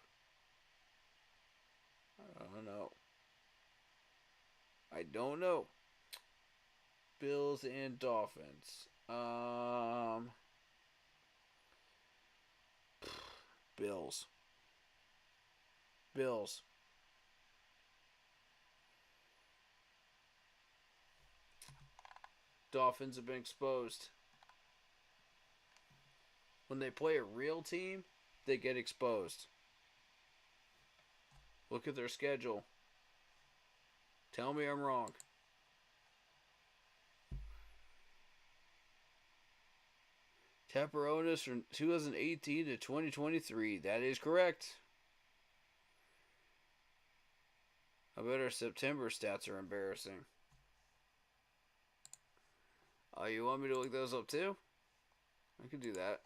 I don't know. I don't know. Bills and Dolphins. Bills. Bills. Dolphins have been exposed. When they play a real team, they get exposed. Look at their schedule. Tell me I'm wrong. Tepper owned us from 2018 to 2023. That is correct. I bet our September stats are embarrassing. Oh, you want me to look those up too? I can do that.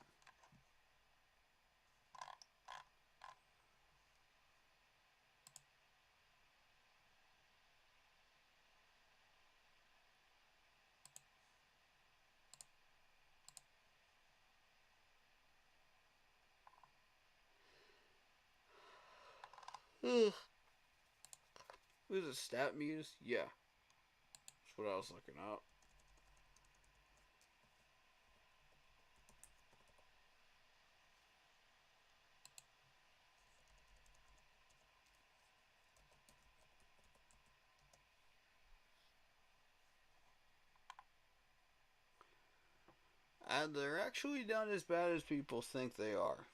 Was it Stat Muse? Yeah. That's what I was looking up. And they're actually not as bad as people think they are.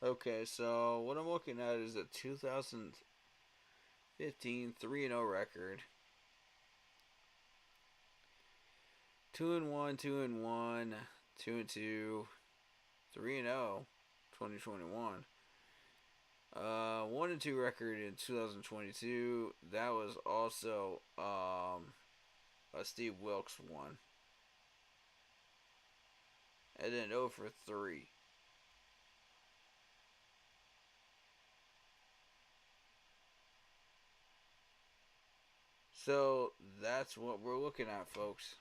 Okay, so what I'm looking at is a 2015 3-0 record. 2-1, 2-1, 2-2, 3-0, 2021. 1-2 record in 2022. That was also a Steve Wilkes one. And then 0 for 3. So that's what we're looking at, folks.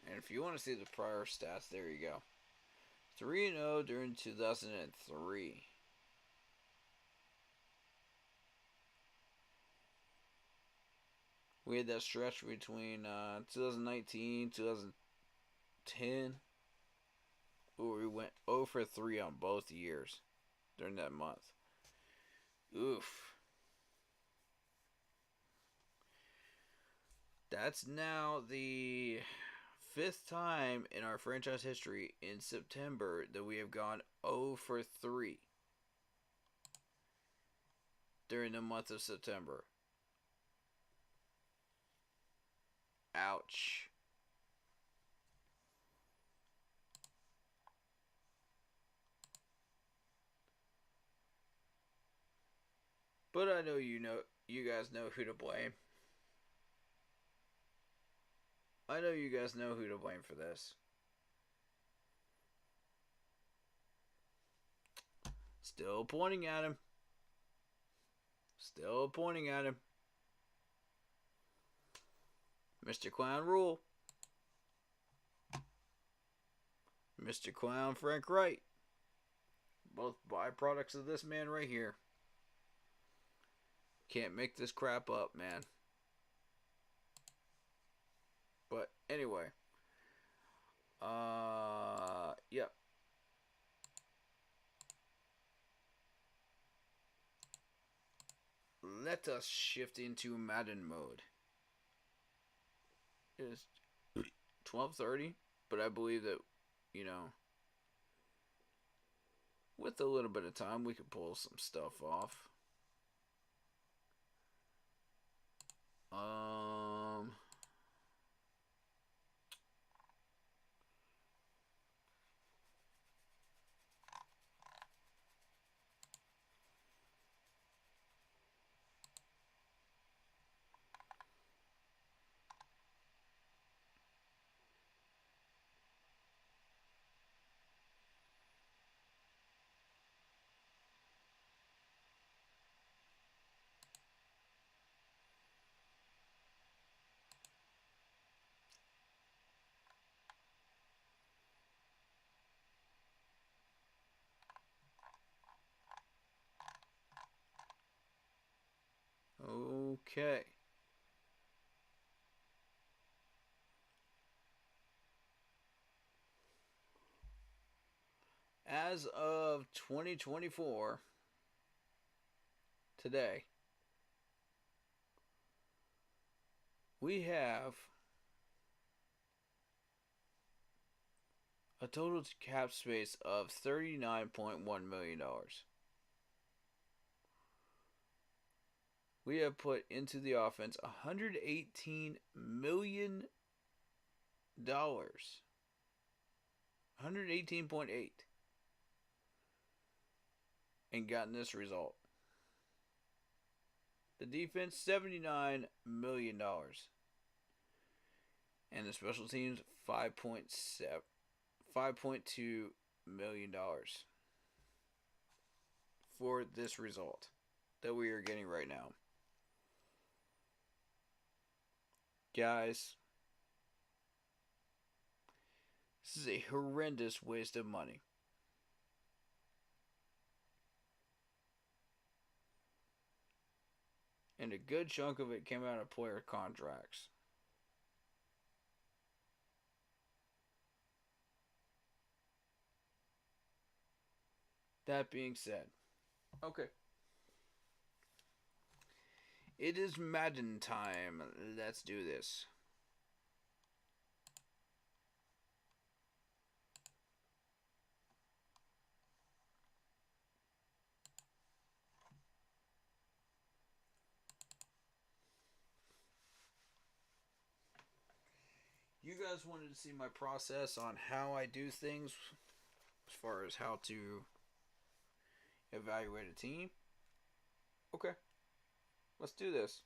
And if you want to see the prior stats, there you go. 3-0 during 2003. We had that stretch between 2019, 2010, where we went 0 for 3 on both years during that month. Oof. That's now the 5th time in our franchise history in September that we have gone 0 for 3 during the month of September. Ouch. But I know you guys know who to blame. I know you guys know who to blame for this. Still pointing at him. Still pointing at him. Mr. Clown Rule. Mr. Clown Frank Wright. Both byproducts of this man right here. Can't make this crap up, man. But anyway. Yep. Let us shift into Madden mode. It is 12:30, but I believe that, with a little bit of time, we could pull some stuff off. Okay. As of 2024, today, we have a total cap space of $39.1 million. We have put into the offense $118 million. 118.8, and gotten this result. The defense $79 million, and the special teams $5.2 million for this result that we are getting right now. Guys, this is a horrendous waste of money. And a good chunk of it came out of player contracts. That being said, okay. It is Madden time. Let's do this. You guys wanted to see my process on how I do things as far as how to evaluate a team? Okay. Let's do this.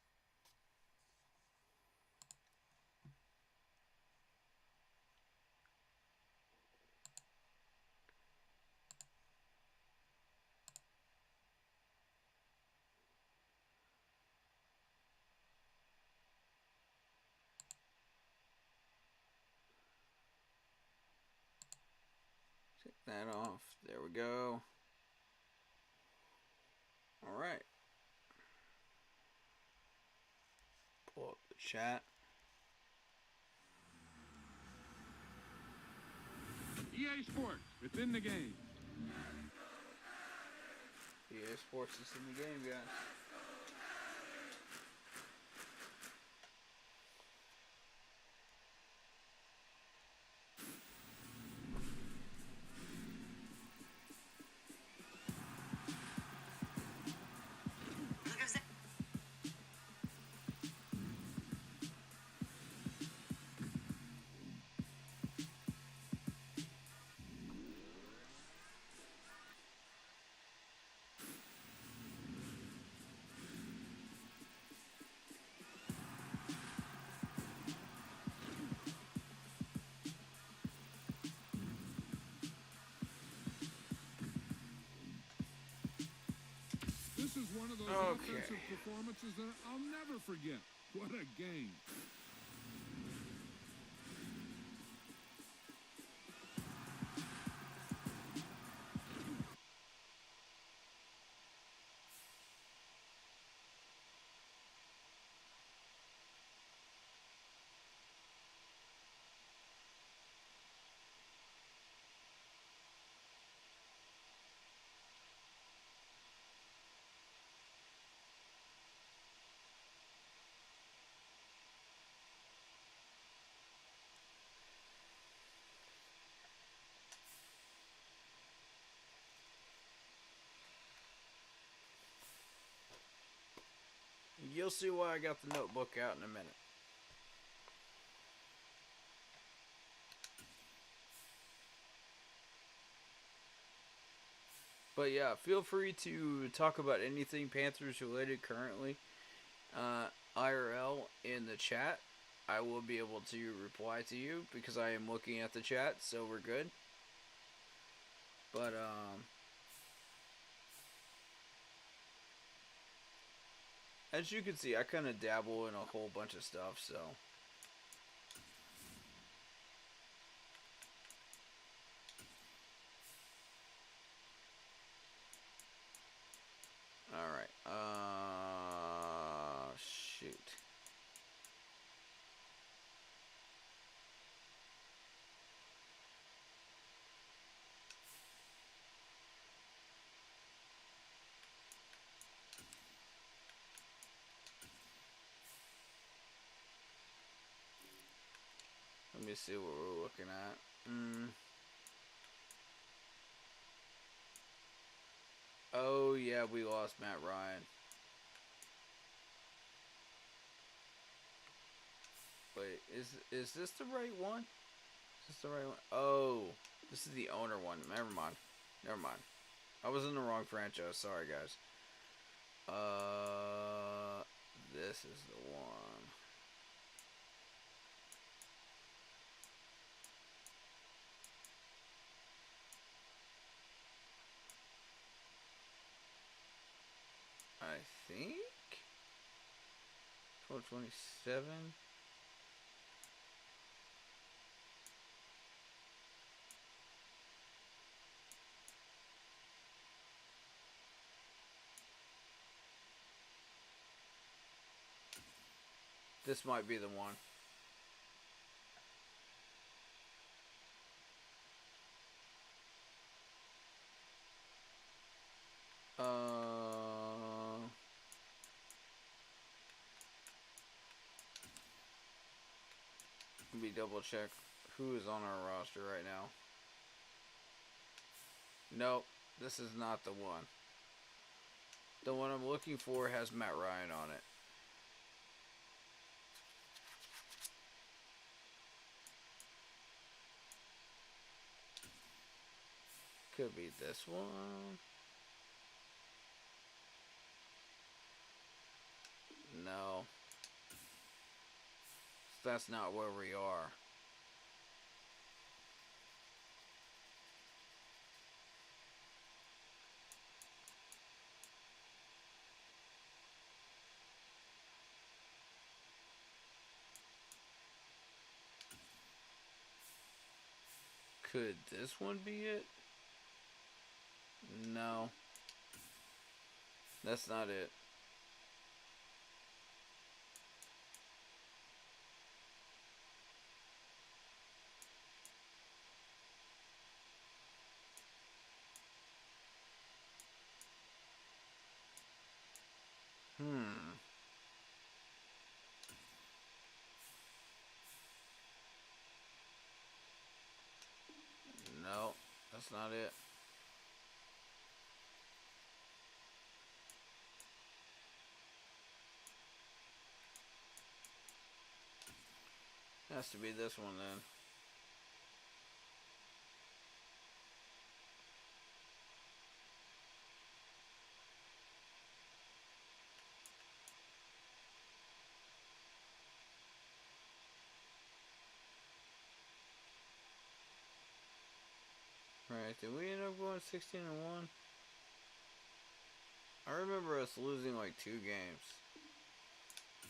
Take that off. There we go. Alright. Pull up the chat. EA Sports, it's in the game. EA Sports is in the game, guys. This is one of those offensive performances that I'll never forget. What a game. You'll see why I got the notebook out in a minute. But yeah, feel free to talk about anything Panthers related currently, IRL in the chat. I will be able to reply to you because I am looking at the chat, so we're good. But as you can see, I kind of dabble in a whole bunch of stuff, so. Alright, shoot. Let me see what we're looking at. Oh, yeah, we lost Matt Ryan. Wait, is this the right one? Is this the right one? Oh, this is the owner one. Never mind. Never mind. I was in the wrong franchise. Sorry, guys. This is the one. I think 1227. This might be the one. Let me double check who is on our roster right now. Nope, this is not the one. The one I'm looking for has Matt Ryan on it. Could be this one. No. That's not where we are. Could this one be it? No. That's not it. No, that's not it. Has to be this one then. Right, did we end up going 16-1? I remember us losing like 2 games.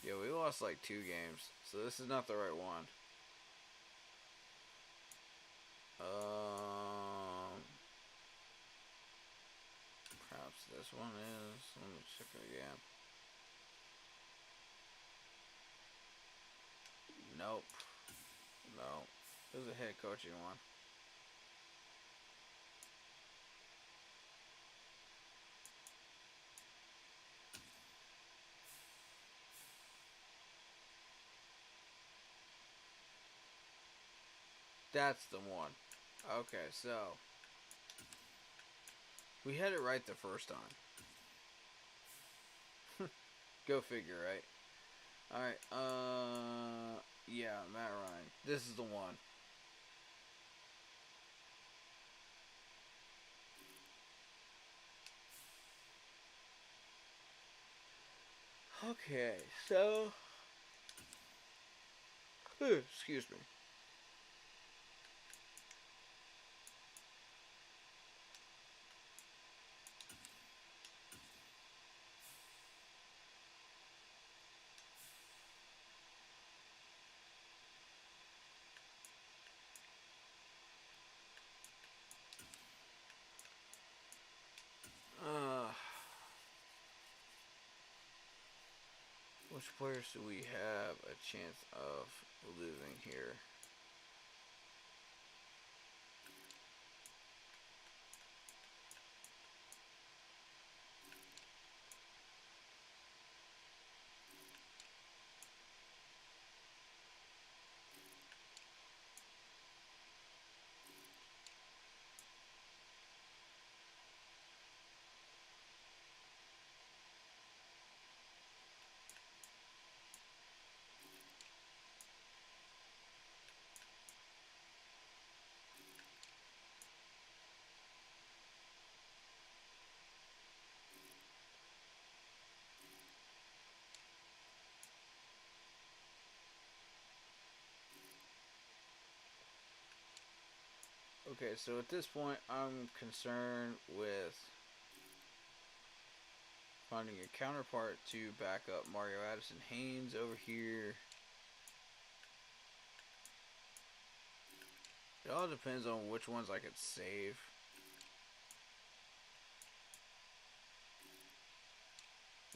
Yeah, we lost like 2 games. So this is not the right one. Perhaps this one is. Let me check it again. Nope. No. This is a head coaching one. That's the one. Okay, so we had it right the first time. Go figure, right? Alright, yeah, Matt Ryan. This is the one. Okay, so excuse me. What Which players do we have a chance of losing here? Okay, so at this point, I'm concerned with finding a counterpart to back up Mario Addison Haynes over here. It all depends on which ones I could save.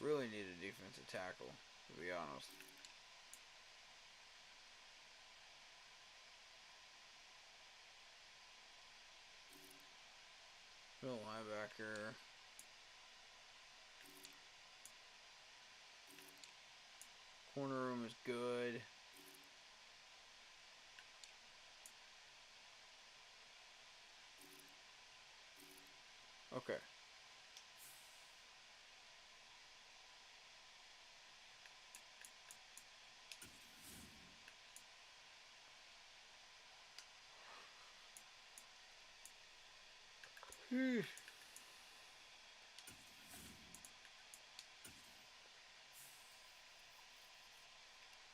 Really need a defensive tackle, to be honest. Middle linebacker. Corner room is good. Okay.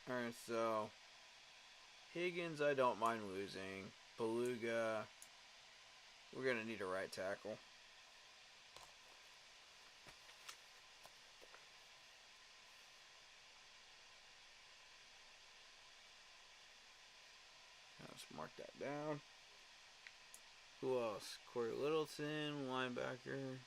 Alright, so Higgins, I don't mind losing. Beluga, we're going to need a right tackle. Let's mark that down. Who else? Corey Littleton, linebacker.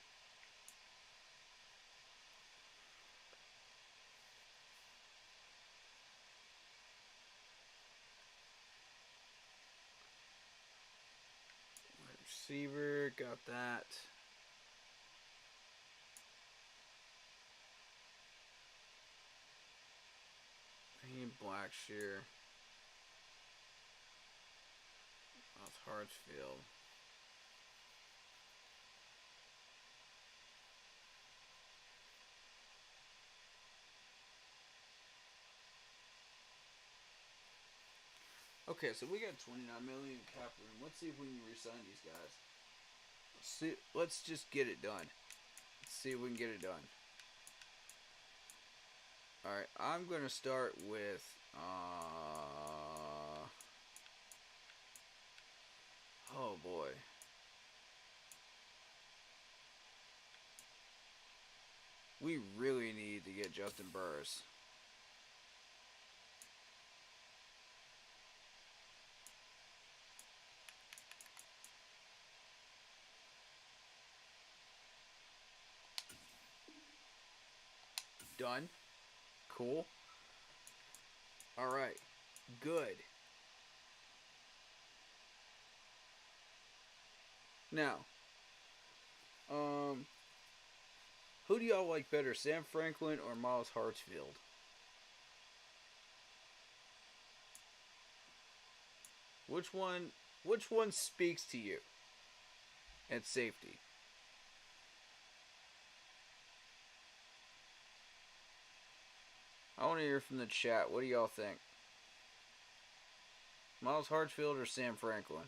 Receiver, got that. I need Blackshear. That's Hartsfield. Okay, so we got 29 million cap room. Let's see if we can re-sign these guys. Let's just get it done. Let's see if we can get it done. Alright, I'm going to start with... oh boy. We really need to get Justin Burris. Done. Cool. Alright. Good. Now, who do y'all like better, Sam Franklin or Miles Hartsfield? Which one speaks to you at safety? I want to hear from the chat. What do y'all think? Miles Hartsfield or Sam Franklin?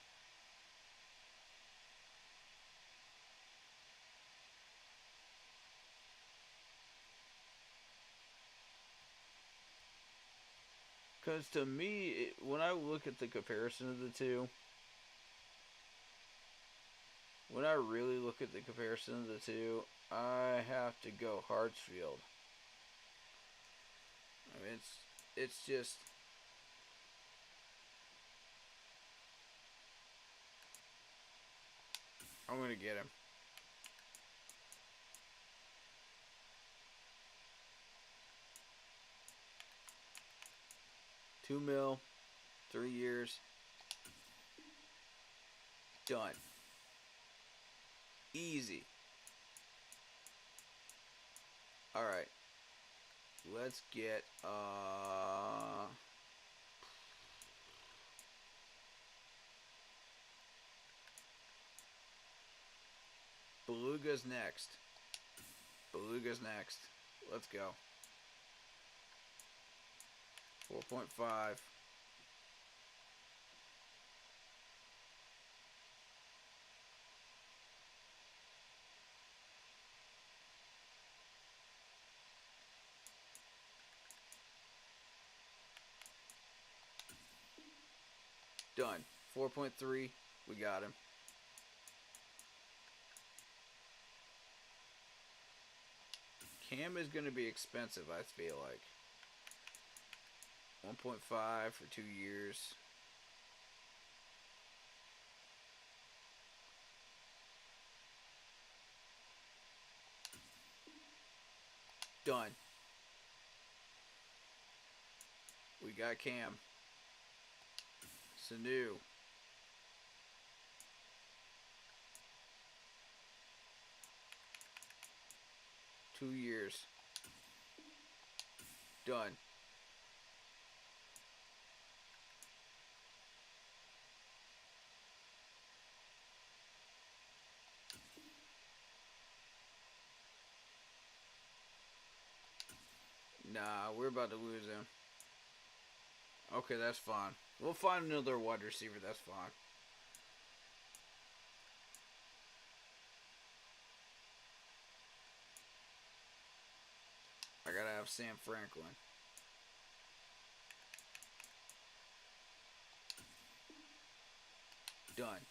Because to me, when I look at the comparison of the two, when I really look at the comparison of the two, I have to go Hartsfield. I mean, it's just... I'm going to get him. 2 mil, 3 years. Done. Easy. Alright. Let's get, Beluga's next. Beluga's next. Let's go. 4.5. Done. 4.3. We got him. Cam is going to be expensive, I feel like. 1.5 for 2 years. Done. We got Cam. Sanu. Two years. Done. Nah, we're about to lose him. Okay, that's fine. We'll find another wide receiver, that's fine. I gotta have Sam Franklin. Done.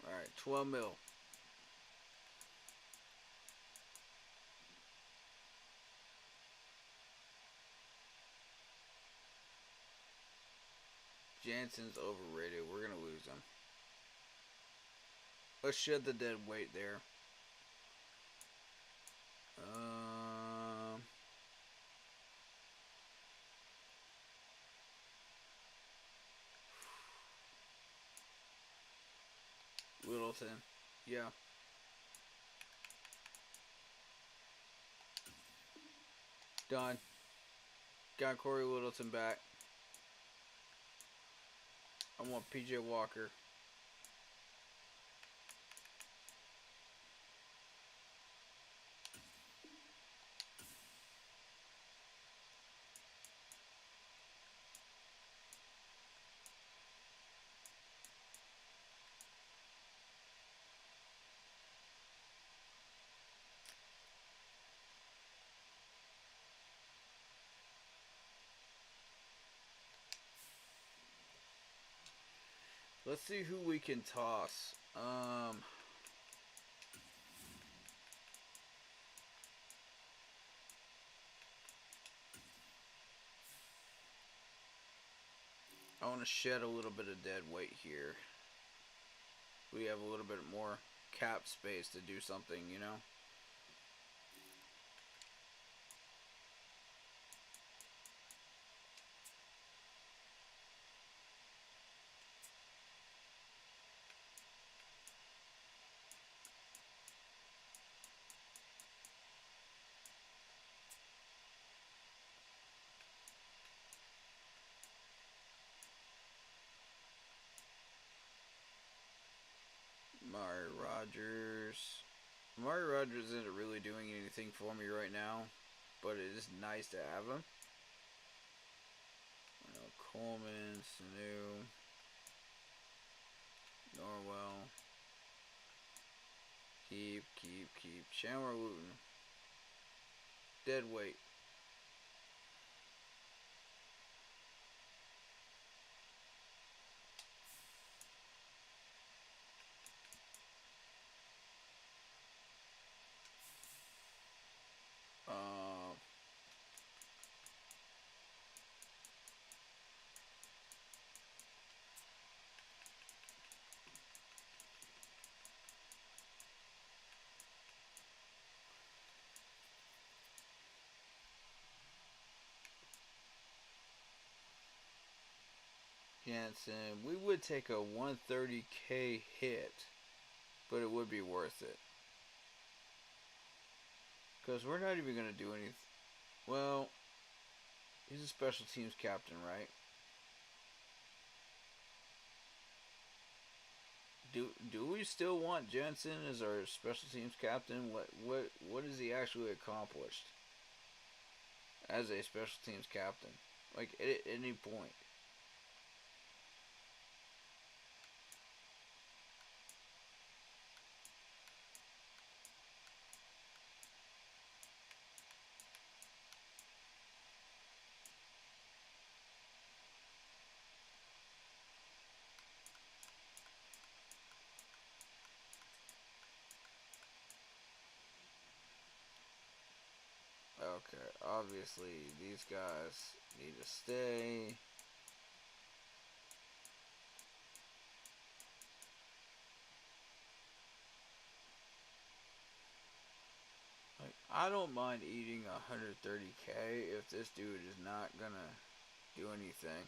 Alright, 12 mil. Jansen's overrated. We're gonna lose him. Let's shed the dead weight there. Littleton. Yeah. Done. Got Corey Littleton back. I want PJ Walker. Let's see who we can toss. I want to shed a little bit of dead weight here. We have a little bit more cap space to do something, you know? Amari Rogers isn't really doing anything for me right now, but it is nice to have him. Coleman, Sanu, Norwell. Keep. Chandler Wooten. Dead weight. Jansen, we would take a 130K hit, but it would be worth it. Because we're not even going to do anything. Well, he's a special teams captain, right? Do we still want Jensen as our special teams captain? What has he actually accomplished as a special teams captain? Like at any point. Okay, obviously these guys need to stay. Like, I don't mind eating 130K if this dude is not gonna do anything.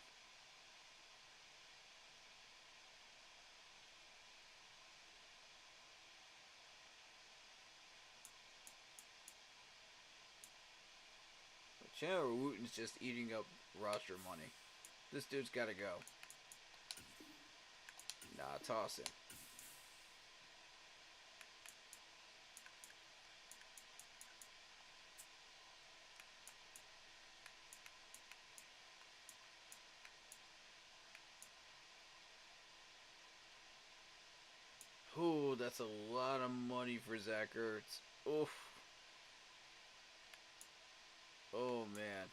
But Chandler Wooten's just eating up roster money. This dude's gotta go. Nah, toss him. Ooh, that's a lot of money for Zach Ertz. Oof. Oh, man.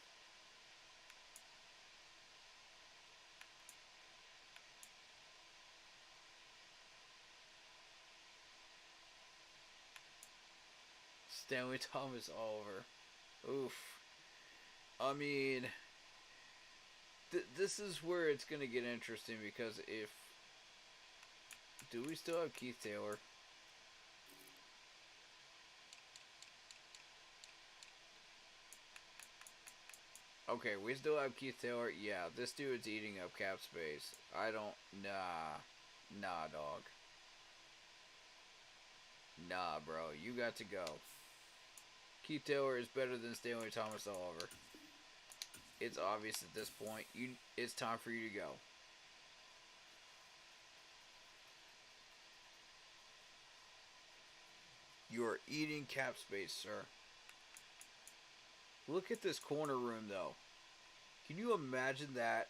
Stanley Thomas Oliver. Oof. I mean, this is where it's going to get interesting because if... Do we still have Keith Taylor? Okay, we still have Keith Taylor. Yeah, this dude's eating up cap space. I don't... Nah. Nah, dog. Nah, bro. You got to go. Keith Taylor is better than Stanley Thomas Oliver. It's obvious at this point. It's time for you to go. You are eating cap space, sir. Look at this corner room, though. Can you imagine that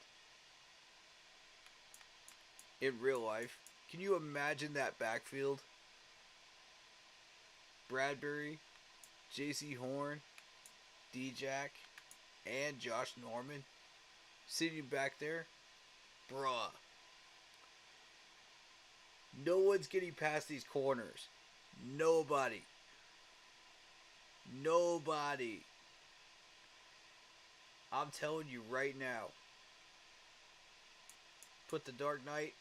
in real life? Can you imagine that backfield? Bradbury, J.C. Horn, D-Jack, and Josh Norman sitting back there? Bruh. No one's getting past these corners. Nobody. Nobody. I'm telling you right now. Put the Dark Knight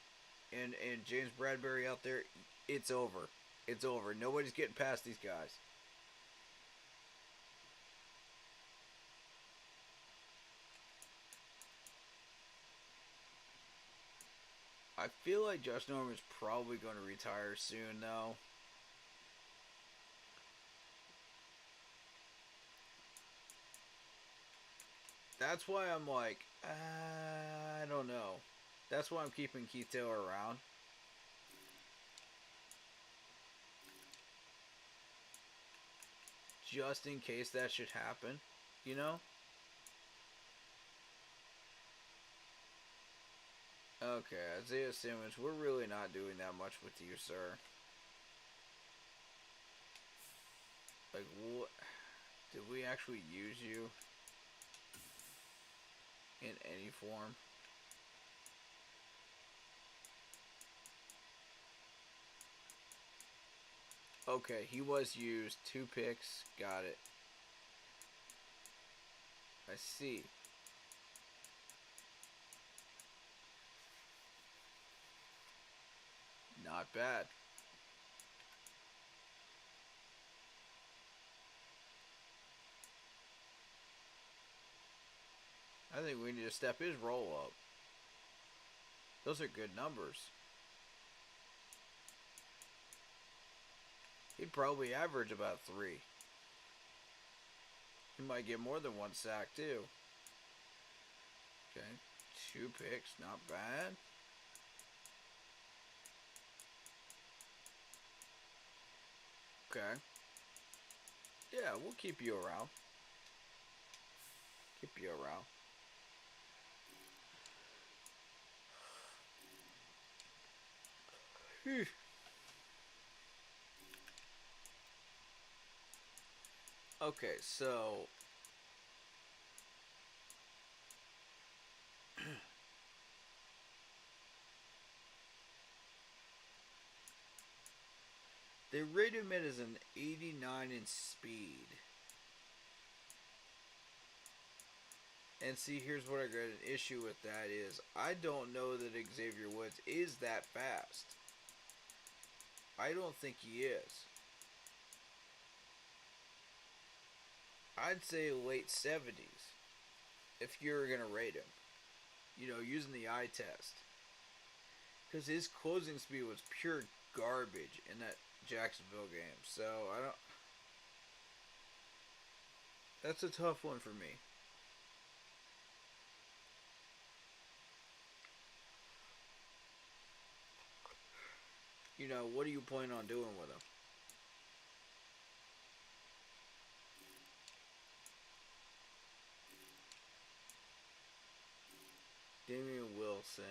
and James Bradbury out there. It's over. It's over. Nobody's getting past these guys. I feel like Josh Norman's probably going to retire soon, though. That's why I'm like, I don't know. That's why I'm keeping Keith Taylor around. Just in case that should happen, you know? Okay, Isaiah Simmons, we're really not doing that much with you, sir. Like, what? Did we actually use you? In any form? Okay, he was used. 2 picks. Got it. I see. Not bad. I think we need to step his roll up. Those are good numbers. He'd probably average about 3. He might get more than 1 sack, too. Okay. 2 picks, not bad. Okay. Yeah, we'll keep you around. Keep you around. Whew. Okay, so they rate him as an 89 in speed. And see, here's what I got an issue with that is I don't know that Xavier Woods is that fast. I don't think he is. I'd say late 70s if you're going to rate him. You know, using the eye test. Because his closing speed was pure garbage in that Jacksonville game. So, I don't... That's a tough one for me. You know, what are you planning on doing with him? Damian Wilson.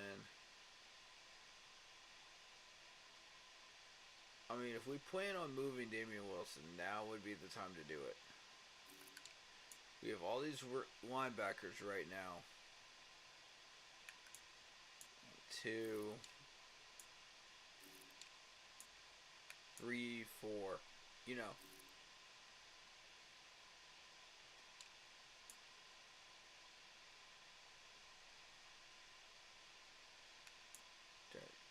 I mean, if we plan on moving Damian Wilson, now would be the time to do it. We have all these linebackers right now. 2, 3, 4. You know.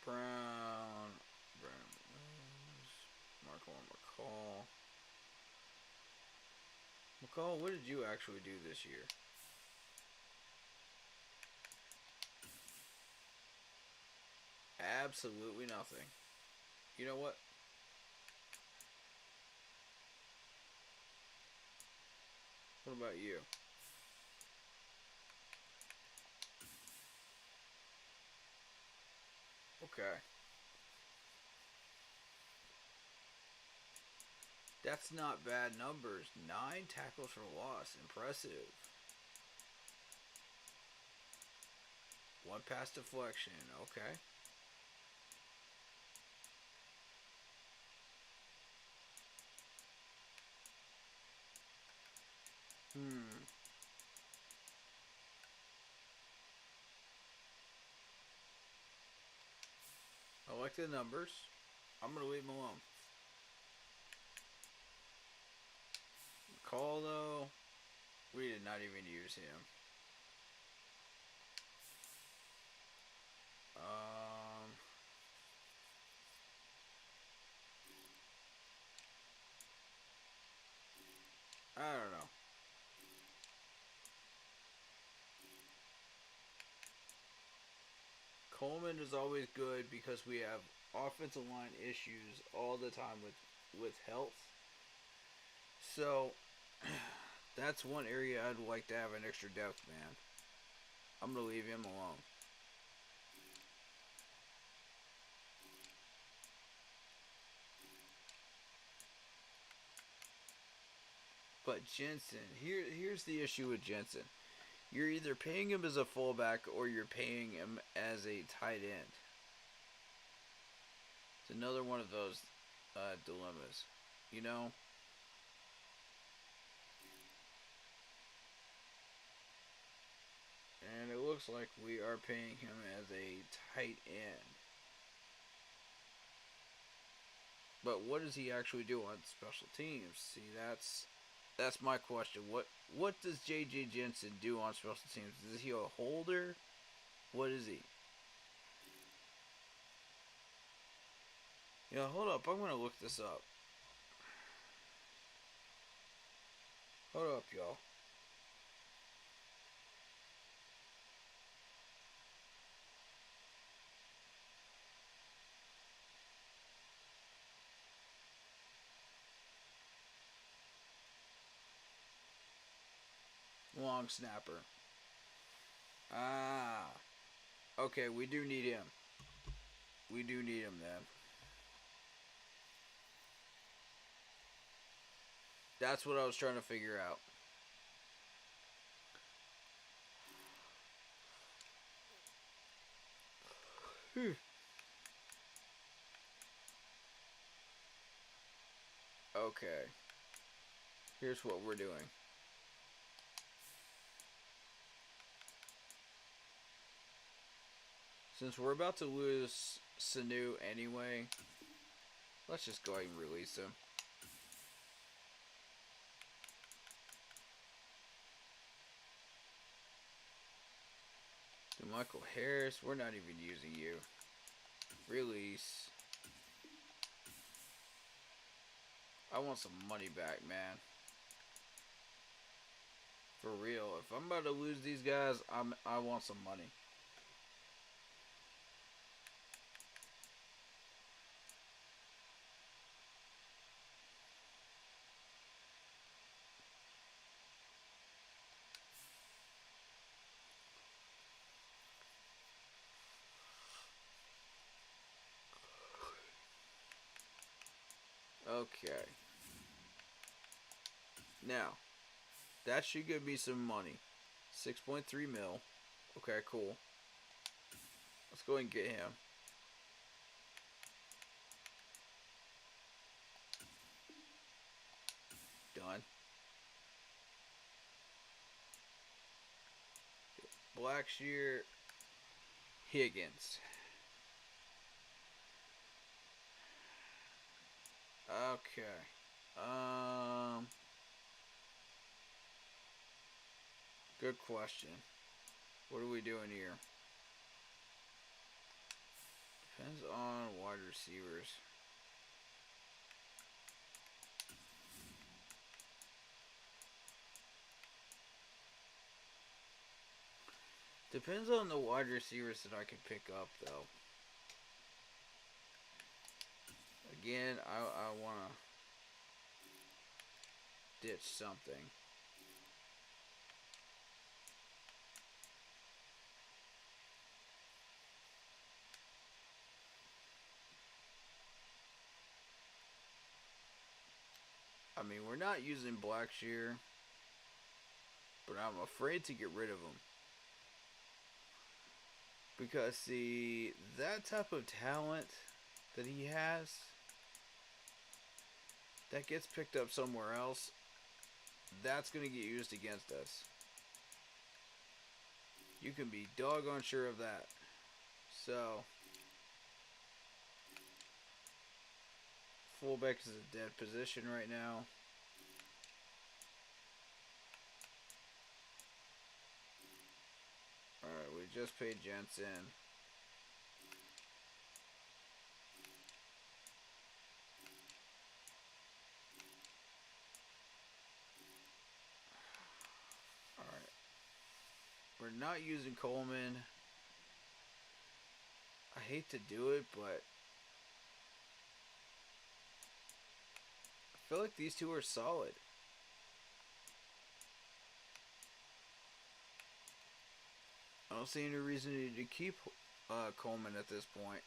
Brown. McCall, what did you actually do this year? Absolutely nothing. You know what? What about you? Okay. That's not bad numbers. 9 tackles for loss. Impressive. 1 pass deflection. Okay. I like the numbers. I'm going to leave him alone. McCall, though, we did not even use him. I don't know. Coleman is always good because we have offensive line issues all the time with health. So, that's one area I'd like to have an extra depth man. I'm going to leave him alone. But Jensen, here's the issue with Jensen. You're either paying him as a fullback or you're paying him as a tight end. It's another one of those dilemmas, you know? And it looks like we are paying him as a tight end. But what does he actually do on special teams? See, that's my question. What does J.J. Jensen do on special teams? Is he a holder? What is he? Yeah, hold up. I'm going to look this up. Hold up, y'all. long snapper. Ah. Okay, we do need him. We do need him then. That's what I was trying to figure out. Okay. Here's what we're doing. Since we're about to lose Sanu anyway, let's just go ahead and release him. Michael Harris, we're not even using you. Release. I want some money back, man. For real. If I'm about to lose these guys, I want some money. Okay. Now, that should give me some money. 6.3 mil. Okay, cool. Let's go and get him. Done. Blackshear. Higgins. Okay. Good question. What are we doing here? Depends on wide receivers. Depends on the wide receivers that I can pick up, though. Again, I want to ditch something. I mean, we're not using Blackshear, but I'm afraid to get rid of him. Because, see, that type of talent that he has, that gets picked up somewhere else, that's going to get used against us. You can be doggone sure of that. So, fullback is a dead position right now. Alright, we just paid Jensen. Alright. We're not using Coleman. I hate to do it, but I feel like these two are solid. I don't see any reason to keep Coleman at this point.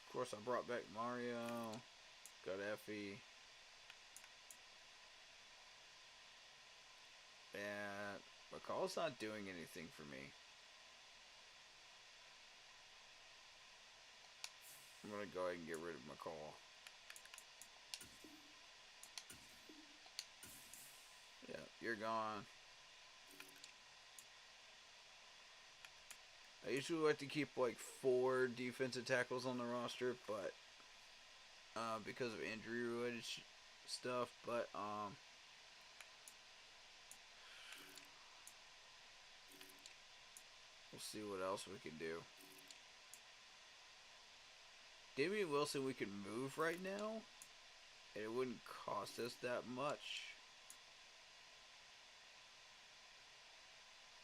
Of course, I brought back Mario. Got Effie. And McCall's not doing anything for me. I'm going to go ahead and get rid of McCall. Yeah, you're gone. I usually like to keep like 4 defensive tackles on the roster, but because of injury related stuff, but we'll see what else we can do. Damian Wilson we can move right now, and it wouldn't cost us that much.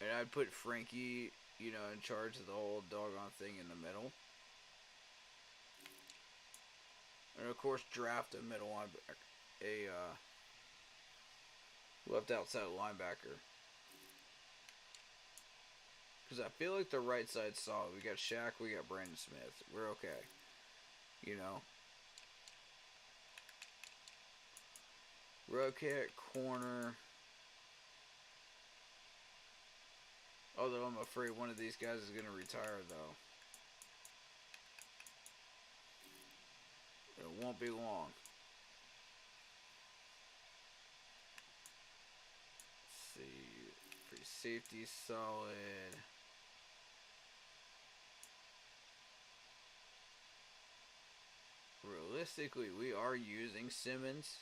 And I'd put Frankie you know, in charge of the whole doggone thing in the middle. And of course, draft a middle linebacker, a left outside linebacker. Because I feel like the right side's solid. We got Shaq, we got Brandon Smith. We're okay. You know? We're okay at corner. Although I'm afraid one of these guys is going to retire, though. It won't be long. Let's see. Free safety, solid. Realistically, we are using Simmons.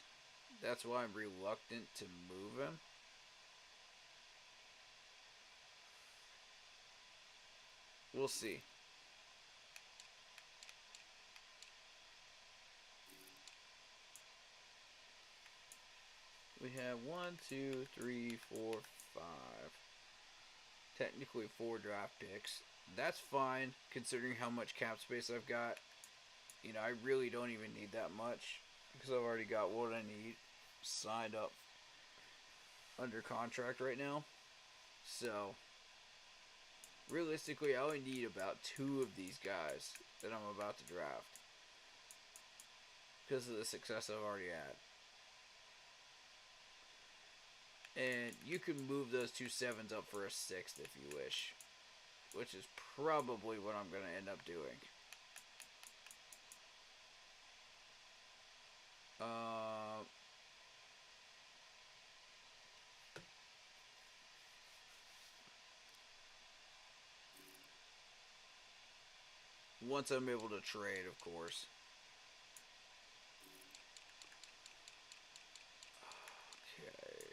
That's why I'm reluctant to move him. We'll see. We have 1, 2, 3, 4, 5. Technically 4 draft picks. That's fine, considering how much cap space I've got. You know, I really don't even need that much, because I've already got what I need signed up under contract right now. So, realistically, I only need about 2 of these guys that I'm about to draft, because of the success I've already had. And you can move those 2 7s up for a 6th if you wish, which is probably what I'm going to end up doing. Once I'm able to trade, of course. Okay.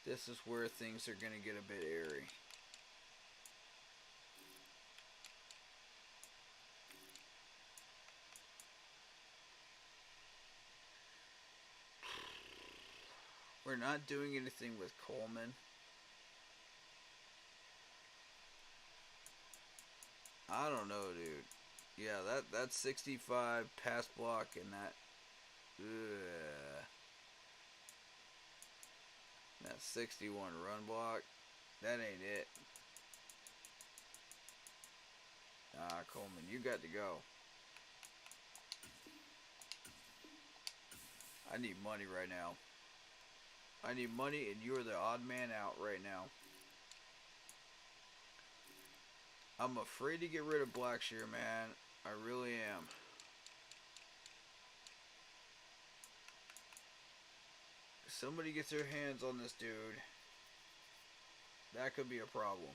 This is where things are going to get a bit airy. We're not doing anything with Coleman. I don't know, dude. Yeah, that's 65 pass block and that. That 61 run block. That ain't it. Coleman, you got to go. I need money right now. I need money, and you're the odd man out right now. I'm afraid to get rid of Blackshear, man. I really am. If somebody gets their hands on this dude, that could be a problem.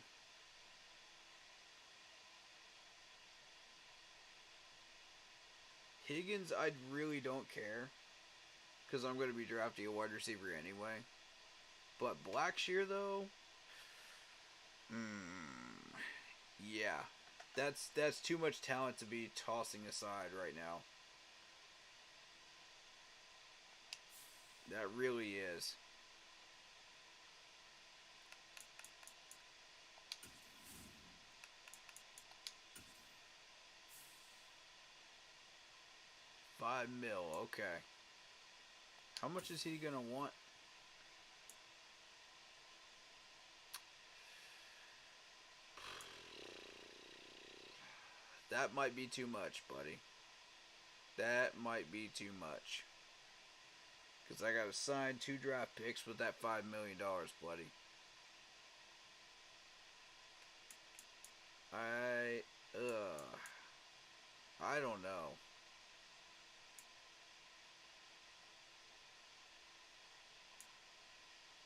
Higgins, I really don't care, because I'm going to be drafting a wide receiver anyway. But Blackshear, though, yeah, that's too much talent to be tossing aside right now. That really is. $5 million, okay. How much is he gonna want? That might be too much, buddy. That might be too much. Because I gotta sign 2 draft picks with that $5 million, buddy. I don't know.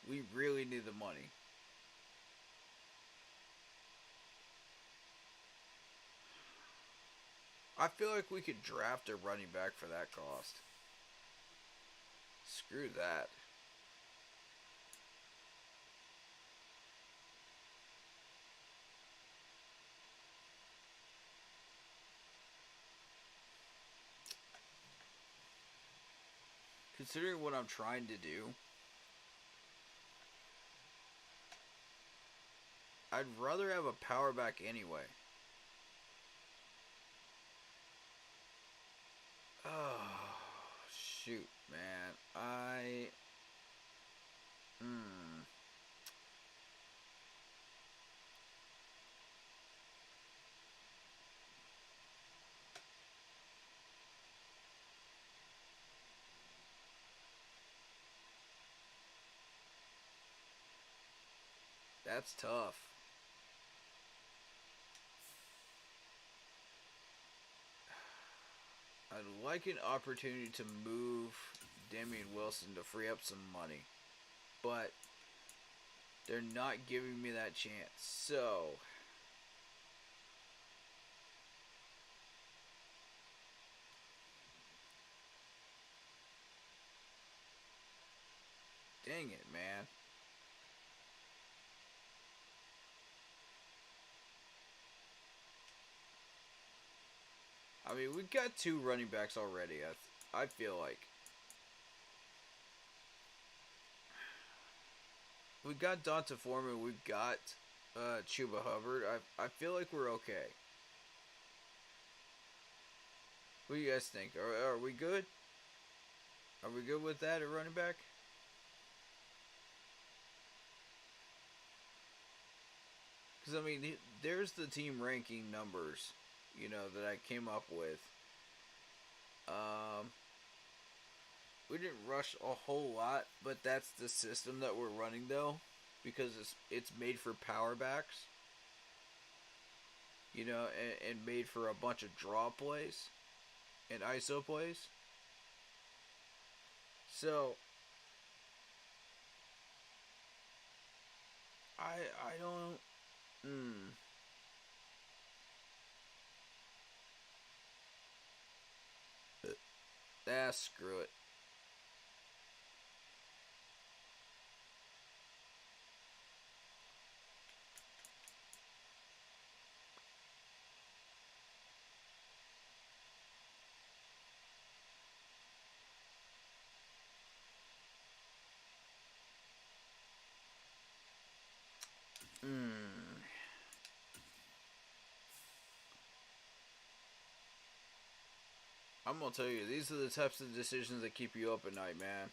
We really need the money. I feel like we could draft a running back for that cost. Screw that. Considering what I'm trying to do, I'd rather have a power back anyway. Oh, shoot, man. That's tough. I'd like an opportunity to move Damian Wilson to free up some money. But they're not giving me that chance. So dang it, man. I mean, we've got 2 running backs already. I feel like we've got Donta Foreman. We've got Chuba Hubbard. I feel like we're okay. What do you guys think? Are we good? Are we good with that at running back? Because, I mean, there's the team ranking numbers, that I came up with. We didn't rush a whole lot, but that's the system that we're running, though. Because it's made for power backs. And made for a bunch of draw plays. And ISO plays. So I don't screw it. I'm gonna tell you, these are the types of decisions that keep you up at night, man.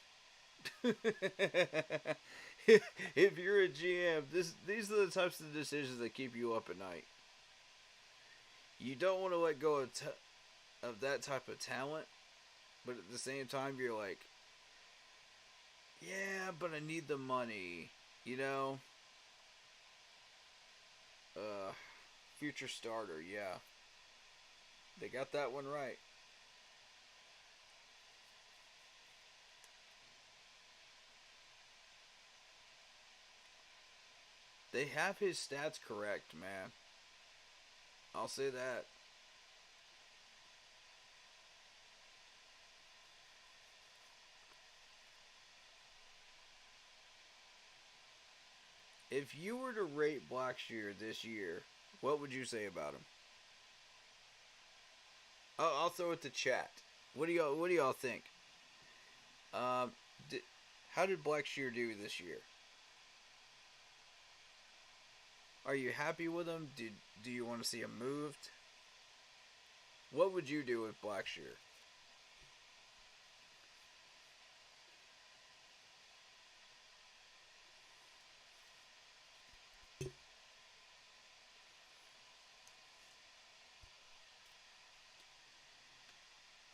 If you're a GM, these are the types of decisions that keep you up at night. You don't want to let go of that type of talent, but at the same time, you're like, yeah, but I need the money, Future starter, yeah. They got that one right. They have his stats correct, man. I'll say that. If you were to rate Blackshear this year, what would you say about him? I'll throw it to chat. What do y'all think? How did Blackshear do this year? Are you happy with him? Do you want to see him moved? What would you do with Blackshear?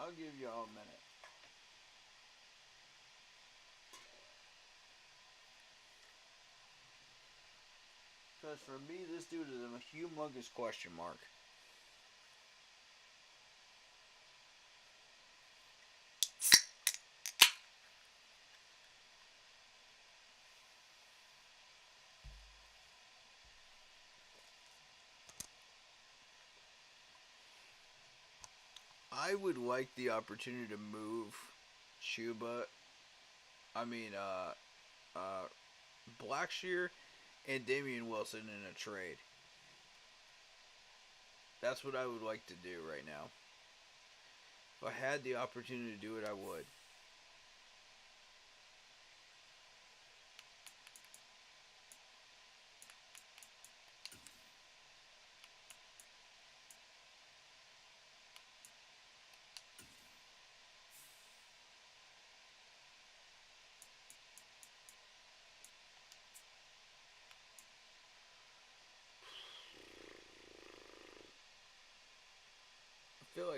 I'll give y'all a minute. Because for me, this dude is a humongous question mark. I would like the opportunity to move Chuba. Blackshear and Damian Wilson in a trade. That's what I would like to do right now. If I had the opportunity to do it, I would.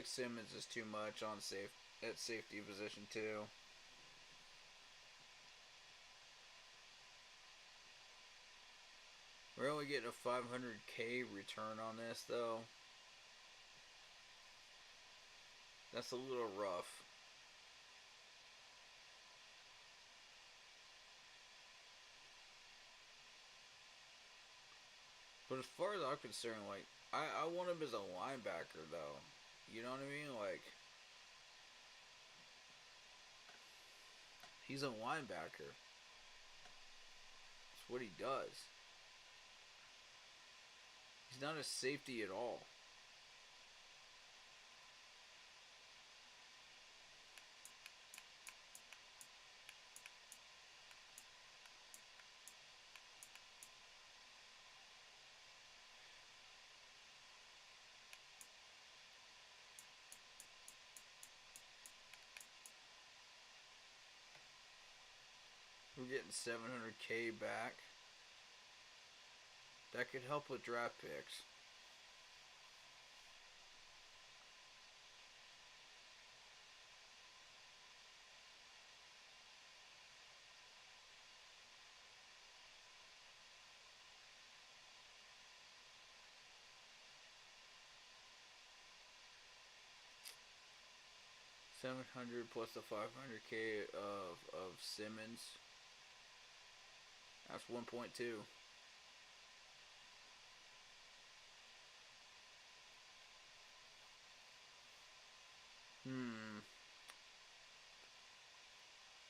like Simmons is too much on at safety position too. We're only getting a 500K return on this though. That's a little rough. But as far as I'm concerned, like, I want him as a linebacker, though. You know what I mean? Like, he's a linebacker. That's what he does. He's not a safety at all. We're getting 700K back. That could help with draft picks. $700 plus the $500K of Simmons. That's 1.2.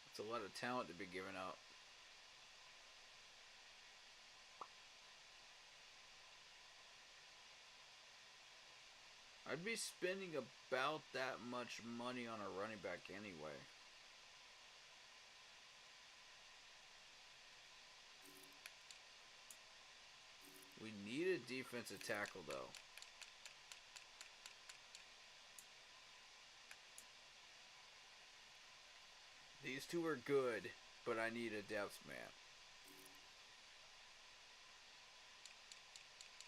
That's a lot of talent to be given up. I'd be spending about that much money on a running back anyway. We need a defensive tackle, though. These two are good, but I need a depth man.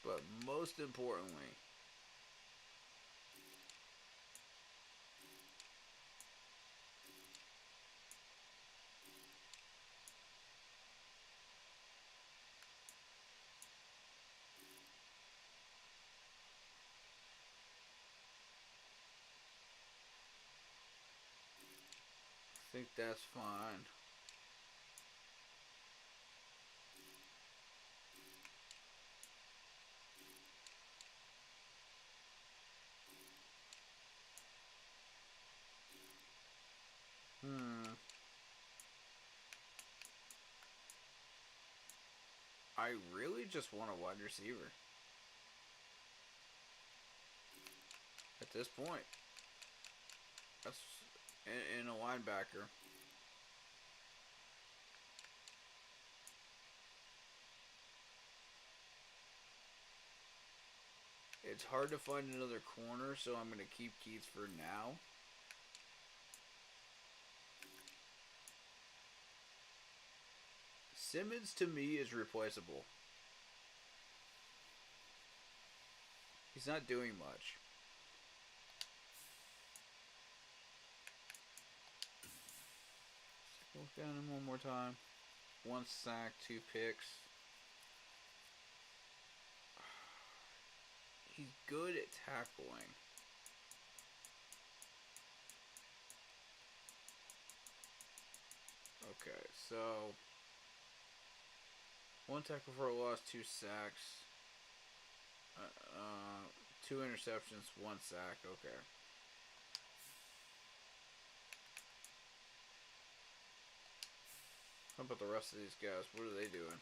But most importantly, I think that's fine. I really just want a wide receiver. At this point. That's in a linebacker. It's hard to find another corner, so I'm going to keep Keats for now. Simmons, to me, is replaceable. He's not doing much. Look at him one more time. 1 sack, 2 picks. He's good at tackling. Okay, so 1 tackle for a loss, 2 sacks, 2 interceptions, 1 sack. Okay. How about the rest of these guys? What are they doing?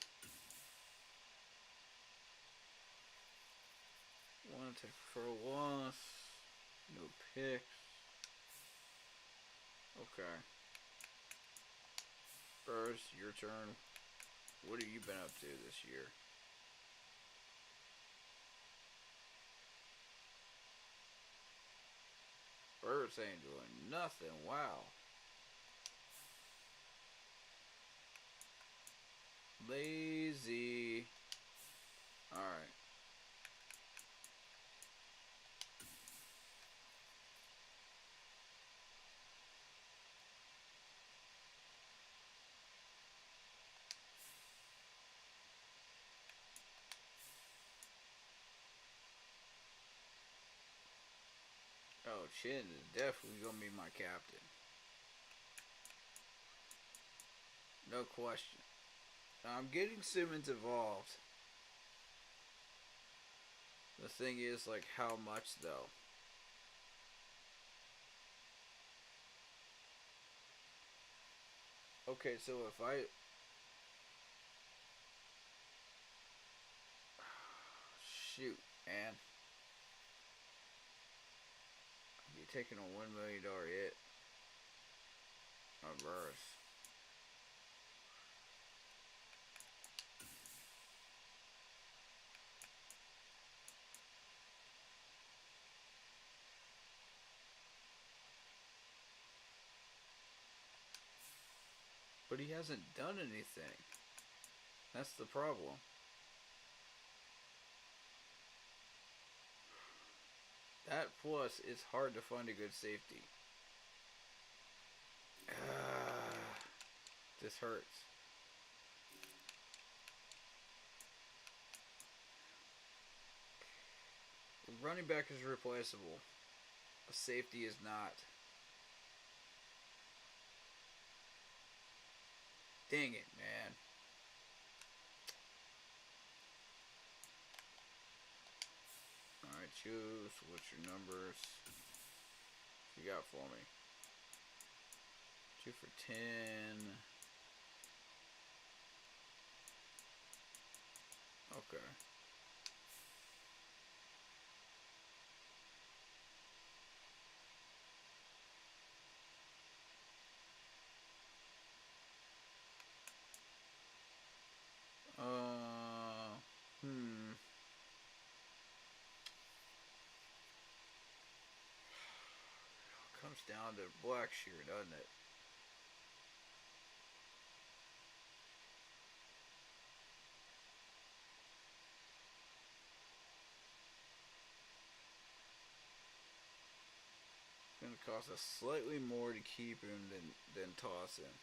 1 tackle for a loss, no picks. Okay. Burrs, your turn. What have you been up to this year? Burrs ain't doing nothing. Wow. Lazy. Alright. Oh, Chin is definitely going to be my captain. No question. Now, I'm getting Simmons involved. The thing is, like, how much, though? Okay, so if I... Shoot, man. You're taking a $1 million hit. Reverse. But he hasn't done anything. That's the problem. That plus, it's hard to find a good safety. This hurts. The running back is replaceable. A safety is not. Dang it, man. Alright, choose. What's your numbers? What you got for me? 2 for 10. Okay. Comes down to Blackshear, doesn't it? It's going to cost us slightly more to keep him than toss him.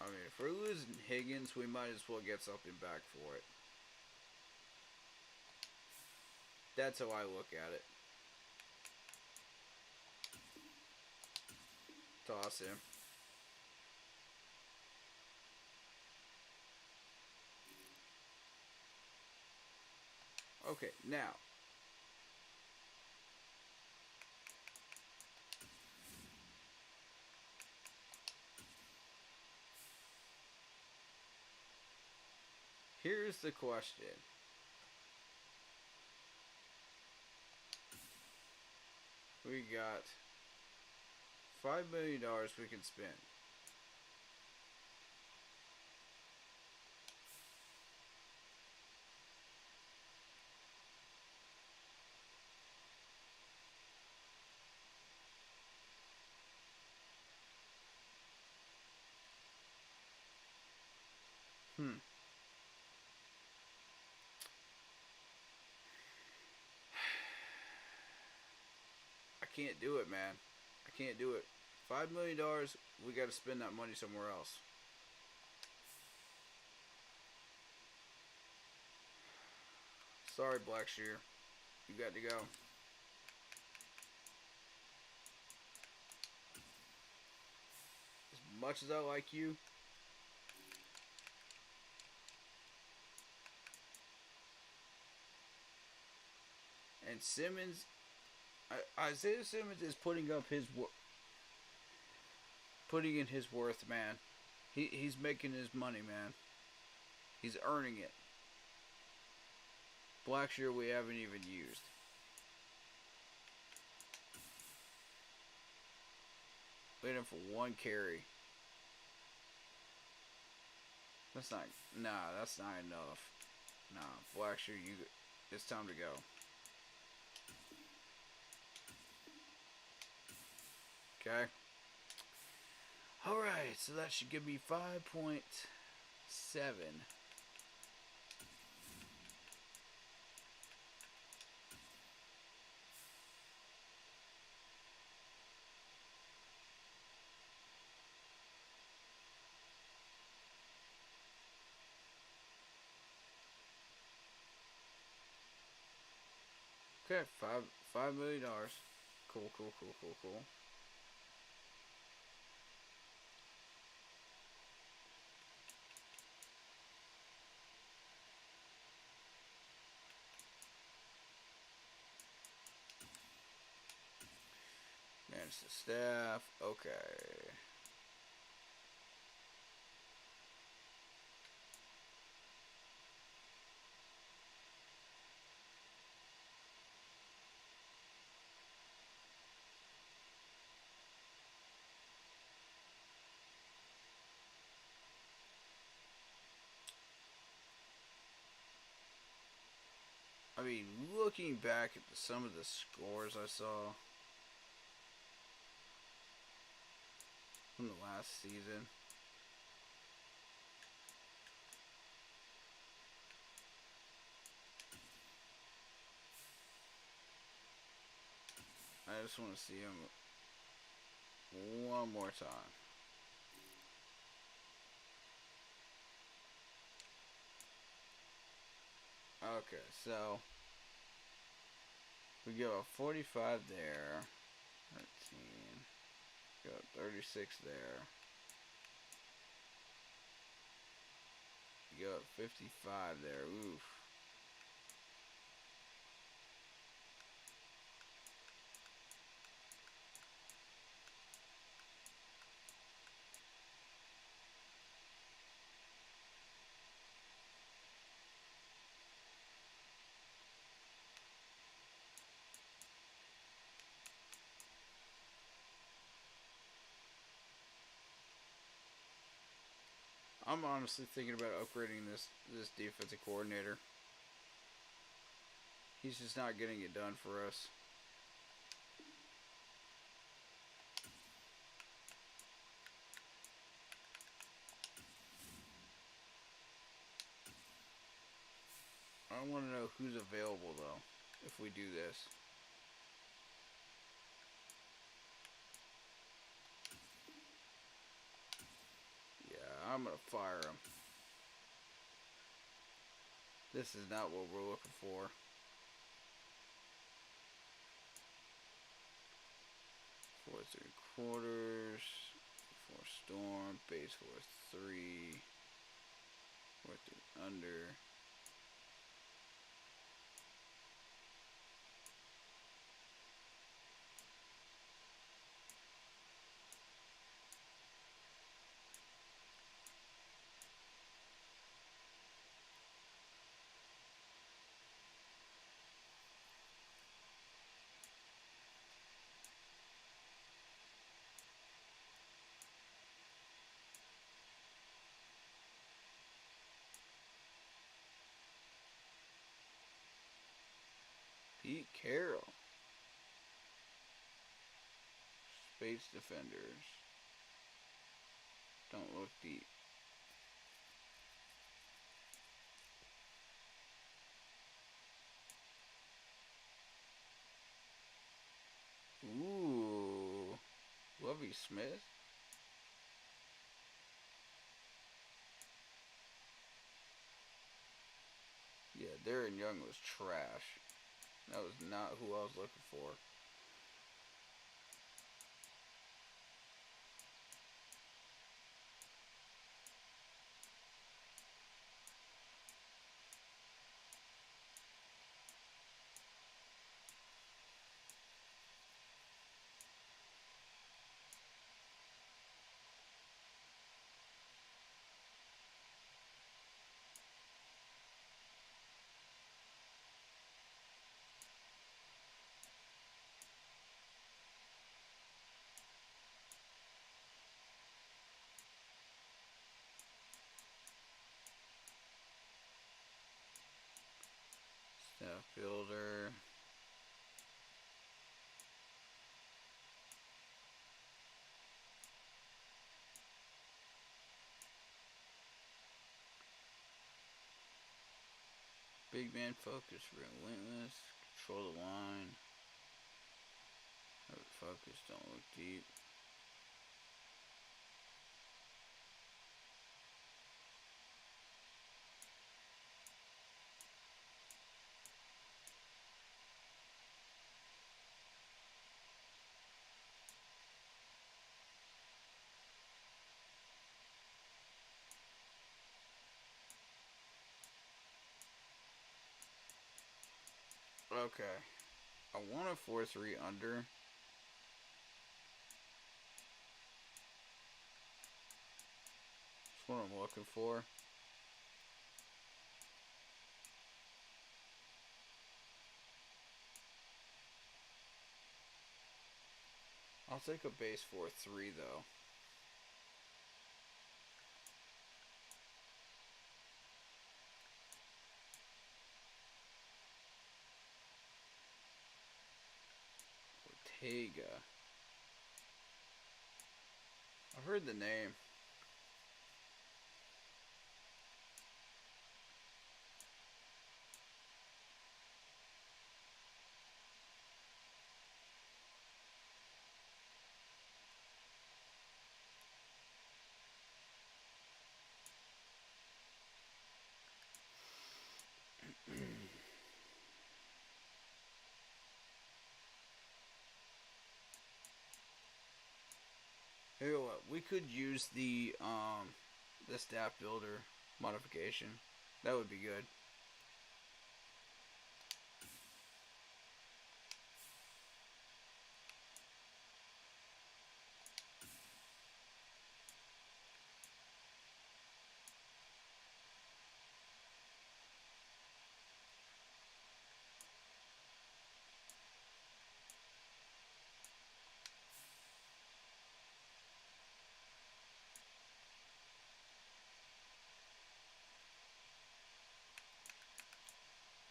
I mean, if we're losing Higgins, we might as well get something back for it. That's how I look at it. Toss him. Okay, now. Here's the question. We got $5 million we can spend. I can't do it, man. I can't do it. $5 million, we got to spend that money somewhere else. Sorry, Blackshear. You got to go. As much as I like you, and Simmons, Isaiah Simmons is putting in his worth, man. He's making his money, man. He's earning it. Blackshear we haven't even used. Waiting for one carry. That's not enough. Nah, Blackshear, it's time to go. Okay. Alright, so that should give me 5.7. Okay, $5 million. Cool. Manage the staff. Okay. I mean, looking back at some of the scores I saw from the last season, I just want to see him one more time. Okay, so we go 45 there, 13, go 36 there, you go 55 there. Oof. I'm honestly thinking about upgrading this defensive coordinator. He's just not getting it done for us. I want to know who's available though if we do this. Yeah, I'm gonna fire him. This is not what we're looking for. 4 3/4. 4 storm. Base 4 3. 4 3 under. Pete Carroll. Space defenders. Don't look deep. Ooh. Lovey Smith. Yeah, Darren Young was trash. That was not who I was looking for. Staff builder. Big man focus, relentless, control the line. Focus, don't look deep. Okay. I want a 4-3 under. That's what I'm looking for. I'll take a base 4-3 though. Ortega. I've heard the name. Hey, what? We could use the staff builder modification. That would be good.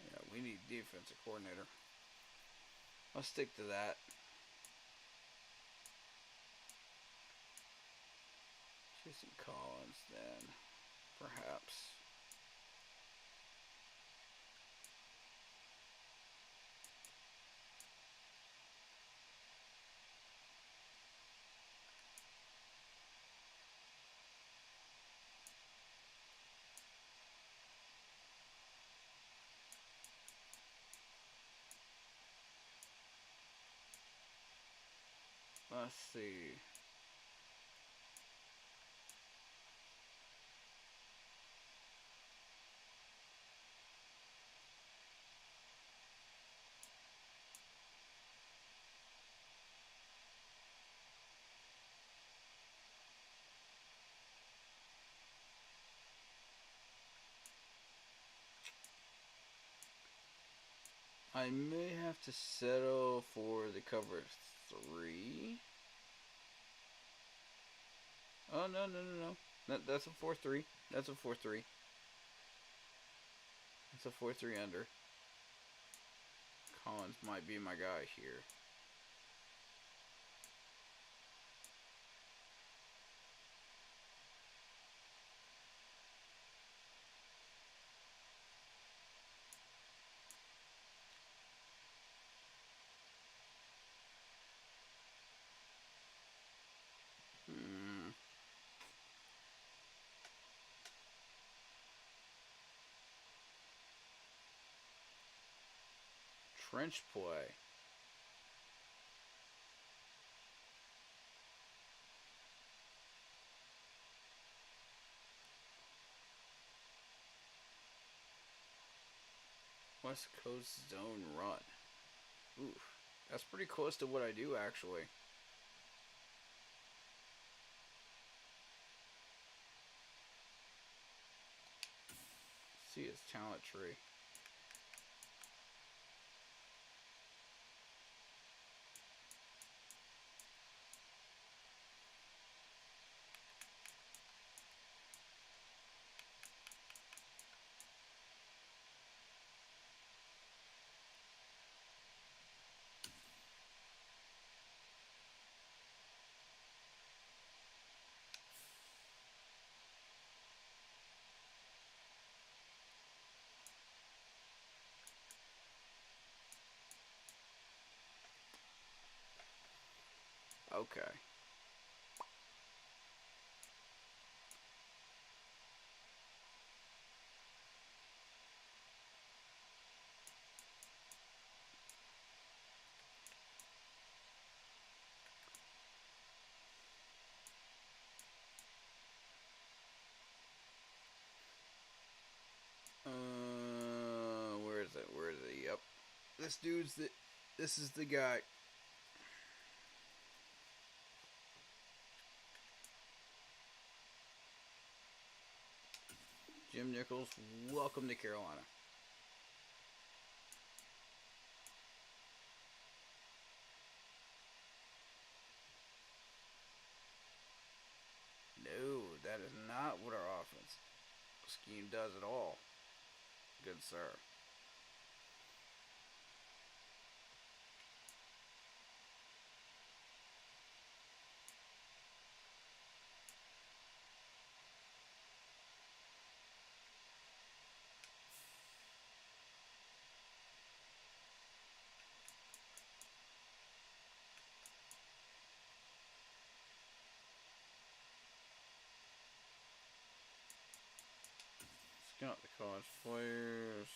Yeah, we need defensive coordinator. I'll stick to that. Jason Collins, then. Perhaps. Let's see. I may have to settle for the cover 3. Oh, no. That's a 4-3. That's a 4-3. That's a 4-3 under. Collins might be my guy here. Trench play. West Coast zone run. Oof. That's pretty close to what I do, actually. See his talent tree. Okay. Where is it? Where is it? Yep. This is the guy. Jim Nichols, welcome to Carolina. No, that is not what our offense scheme does at all. Good sir. Scout the college players.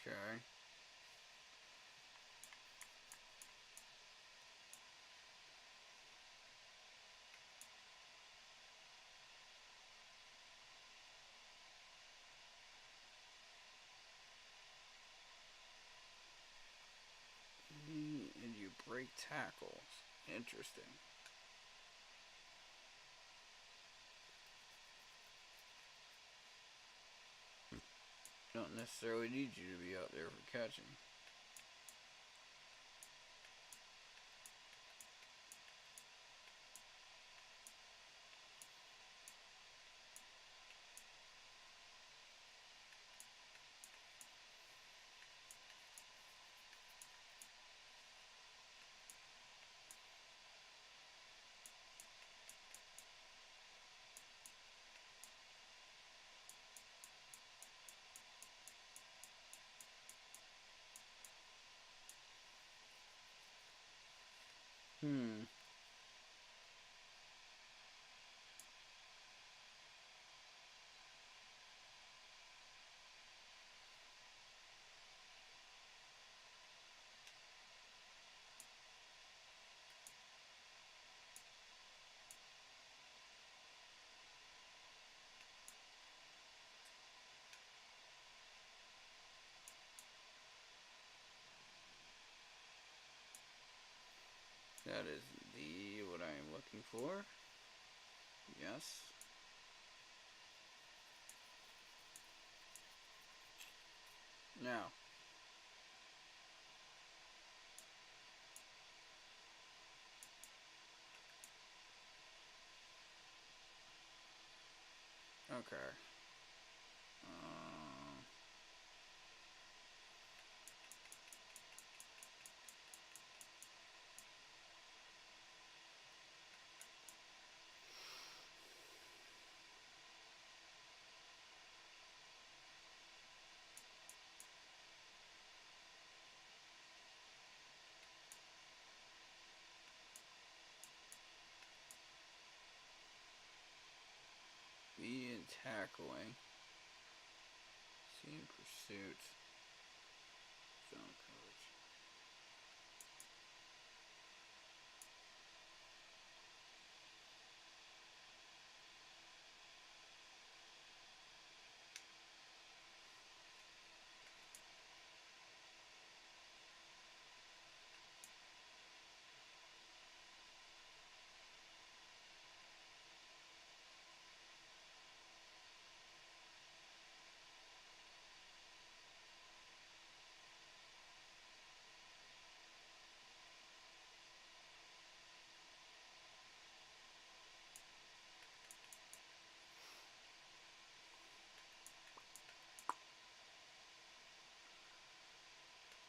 Okay. And you break tackles. Interesting. Don't necessarily need you to be out there for catching. That is indeed what I am looking for. Yes. Now. Okay. Be in tackling. C in pursuit. Zone coverage.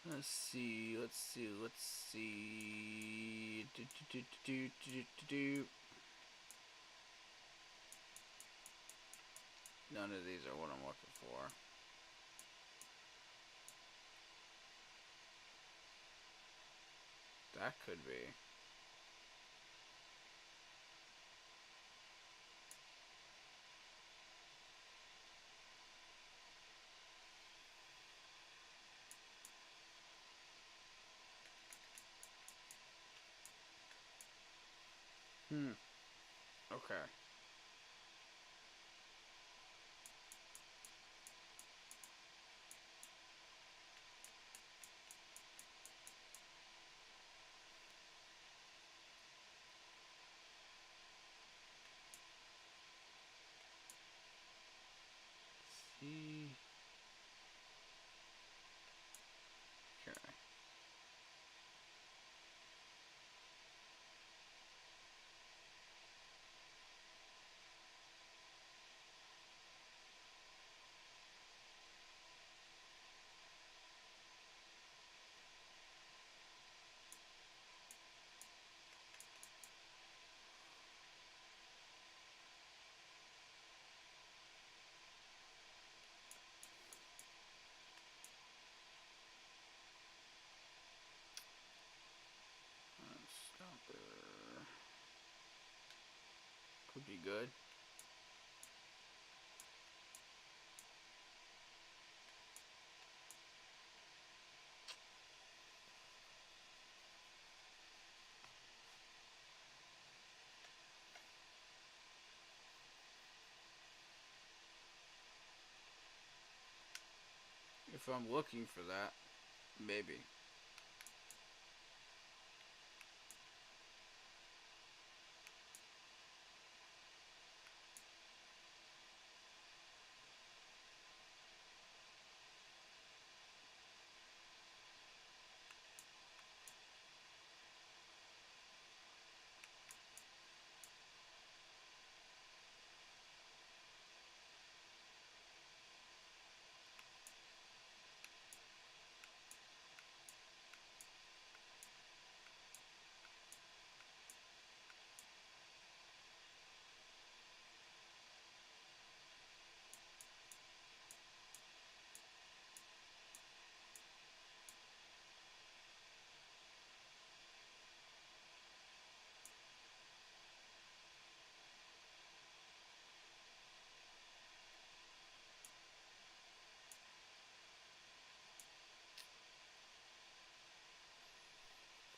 Let's see. None of these are what I'm looking for. That could be. Okay. See. Okay. Stopper. Could be good. If I'm looking for that, maybe.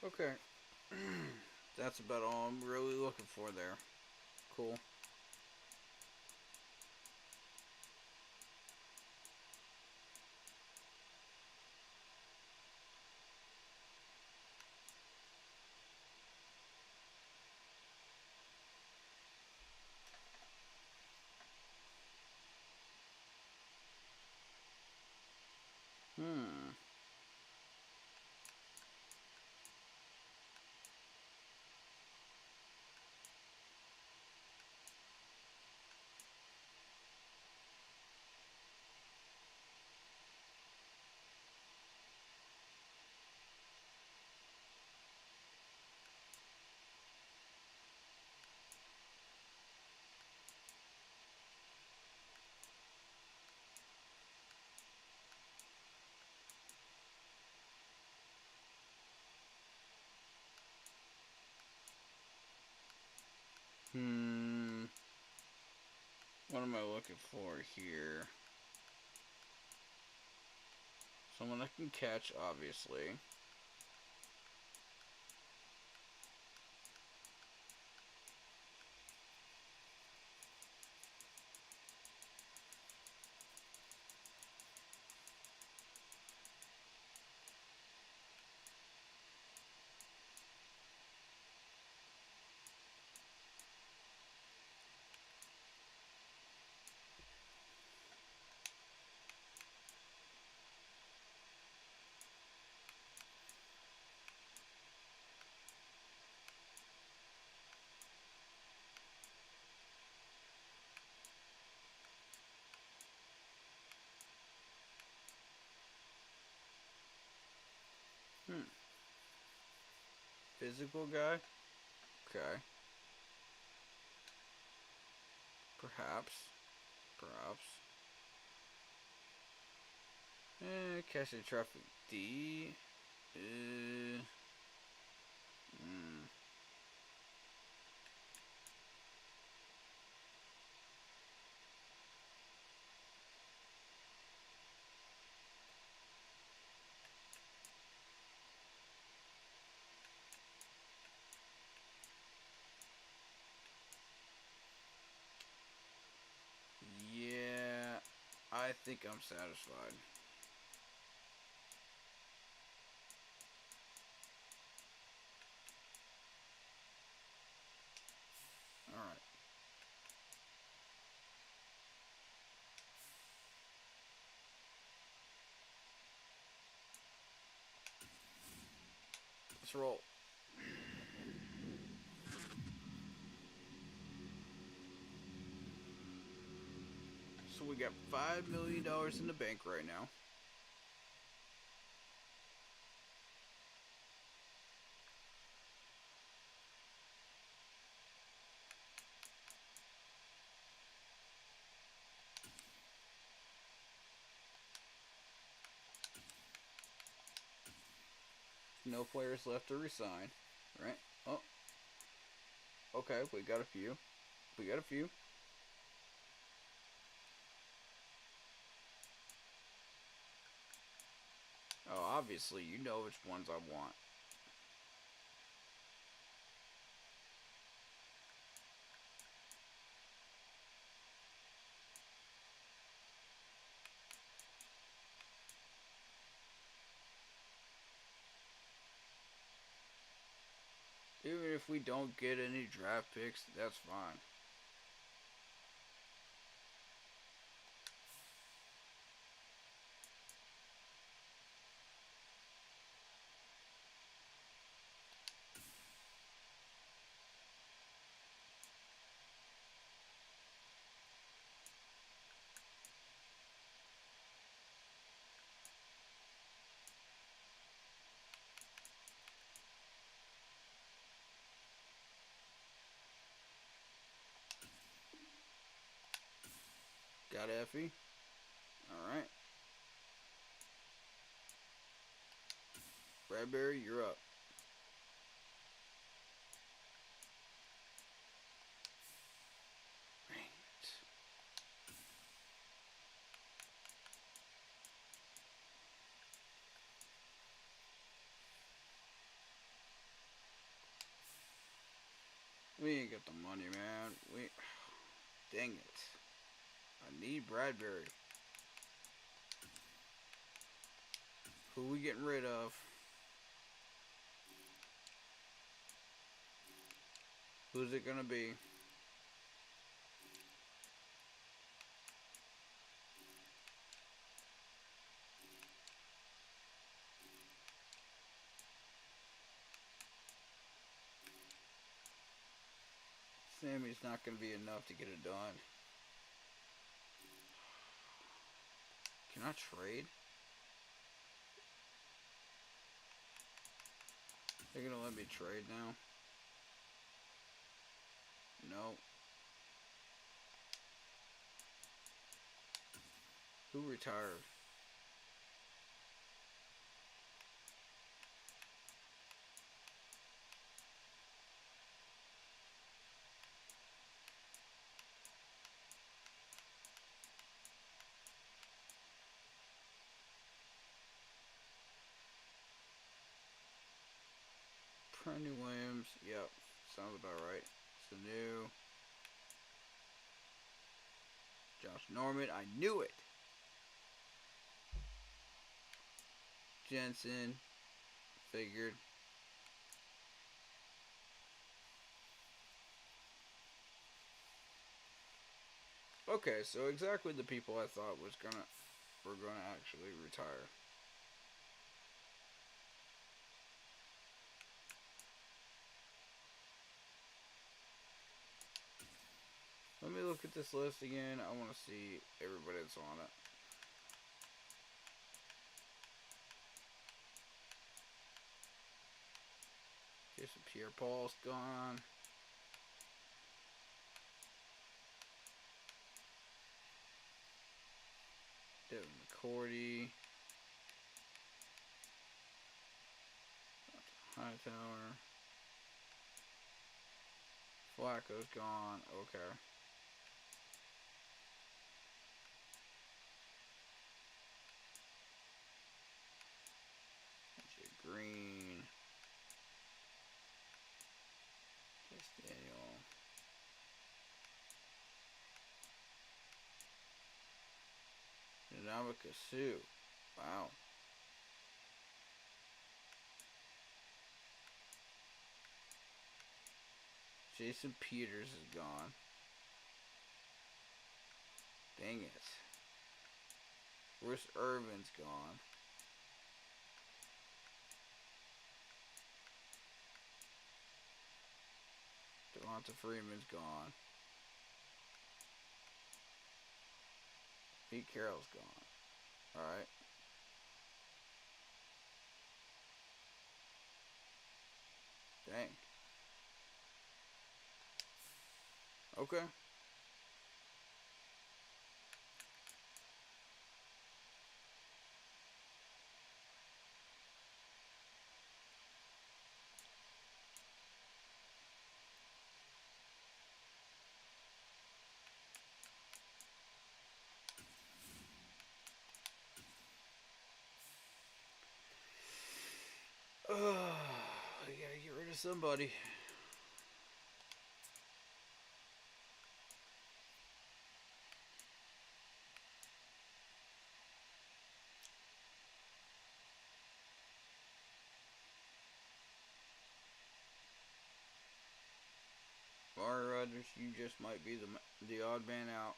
Okay. That's about all I'm really looking for there. Cool. Hmm. Hmm. What am I looking for here? Someone that can catch, obviously. Hmm. Physical guy? Okay. Perhaps. Perhaps. Catching traffic D. Hmm. Yeah, I think I'm satisfied. Alright. Let's roll. So we got $5 million in the bank right now. No players left to resign. Right? Oh, okay. We got a few. We got a few. Oh, obviously, you know which ones I want. Even if we don't get any draft picks, that's fine. Got Effie. Alright. Bradbury, you're up. Right. We ain't got the money, man. Dang it. I need Bradbury. Who we getting rid of? Who's it gonna be? Sammy's not gonna be enough to get it done. Can I trade? They're gonna let me trade now? No. Who retired? Prendy Williams. Yep. Sounds about right. Sanu. Josh Norman. I knew it. Jensen. Figured. Okay, so exactly the people I thought were gonna actually retire. Let me look at this list again. I want to see everybody that's on it. Jason Pierre-Paul's gone. Devin McCourty. Hightower. Flacco's gone. Okay. Green. Daniel. Namaka Sue. Wow. Jason Peters is gone. Dang it. Bruce Irvin's gone. Devonta Freeman's gone. Pete Carroll's gone. Alright. Dang. Okay. I gotta get rid of somebody. Amari Rodgers, you just might be the odd man out.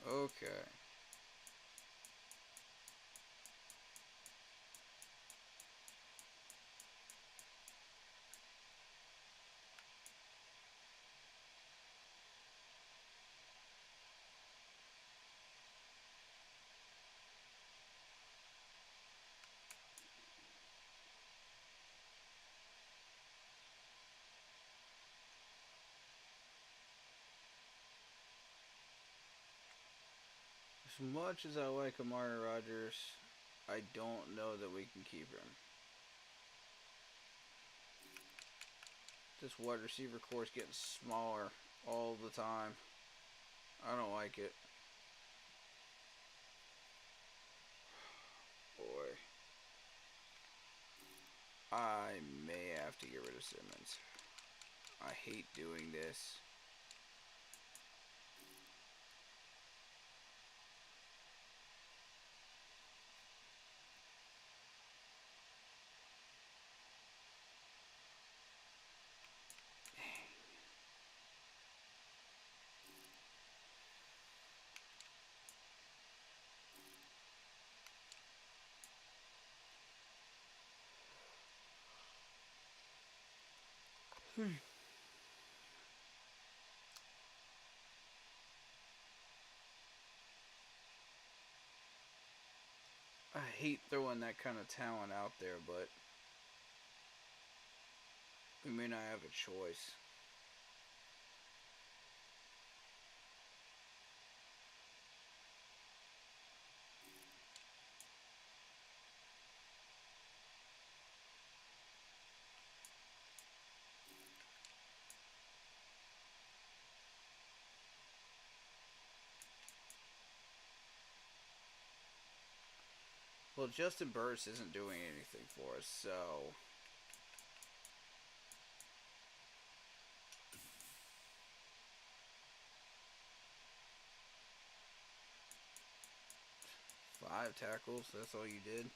Okay. As much as I like Amari Rodgers, I don't know that we can keep him. This wide receiver core is getting smaller all the time. I don't like it. Boy. I may have to get rid of Simmons. I hate doing this. I hate throwing that kind of talent out there, but we may not have a choice. Well, Justin Burris isn't doing anything for us, so... Five tackles, that's all you did?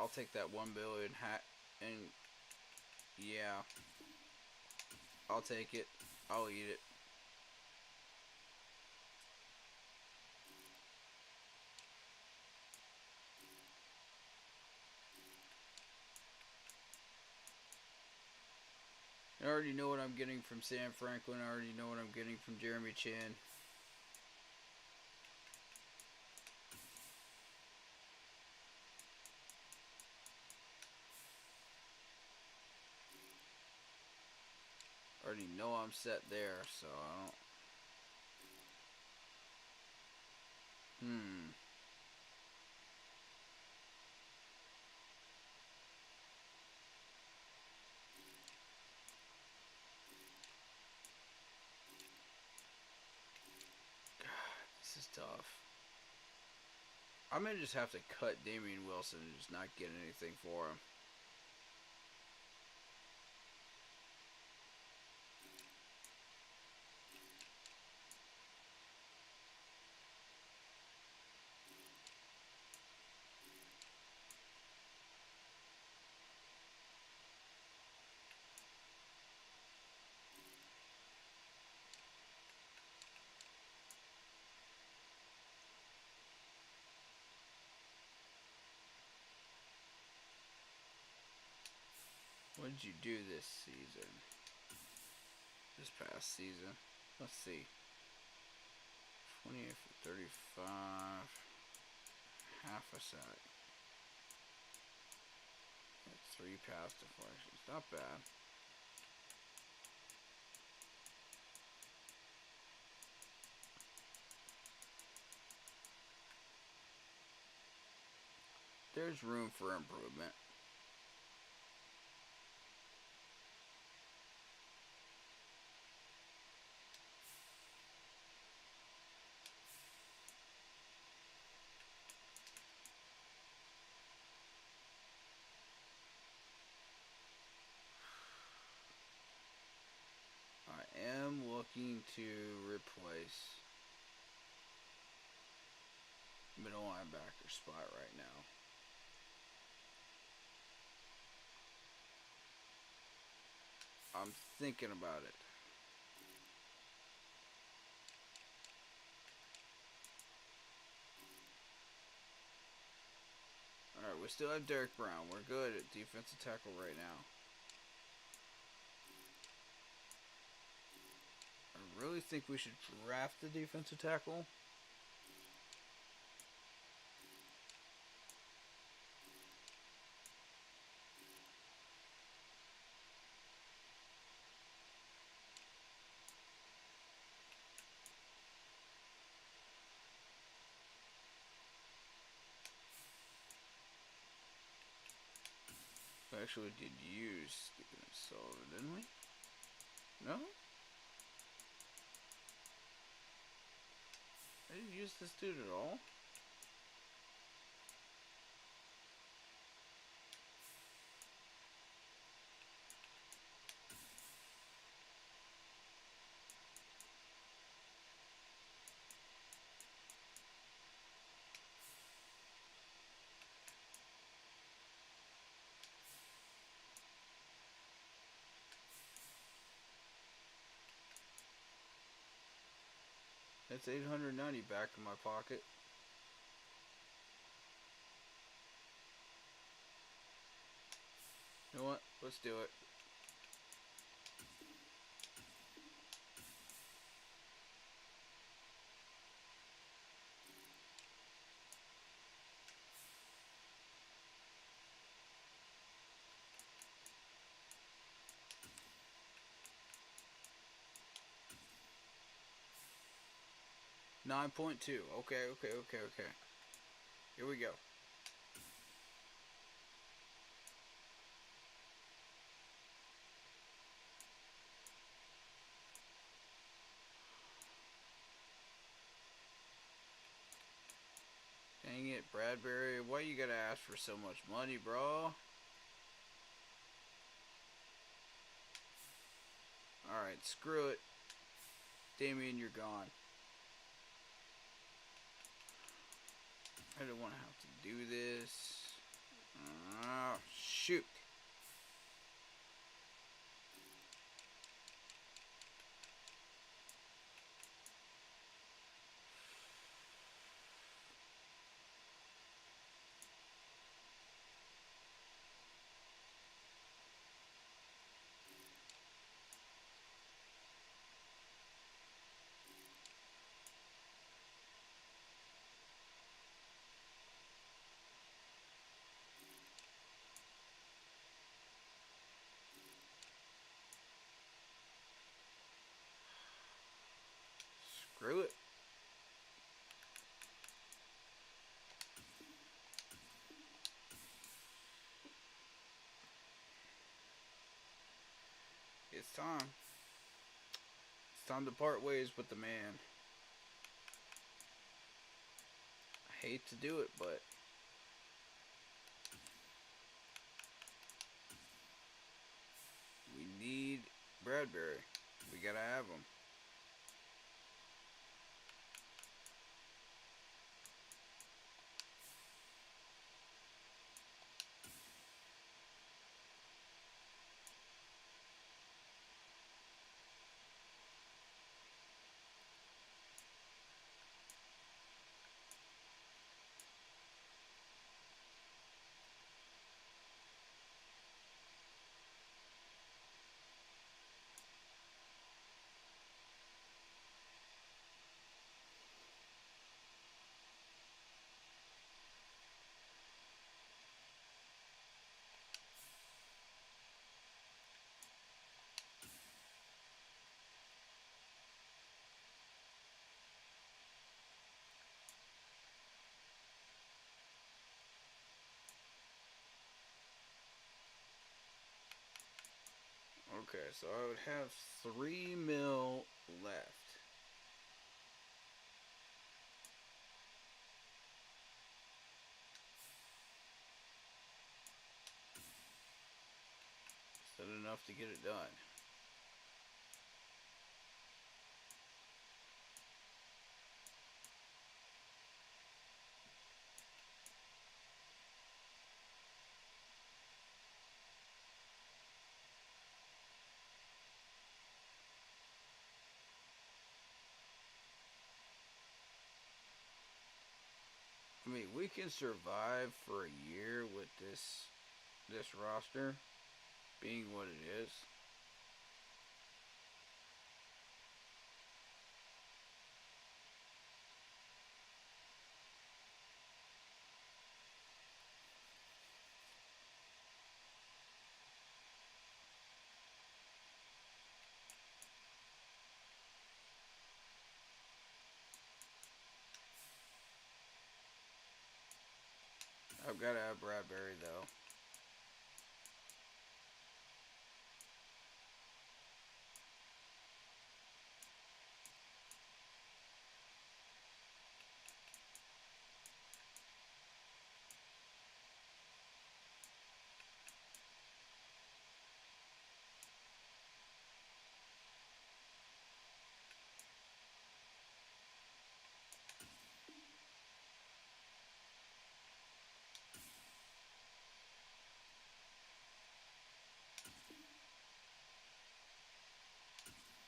I'll take that 1 billion hat, and yeah, I'll take it. I'll eat it. I already know what I'm getting from Sam Franklin. I already know what I'm getting from Jeremy Chin. I already know I'm set there, so I don't... This is tough. I may just have to cut Damian Wilson and just not get anything for him. What did you do this season? This past season? Let's see. 28 for 35. Half a sack. 3 pass deflections. Not bad. There's room for improvement. I am looking to replace middle linebacker spot right now. I'm thinking about it. Alright, we still have Derek Brown. We're good at defensive tackle right now. I really think we should draft the defensive tackle. We actually did use Stephen Sullivan, didn't we? No? I didn't use this dude at all? That's $890 back in my pocket. You know what? Let's do it. $9.2. Okay. Here we go. Dang it, Bradbury. Why you gotta ask for so much money, bro? Alright, screw it. Damian, you're gone. I don't want to have to do this. Shoot. Screw it. It's time. It's time to part ways with the man. I hate to do it, but we need Bradbury. We gotta have him. Okay, so I would have 3 mil left. Is that enough to get it done? I mean, we can survive for a year with this roster being what it is. I've got to have Bradbury though.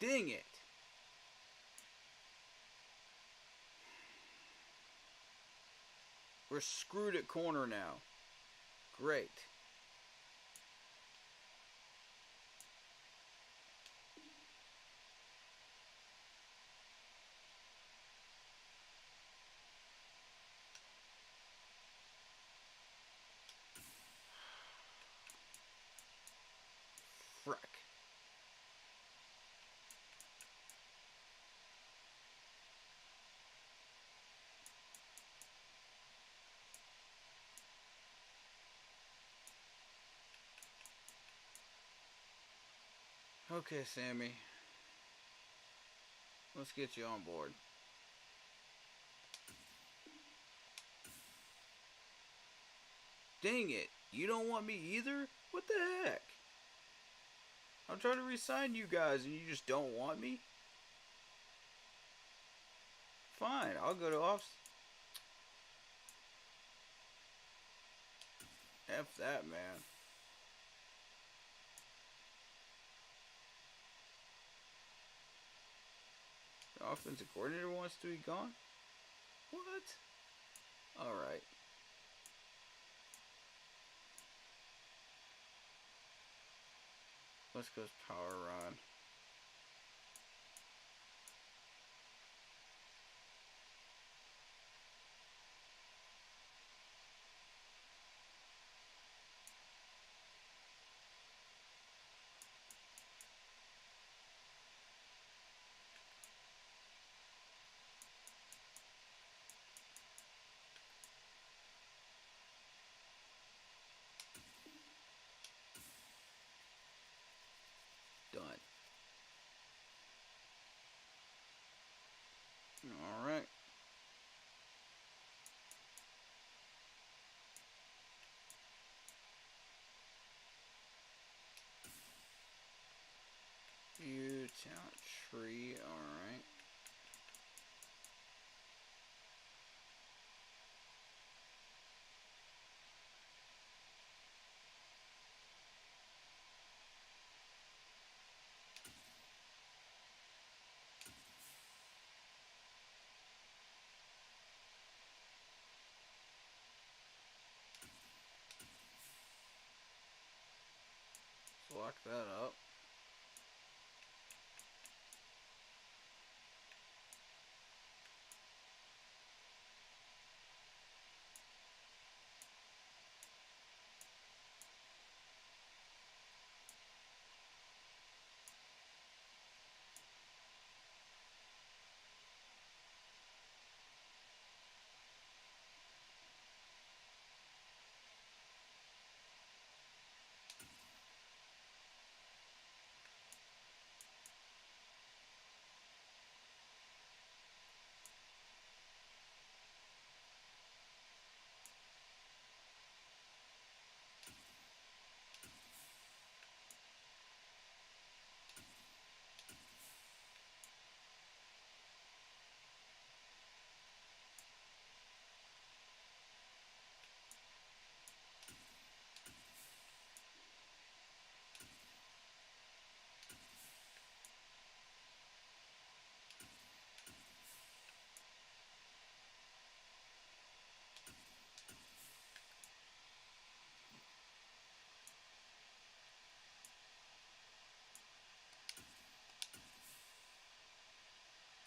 Dang it! We're screwed at corner now. Great. Frick. Okay, Sammy. Let's get you on board. Dang it. You don't want me either? What the heck? I'm trying to re-sign you guys and you just don't want me? Fine, I'll go to off. F that, man. The offensive coordinator wants to be gone? What? Alright. West Coast power run. Done. Alright. U-Town tree, alright. Lock that up.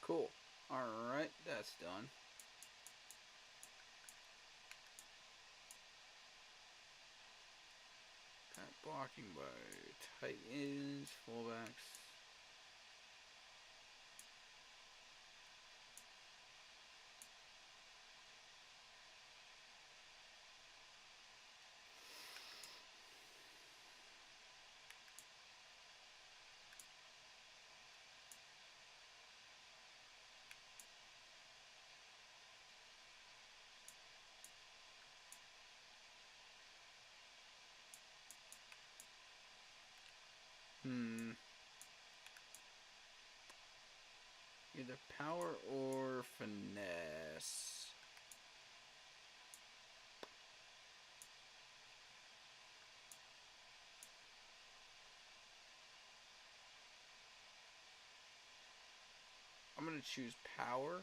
Cool. Alright, that's done. Pat blocking by tight ends, fullbacks. Either power or finesse. I'm gonna choose power.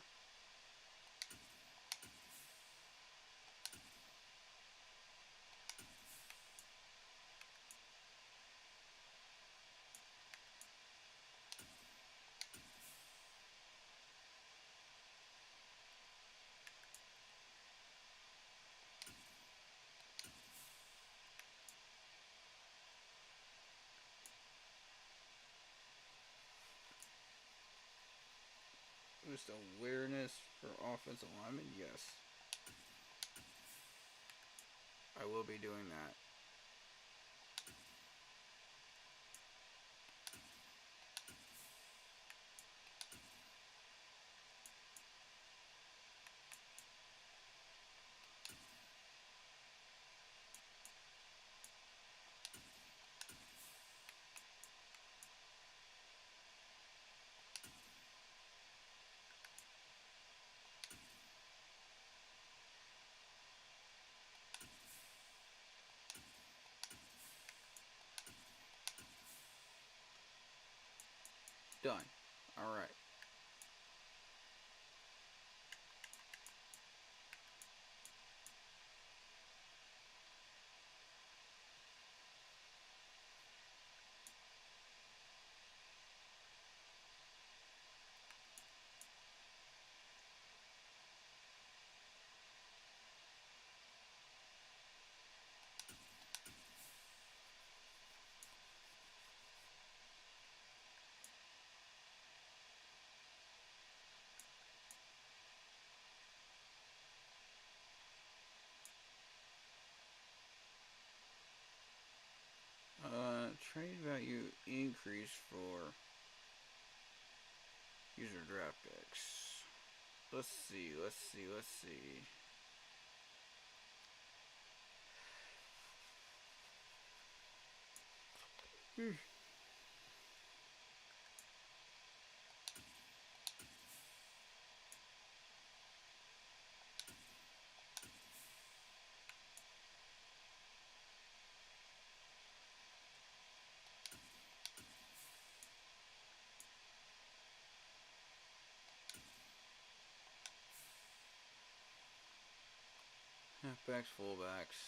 Just awareness for offensive lineman, yes. I will be doing that. Done. Alright. increase for user draft picks. Let's see. Halfbacks, fullbacks.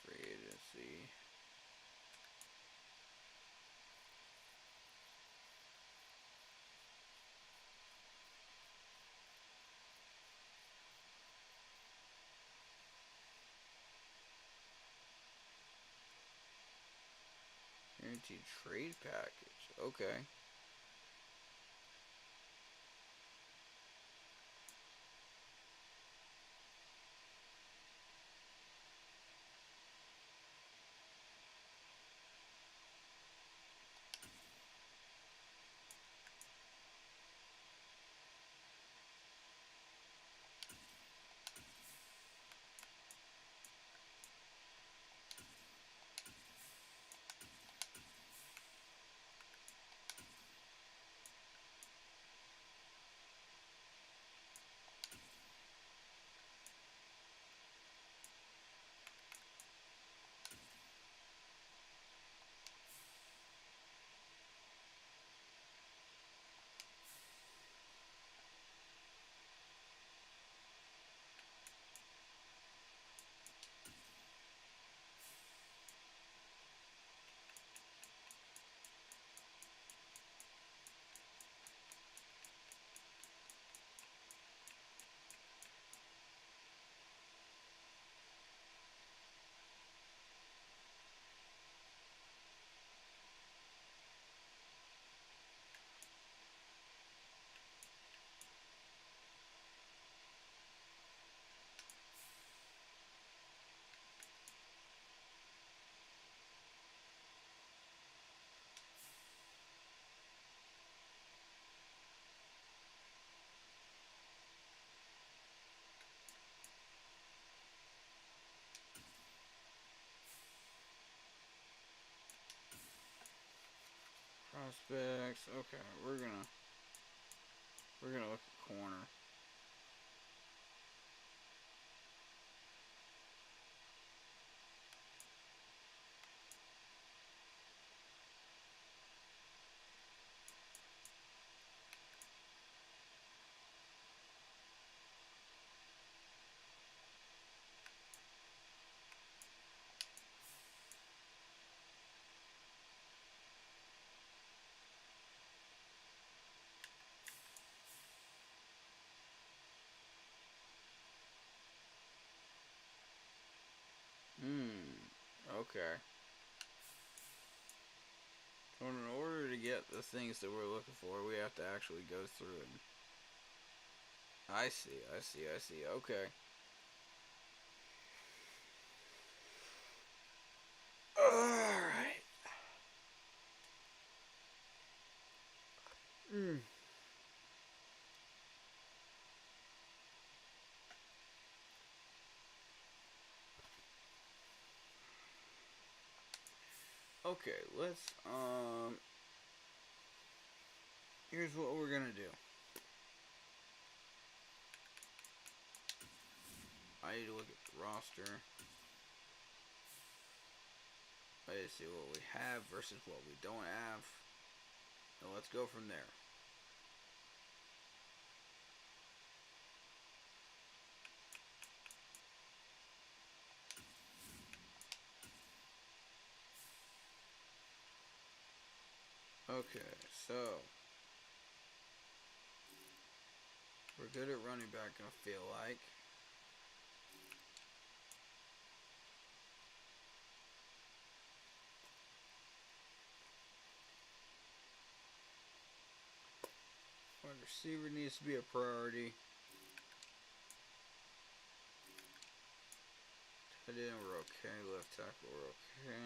Free agency. Guaranteed trade package. Okay. Prospects. Okay, we're gonna look at corner. Okay. So in order to get the things that we're looking for, we have to actually go through and... I see. Okay. Alright. Okay, let's, here's what we're gonna do. I need to look at the roster. I need to see what we have versus what we don't have. And let's go from there. Okay, so we're good at running back, I feel like. Wide receiver needs to be a priority. Tight end, we're okay. Left tackle, we're okay.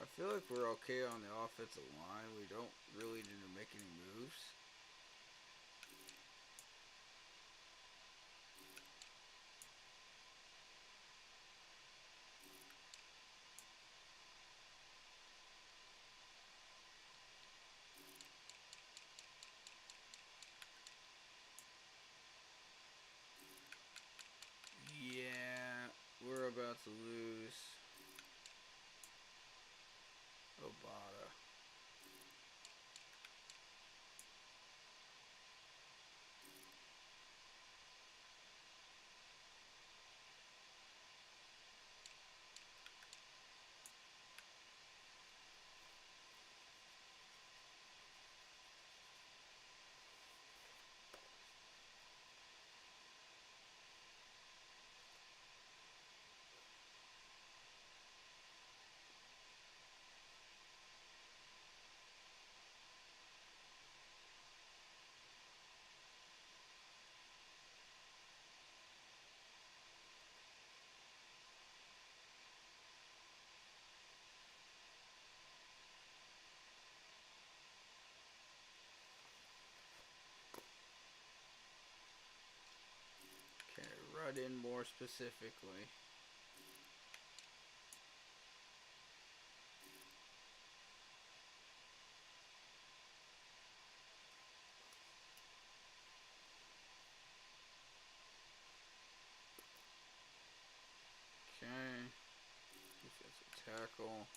I feel like we're okay on the offensive line. We don't really need to make any moves. Yeah, we're about to lose Obata. Okay, run in more specifically. Okay. Defensive tackle.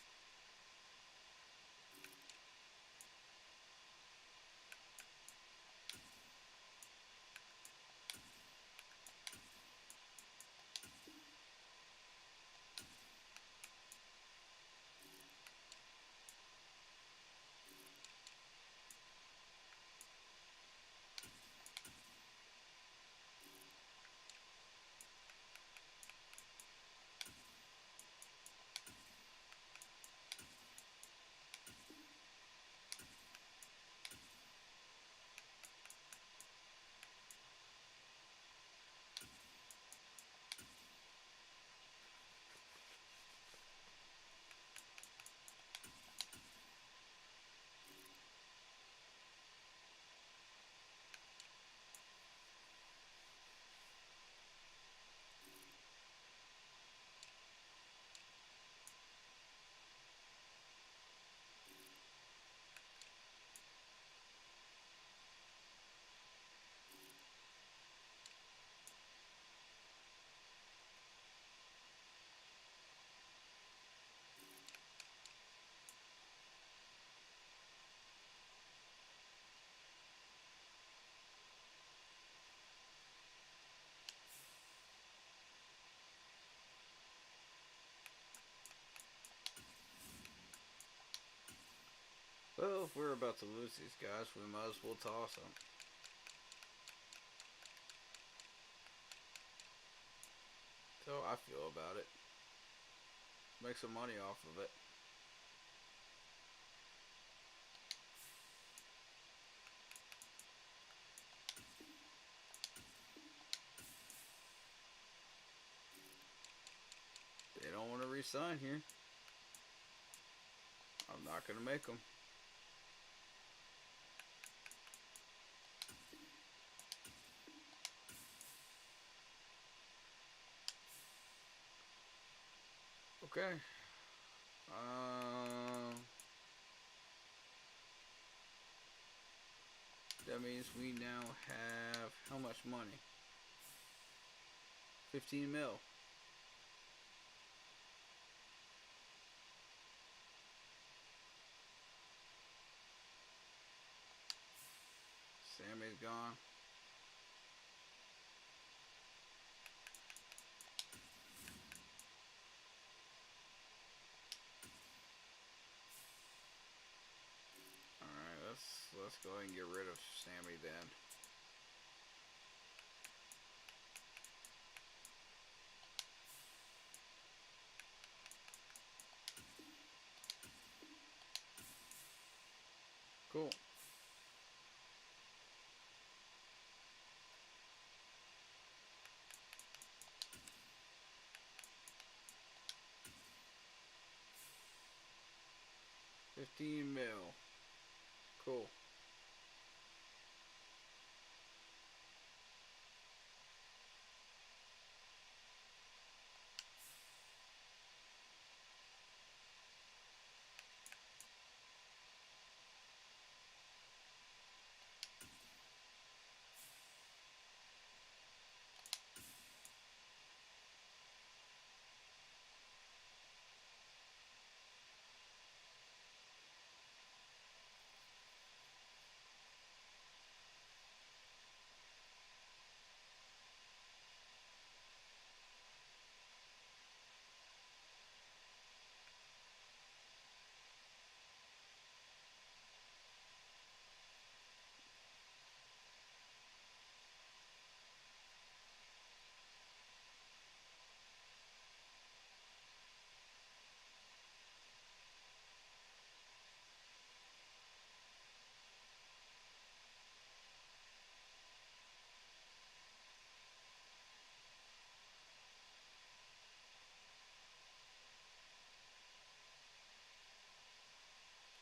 Well, if we're about to lose these guys, we might as well toss them. So I feel about it. Make some money off of it. They don't want to re-sign here. I'm not going to make them. Okay. That means we now have how much money? 15 mil. Sammy's gone. Alright, let's go ahead and get rid of Sammy then. Cool. 15 mil. Cool.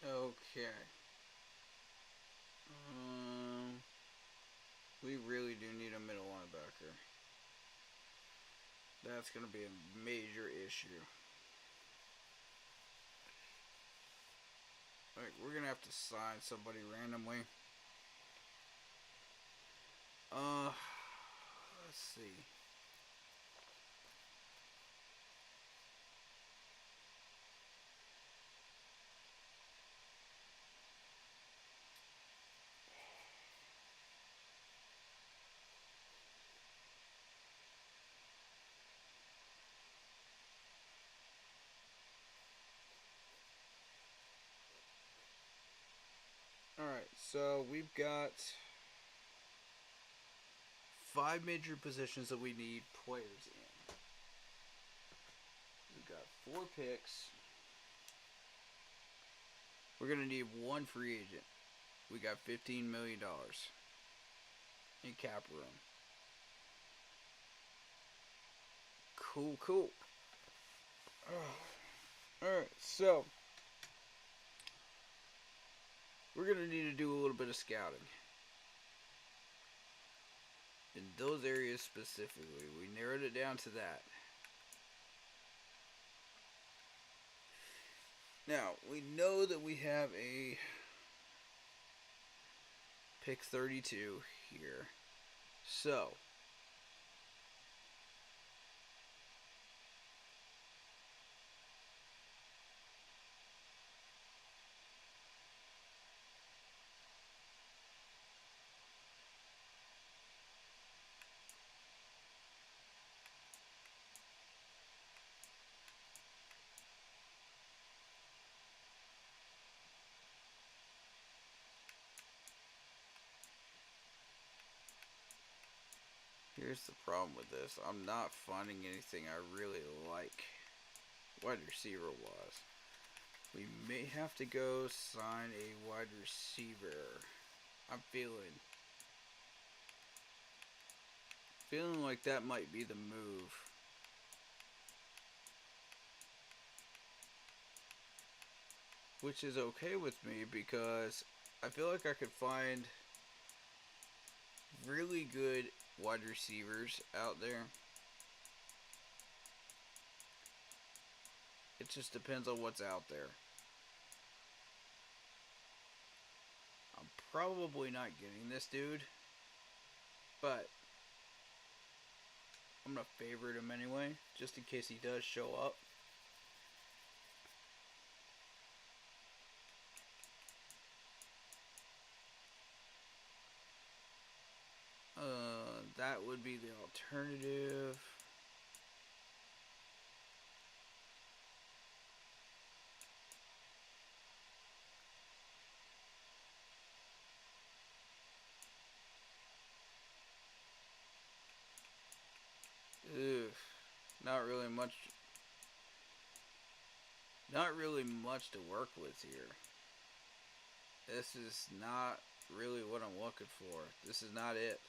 Okay. We really do need a middle linebacker. That's going to be a major issue. Alright, we're going to have to sign somebody randomly. Let's see. Alright, so we've got 5 major positions that we need players in. We've got 4 picks. We're going to need 1 free agent. We got $15 million in cap room. Cool. Alright, so we're going to need to do a little bit of scouting. In those areas specifically, we narrowed it down to that. Now, we know that we have a pick 32 here. So, here's the problem with this. I'm not finding anything I really like wide receiver wise. We may have to go sign a wide receiver. I'm feeling like that might be the move. Which is okay with me because I feel like I could find really good wide receivers out there. It just depends on what's out there. I'm probably not getting this dude, but I'm going to favorite him anyway, just in case he does show up. That would be the alternative. Not really much to work with here. This is not really what I'm looking for. This is not it.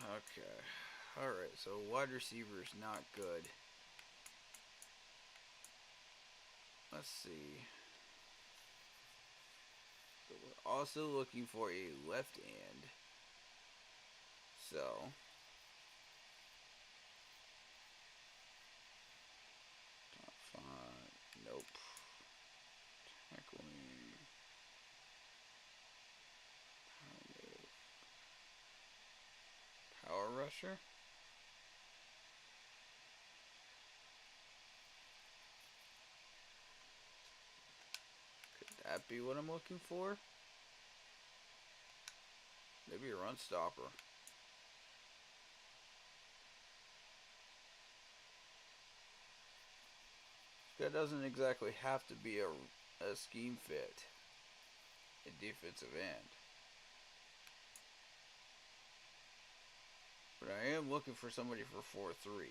Okay. Alright, so wide receiver is not good. Let's see. So we're also looking for a left end. So top five. Nope. Tackling. Power rusher. Could that be what I'm looking for? Maybe a run stopper. That doesn't exactly have to be a scheme fit. A defensive end. But I am looking for somebody for 4-3.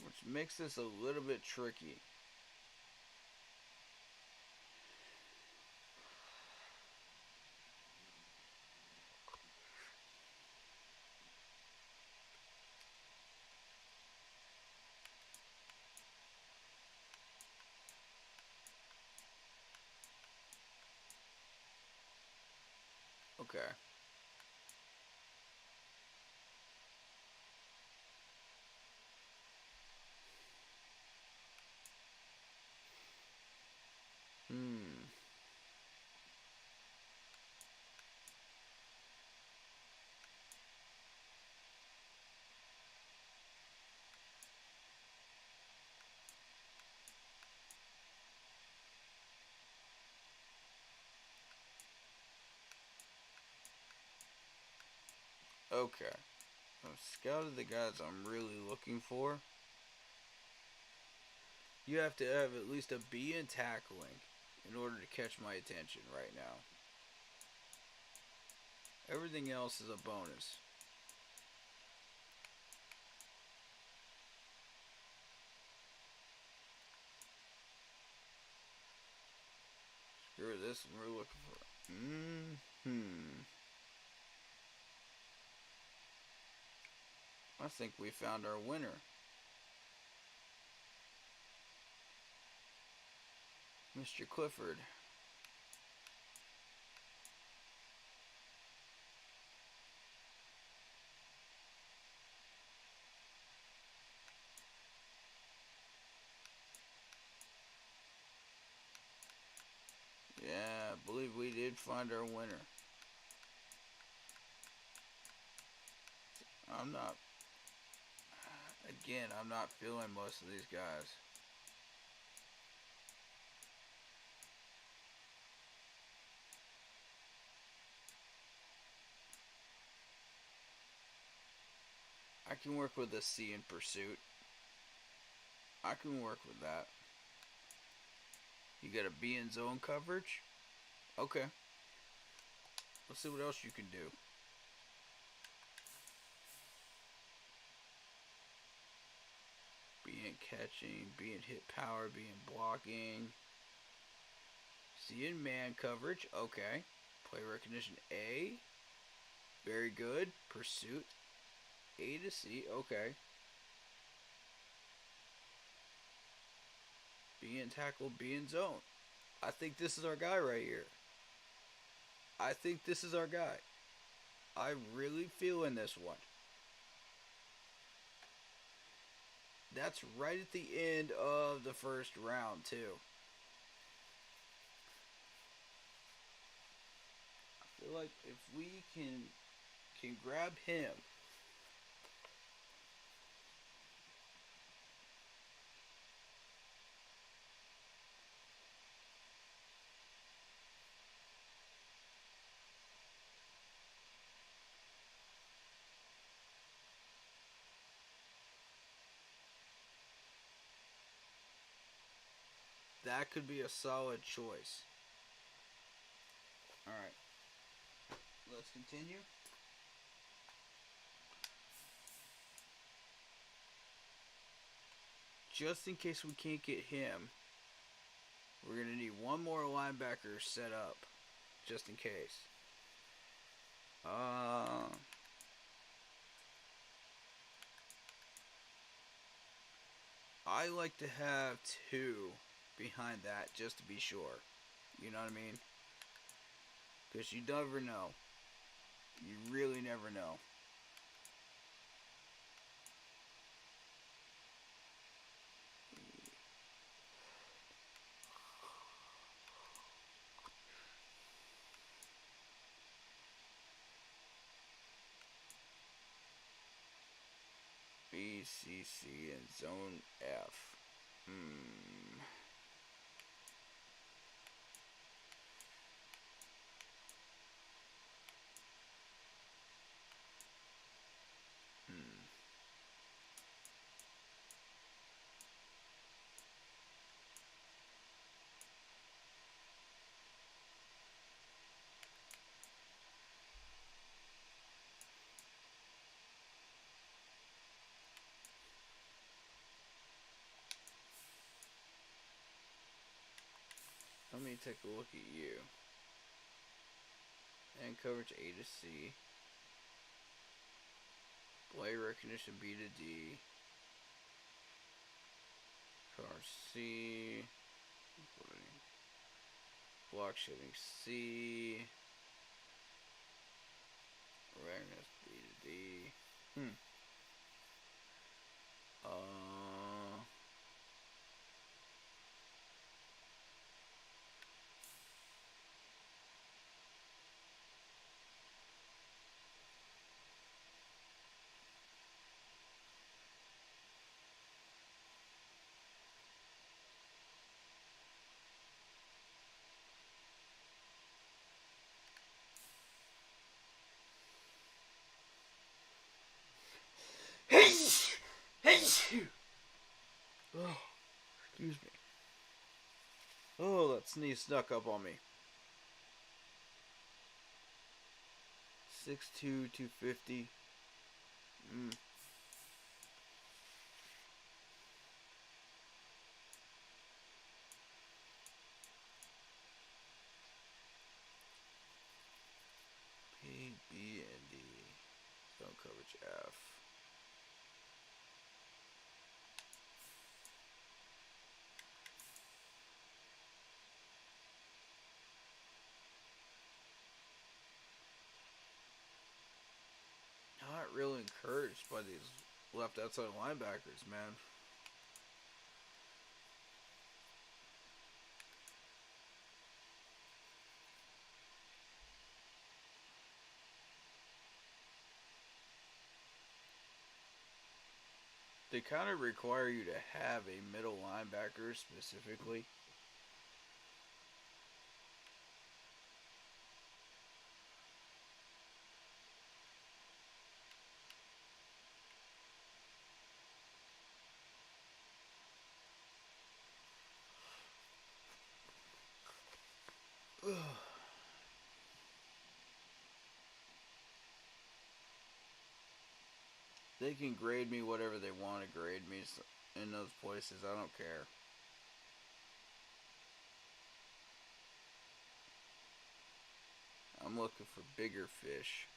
Which makes this a little bit tricky. Okay. Okay. I've scouted the guys I'm really looking for. You have to have at least a B in tackling in order to catch my attention right now. Everything else is a bonus. Screw this, we're looking for. I think we found our winner. Mr. Clifford. Yeah, I believe we did find our winner. I'm not feeling most of these guys. I can work with a C in pursuit. I can work with that. You got a B in zone coverage? Okay. Let's see what else you can do. B in catching, B in hit power, B in blocking. C in man coverage. Okay. Play recognition A. Very good. Pursuit. A to C. Okay. B in tackle, B in zone. I think this is our guy right here. I think this is our guy. I'm really feeling this one. That's right at the end of the first round, too. I feel like if we can grab him, that could be a solid choice. Alright. Let's continue. Just in case we can't get him, we're going to need one more linebacker set up. Just in case. I like to have 2 behind that just to be sure. You know what I mean? Because you never know. You really never know. B, C, C, and Zone F. Hmm. Let me take a look at you. And coverage A to C. Play recognition B to D. Car C. Block shading C. Awareness B to D. Oh, excuse me. Oh, that sneeze snuck up on me. 6'2", 250. P, B, and D. Zone coverage F. Not really encouraged by these left outside linebackers, man. They kind of require you to have a middle linebacker specifically. They can grade me whatever they want to grade me in those places. I don't care. I'm looking for bigger fish.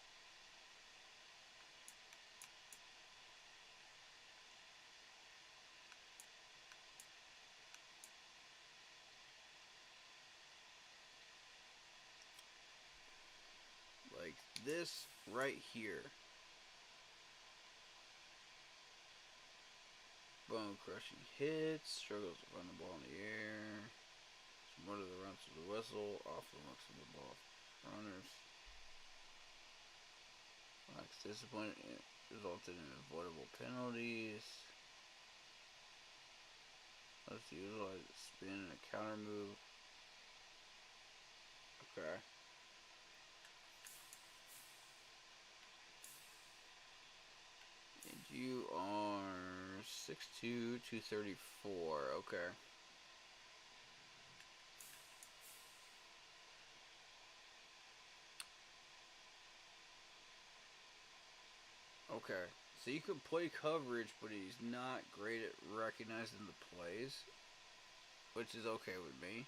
Like this right here. Bone crushing hits, struggles to run the ball in the air. Some of the runs to the whistle, off amongst the ball runners. Lacks discipline, it resulted in avoidable penalties. Let's utilize a spin and a counter move. Okay. And you are 6'2", 234. Okay. Okay. So you can play coverage, but he's not great at recognizing the plays, which is okay with me.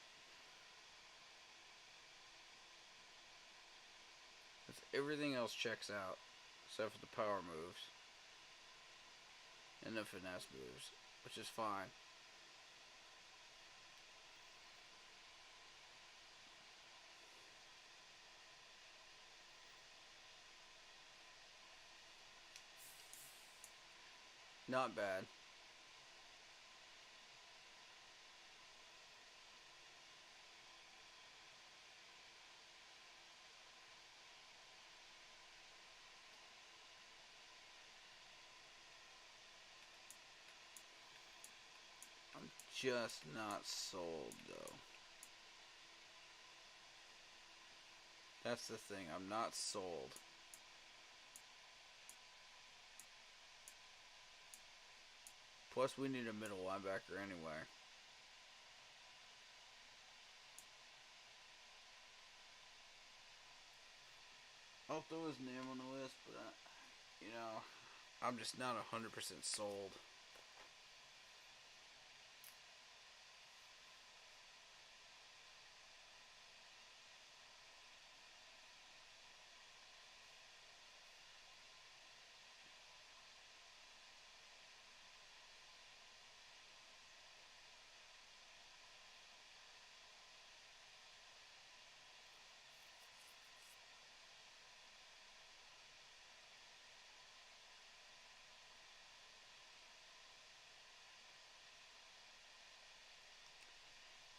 Everything else checks out, except for the power moves. and the finesse moves, which is fine. Not bad. I'm just not sold, though. That's the thing. I'm not sold. Plus, we need a middle linebacker anyway. I'll throw his name on the list, but, I'm just not 100% sold.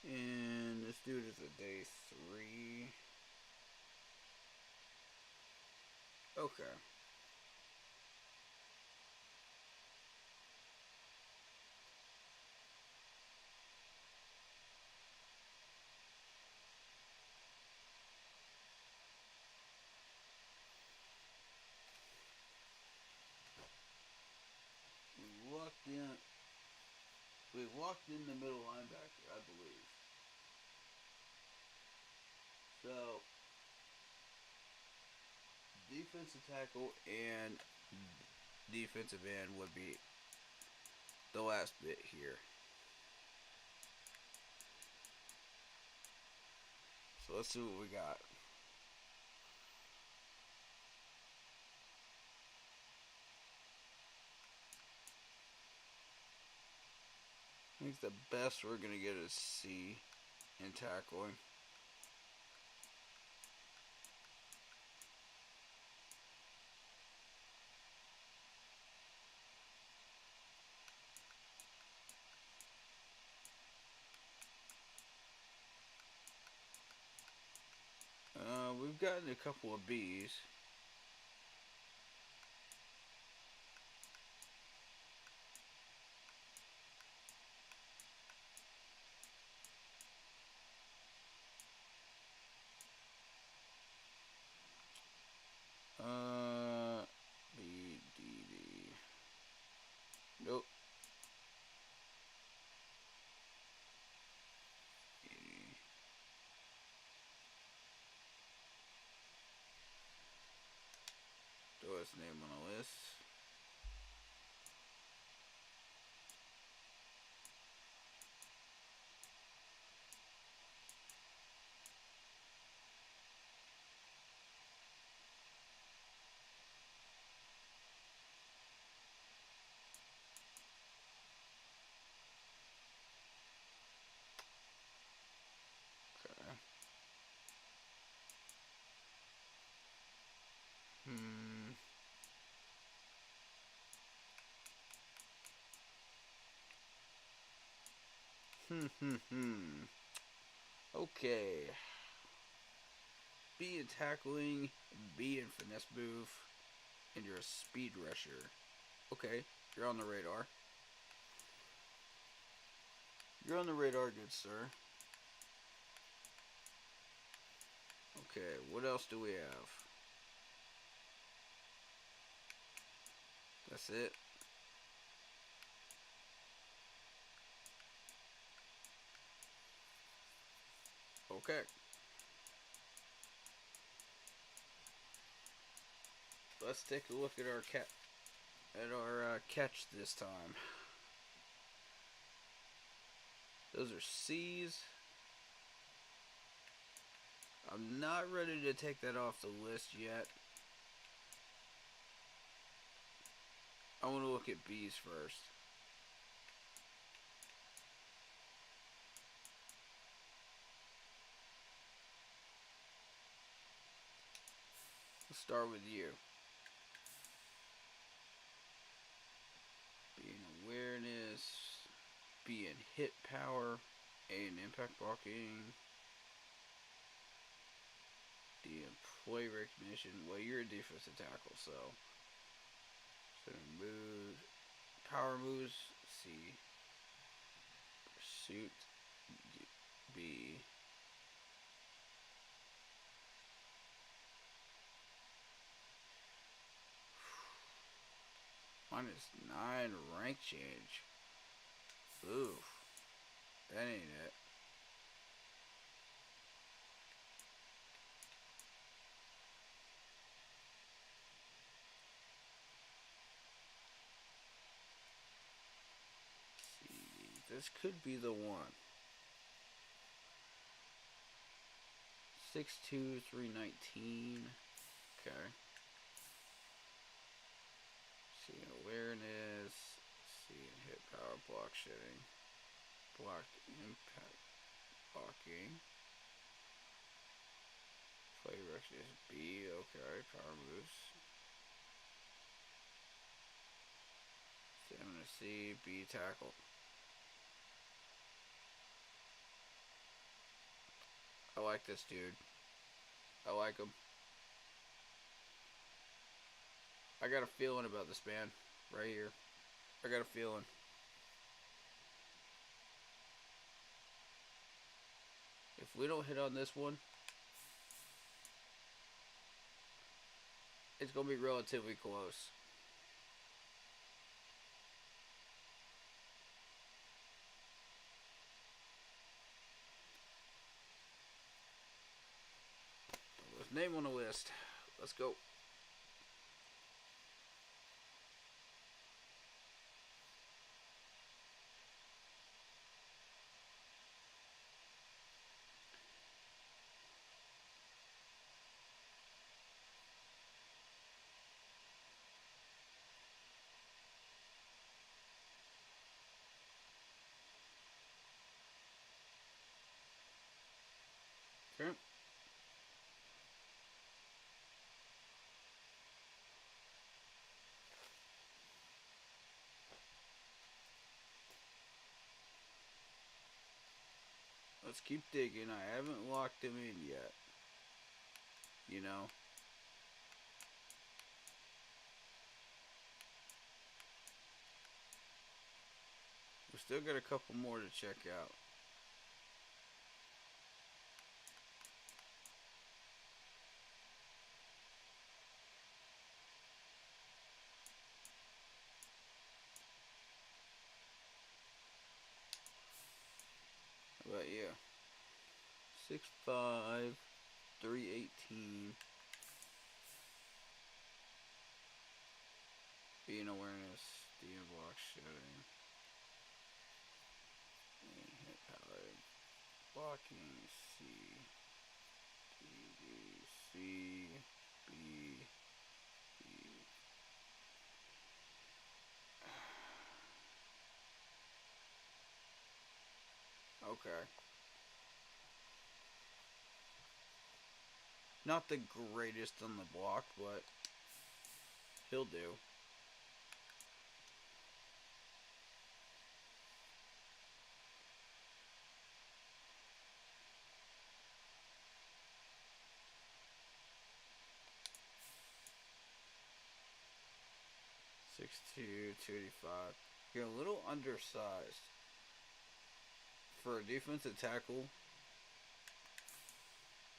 And this dude is a day 3. Okay. We locked in the middle linebacker, I believe. So, defensive tackle and defensive end would be the last bit here. So let's see what we got. I think the best we're going to get is C in tackling. We've gotten a couple of B's. B, D, D. Nope. E. Throw his name on the list. Okay. Okay. B in tackling, B in finesse move, and you're a speed rusher. Okay, you're on the radar. You're on the radar, good sir. Okay, what else do we have? That's it. Okay. Let's take a look at our catch this time. Those are C's. I'm not ready to take that off the list yet. I want to look at B's first. Let's start with you. B in awareness, B in hit power, A in impact blocking, D in play recognition. Well, you're a defensive tackle, so move, power moves, C, pursuit, B. -9 rank change. Oof. That ain't it. See, this could be the one. 6'2", 319. Okay. See in awareness. See in hit power, block shedding. Block impact blocking. Play recognition B. Okay. Power moves. Stamina C. B tackle. I like this dude. I like him. I got a feeling about this man. Right here. I got a feeling. If we don't hit on this one, it's going to be relatively close. Let's name on the list. Let's go. Okay. Let's keep digging. I haven't locked him in yet. You know. We still got a couple more to check out. How about you? 6'5", 318. B in awareness, D in block shedding. Hit power. Blocking C. D, B, C, B, B. Okay. Not the greatest on the block, but he'll do. (6'2", 285). You're a little undersized for a defensive tackle.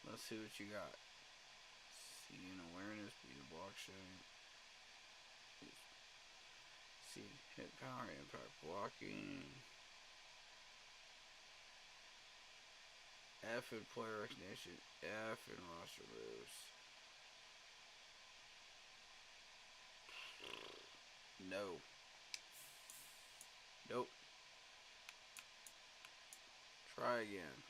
Let's see what you got. C in awareness, B in block shedding. C hit power, impact blocking. F in player recognition. F in roster moves. No. Nope. Try again.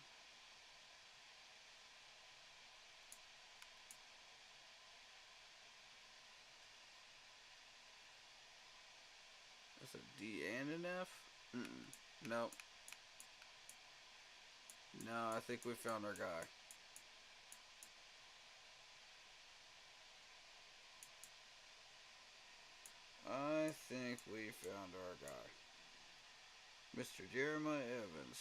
Nope. No, I think we found our guy. I think we found our guy. Mr. Jeremiah Evans.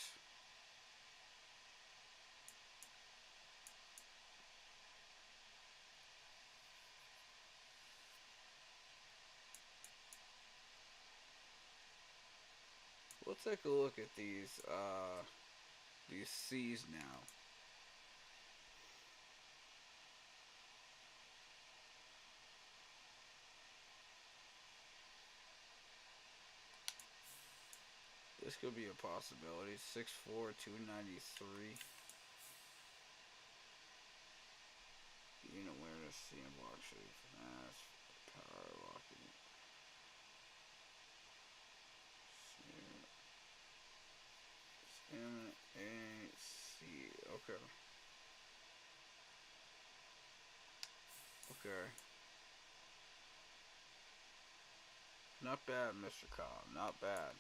We'll take a look at these C's now. This could be a possibility. 6'4", 293. Gain awareness, seeing block shape, fast, power locking. Stamina, A, C. Okay. Okay. Not bad, Mr. Cobb. Not bad.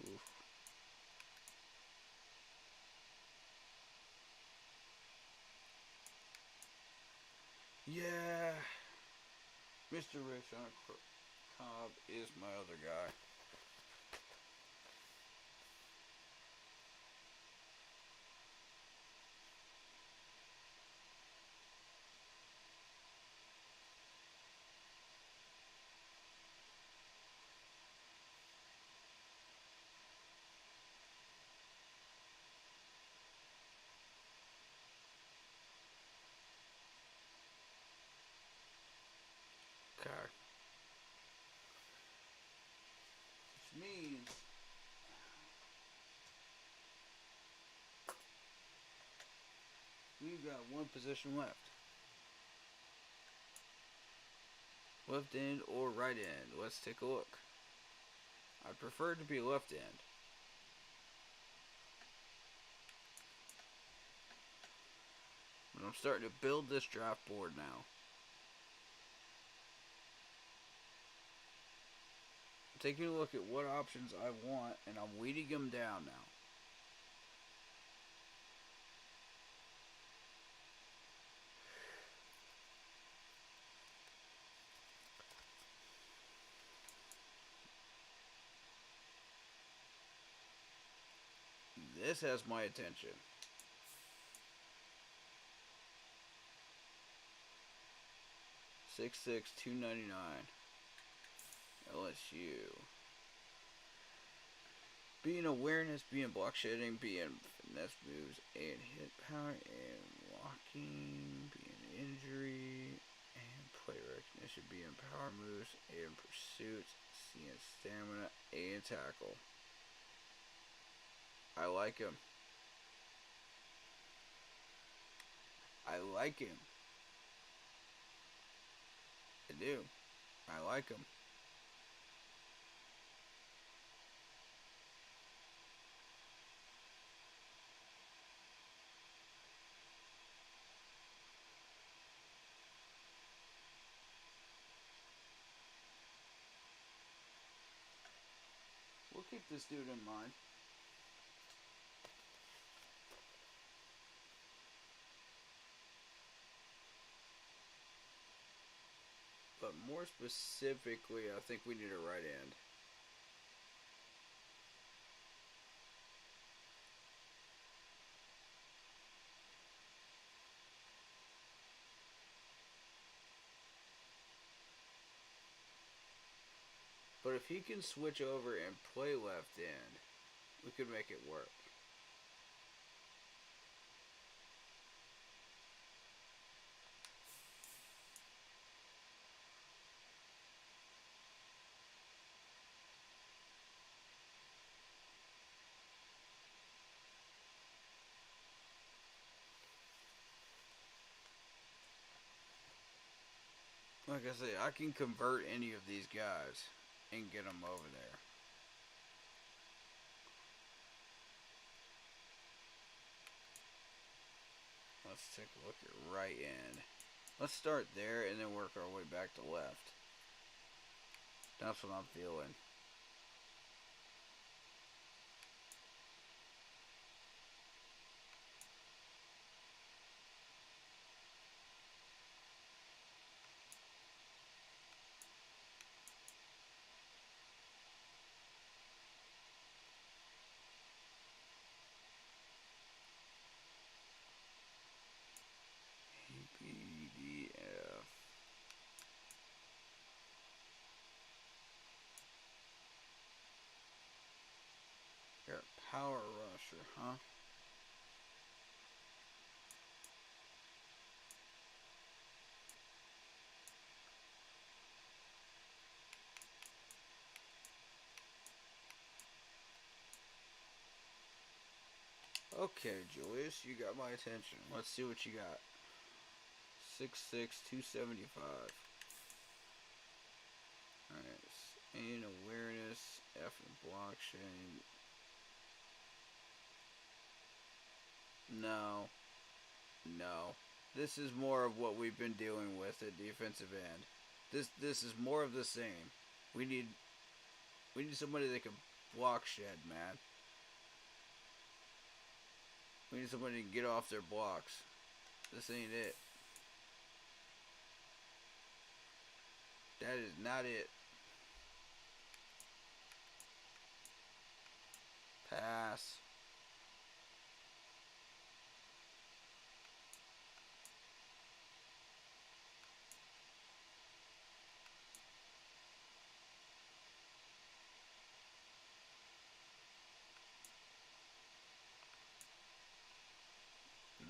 Oof. Yeah. Mr. Rayshon Cobb is my other guy. Okay. Which means we've got one position left. Left end or right end? Let's take a look. I prefer to be left end. But I'm starting to build this draft board now. I'm taking a look at what options I want, and I'm weeding them down now. This has my attention. 6'6", 299. LSU. Being awareness, being block shedding, being finesse moves, and hit power, and walking, being injury, and play recognition, being power moves, and pursuits, seeing stamina, and tackle. I like him. I like him. I do. I like him. We'll keep this dude in mind. But more specifically, I think we need a right end. But if he can switch over and play left end, we could make it work. Like I say, I can convert any of these guys and get them over there. let's take a look at right end. Let's start there and then work our way back to left. That's what I'm feeling. PDF. You're a power rusher, huh? Okay, Julius, you got my attention. Let's see what you got. 6'6", 275. Alright, in awareness, F and blockchain. No. No. This is more of what we've been dealing with at defensive end. This is more of the same. We need somebody that can block shed, man. We need somebody to get off their blocks. This ain't it. That is not it. Pass.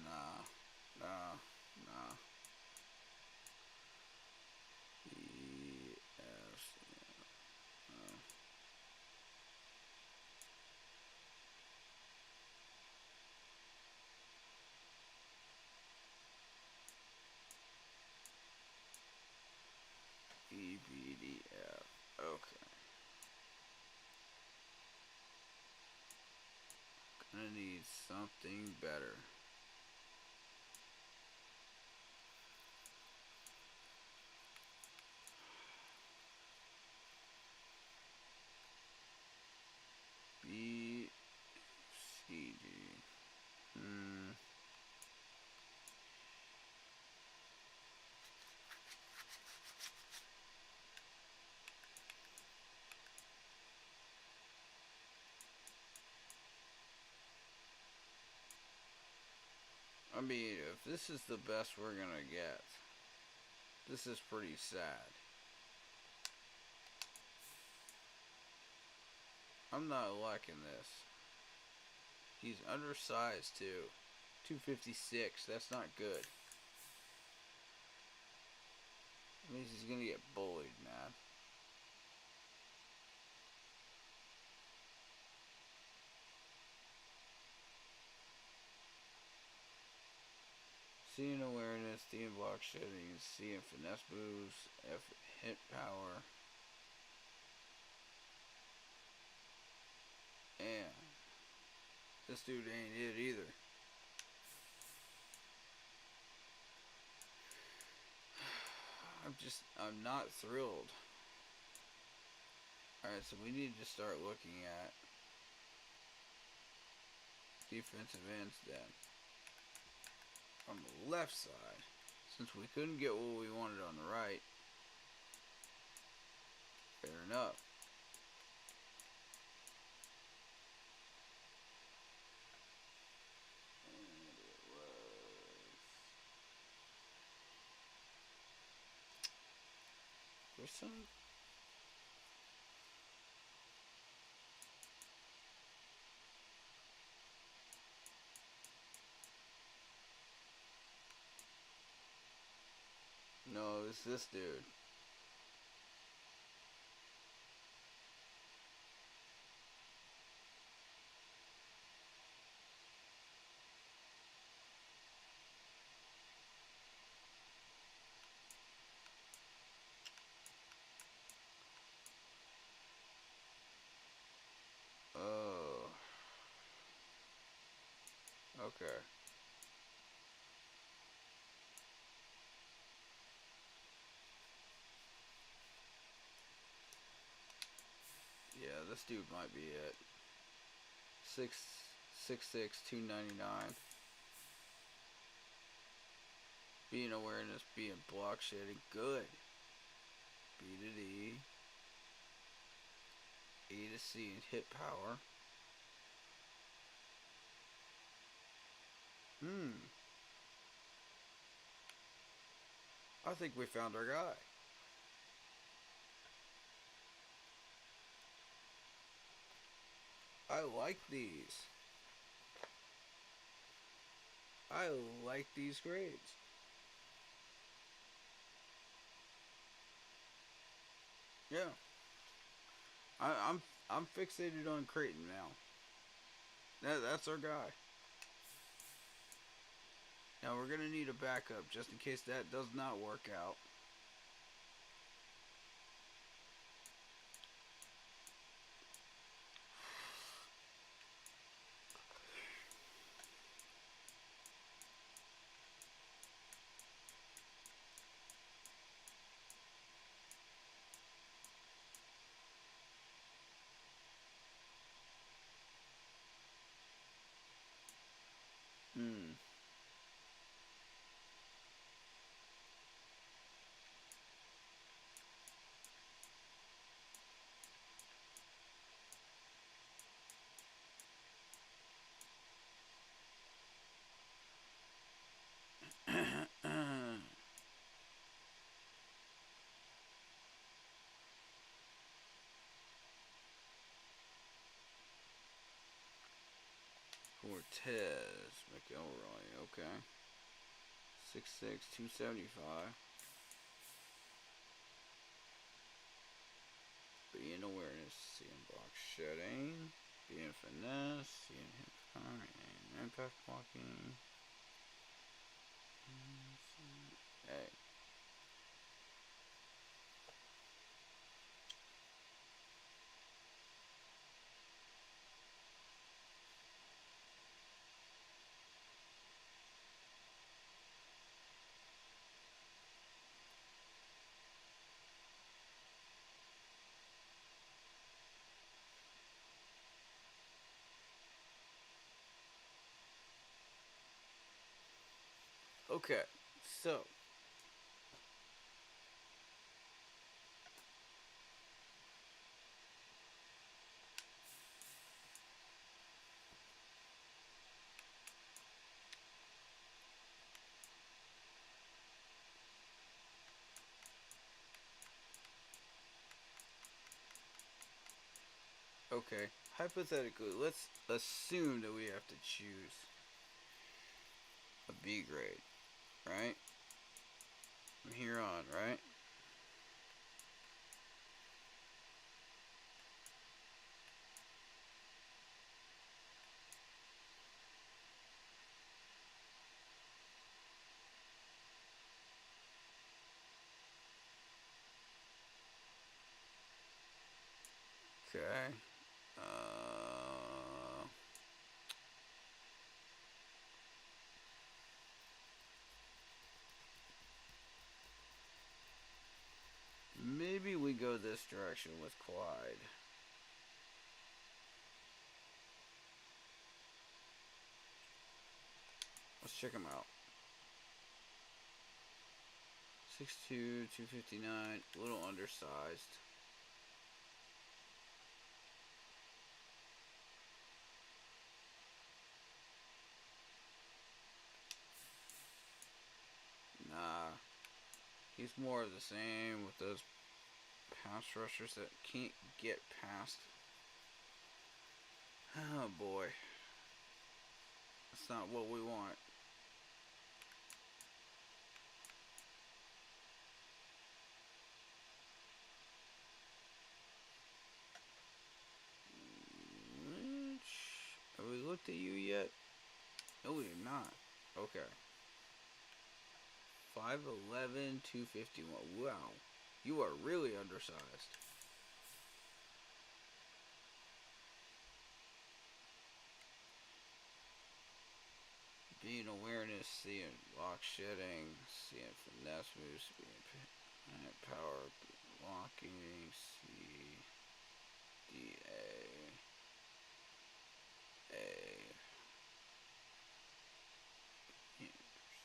Nah. Nah. Nah. EBDF. Okay. Gonna need something better. BCD. I mean, if this is the best we're gonna get, this is pretty sad. I'm not liking this. He's undersized too. 256, that's not good. That means he's gonna get bullied, man. C in awareness, D in block shedding, C in finesse moves, F hit power. And this dude ain't it either. I'm not thrilled. Alright, so we need to start looking at defensive ends then. On the left side, since we couldn't get what we wanted on the right, fair enough. And it was... There's some... No, it's this dude. Oh. Okay. This dude might be it. 6'6", 299. Being awareness, being block shedding, good. B to D. A to C and hit power. I think we found our guy. I like these. I like these grades. Yeah. I'm fixated on Creighton now. That's our guy. Now we're gonna need a backup just in case that does not work out. Cortez McElroy, okay. 6'6", 275. Being awareness, seeing block shedding, being finesse, seeing hip power, and impact blocking. Hey. Okay, so okay, hypothetically, let's assume that we have to choose a B grade, right? From here on, right? Okay. Maybe we go this direction with Clyde. Let's check him out. 6'2", 259, a little undersized. Nah. He's more of the same with those pass rushers that can't get past. Oh boy. That's not what we want. Have we looked at you yet? No, we have not. Okay. 5'11", 251. Wow. You are really undersized. Being awareness, seeing lock shedding, seeing finesse moves, being power, blocking, see A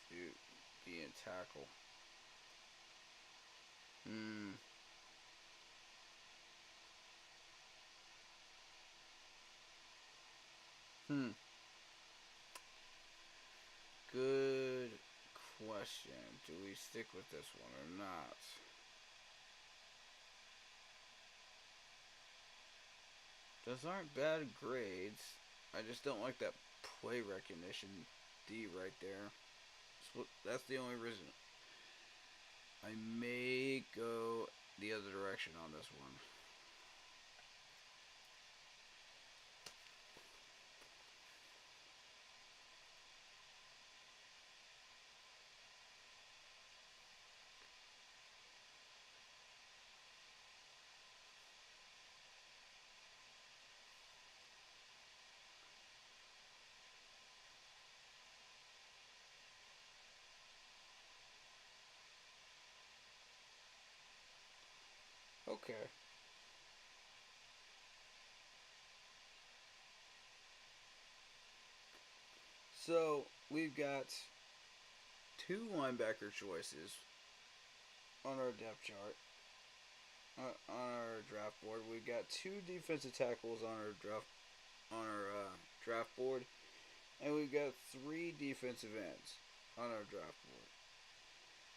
shoot D and tackle. Good question. Do we stick with this one or not? Those aren't bad grades. I just don't like that play recognition D right there. That's the only reason. I may go the other direction on this one. Okay. So we've got two linebacker choices on our depth chart. On our draft board, we've got two defensive tackles on our draft board, and we've got three defensive ends on our draft board.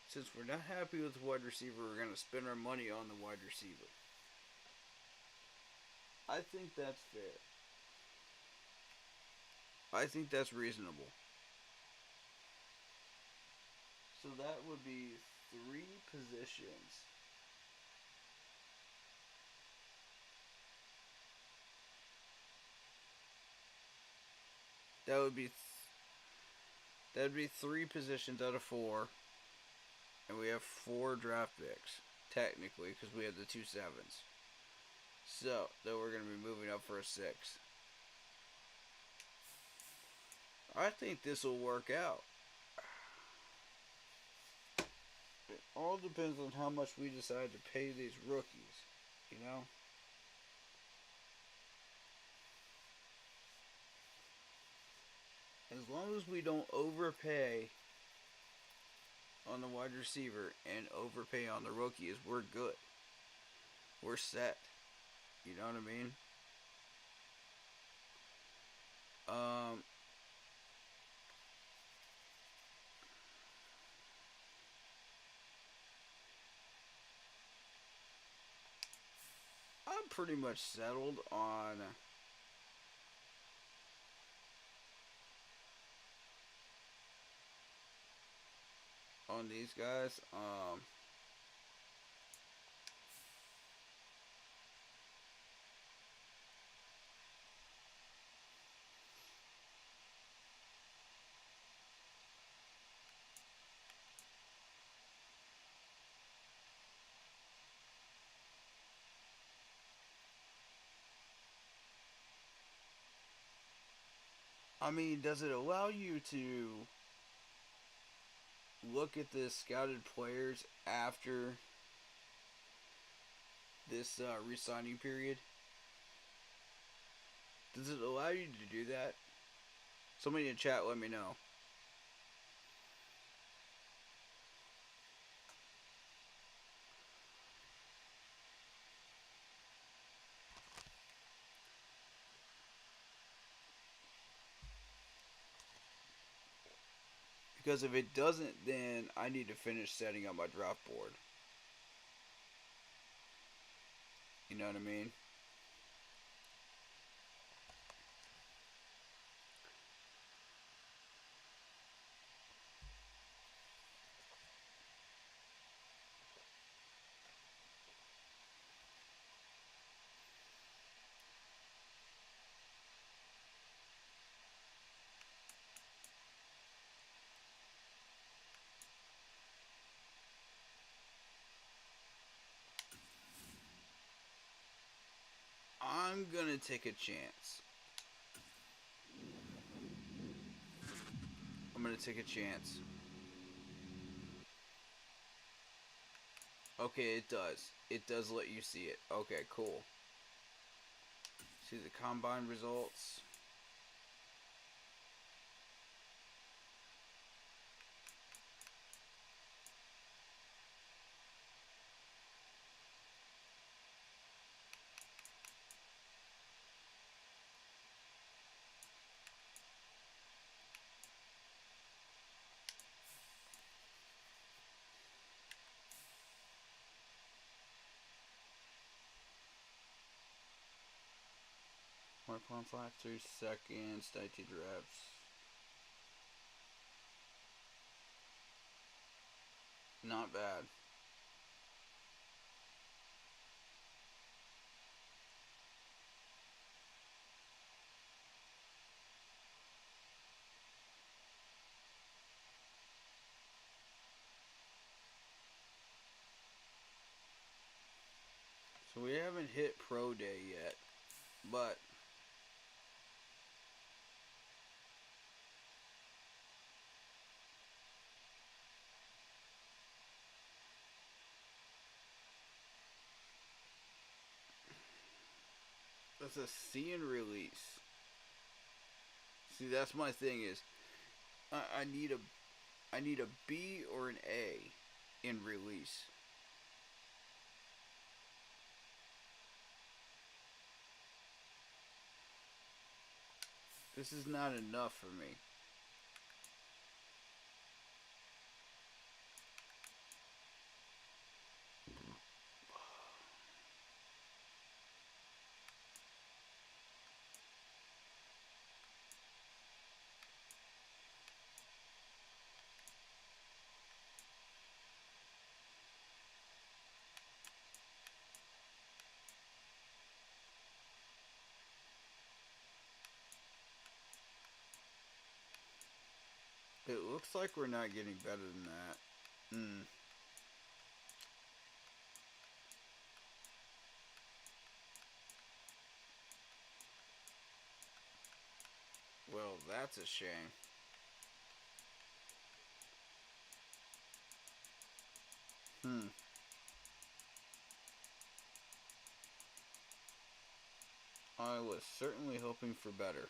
Since we're not happy with the wide receiver, we're going to spend our money on the wide receiver. I think that's fair. I think that's reasonable. So that would be three positions. That'd be three positions out of four, and we have four draft picks technically because we have the 2 7s. So then we're gonna be moving up for a 6. I think this will work out. It all depends on how much we decide to pay these rookies, you know? As long as we don't overpay on the wide receiver and overpay on the rookies, we're good. We're set. You know what I mean? I'm pretty much settled on these guys. I mean, does it allow you to look at the scouted players after this re-signing period? Does it allow you to do that? Somebody in chat, let me know. Because if it doesn't, then I need to finish setting up my draft board. You know what I mean? I'm gonna take a chance. I'm gonna take a chance. Okay, it does. It does let you see it. Okay, cool. See the combine results. One point 53 seconds, 19 reps. Not bad. So we haven't hit Pro Day yet, but that's a C in release. See, that's my thing is, I need a B or an A in release. This is not enough for me. It looks like we're not getting better than that. Well, that's a shame. I was certainly hoping for better.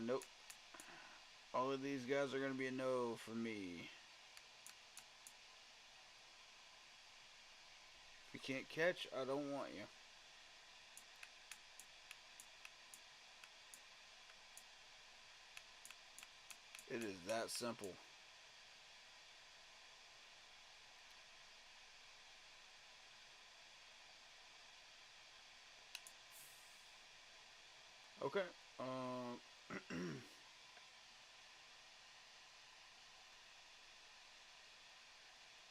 Nope. All of these guys are going to be a no for me. If you can't catch, I don't want you. It is that simple. Okay.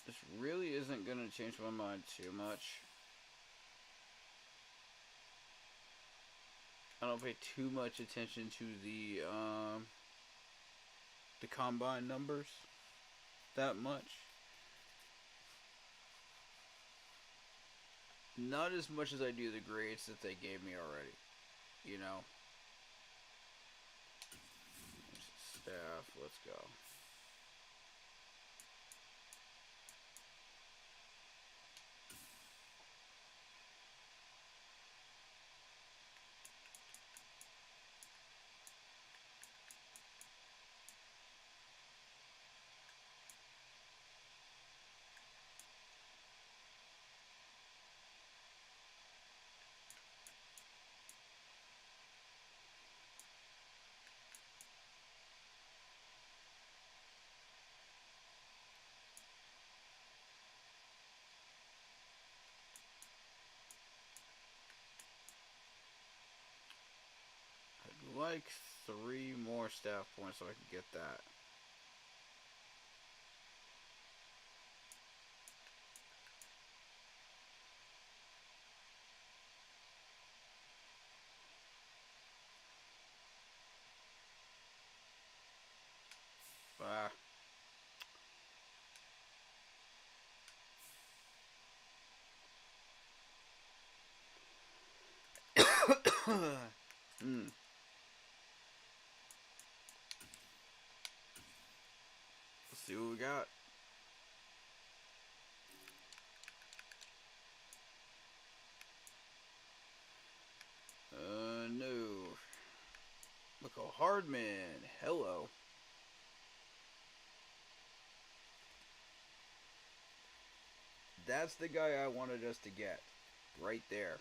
This really isn't going to change my mind too much. I don't pay too much attention to the combine numbers that much. Not as much as I do the grades that they gave me already. You know. Staff, let's go. I'd like 3 more staff points so I can get that. Let's see what we got. No. Michael Hardman. Hello. That's the guy I wanted us to get. Right there.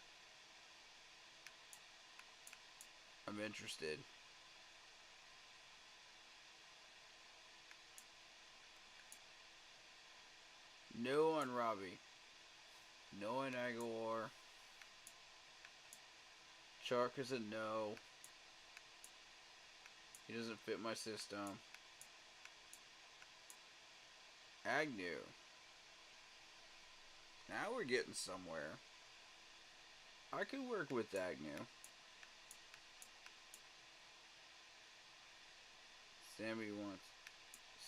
I'm interested. No on Robbie. No on Aguilar. Chark is a no. He doesn't fit my system. Agnew. Now we're getting somewhere. I could work with Agnew.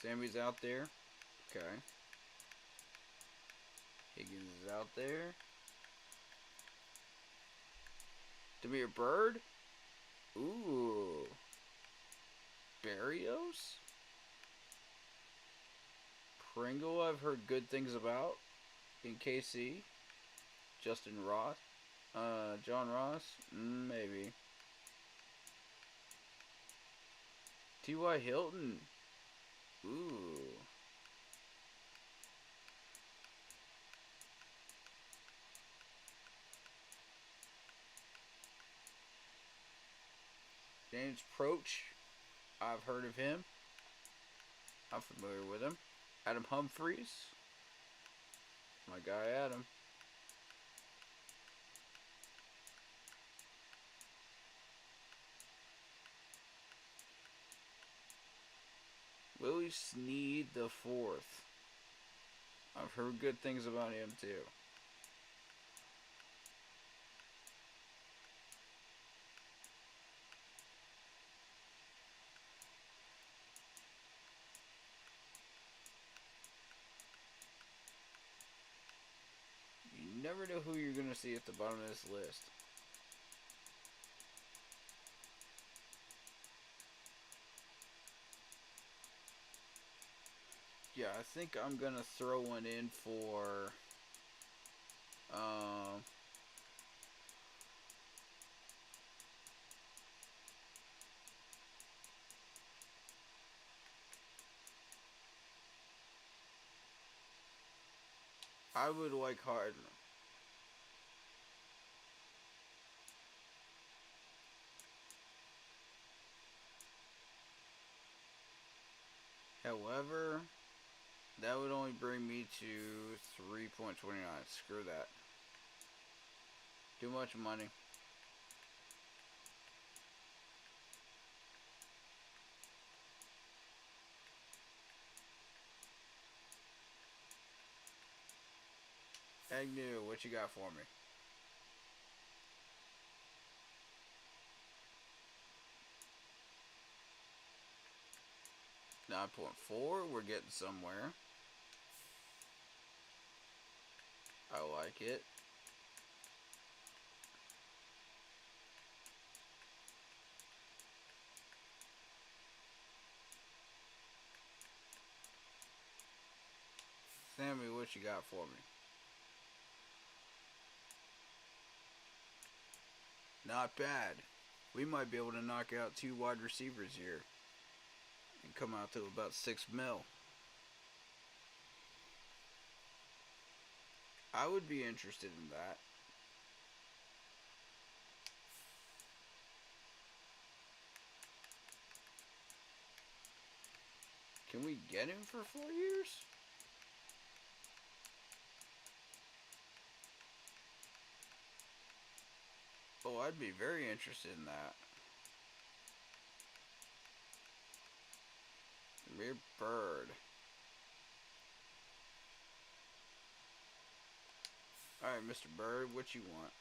Sammy's out there. Okay. Higgins is out there. Demir Bird? Ooh. Barrios? Pringle I've heard good things about in KC. Justin Ross. John Ross? Maybe. T.Y. Hilton? Ooh. James Proch? I've heard of him. I'm familiar with him. Adam Humphries? My guy Adam. Willie Snead the Fourth. I've heard good things about him too. You never know who you're going to see at the bottom of this list. Yeah, I think I'm going to throw one in for... I would like Hardman. However, that would only bring me to 3.29. Screw that. Too much money. Agnew, what you got for me? $9.4, we're getting somewhere. I like it. Sammy, what you got for me? Not bad. We might be able to knock out 2 wide receivers here and come out to about $6 mil. I would be interested in that. Can we get him for 4 years? Oh, I'd be very interested in that. Mere Bird. Alright, Mr. Bird, what you want?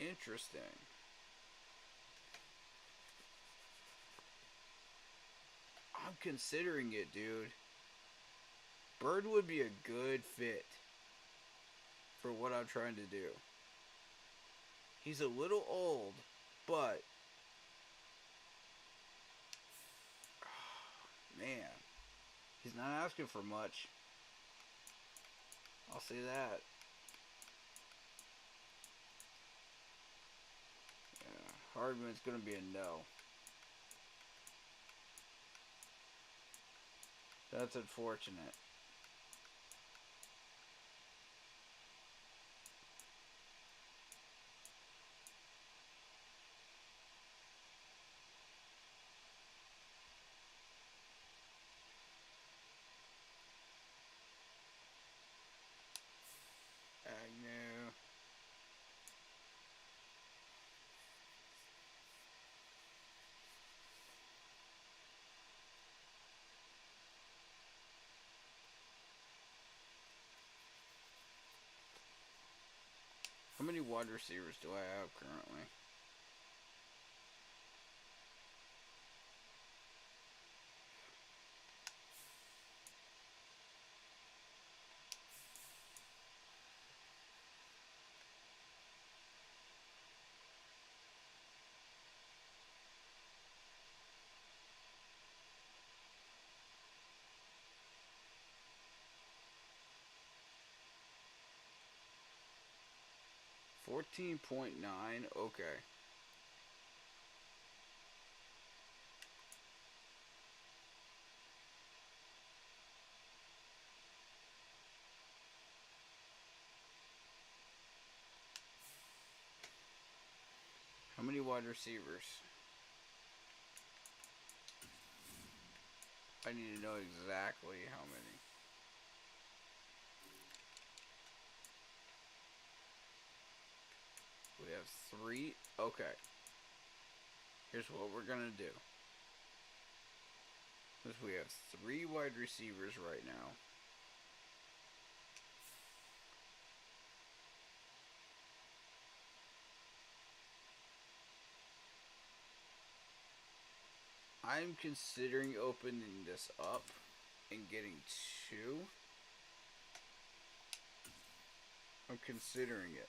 Interesting. I'm considering it, dude. Bird would be a good fit. for what I'm trying to do. He's a little old, but man, he's not asking for much. I'll say that. Yeah, Hardman's gonna be a no. That's unfortunate. Agnew. How many wide receivers do I have currently? $14.9. Okay. How many wide receivers? I need to know exactly how many. We have 3. Okay. Here's what we're gonna do. Is we have 3 wide receivers right now. I'm considering opening this up and getting 2. I'm considering it.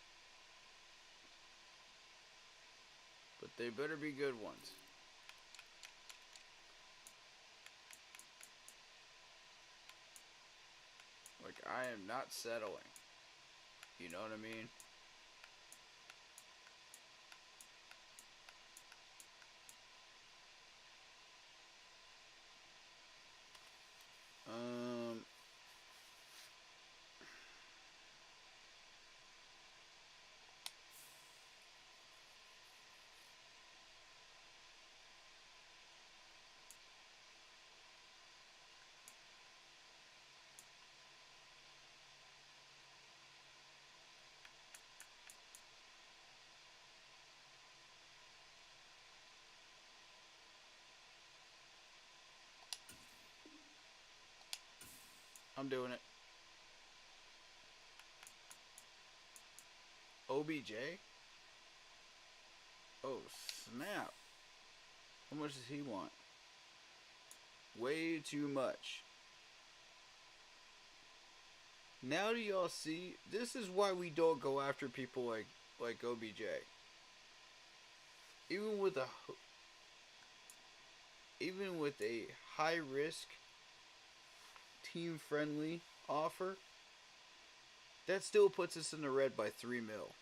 But they better be good ones. Like, I am not settling. You know what I mean? I'm doing it. OBJ? Oh, snap. How much does he want? Way too much. Now do y'all see? This is why we don't go after people like OBJ. Even with a high risk, team friendly offer, that still puts us in the red by 3 mil.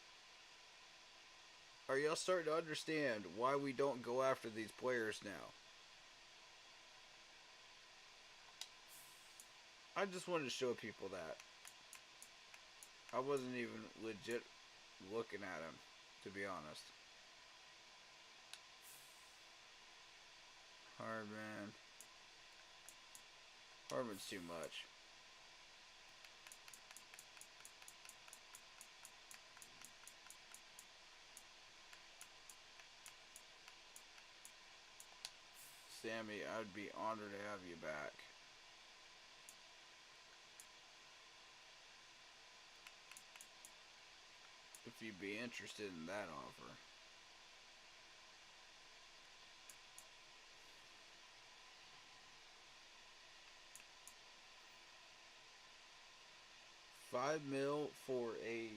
Are y'all starting to understand why we don't go after these players now? I just wanted to show people that. I wasn't even legit looking at him, to be honest. Hardman's too much. Sammy, I'd be honored to have you back. If you'd be interested in that offer. $5 mil for a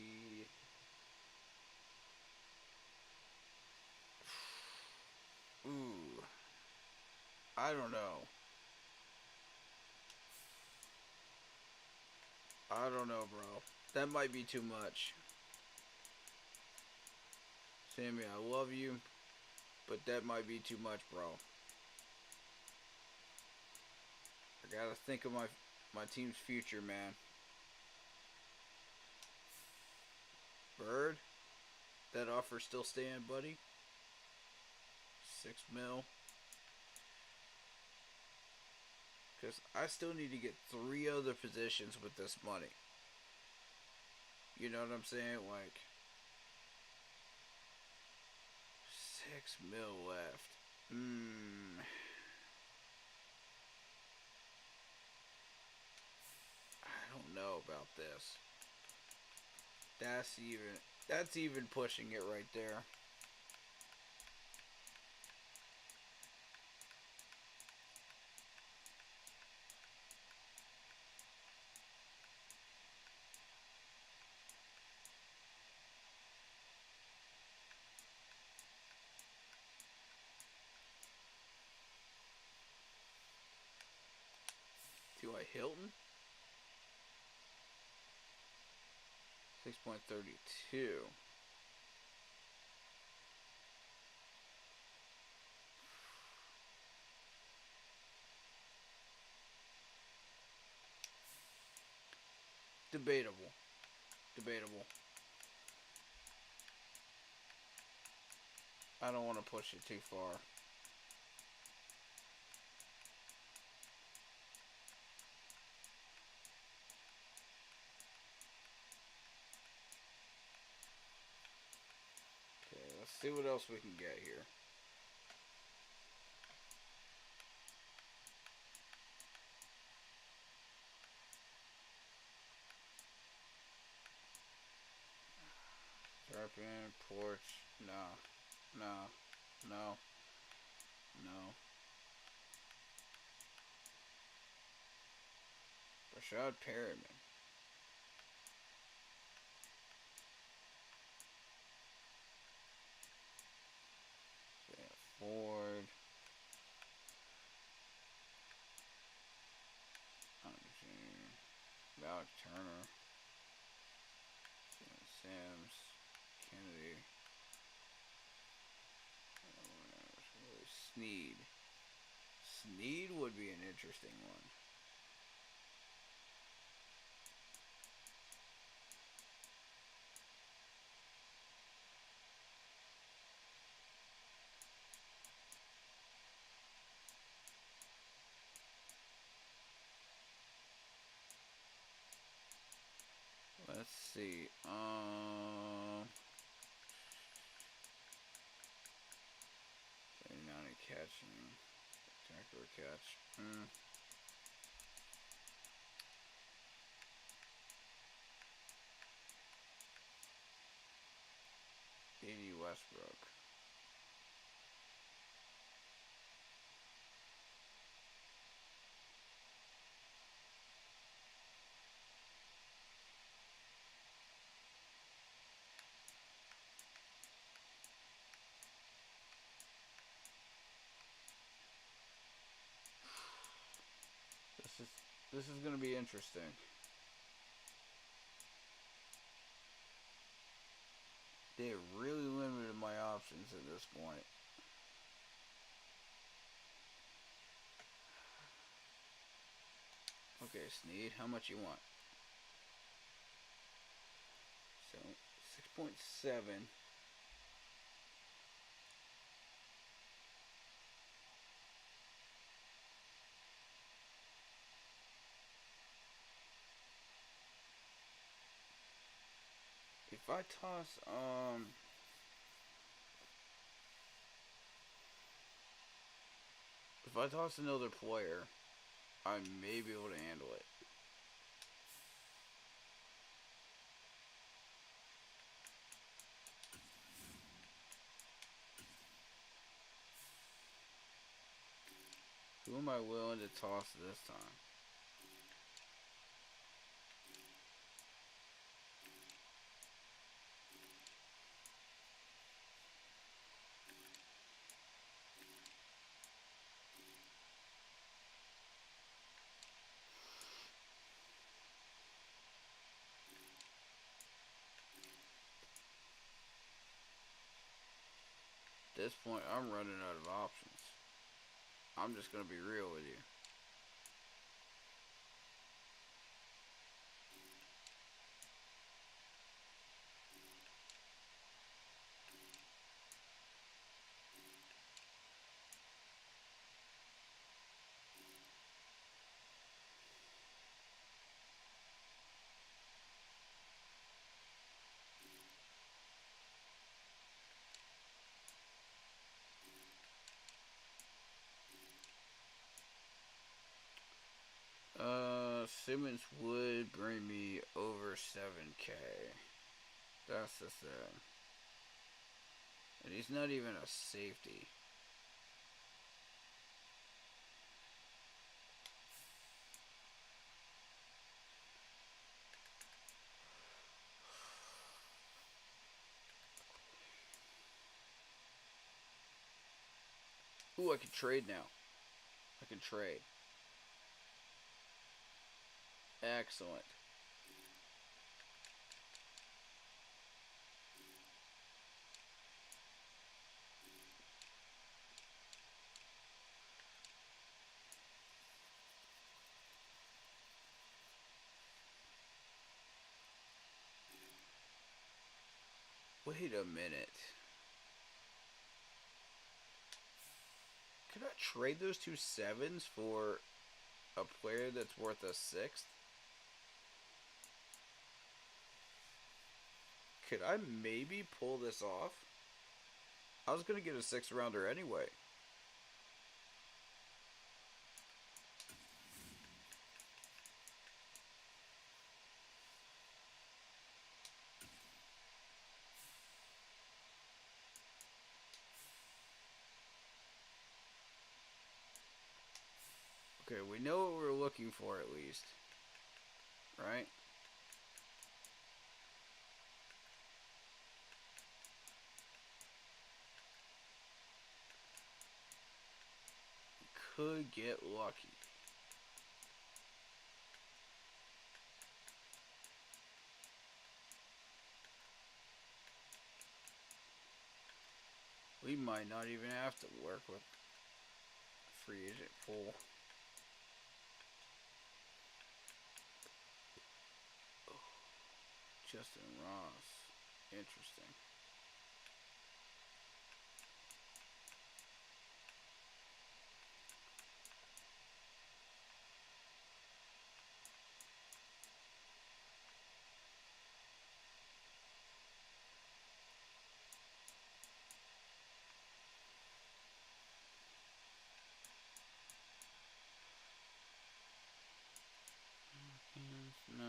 I don't know. I don't know, bro. That might be too much. Sammy, I love you, but that might be too much, bro. I gotta think of my team's future, man. Bird, that offer still stand, buddy? 6 mil. Because I still need to get 3 other positions with this money. You know what I'm saying? Like, 6 mil left. I don't know about this. That's even pushing it right there. T.Y. Hilton? 6.32. Debatable. Debatable. I don't want to push it too far. Okay, let's see what else we can get here. Sharpen, porch, no, no, no, no. Rashad Perriman. Ford. Alex Turner. Sims. Kennedy. Sneed. Sneed would be an interesting one. Let's see. 39 catching. Spectacular catch. 80 Westbrook. This is going to be interesting. They really limited my options at this point. Okay, Sneed, how much you want? So, 6.7. If I toss another player, I may be able to handle it. Who am I willing to toss this time? this point, I'm running out of options. I'm just going to be real with you. Simmons would bring me over 7K. That's the thing. And he's not even a safety. Ooh, I can trade now. I can trade. Excellent. Wait a minute. Could I trade those 2 7s for a player that's worth a 6th? Could I maybe pull this off? I was going to get a 6th rounder anyway. Okay, we know what we're looking for at least. Right? Could get lucky. We might not even have to work with free agent pool. Justin Ross. Interesting. No.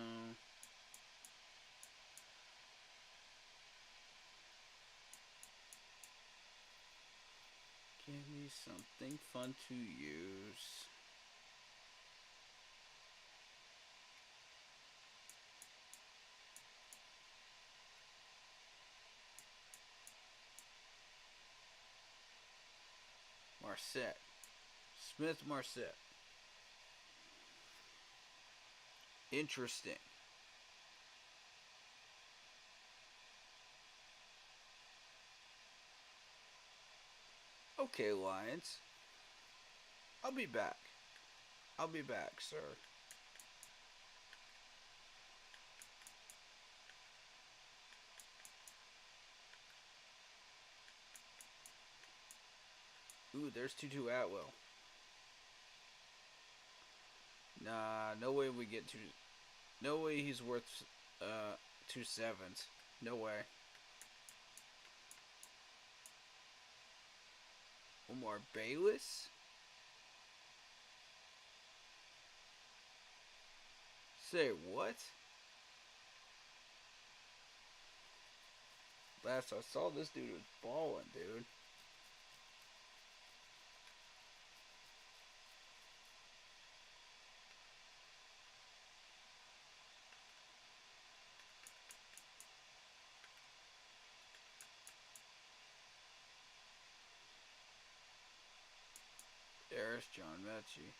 Give me something fun to use. Marset. Smith Marset. Interesting. Okay, Lions. I'll be back. I'll be back, sir. Ooh, there's Tutu Atwell. Nah, no way we get two. No way he's worth 2 7s. No way. Omar Bayless? Say what? Last I saw, this dude was balling, dude. There's John Mechie.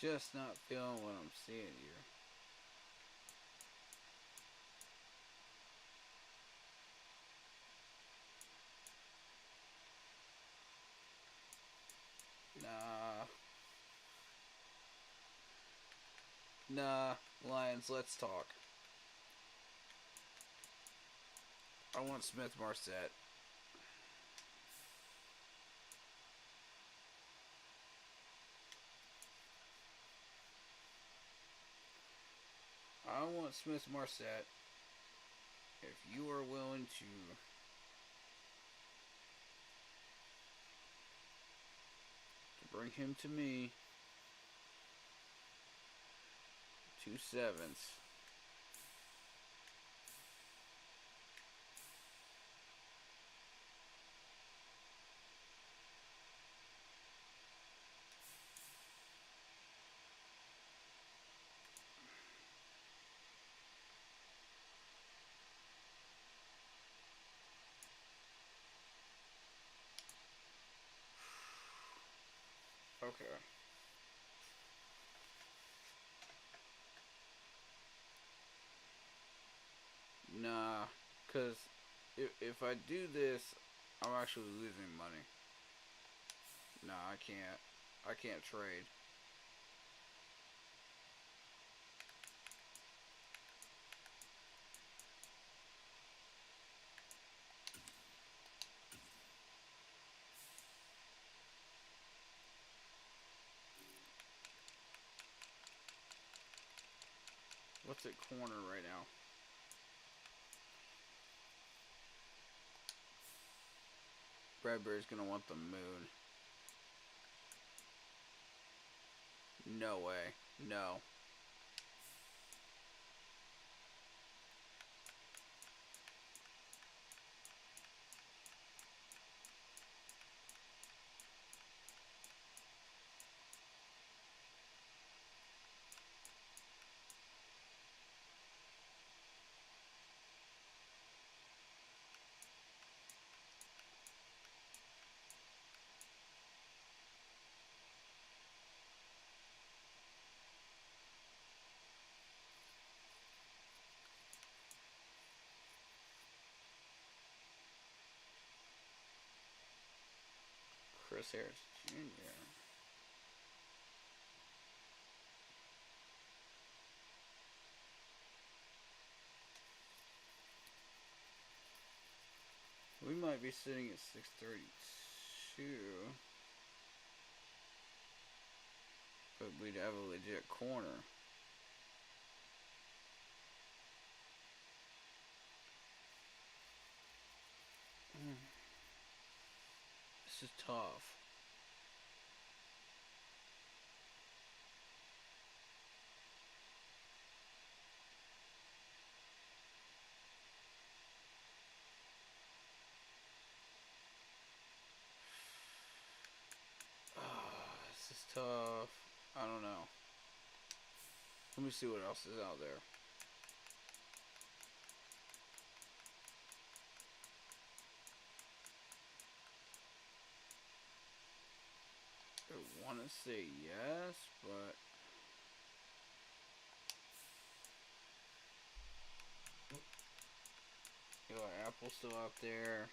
Just not feeling what I'm seeing here. Nah, Lions, let's talk. I want Smith Marset. I want Smith Marset. If you are willing to bring him to me, 2 sevens. Okay. Nah, because if I do this, I'm actually losing money. Nah, I can't. I can't trade. What's at corner right now? Bradbury's gonna want the moon. No way. No. Chris Harris Jr. We might be sitting at 632. But we'd have a legit corner. This is tough. This is tough. I don't know. Let me see what else is out there. I want to say yes, but Apple's still out there.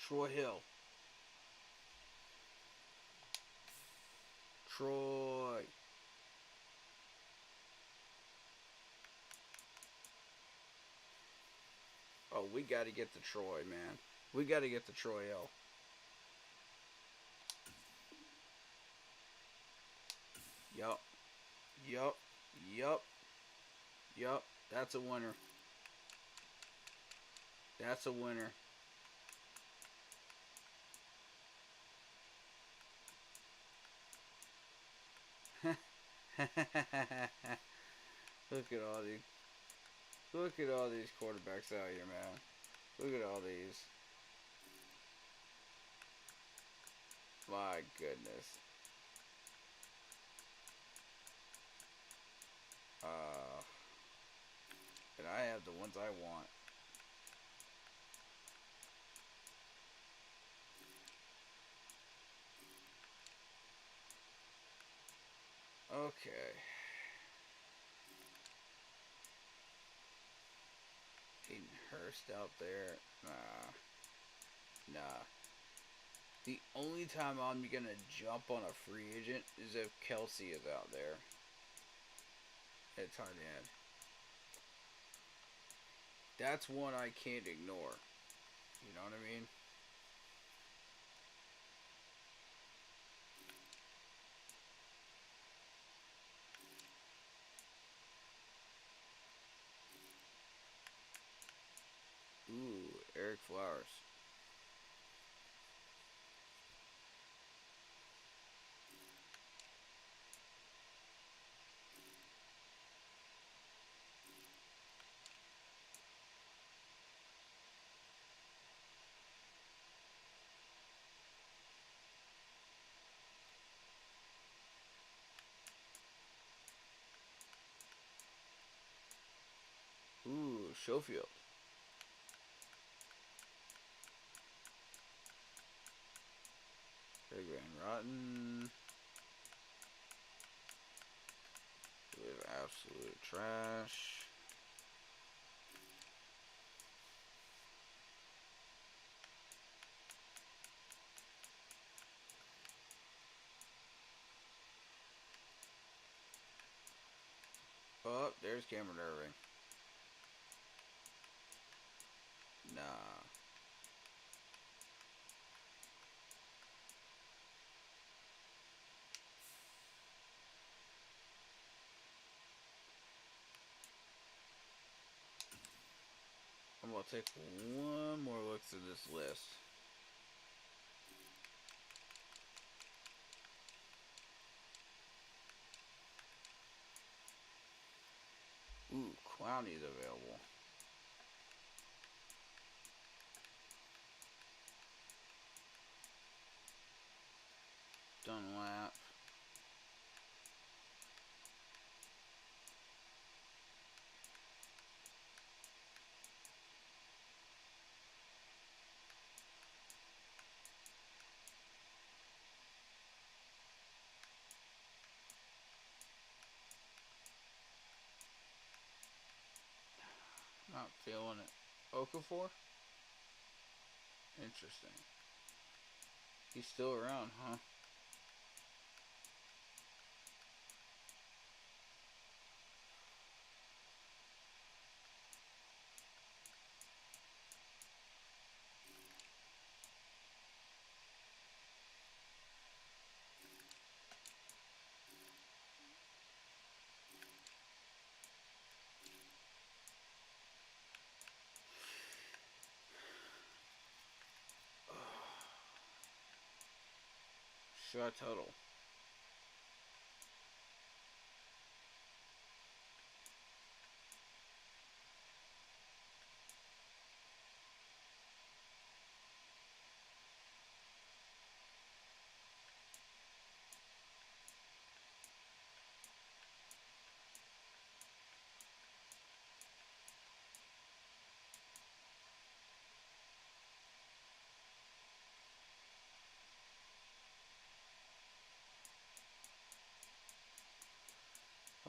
Troy Hill. Troy. Oh, we got to get the Troy, man. We got to get the Troy Hill. Yup. Yup. Yup. Yup. That's a winner. That's a winner. Look at all these. Look at all these quarterbacks out here, man. Look at all these. My goodness. And I have the ones I want. Okay. Hayden Hurst out there. Nah. The only time I'm gonna jump on a free agent is if Kelsey is out there. It's hard to end. That's one I can't ignore. You know what I mean? Ooh, Eric Flowers. Ooh, Schofield. Big Van Rotten. With absolute trash. Oh, there's Cameron Irving. Nah. I'm gonna take one more look through this list. Ooh, Clowney's available. Dunlap. Not feeling it. Okafor? Interesting. He's still around, huh? Shot total.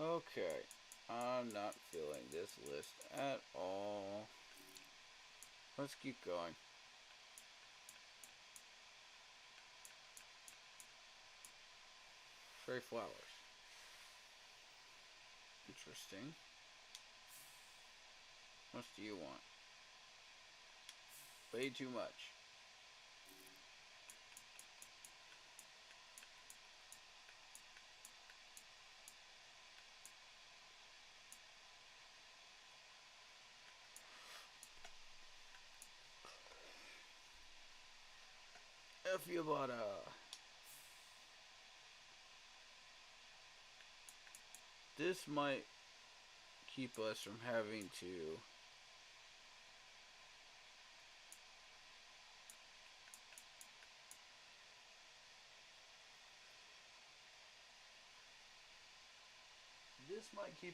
Okay. I'm not feeling this list at all. Let's keep going. Trey Flowers. Interesting. What do you want? Way too much. If you bought this might keep us from having to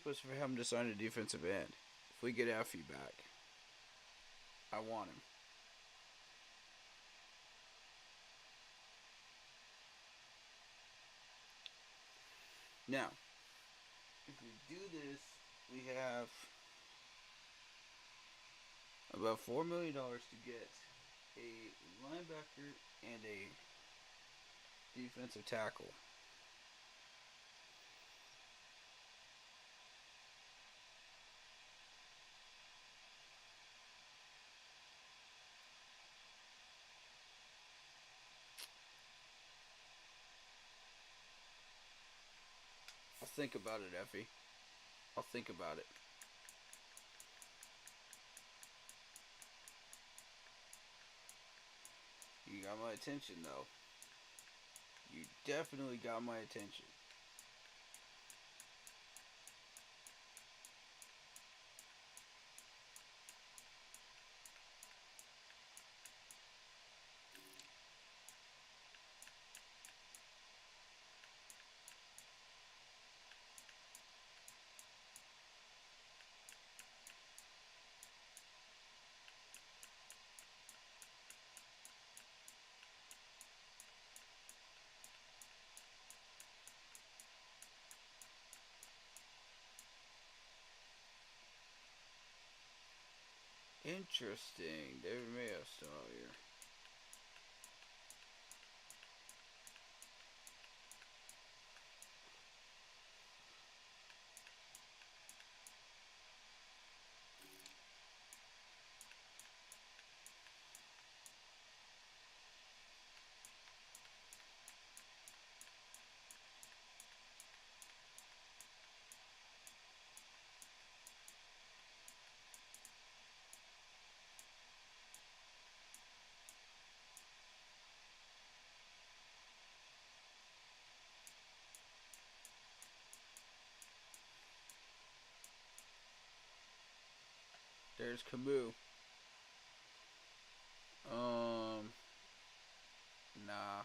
from having to sign a defensive end. If we get Effie back, I want him. Now, if we do this, we have about $4 million to get a linebacker and a defensive tackle. I'll think about it, Effie. I'll think about it. You got my attention, though. You definitely got my attention. Interesting. David Mayo still out here. There's Camus. Nah.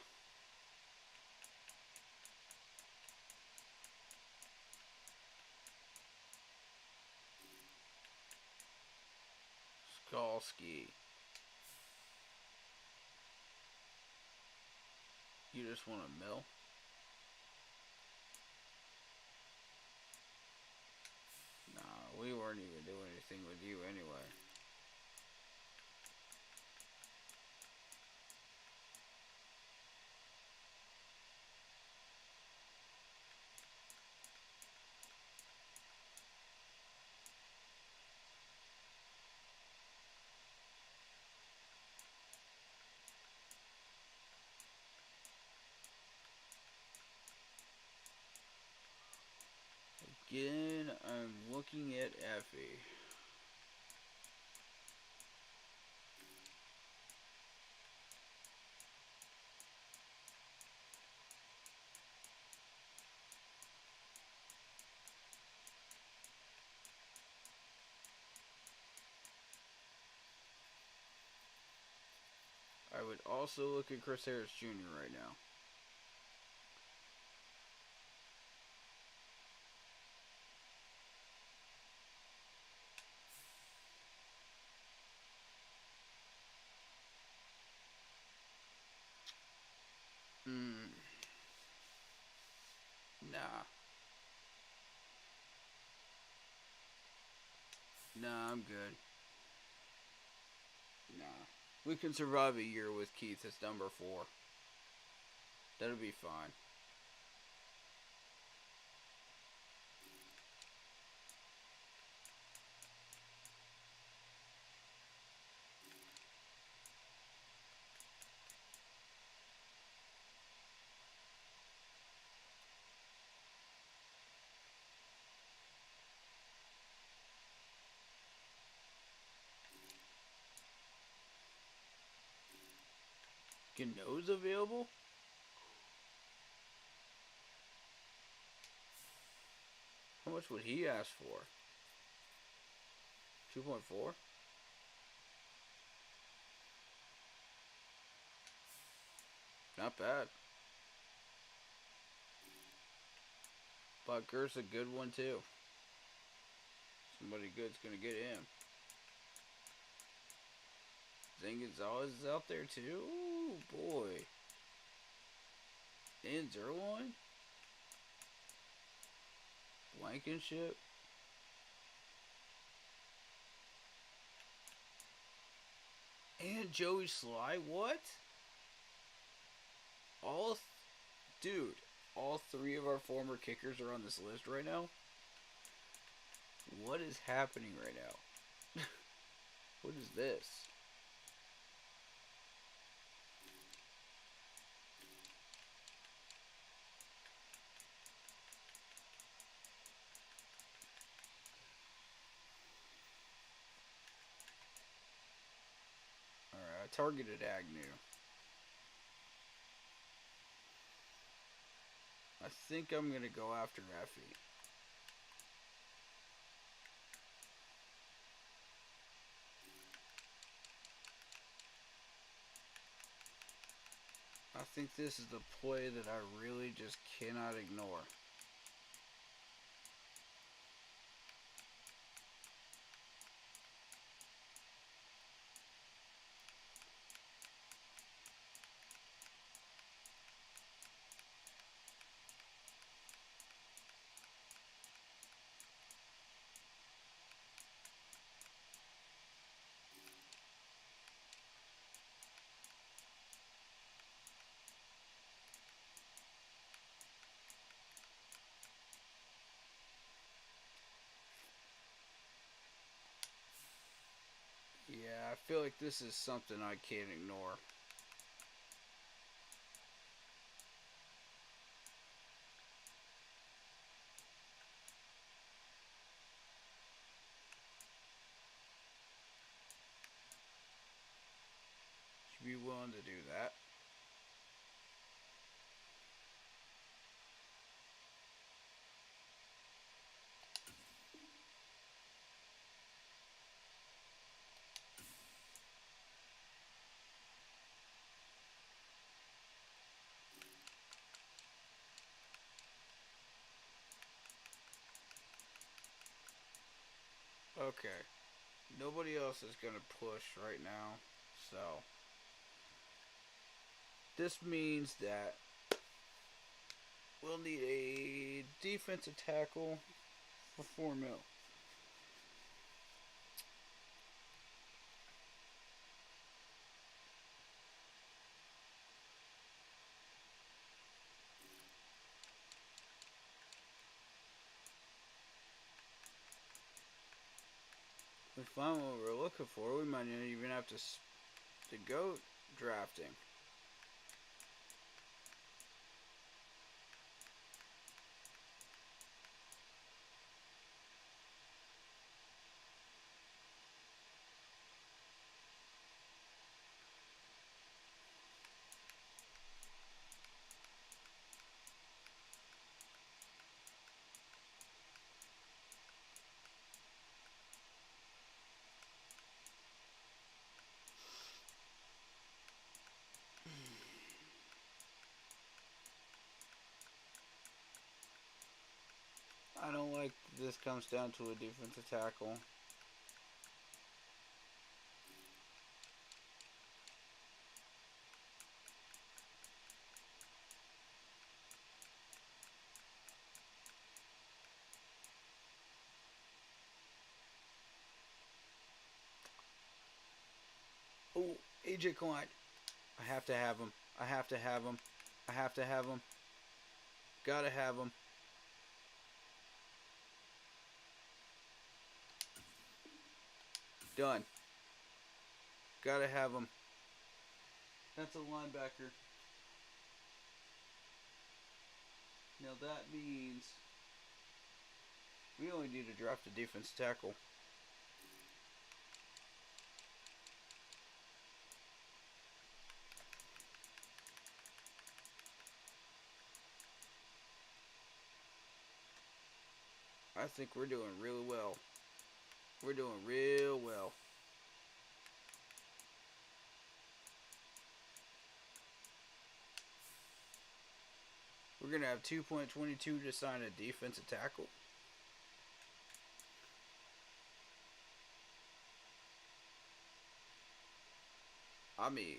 Skalski. You just want a mill? Nah, we weren't even doing anything with you anyway. Again, I'm looking at Effie. I would also look at Chris Harris Jr. right now. Nah. Nah, I'm good. Nah. We can survive a year with Keith as number 4. That'll be fine. Gano's available? How much would he ask for? 2.4? Not bad. Butker's a good one too. Somebody good's gonna get him. Zane Gonzalez is out there too. Ooh, boy. And Zerline. Blankenship. And Joey Sly. What? Dude, all three of our former kickers are on this list right now. What is happening right now? What is this? Alright, I targeted Agnew. I think I'm going to go after Effie. I think this is the play that I really just cannot ignore. Yeah, I feel like this is something I can't ignore. Should be willing to do that. Okay. Nobody else is going to push right now. So, this means that we'll need a defensive tackle for 4 mil. We find what we're looking for. We might not even have to go drafting. I don't like this comes down to a defensive tackle. Oh, AJ Klein. I have to have him. I have to have him. I have to have him. Gotta have him. Done. Gotta have him. That's a linebacker. Now that means we only need to draft a defense tackle. I think we're doing really well. We're doing real well. We're going to have 2.22 to sign a defensive tackle. I mean,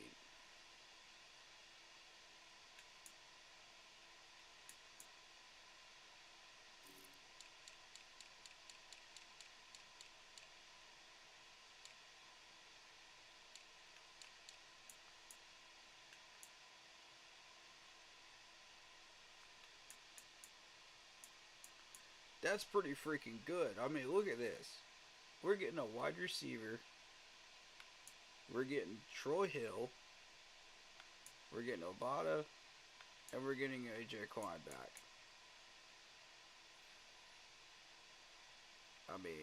that's pretty freaking good. I mean, look at this. We're getting a wide receiver. We're getting Troy Hill. We're getting Obata. And we're getting AJ Klein back. I mean,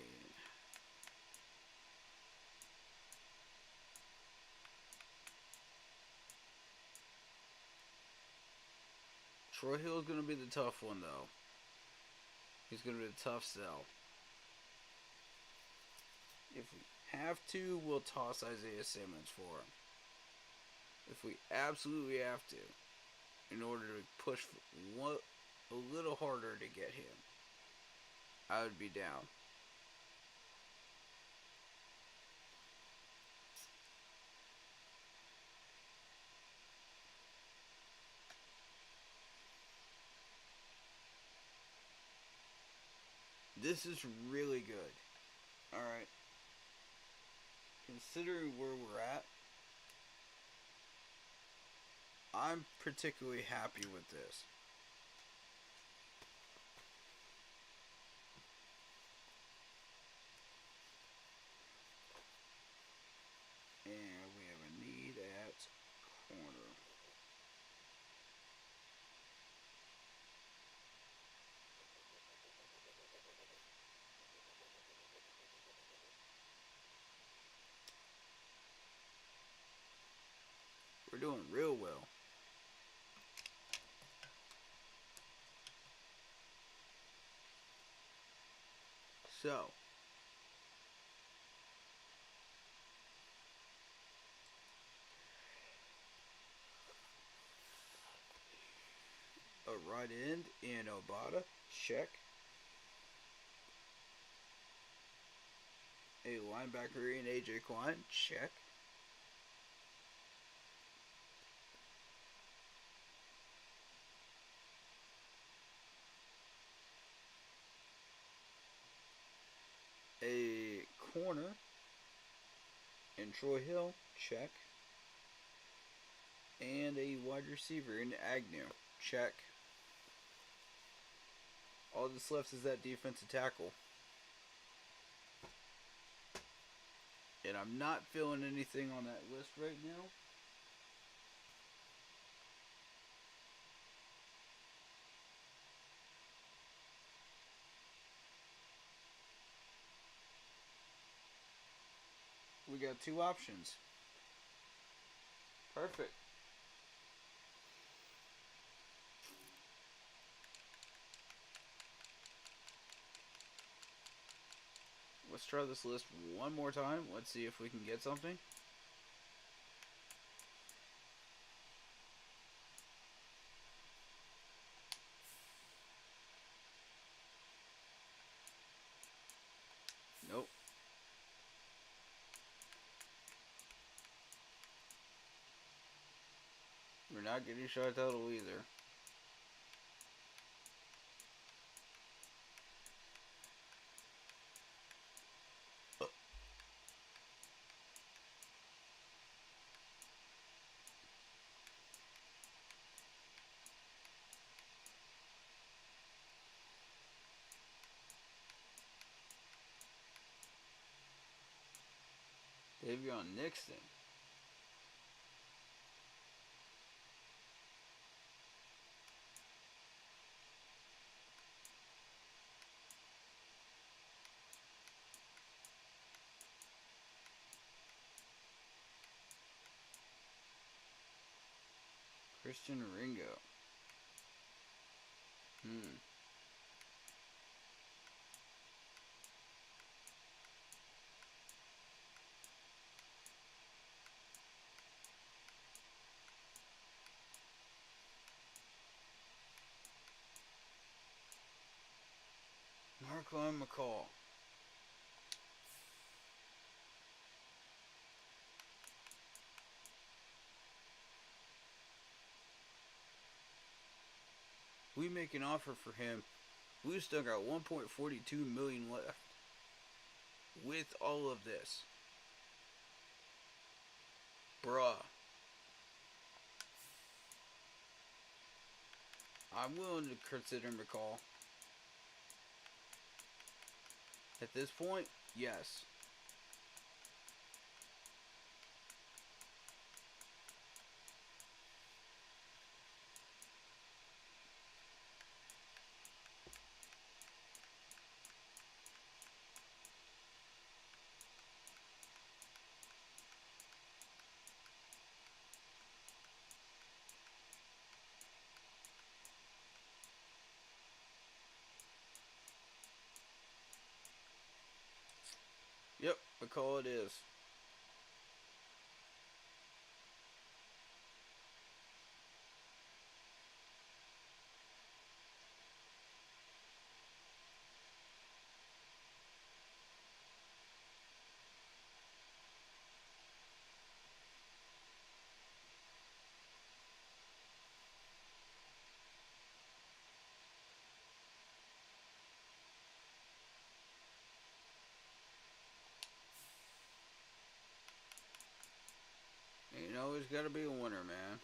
Troy Hill is going to be the tough one, though. He's going to be a tough sell. If we have to, we'll toss Isaiah Simmons for him. If we absolutely have to, in order to push a little harder to get him, I would be down. This is really good. Alright. Considering where we're at, I'm particularly happy with this. And we have a need at corner. We're doing real well. So, a right end in Obata, check. A linebacker in AJ Klein, check. A corner in Troy Hill, check. And a wide receiver in Agnew, check. All that's left is that defensive tackle. And I'm not feeling anything on that list right now. We got two options. Perfect. Let's try this list one more time. Let's see if we can get something. Nope. We're not getting shot total either. Davion Nixon. Christian Ringo. Marklon McCall. We make an offer for him. We've still got 1.42 million left. With all of this. Bruh. I'm willing to consider McCall. At this point, yes. Yep, McCall it is. Ain't always gotta be a winner, man.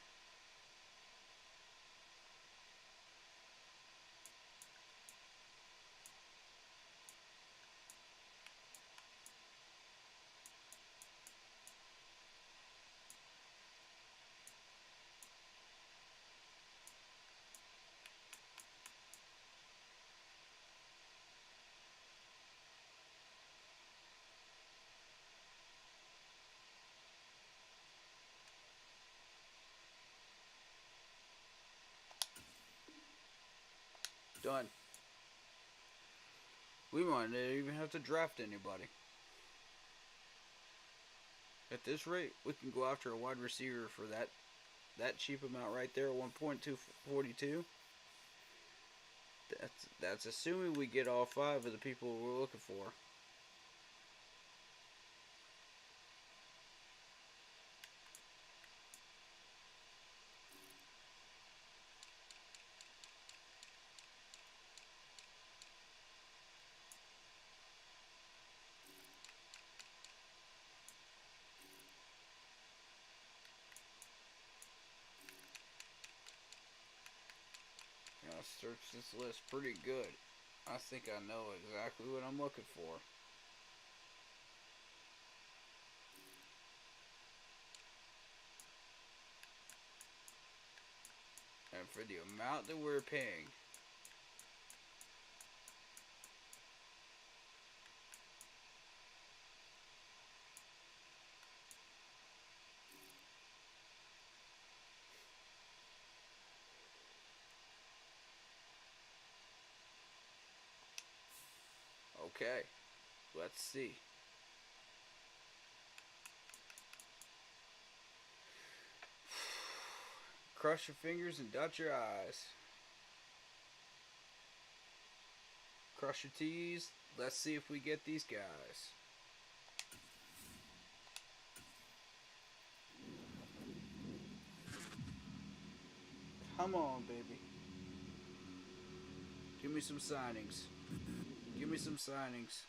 Done. We might not even have to draft anybody. At this rate, we can go after a wide receiver for that cheap amount right there, 1.242. That's assuming we get all 5 of the people we're looking for. I searched this list pretty good. I think I know exactly what I'm looking for. And for the amount that we're paying, okay, let's see. Cross your fingers and dot your I's. Cross your T's. Let's see if we get these guys. Come on, baby. Give me some signings. Give me some signings.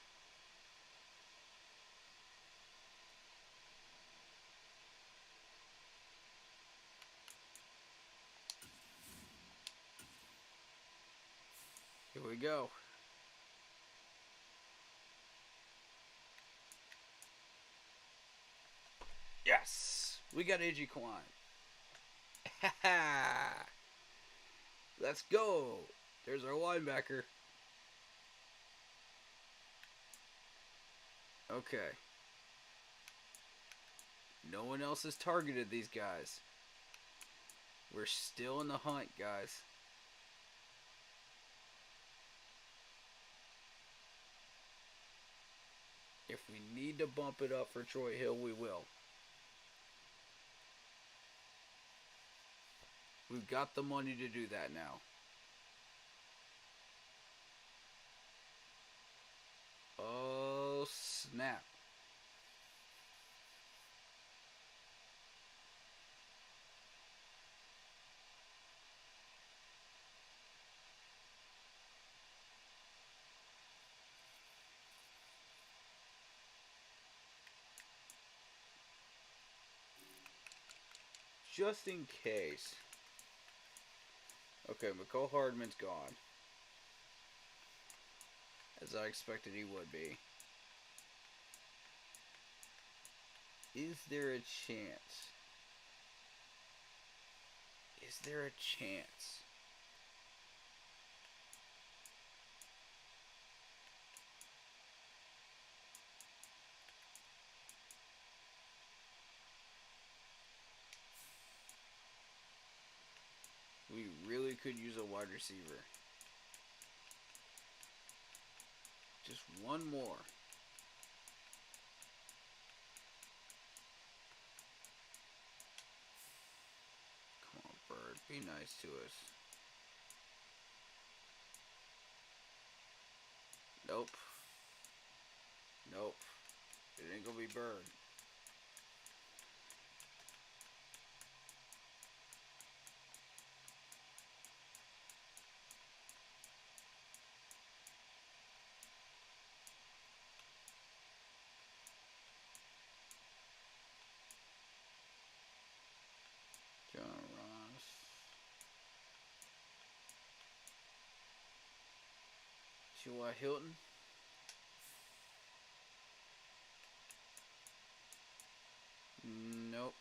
Here we go. Yes! We got A.J. Klein. Let's go! There's our linebacker. Okay. No one else has targeted these guys. We're still in the hunt, guys. If we need to bump it up for Troy Hill, we will. We've got the money to do that now. snap. Just in case. Okay, McCall Hardman's gone. As I expected he would be. Is there a chance? Is there a chance? We really could use a wide receiver. Just one more. Come on, Bird. Be nice to us. Nope. Nope. It ain't gonna be Bird. John Ross. T.Y. Hilton. Nope.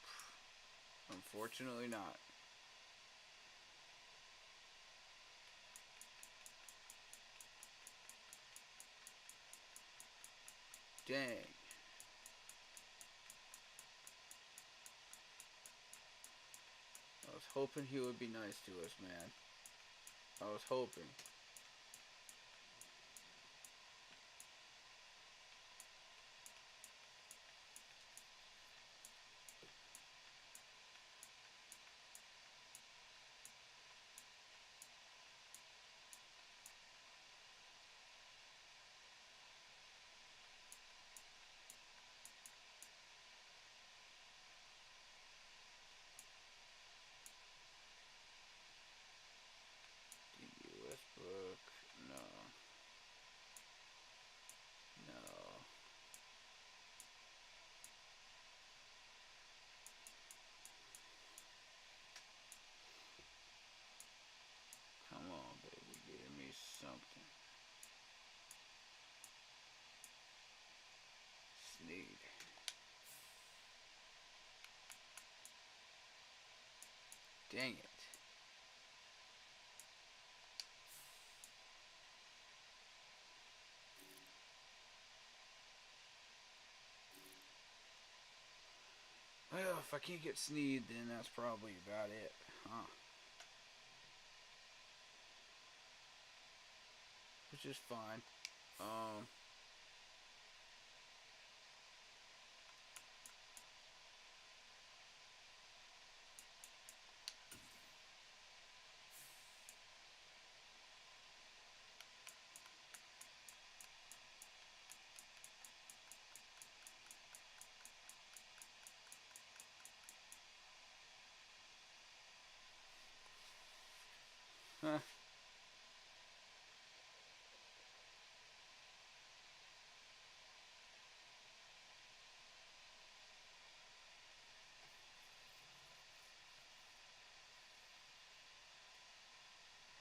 Unfortunately not. Dang. I was hoping he would be nice to us, man. I was hoping. Westbrook. No. No. Come on, baby. Give me something. Sneed. Dang it. Well, if I can't get Sneed, then that's probably about it. Huh. Which is fine. Huh.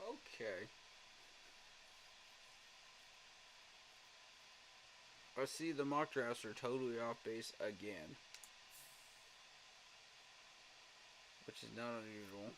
Okay. I see the mock drafts are totally off base again. Which is not unusual.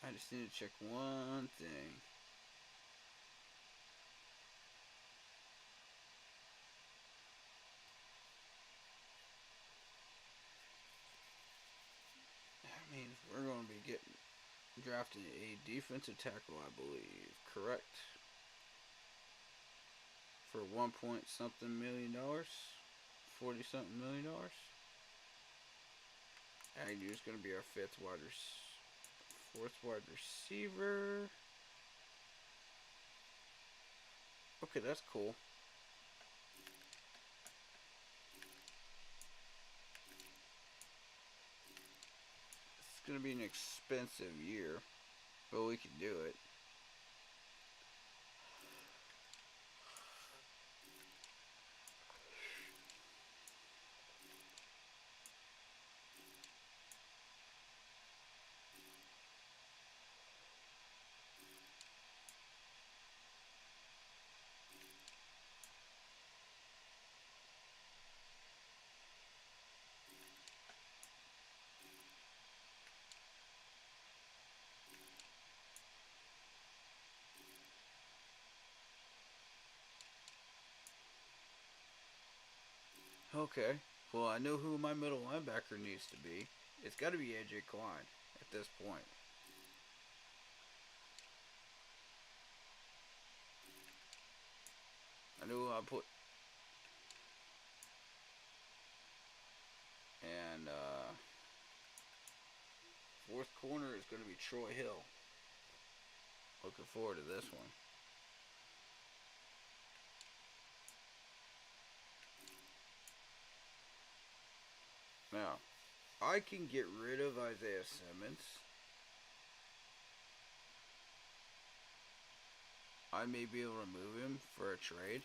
I just need to check one thing. That means we're going to be drafting a defensive tackle, I believe. Correct? For $1.something million. $40-something million. Agnew's going to be our fourth wide receiver. Okay, that's cool. It's going to be an expensive year, but we can do it. Okay, well, I know who my middle linebacker needs to be. It's got to be AJ Klein at this point. I know who I put. And fourth corner is going to be Troy Hill. Looking forward to this one. Now, I can get rid of Isaiah Simmons. I may be able to move him for a trade.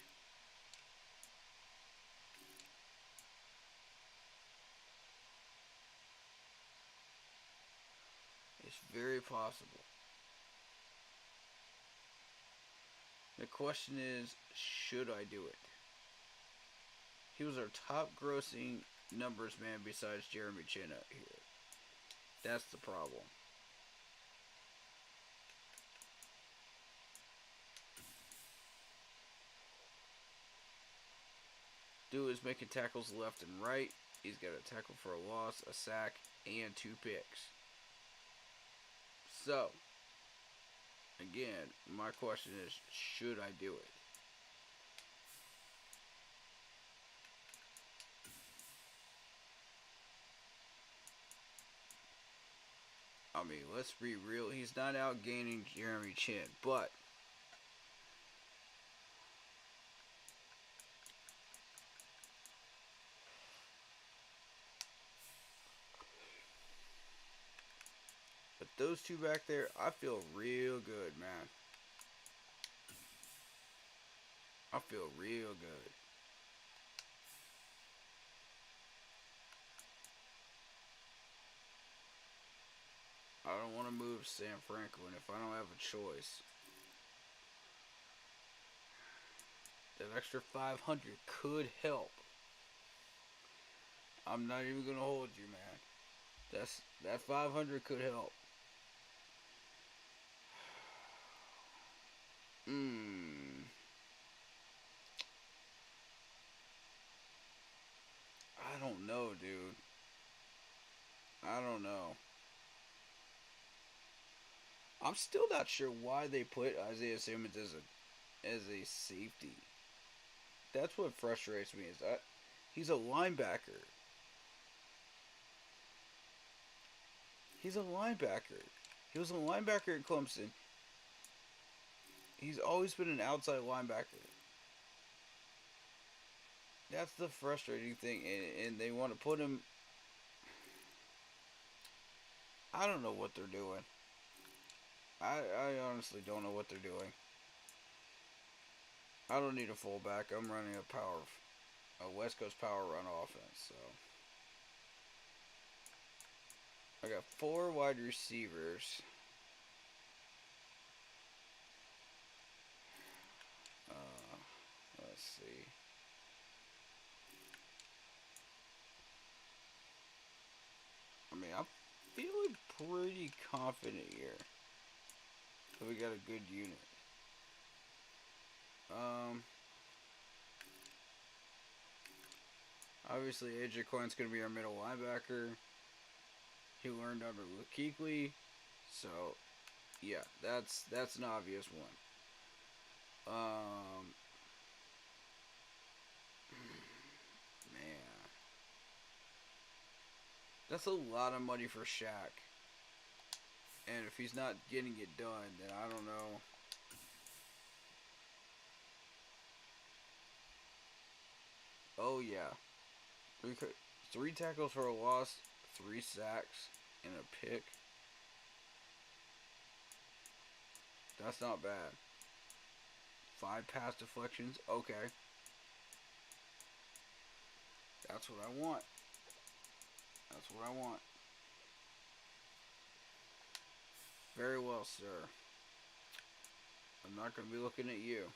It's very possible. The question is, should I do it? He was our top grossing numbers man besides Jeremy Chin out here. That's the problem. Dude is making tackles left and right. He's got a tackle for a loss, a sack, and 2 picks. So, again, my question is, should I do it? I mean, let's be real. He's not outgaining Jeremy Chin, but those two back there, I feel real good, man. I feel real good. I don't want to move Sam Franklin if I don't have a choice. That extra 500 could help. I'm not even gonna hold you, man. That 500 could help. I don't know, dude. I don't know. I'm still not sure why they put Isaiah Simmons as a safety. That's what frustrates me. Is that he's a linebacker. He's a linebacker. He was a linebacker at Clemson. He's always been an outside linebacker. That's the frustrating thing, and they want to put him. I don't know what they're doing. I honestly don't know what they're doing. I don't need a fullback. I'm running a West Coast power run offense. So I got 4 wide receivers. Let's see. I mean, I'm feeling pretty confident here. So we got a good unit. Obviously, AJ Coin's going to be our middle linebacker. He learned under Luke Kuechly. So, yeah, that's an obvious one. Man. That's a lot of money for Shaq. And if he's not getting it done, then I don't know. Oh, yeah. Three tackles for a loss, 3 sacks, and a pick. That's not bad. 5 pass deflections. Okay. That's what I want. That's what I want. Very well, sir. I'm not going to be looking at you.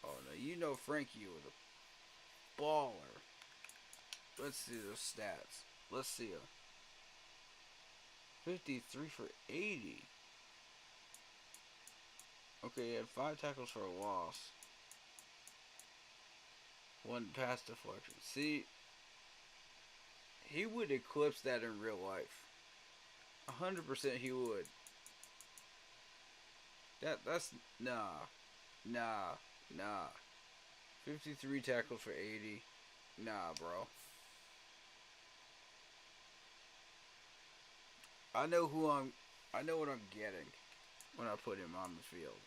Oh, no, you know Frankie was a baller. Let's see those stats. Let's see them. 53 for 80. Okay, he had 5 tackles for a loss. 1 pass deflection. See, he would eclipse that in real life. 100% he would. That's nah. 53 tackles for 80. Nah, bro. I know what I'm getting when I put him on the field.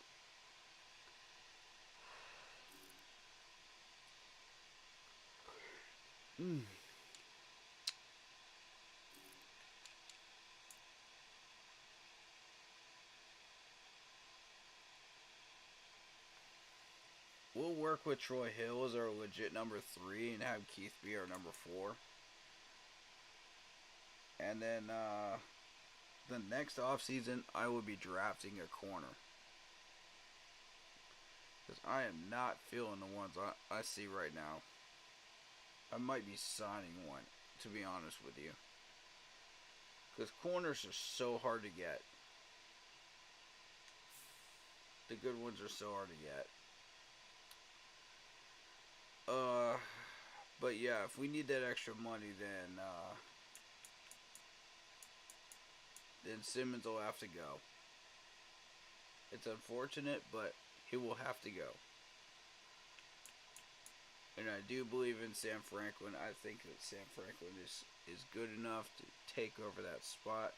We'll work with Troy Hill as our legit number 3 and have Keith be our number 4. And then the next offseason, I will be drafting a corner. Because I am not feeling the ones I see right now. I might be signing one, to be honest with you. Because corners are so hard to get. The good ones are so hard to get. But yeah, if we need that extra money, then Simmons will have to go. It's unfortunate, but he will have to go. And I do believe in Sam Franklin. I think that Sam Franklin is good enough to take over that spot.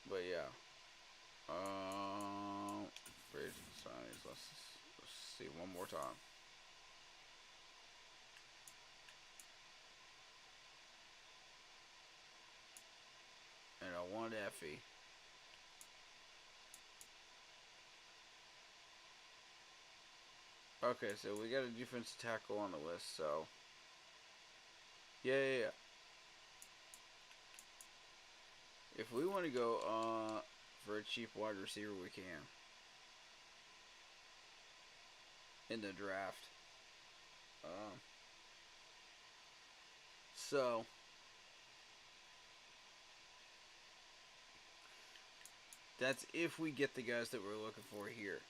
But yeah. Free agent signings. Let's see one more time. And I want Effie. Okay, so we got a defensive tackle on the list, so yeah. If we want to go for a cheap wide receiver, we can in the draft. So that's if we get the guys that we're looking for here.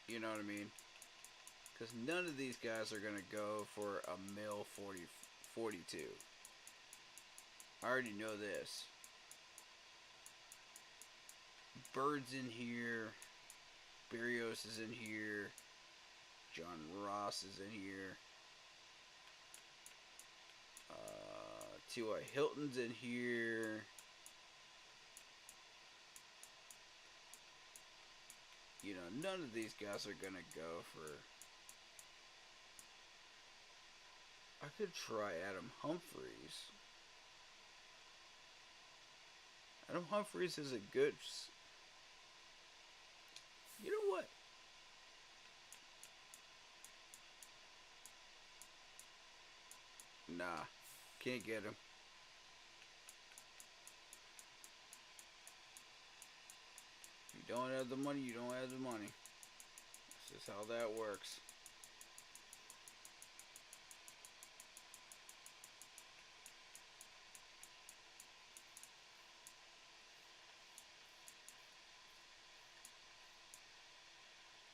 You know what I mean? Because none of these guys are going to go for a mil 42. I already know this. Bird's in here. Berrios is in here. John Ross is in here. T.Y. Hilton's in here. You know, none of these guys are going to go for... I could try Adam Humphries. Adam Humphries is a good... You know what? Nah. Can't get him. If you don't have the money, you don't have the money. This is how that works.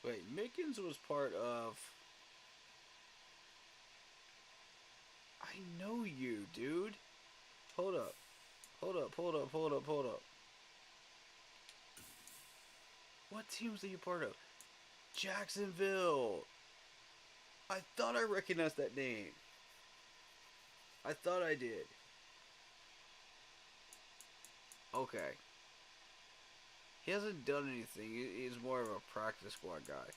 Wait, Mickens was part of... I know you, dude. Hold up. Hold up. What teams are you part of? Jacksonville. I thought I recognized that name. I thought I did. Okay. He hasn't done anything. He's more of a practice squad guy.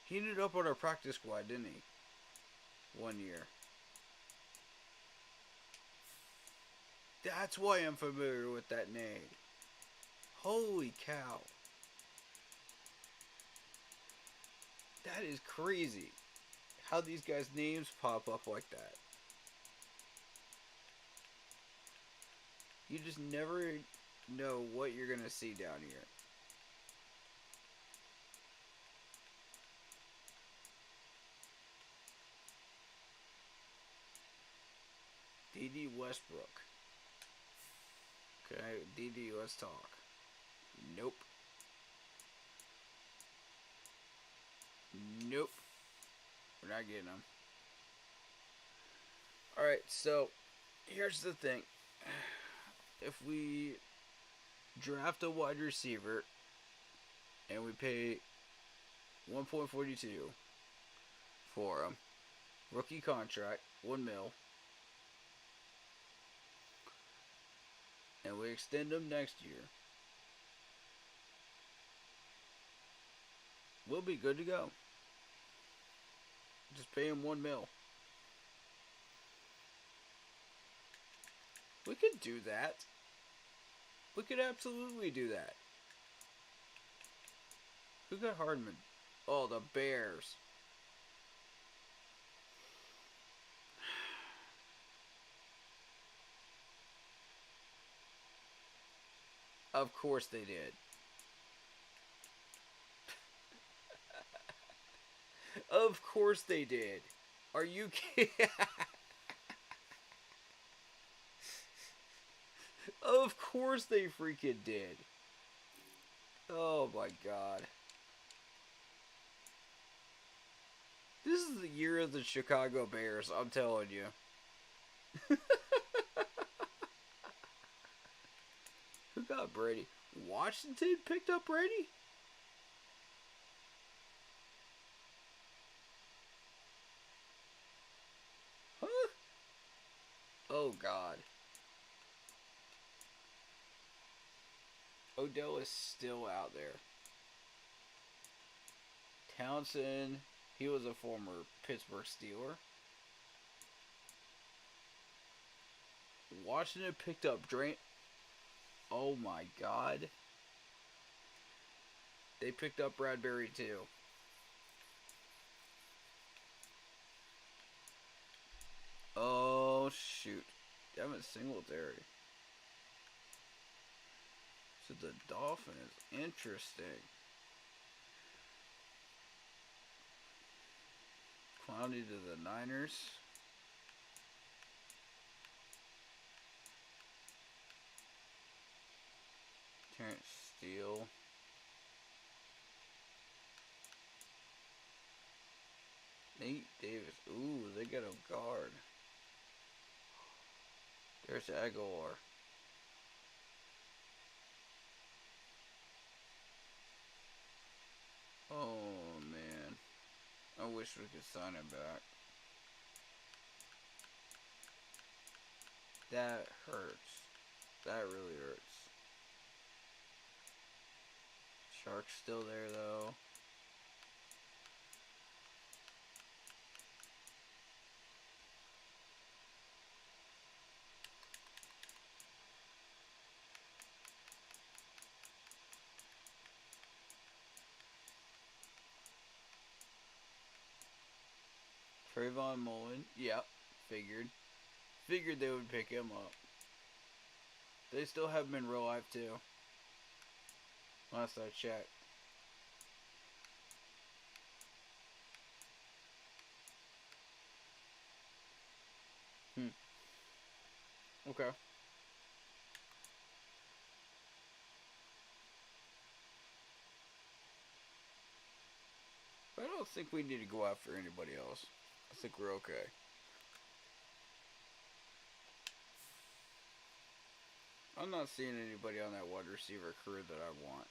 He ended up on our practice squad, didn't he? 1 year. That's why I'm familiar with that name. Holy cow. That is crazy. How these guys' names pop up like that. You just never know what you're going to see down here. D.D. Westbrook. Okay, D.D., let's talk. Nope. Nope. We're not getting them. Alright, so here's the thing. If we draft a wide receiver and we pay $1.42 for him, rookie contract, $1 million, and we extend him next year, we'll be good to go. Just pay him $1 million. We could do that. We could absolutely do that. Who got Hardman? Oh, the Bears. Of course they did. Of course they did. Are you kidding? Of course they freaking did. Oh my god. This is the year of the Chicago Bears, I'm telling you. Who got Brady? Washington picked up Brady? Huh? Oh god. Odell is still out there. Townsend, he was a former Pittsburgh Steeler. Washington picked up Drain. Oh my god. They picked up Bradbury too. Oh shoot. Devin Singletary. So the Dolphins. Interesting. Clowney to the Niners. Terrence Steele. Nate Davis. Ooh, they got a guard. There's Aguilar. Oh, man. I wish we could sign him back. That hurts. That really hurts. Shark's still there, though. Trayvon Mullen, yep, figured they would pick him up. They still have him in real life too. Last I checked. Okay. I don't think we need to go after anybody else. I think we're okay. I'm not seeing anybody on that wide receiver crew that I want.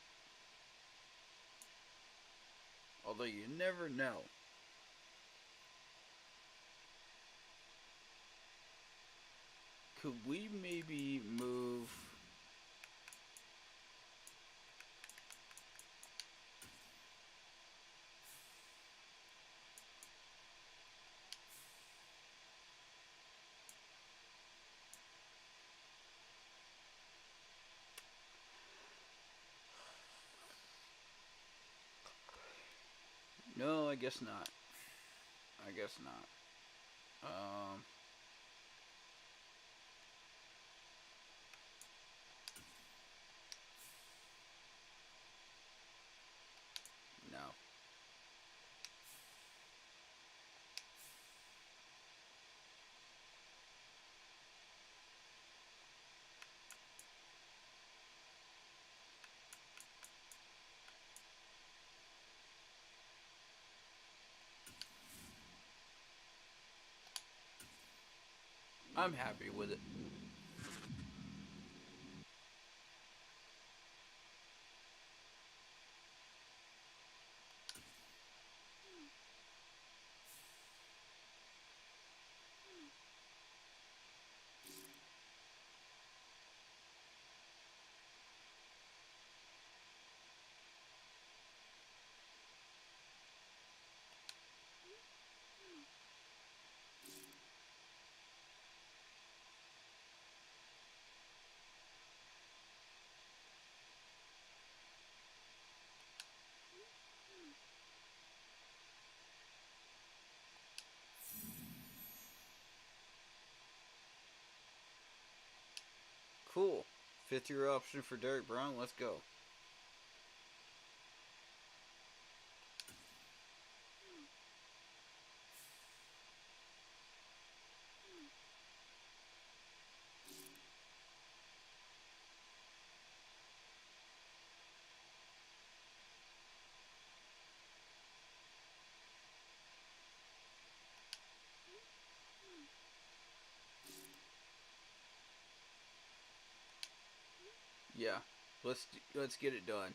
Although you never know. Could we maybe move... No, I guess not. I guess not. No. I'm happy with it. Cool. Fifth year option for Derek Brown. Let's go. Yeah. Let's get it done.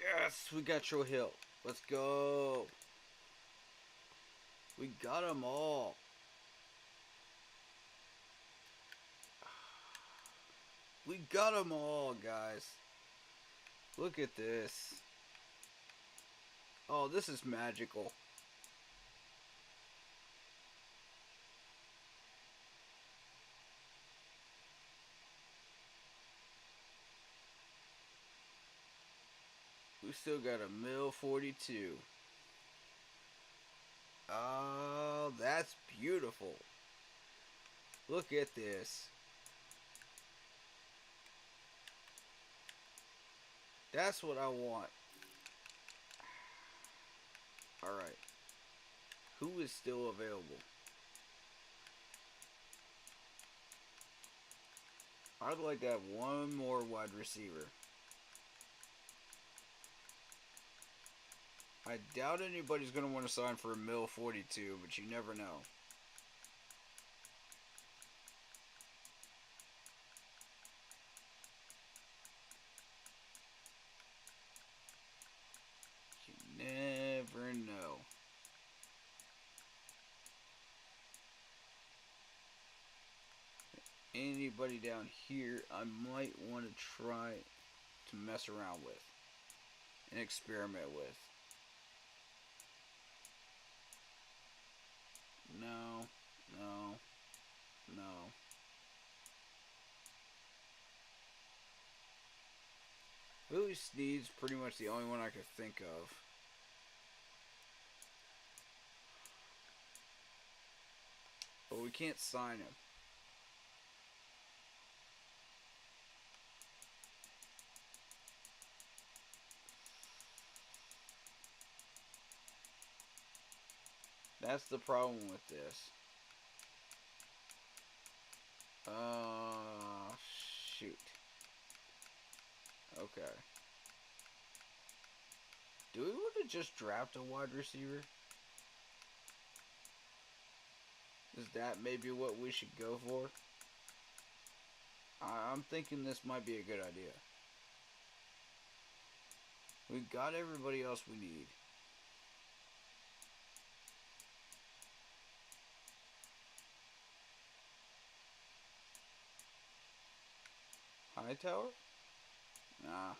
Yes, we got Joe Hill. Let's go. We got them all. We got them all, guys. Look at this. Oh, this is magical. We still got a mil 42. Oh, that's beautiful. Look at this. That's what I want. Alright. Who is still available? I'd like to have one more wide receiver. I doubt anybody's going to want to sign for a mil 42, but you never know. You never know. Anybody down here I might want to try to mess around with and experiment with. No, no, no. Willie Snead's pretty much the only one I could think of. But we can't sign him. That's the problem with this. Shoot. Okay. Do we want to just draft a wide receiver? Is that maybe what we should go for? I'm thinking this might be a good idea. We've got everybody else we need. Hightower? Nah.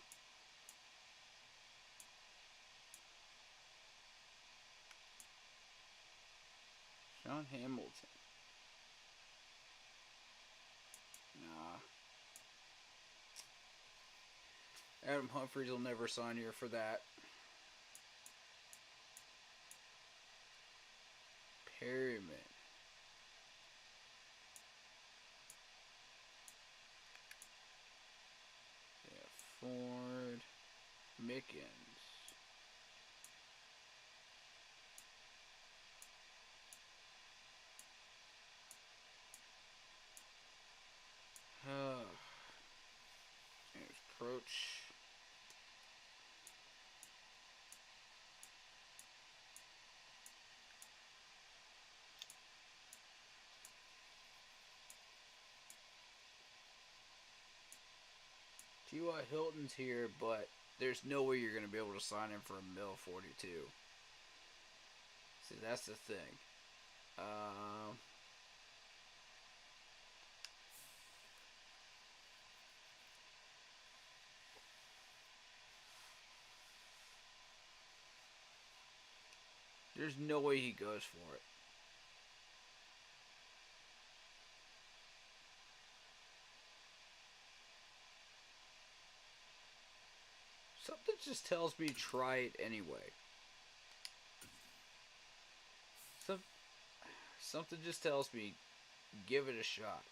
Sean Hamilton. Nah. Adam Humphries will never sign here for that. Perryman. Yeah, Ford. Mickens. There's Croach. T.Y. Hilton's here, but there's no way you're going to be able to sign him for $1.42 million. See, that's the thing. There's no way he goes for it. Something just tells me try it anyway. Something just tells me give it a shot.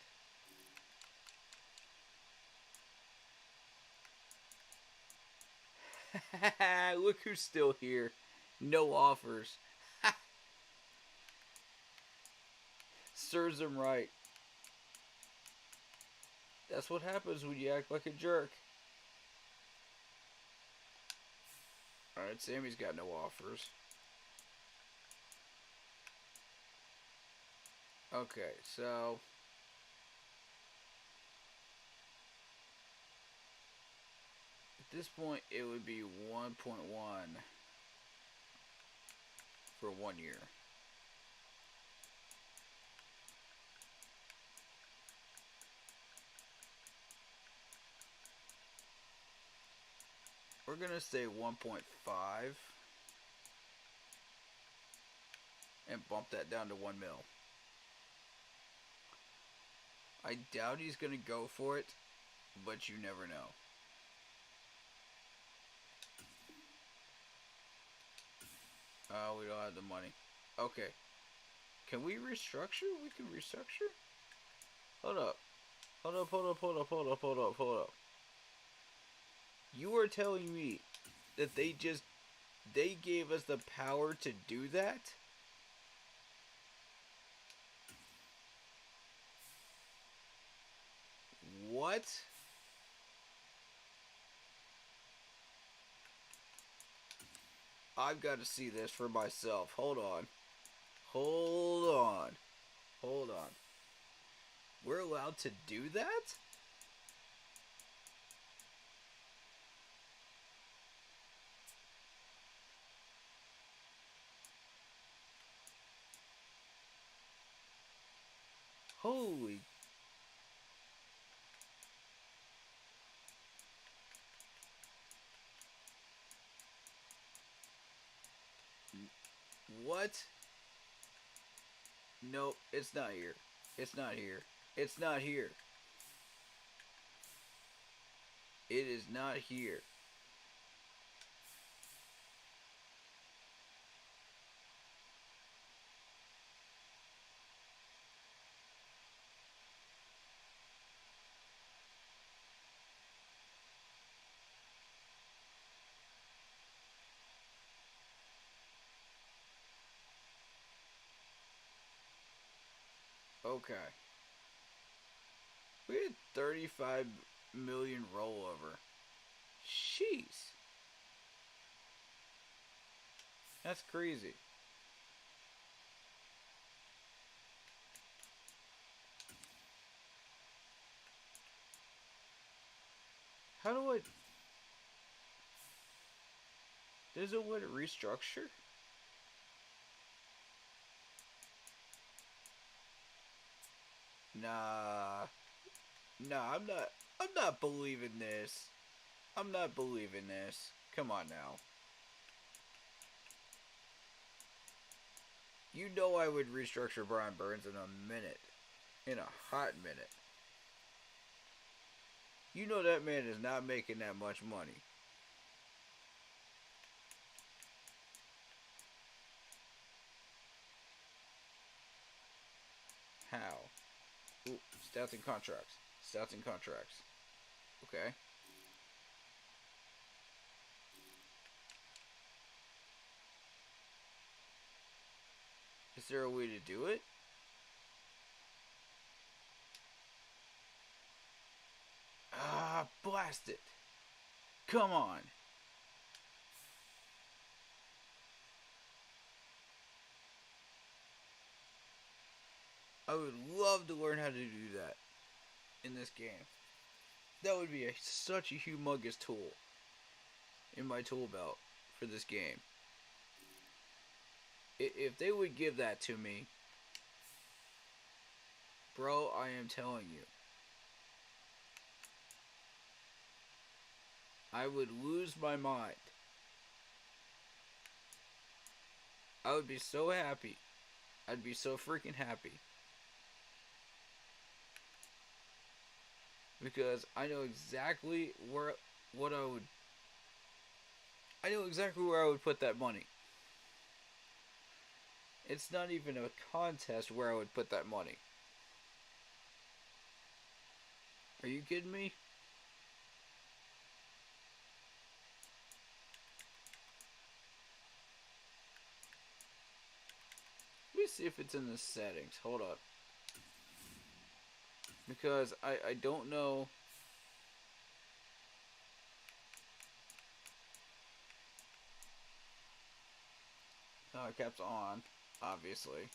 Look who's still here. No offers. Serves him right. That's what happens when you act like a jerk. Alright, Sammy's got no offers. Okay, so at this point it would be 1.1 for 1 year. We're gonna say 1.5 and bump that down to 1 mil. I doubt he's gonna go for it, but you never know. We don't have the money. Okay. Can we restructure? We can restructure? Hold up. Hold up. You are telling me that they gave us the power to do that? What? I've got to see this for myself. Hold on. We're allowed to do that? Holy. What? Nope, it's not here. It's not here. It's not here. It is not here. Okay. We had 35 million rollover. Jeez. That's crazy. How do I... There's a way to restructure? Nah. Nah, I'm not believing this. I'm not believing this. Come on now. You know I would restructure Brian Burns in a minute. In a hot minute. You know that man is not making that much money. How? Ooh, stats and contracts. Stats and contracts. Okay. Is there a way to do it? Ah, blast it. Come on. I would love to learn how to do that in this game. That would be such a humongous tool in my tool belt for this game. If they would give that to me, bro, I am telling you, I would lose my mind. I would be so happy. I'd be so freaking happy. Because I know exactly where I know exactly where I would put that money. It's not even a contest where I would put that money. Are you kidding me? Let me see if it's in the settings. Hold up. Because I don't know. I kept on, obviously.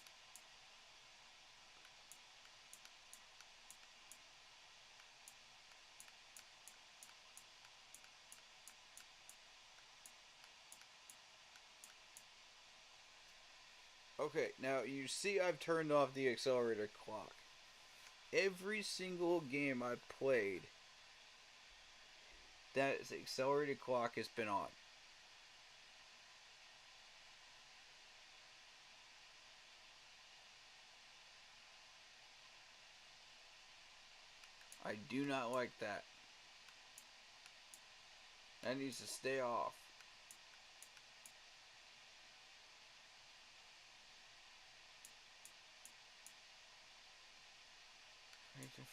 Okay, now you see I've turned off the accelerator clock. Every single game I've played, that accelerated clock has been on. I do not like that. That needs to stay off.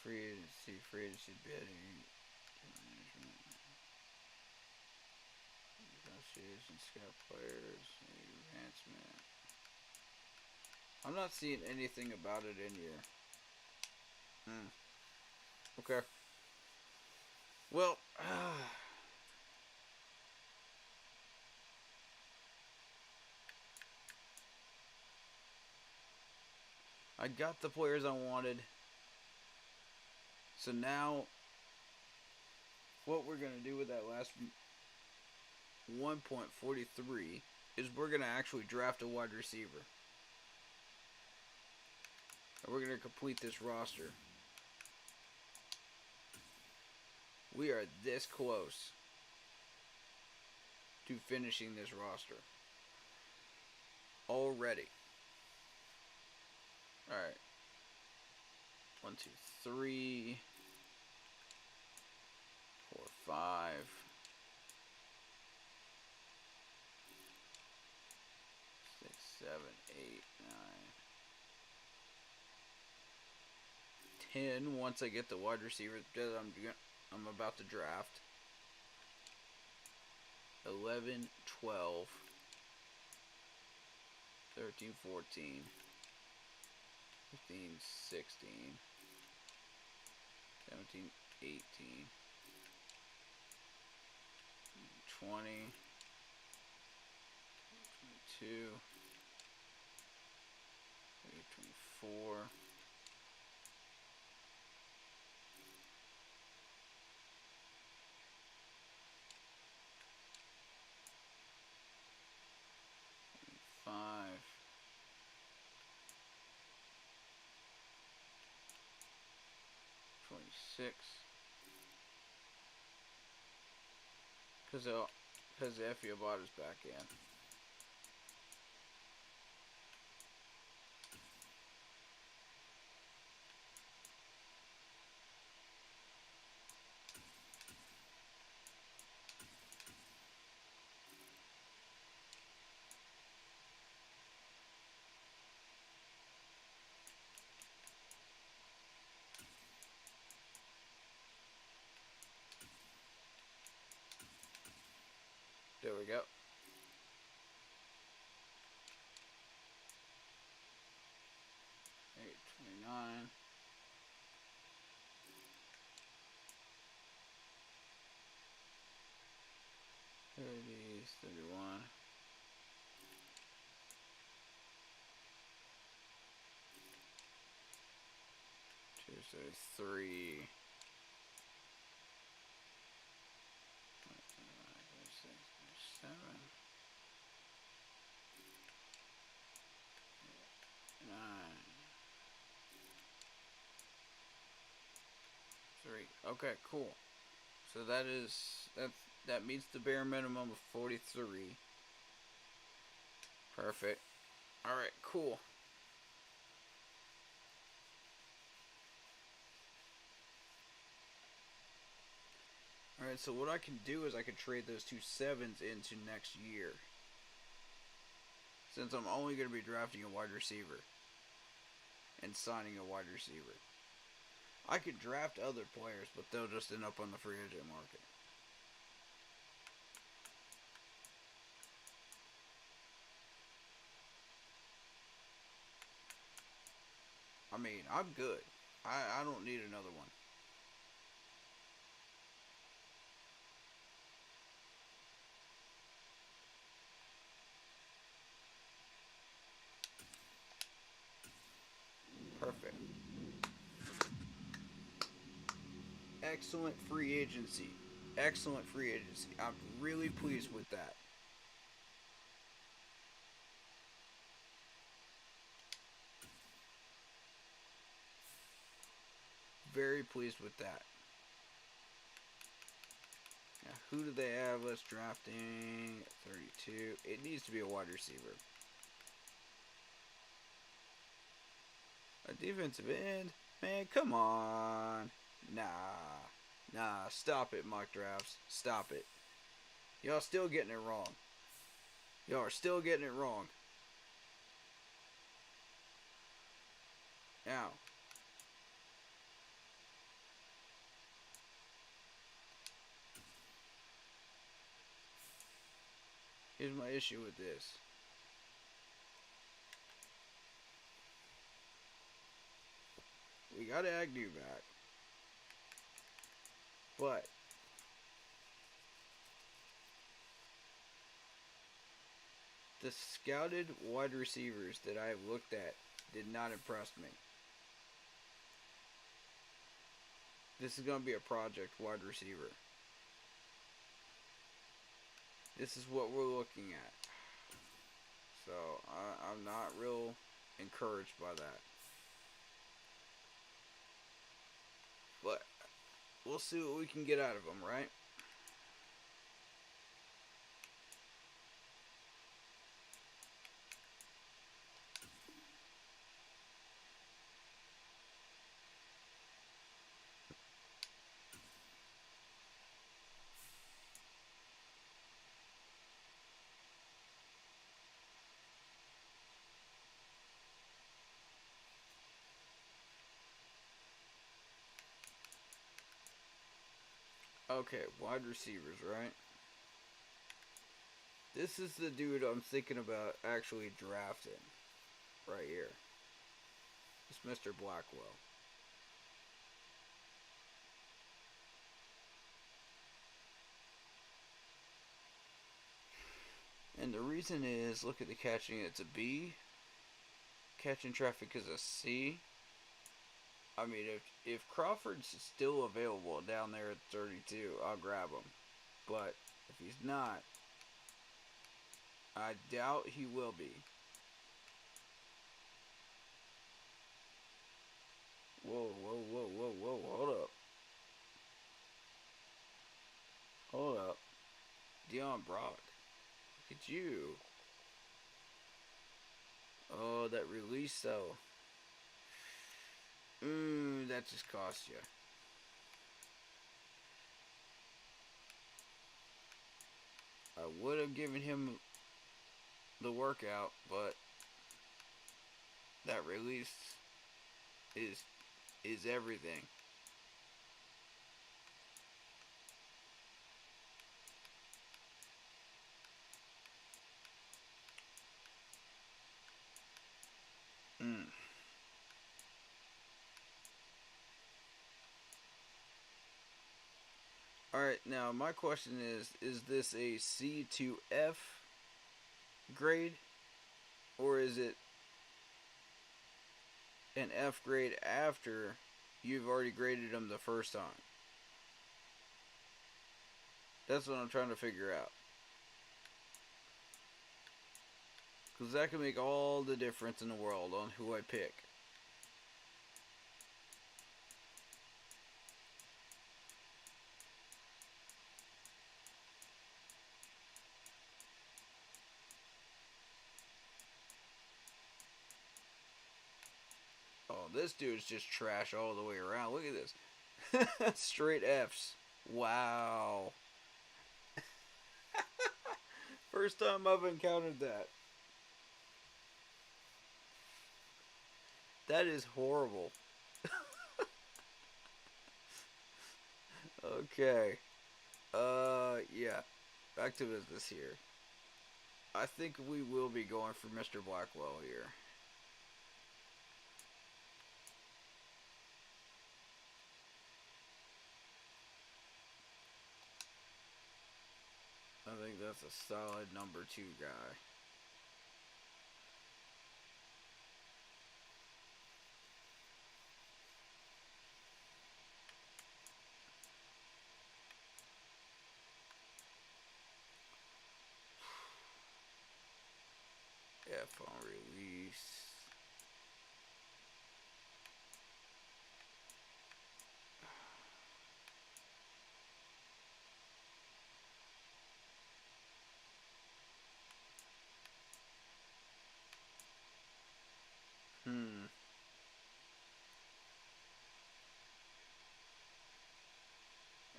Free agency bidding, management, negotiation, scout players, advancement. I'm not seeing anything about it in here. Okay. Well, I got the players I wanted. So now, what we're going to do with that last 1.43 is we're going to actually draft a wide receiver. And we're going to complete this roster. We are this close to finishing this roster. Already. Alright. 1, 2, 3, 4, 5. 6, 7, 8, 9, 10. Once I get the wide receiver that I'm about to draft. 11, 12, 13, 14, 15, 16, 17, 18, 20, 22, 24, 5, 26, because the Ephiobot is back in. There we go. Eight, 29. 30, 31. 3. 7. 9. 3. Okay, cool. So that meets the bare minimum of 43. Perfect. Alright, cool. Alright, so what I can do is I can trade those 2 7s into next year. Since I'm only going to be drafting a wide receiver and signing a wide receiver. I could draft other players, but they'll just end up on the free agent market. I mean, I'm good. I don't need another one. Perfect. Excellent free agency. Excellent free agency. I'm really pleased with that. Very pleased with that. Now, who do they have? Let's drafting 32. It needs to be a wide receiver. A defensive end? Man, come on. Nah, stop it, mock drafts. Stop it. Y'all still getting it wrong. Y'all are still getting it wrong. Now. Here's my issue with this. We got Agnew back. But the scouted wide receivers that I have looked at did not impress me. This is going to be a project wide receiver. This is what we're looking at. So, I'm not real encouraged by that. But we'll see what we can get out of them, right? Okay, wide receivers, right? This is the dude I'm thinking about actually drafting. Right here. It's Mr. Blackwell. And the reason is, look at the catching, it's a B. Catching traffic is a C. I mean, if Crawford's still available down there at 32, I'll grab him. But if he's not, I doubt he will be. Whoa, whoa, whoa, whoa, whoa, hold up. Hold up. Deion Brock. Look at you. Oh, that release, though. That just cost you. I would have given him the workout, but that release is everything. Alright, now my question is this a C to F grade? Or is it an F grade after you've already graded them the first time? That's what I'm trying to figure out. Because that can make all the difference in the world on who I pick. Oh, this dude's just trash all the way around. Look at this. Straight Fs. Wow. First time I've encountered that. That is horrible. Okay. Yeah. Back to business here. I think we will be going for Mr. Blackwell here. I think that's a solid number 2 guy. F on release.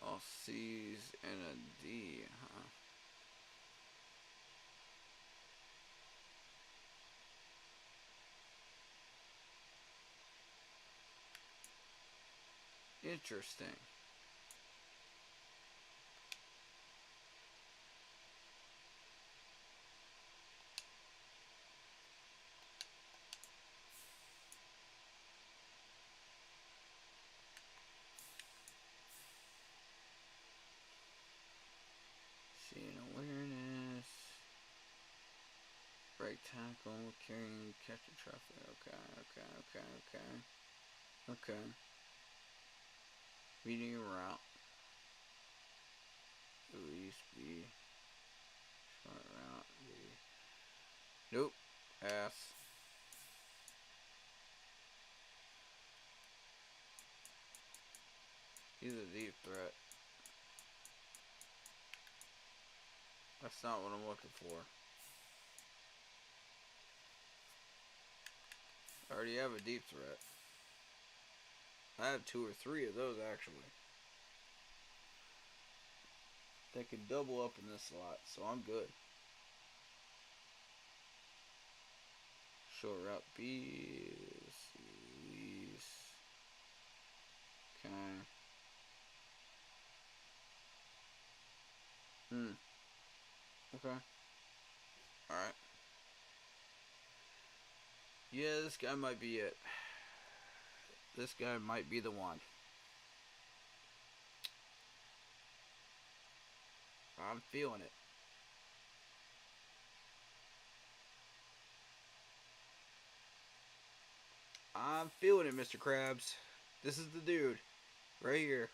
All C's and a D, huh? Interesting. Seeing awareness. Right tackle, carrying, catching traffic. Okay. Reading a route. Release B. Short route B. Nope. Pass. He's a deep threat. That's not what I'm looking for. I already have a deep threat. I have 2 or 3 of those actually. That can double up in this slot, so I'm good. Short route B. Release. Okay. Okay. Alright. Yeah, this guy might be it. this guy might be the one. I'm feeling it. I'm feeling it, Mr. Krabs. This is the dude. Right here.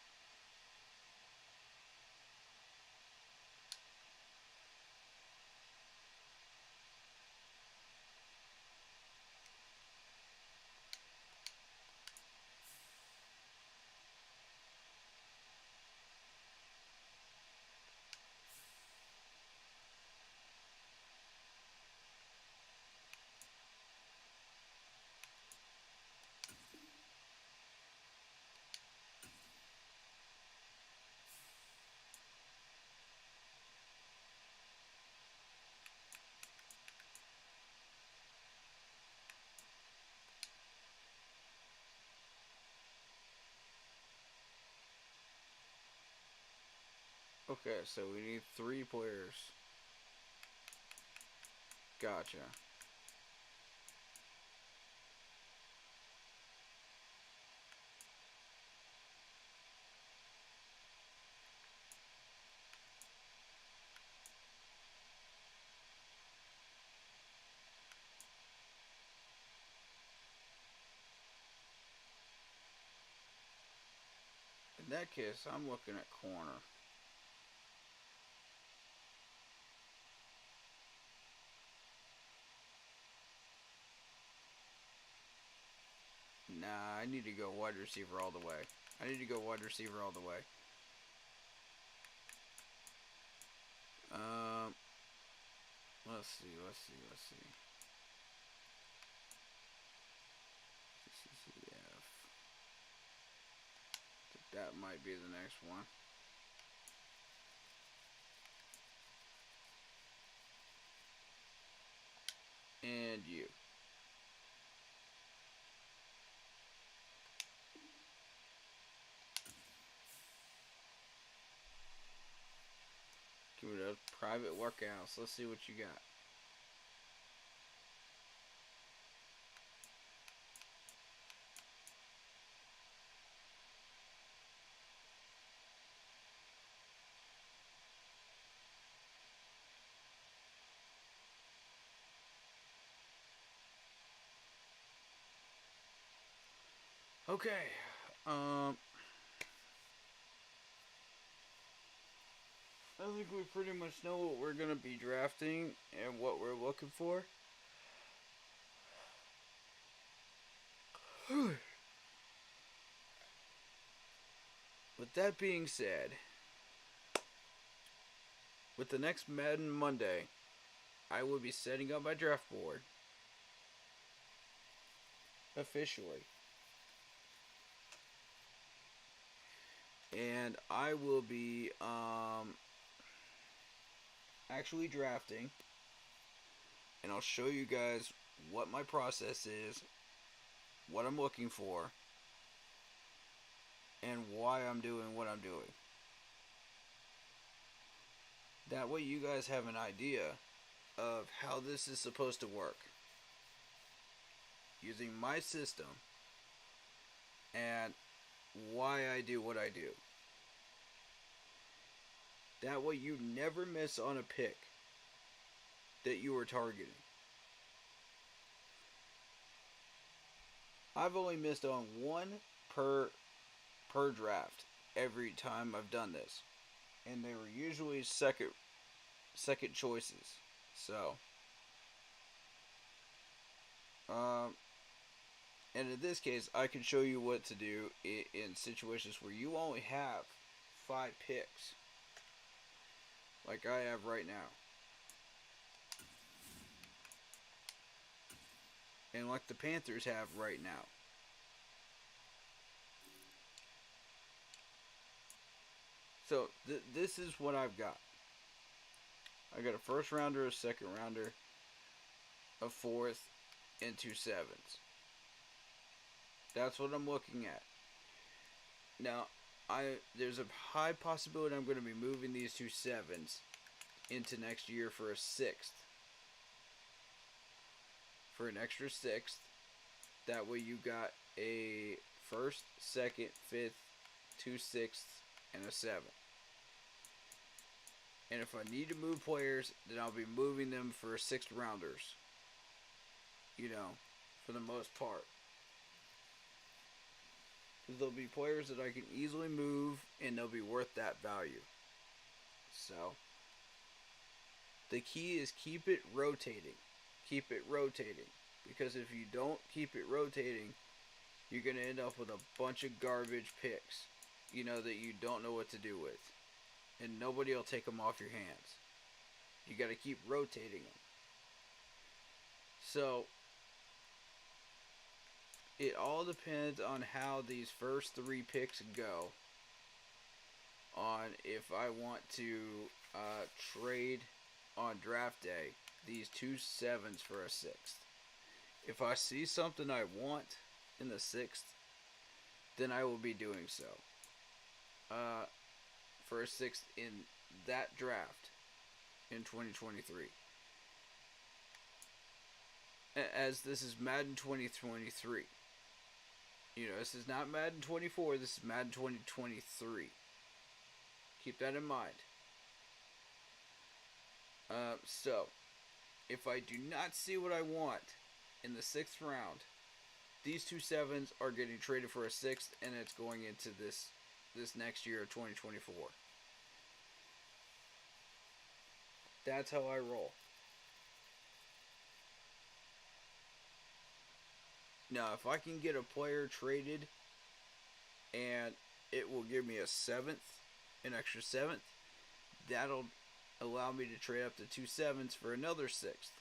Okay, so we need 3 players. Gotcha. In that case, I'm looking at corner. Nah, I need to go wide receiver all the way. Let's see. CCF. That might be the next one. And you. Give it a private workouts. Let's see what you got. Okay. I think we pretty much know what we're going to be drafting and what we're looking for. With that being said, with the next Madden Monday, I will be setting up my draft board officially. And I will be actually drafting, and I'll show you guys what my process is, what I'm looking for, and why I'm doing what I'm doing. That way you guys have an idea of how this is supposed to work using my system and why I do what I do. That way you never miss on a pick that you are targeting. I've only missed on one per draft every time I've done this, and they were usually second choices. So, and in this case, I can show you what to do in situations where you only have 5 picks, like I have right now. And like the Panthers have right now. So, this is what I've got. I got a first rounder, a second rounder, a fourth, and 2 sevens. That's what I'm looking at. Now, there's a high possibility I'm going to be moving these 2 sevens into next year for a 6th. For an extra 6th. That way you got a first, second, fifth, 2 sixths, and a 7. And if I need to move players, then I'll be moving them for 6th rounders. You know, for the most part. Because there'll be players that I can easily move, and they'll be worth that value. So, the key is keep it rotating. Keep it rotating. Because if you don't keep it rotating, you're going to end up with a bunch of garbage picks, you know, that you don't know what to do with. And nobody will take them off your hands. You got to keep rotating them. So, it all depends on how these first 3 picks go. On if I want to trade on draft day these 2 7s for a 6th. If I see something I want in the 6th, then I will be doing so. For a 6th in that draft in 2023. As this is Madden 2023. You know, this is not Madden 24, this is Madden 2023. Keep that in mind. So, if I do not see what I want in the 6th round, these 2 7s are getting traded for a 6th, and it's going into this next year of 2024. That's how I roll. Now, if I can get a player traded and it will give me a 7th, an extra 7th, that'll allow me to trade up to 2 7s for another 6th.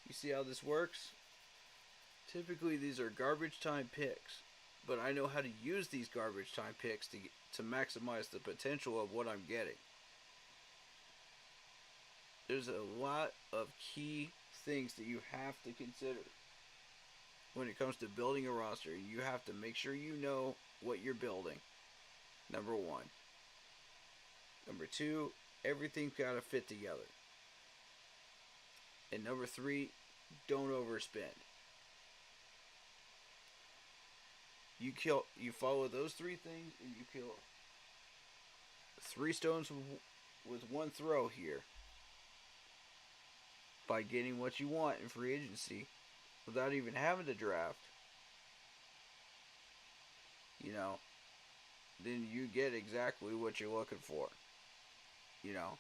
You see how this works? Typically, these are garbage time picks, but I know how to use these garbage time picks to maximize the potential of what I'm getting. There's a lot of key things that you have to consider when it comes to building a roster. You have to make sure you know what you're building. Number 1. Number 2, everything's got to fit together. And number 3, don't overspend. You follow those 3 things, and you kill 3 stones with 1 throw here. By getting what you want in free agency without even having to draft. You know, then you get exactly what you're looking for. You know,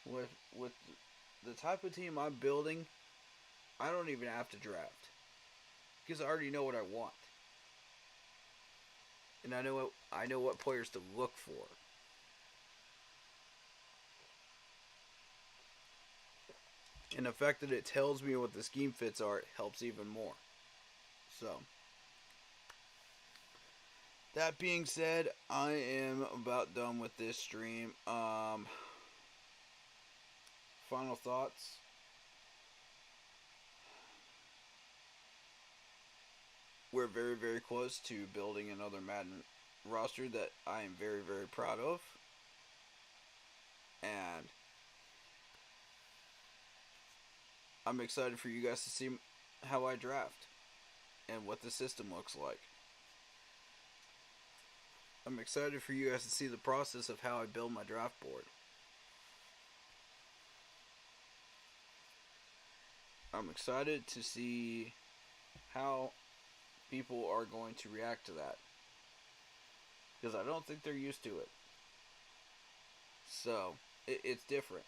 with the type of team I'm building, I don't even have to draft because I already know what I want, and I know what players to look for. And the fact that it tells me what the scheme fits are helps even more. So, that being said, I am about done with this stream. Final thoughts. We're very, very close to building another Madden roster that I am very, very proud of. And I'm excited for you guys to see how I draft and what the system looks like. I'm excited for you guys to see the process of how I build my draft board. I'm excited to see how people are going to react to that, because I don't think they're used to it. So, it's different.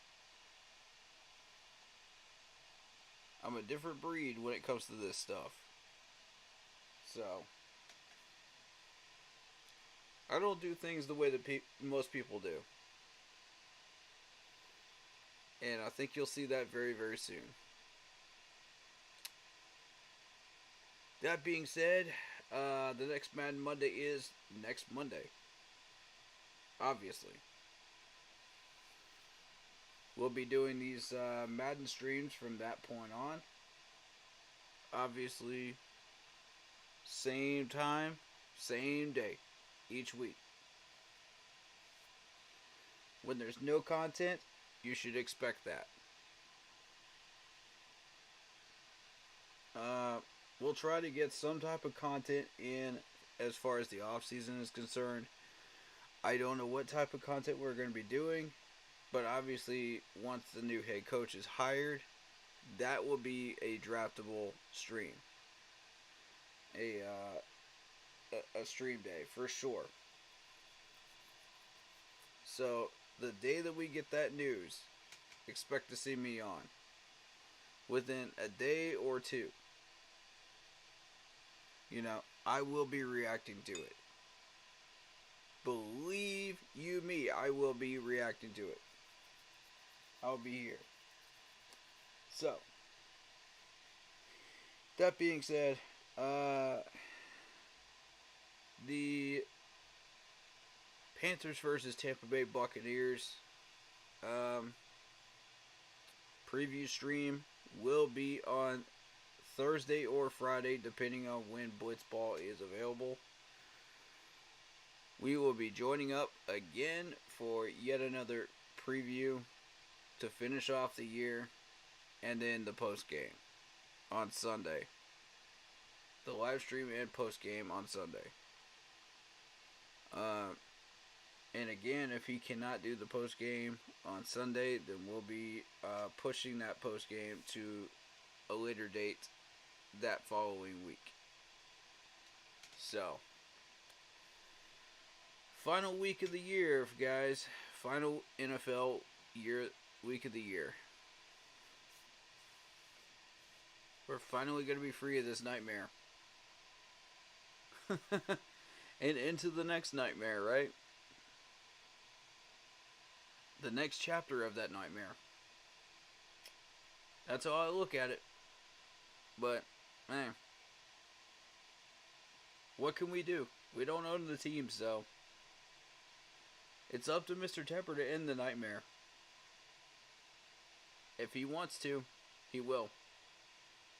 I'm a different breed when it comes to this stuff. So, I don't do things the way that most people do. And I think you'll see that very, very soon. That being said, the next Madden Monday is next Monday. Obviously. We'll be doing these Madden streams from that point on. Obviously, same time, same day, each week. When there's no content, you should expect that. we'll try to get some type of content in as far as the off season is concerned. I don't know what type of content we're going to be doing, but obviously once the new head coach is hired, that will be a draftable stream. A stream day for sure. So the day that we get that news, expect to see me on. Within a day or two, I will be reacting to it. Believe you me, I will be reacting to it. I'll be here. So, that being said, the Panthers versus Tampa Bay Buccaneers preview stream will be on Thursday or Friday, depending on when Blitzball is available. We will be joining up again for yet another preview to finish off the year, and then the post game on Sunday. The live stream and post game on Sunday. And again, if he cannot do the post game on Sunday, then we'll be pushing that post game to a later date that following week. So, final week of the year, guys. Final NFL week of the year. We're finally going to be free of this nightmare. And into the next nightmare, right? The next chapter of that nightmare. That's how I look at it. But, man, what can we do? We don't own the team, so it's up to Mr. Tepper to end the nightmare. If he wants to, he will.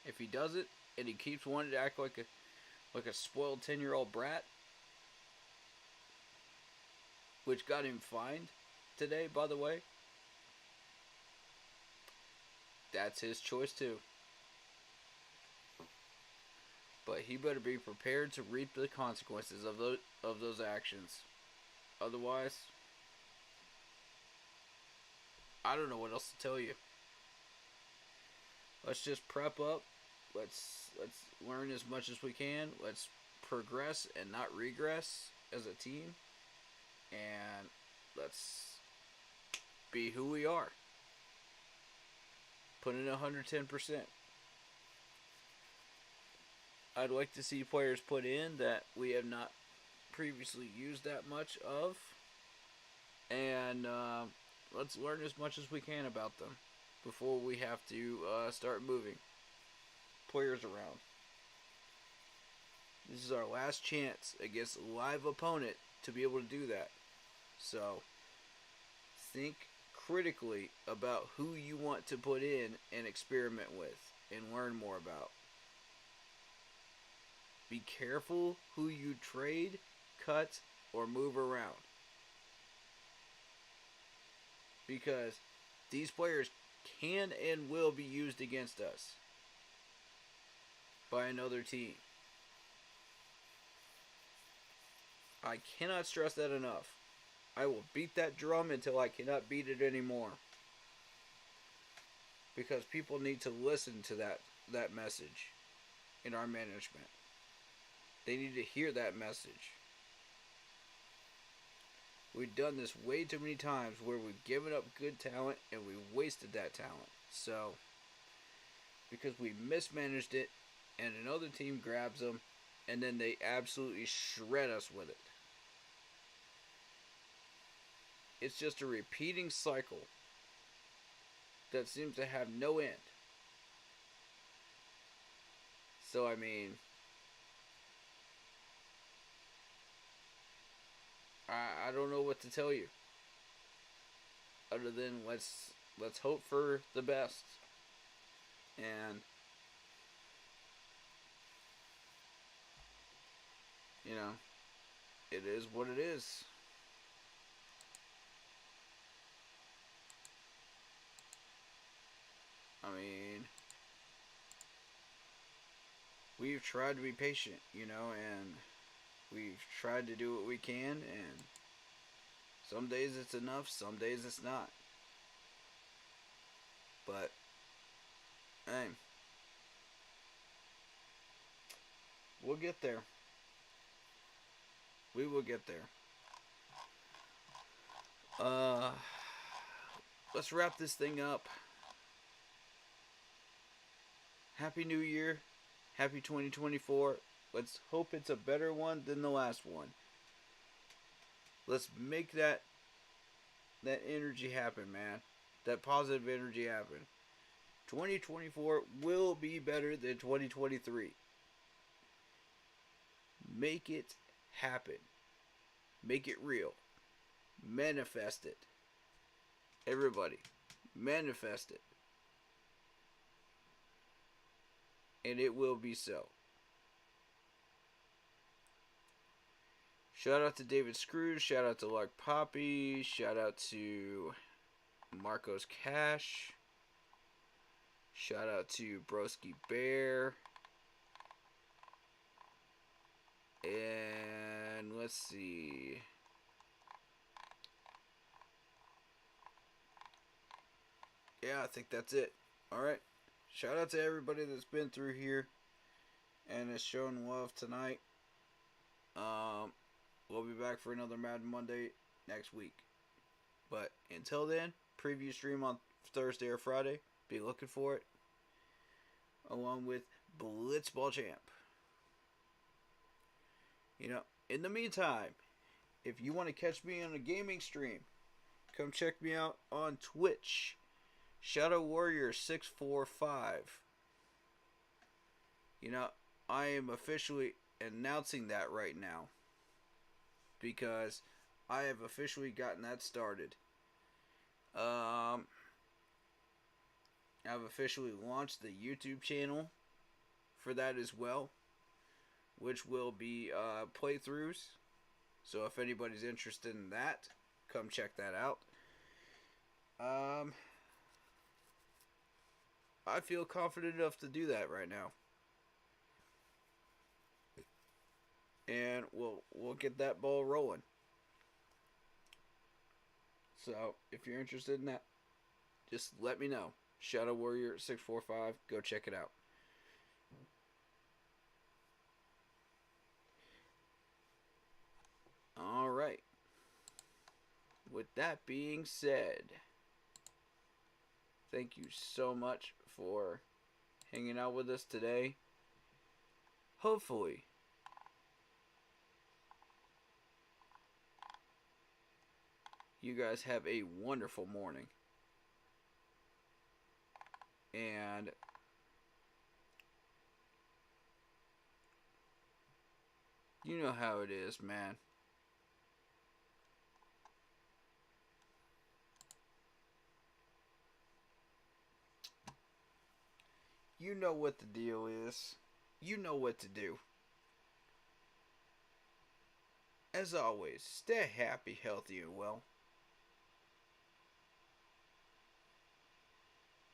If he does it, and he keeps wanting to act like a spoiled 10-year-old brat, which got him fined today, by the way, that's his choice too. But he better be prepared to reap the consequences of those actions. Otherwise, I don't know what else to tell you. Let's just prep up. Let's learn as much as we can. Let's progress and not regress as a team. And let's be who we are. Put in 110%. I'd like to see players put in that we have not previously used that much of. And let's learn as much as we can about them before we have to start moving players around. This is our last chance against a live opponent to be able to do that. So, think critically about who you want to put in and experiment with and learn more about. Be careful who you trade, cut, or move around. Because these players can and will be used against us by another team. I cannot stress that enough. I will beat that drum until I cannot beat it anymore. Because people need to listen to that message in our management. They need to hear that message. We've done this way too many times where we've given up good talent and we wasted that talent. So, because we mismanaged it and another team grabs them and then they absolutely shred us with it. It's just a repeating cycle that seems to have no end. So, I mean, I don't know what to tell you. Other than let's hope for the best. And it is what it is. I mean, we've tried to be patient, you know, and we've tried to do what we can, and some days it's enough, some days it's not. But, hey, we'll get there. We will get there. Let's wrap this thing up. Happy New Year. Happy 2024. Let's hope it's a better one than the last one. Let's make that energy happen, man. That positive energy happen. 2024 will be better than 2023. Make it happen. Make it real. Manifest it. Everybody, manifest it. And it will be so. Shout out to David Scrooge. Shout out to Lark Poppy. Shout out to Marcos Cash. Shout out to Broski Bear. And let's see. Yeah, I think that's it. Alright. Shout out to everybody that's been through here and has shown love tonight. We'll be back for another Madden Monday next week. But until then, preview stream on Thursday or Friday. Be looking for it. Along with Blitzball Champ. You know, in the meantime, if you want to catch me on a gaming stream, come check me out on Twitch. Shadow Warrior 645. You know, I am officially announcing that right now. Because I have officially gotten that started. I've officially launched the YouTube channel for that as well. Which will be playthroughs. So if anybody's interested in that, come check that out. I feel confident enough to do that right now. And we'll get that ball rolling. So, if you're interested in that, just let me know. Shadow Warrior 645, go check it out. Alright. With that being said, thank you so much for hanging out with us today. Hopefully, you guys have a wonderful morning. And you know how it is, man. You know what the deal is. You know what to do. As always, stay happy, healthy, and well.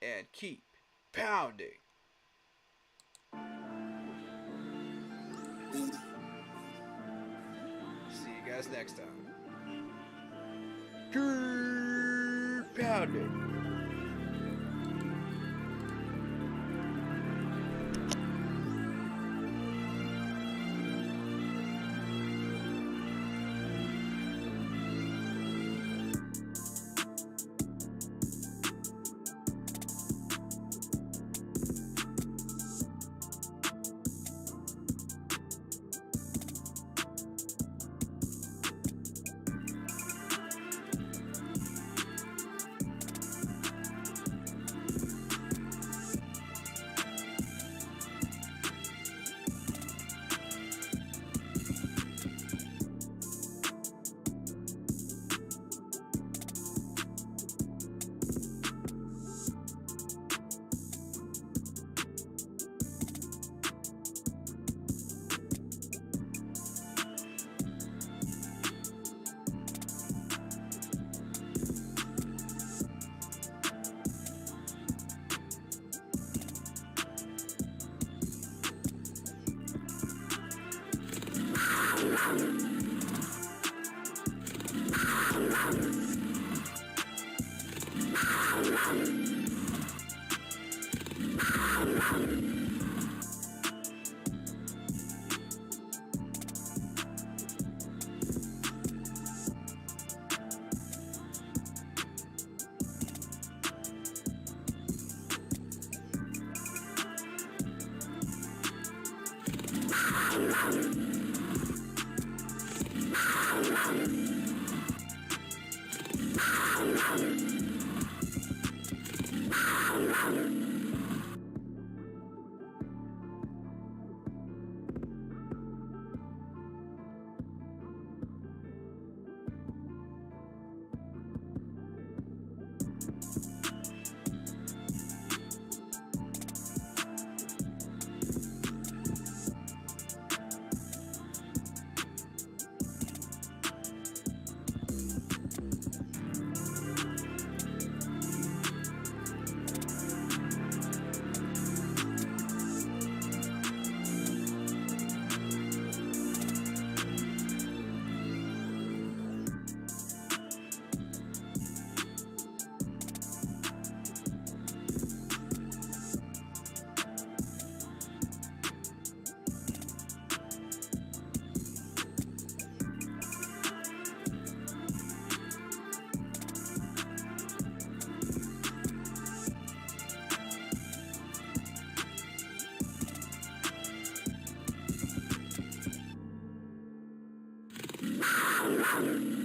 And keep pounding. See you guys next time. Keep pounding. Wow.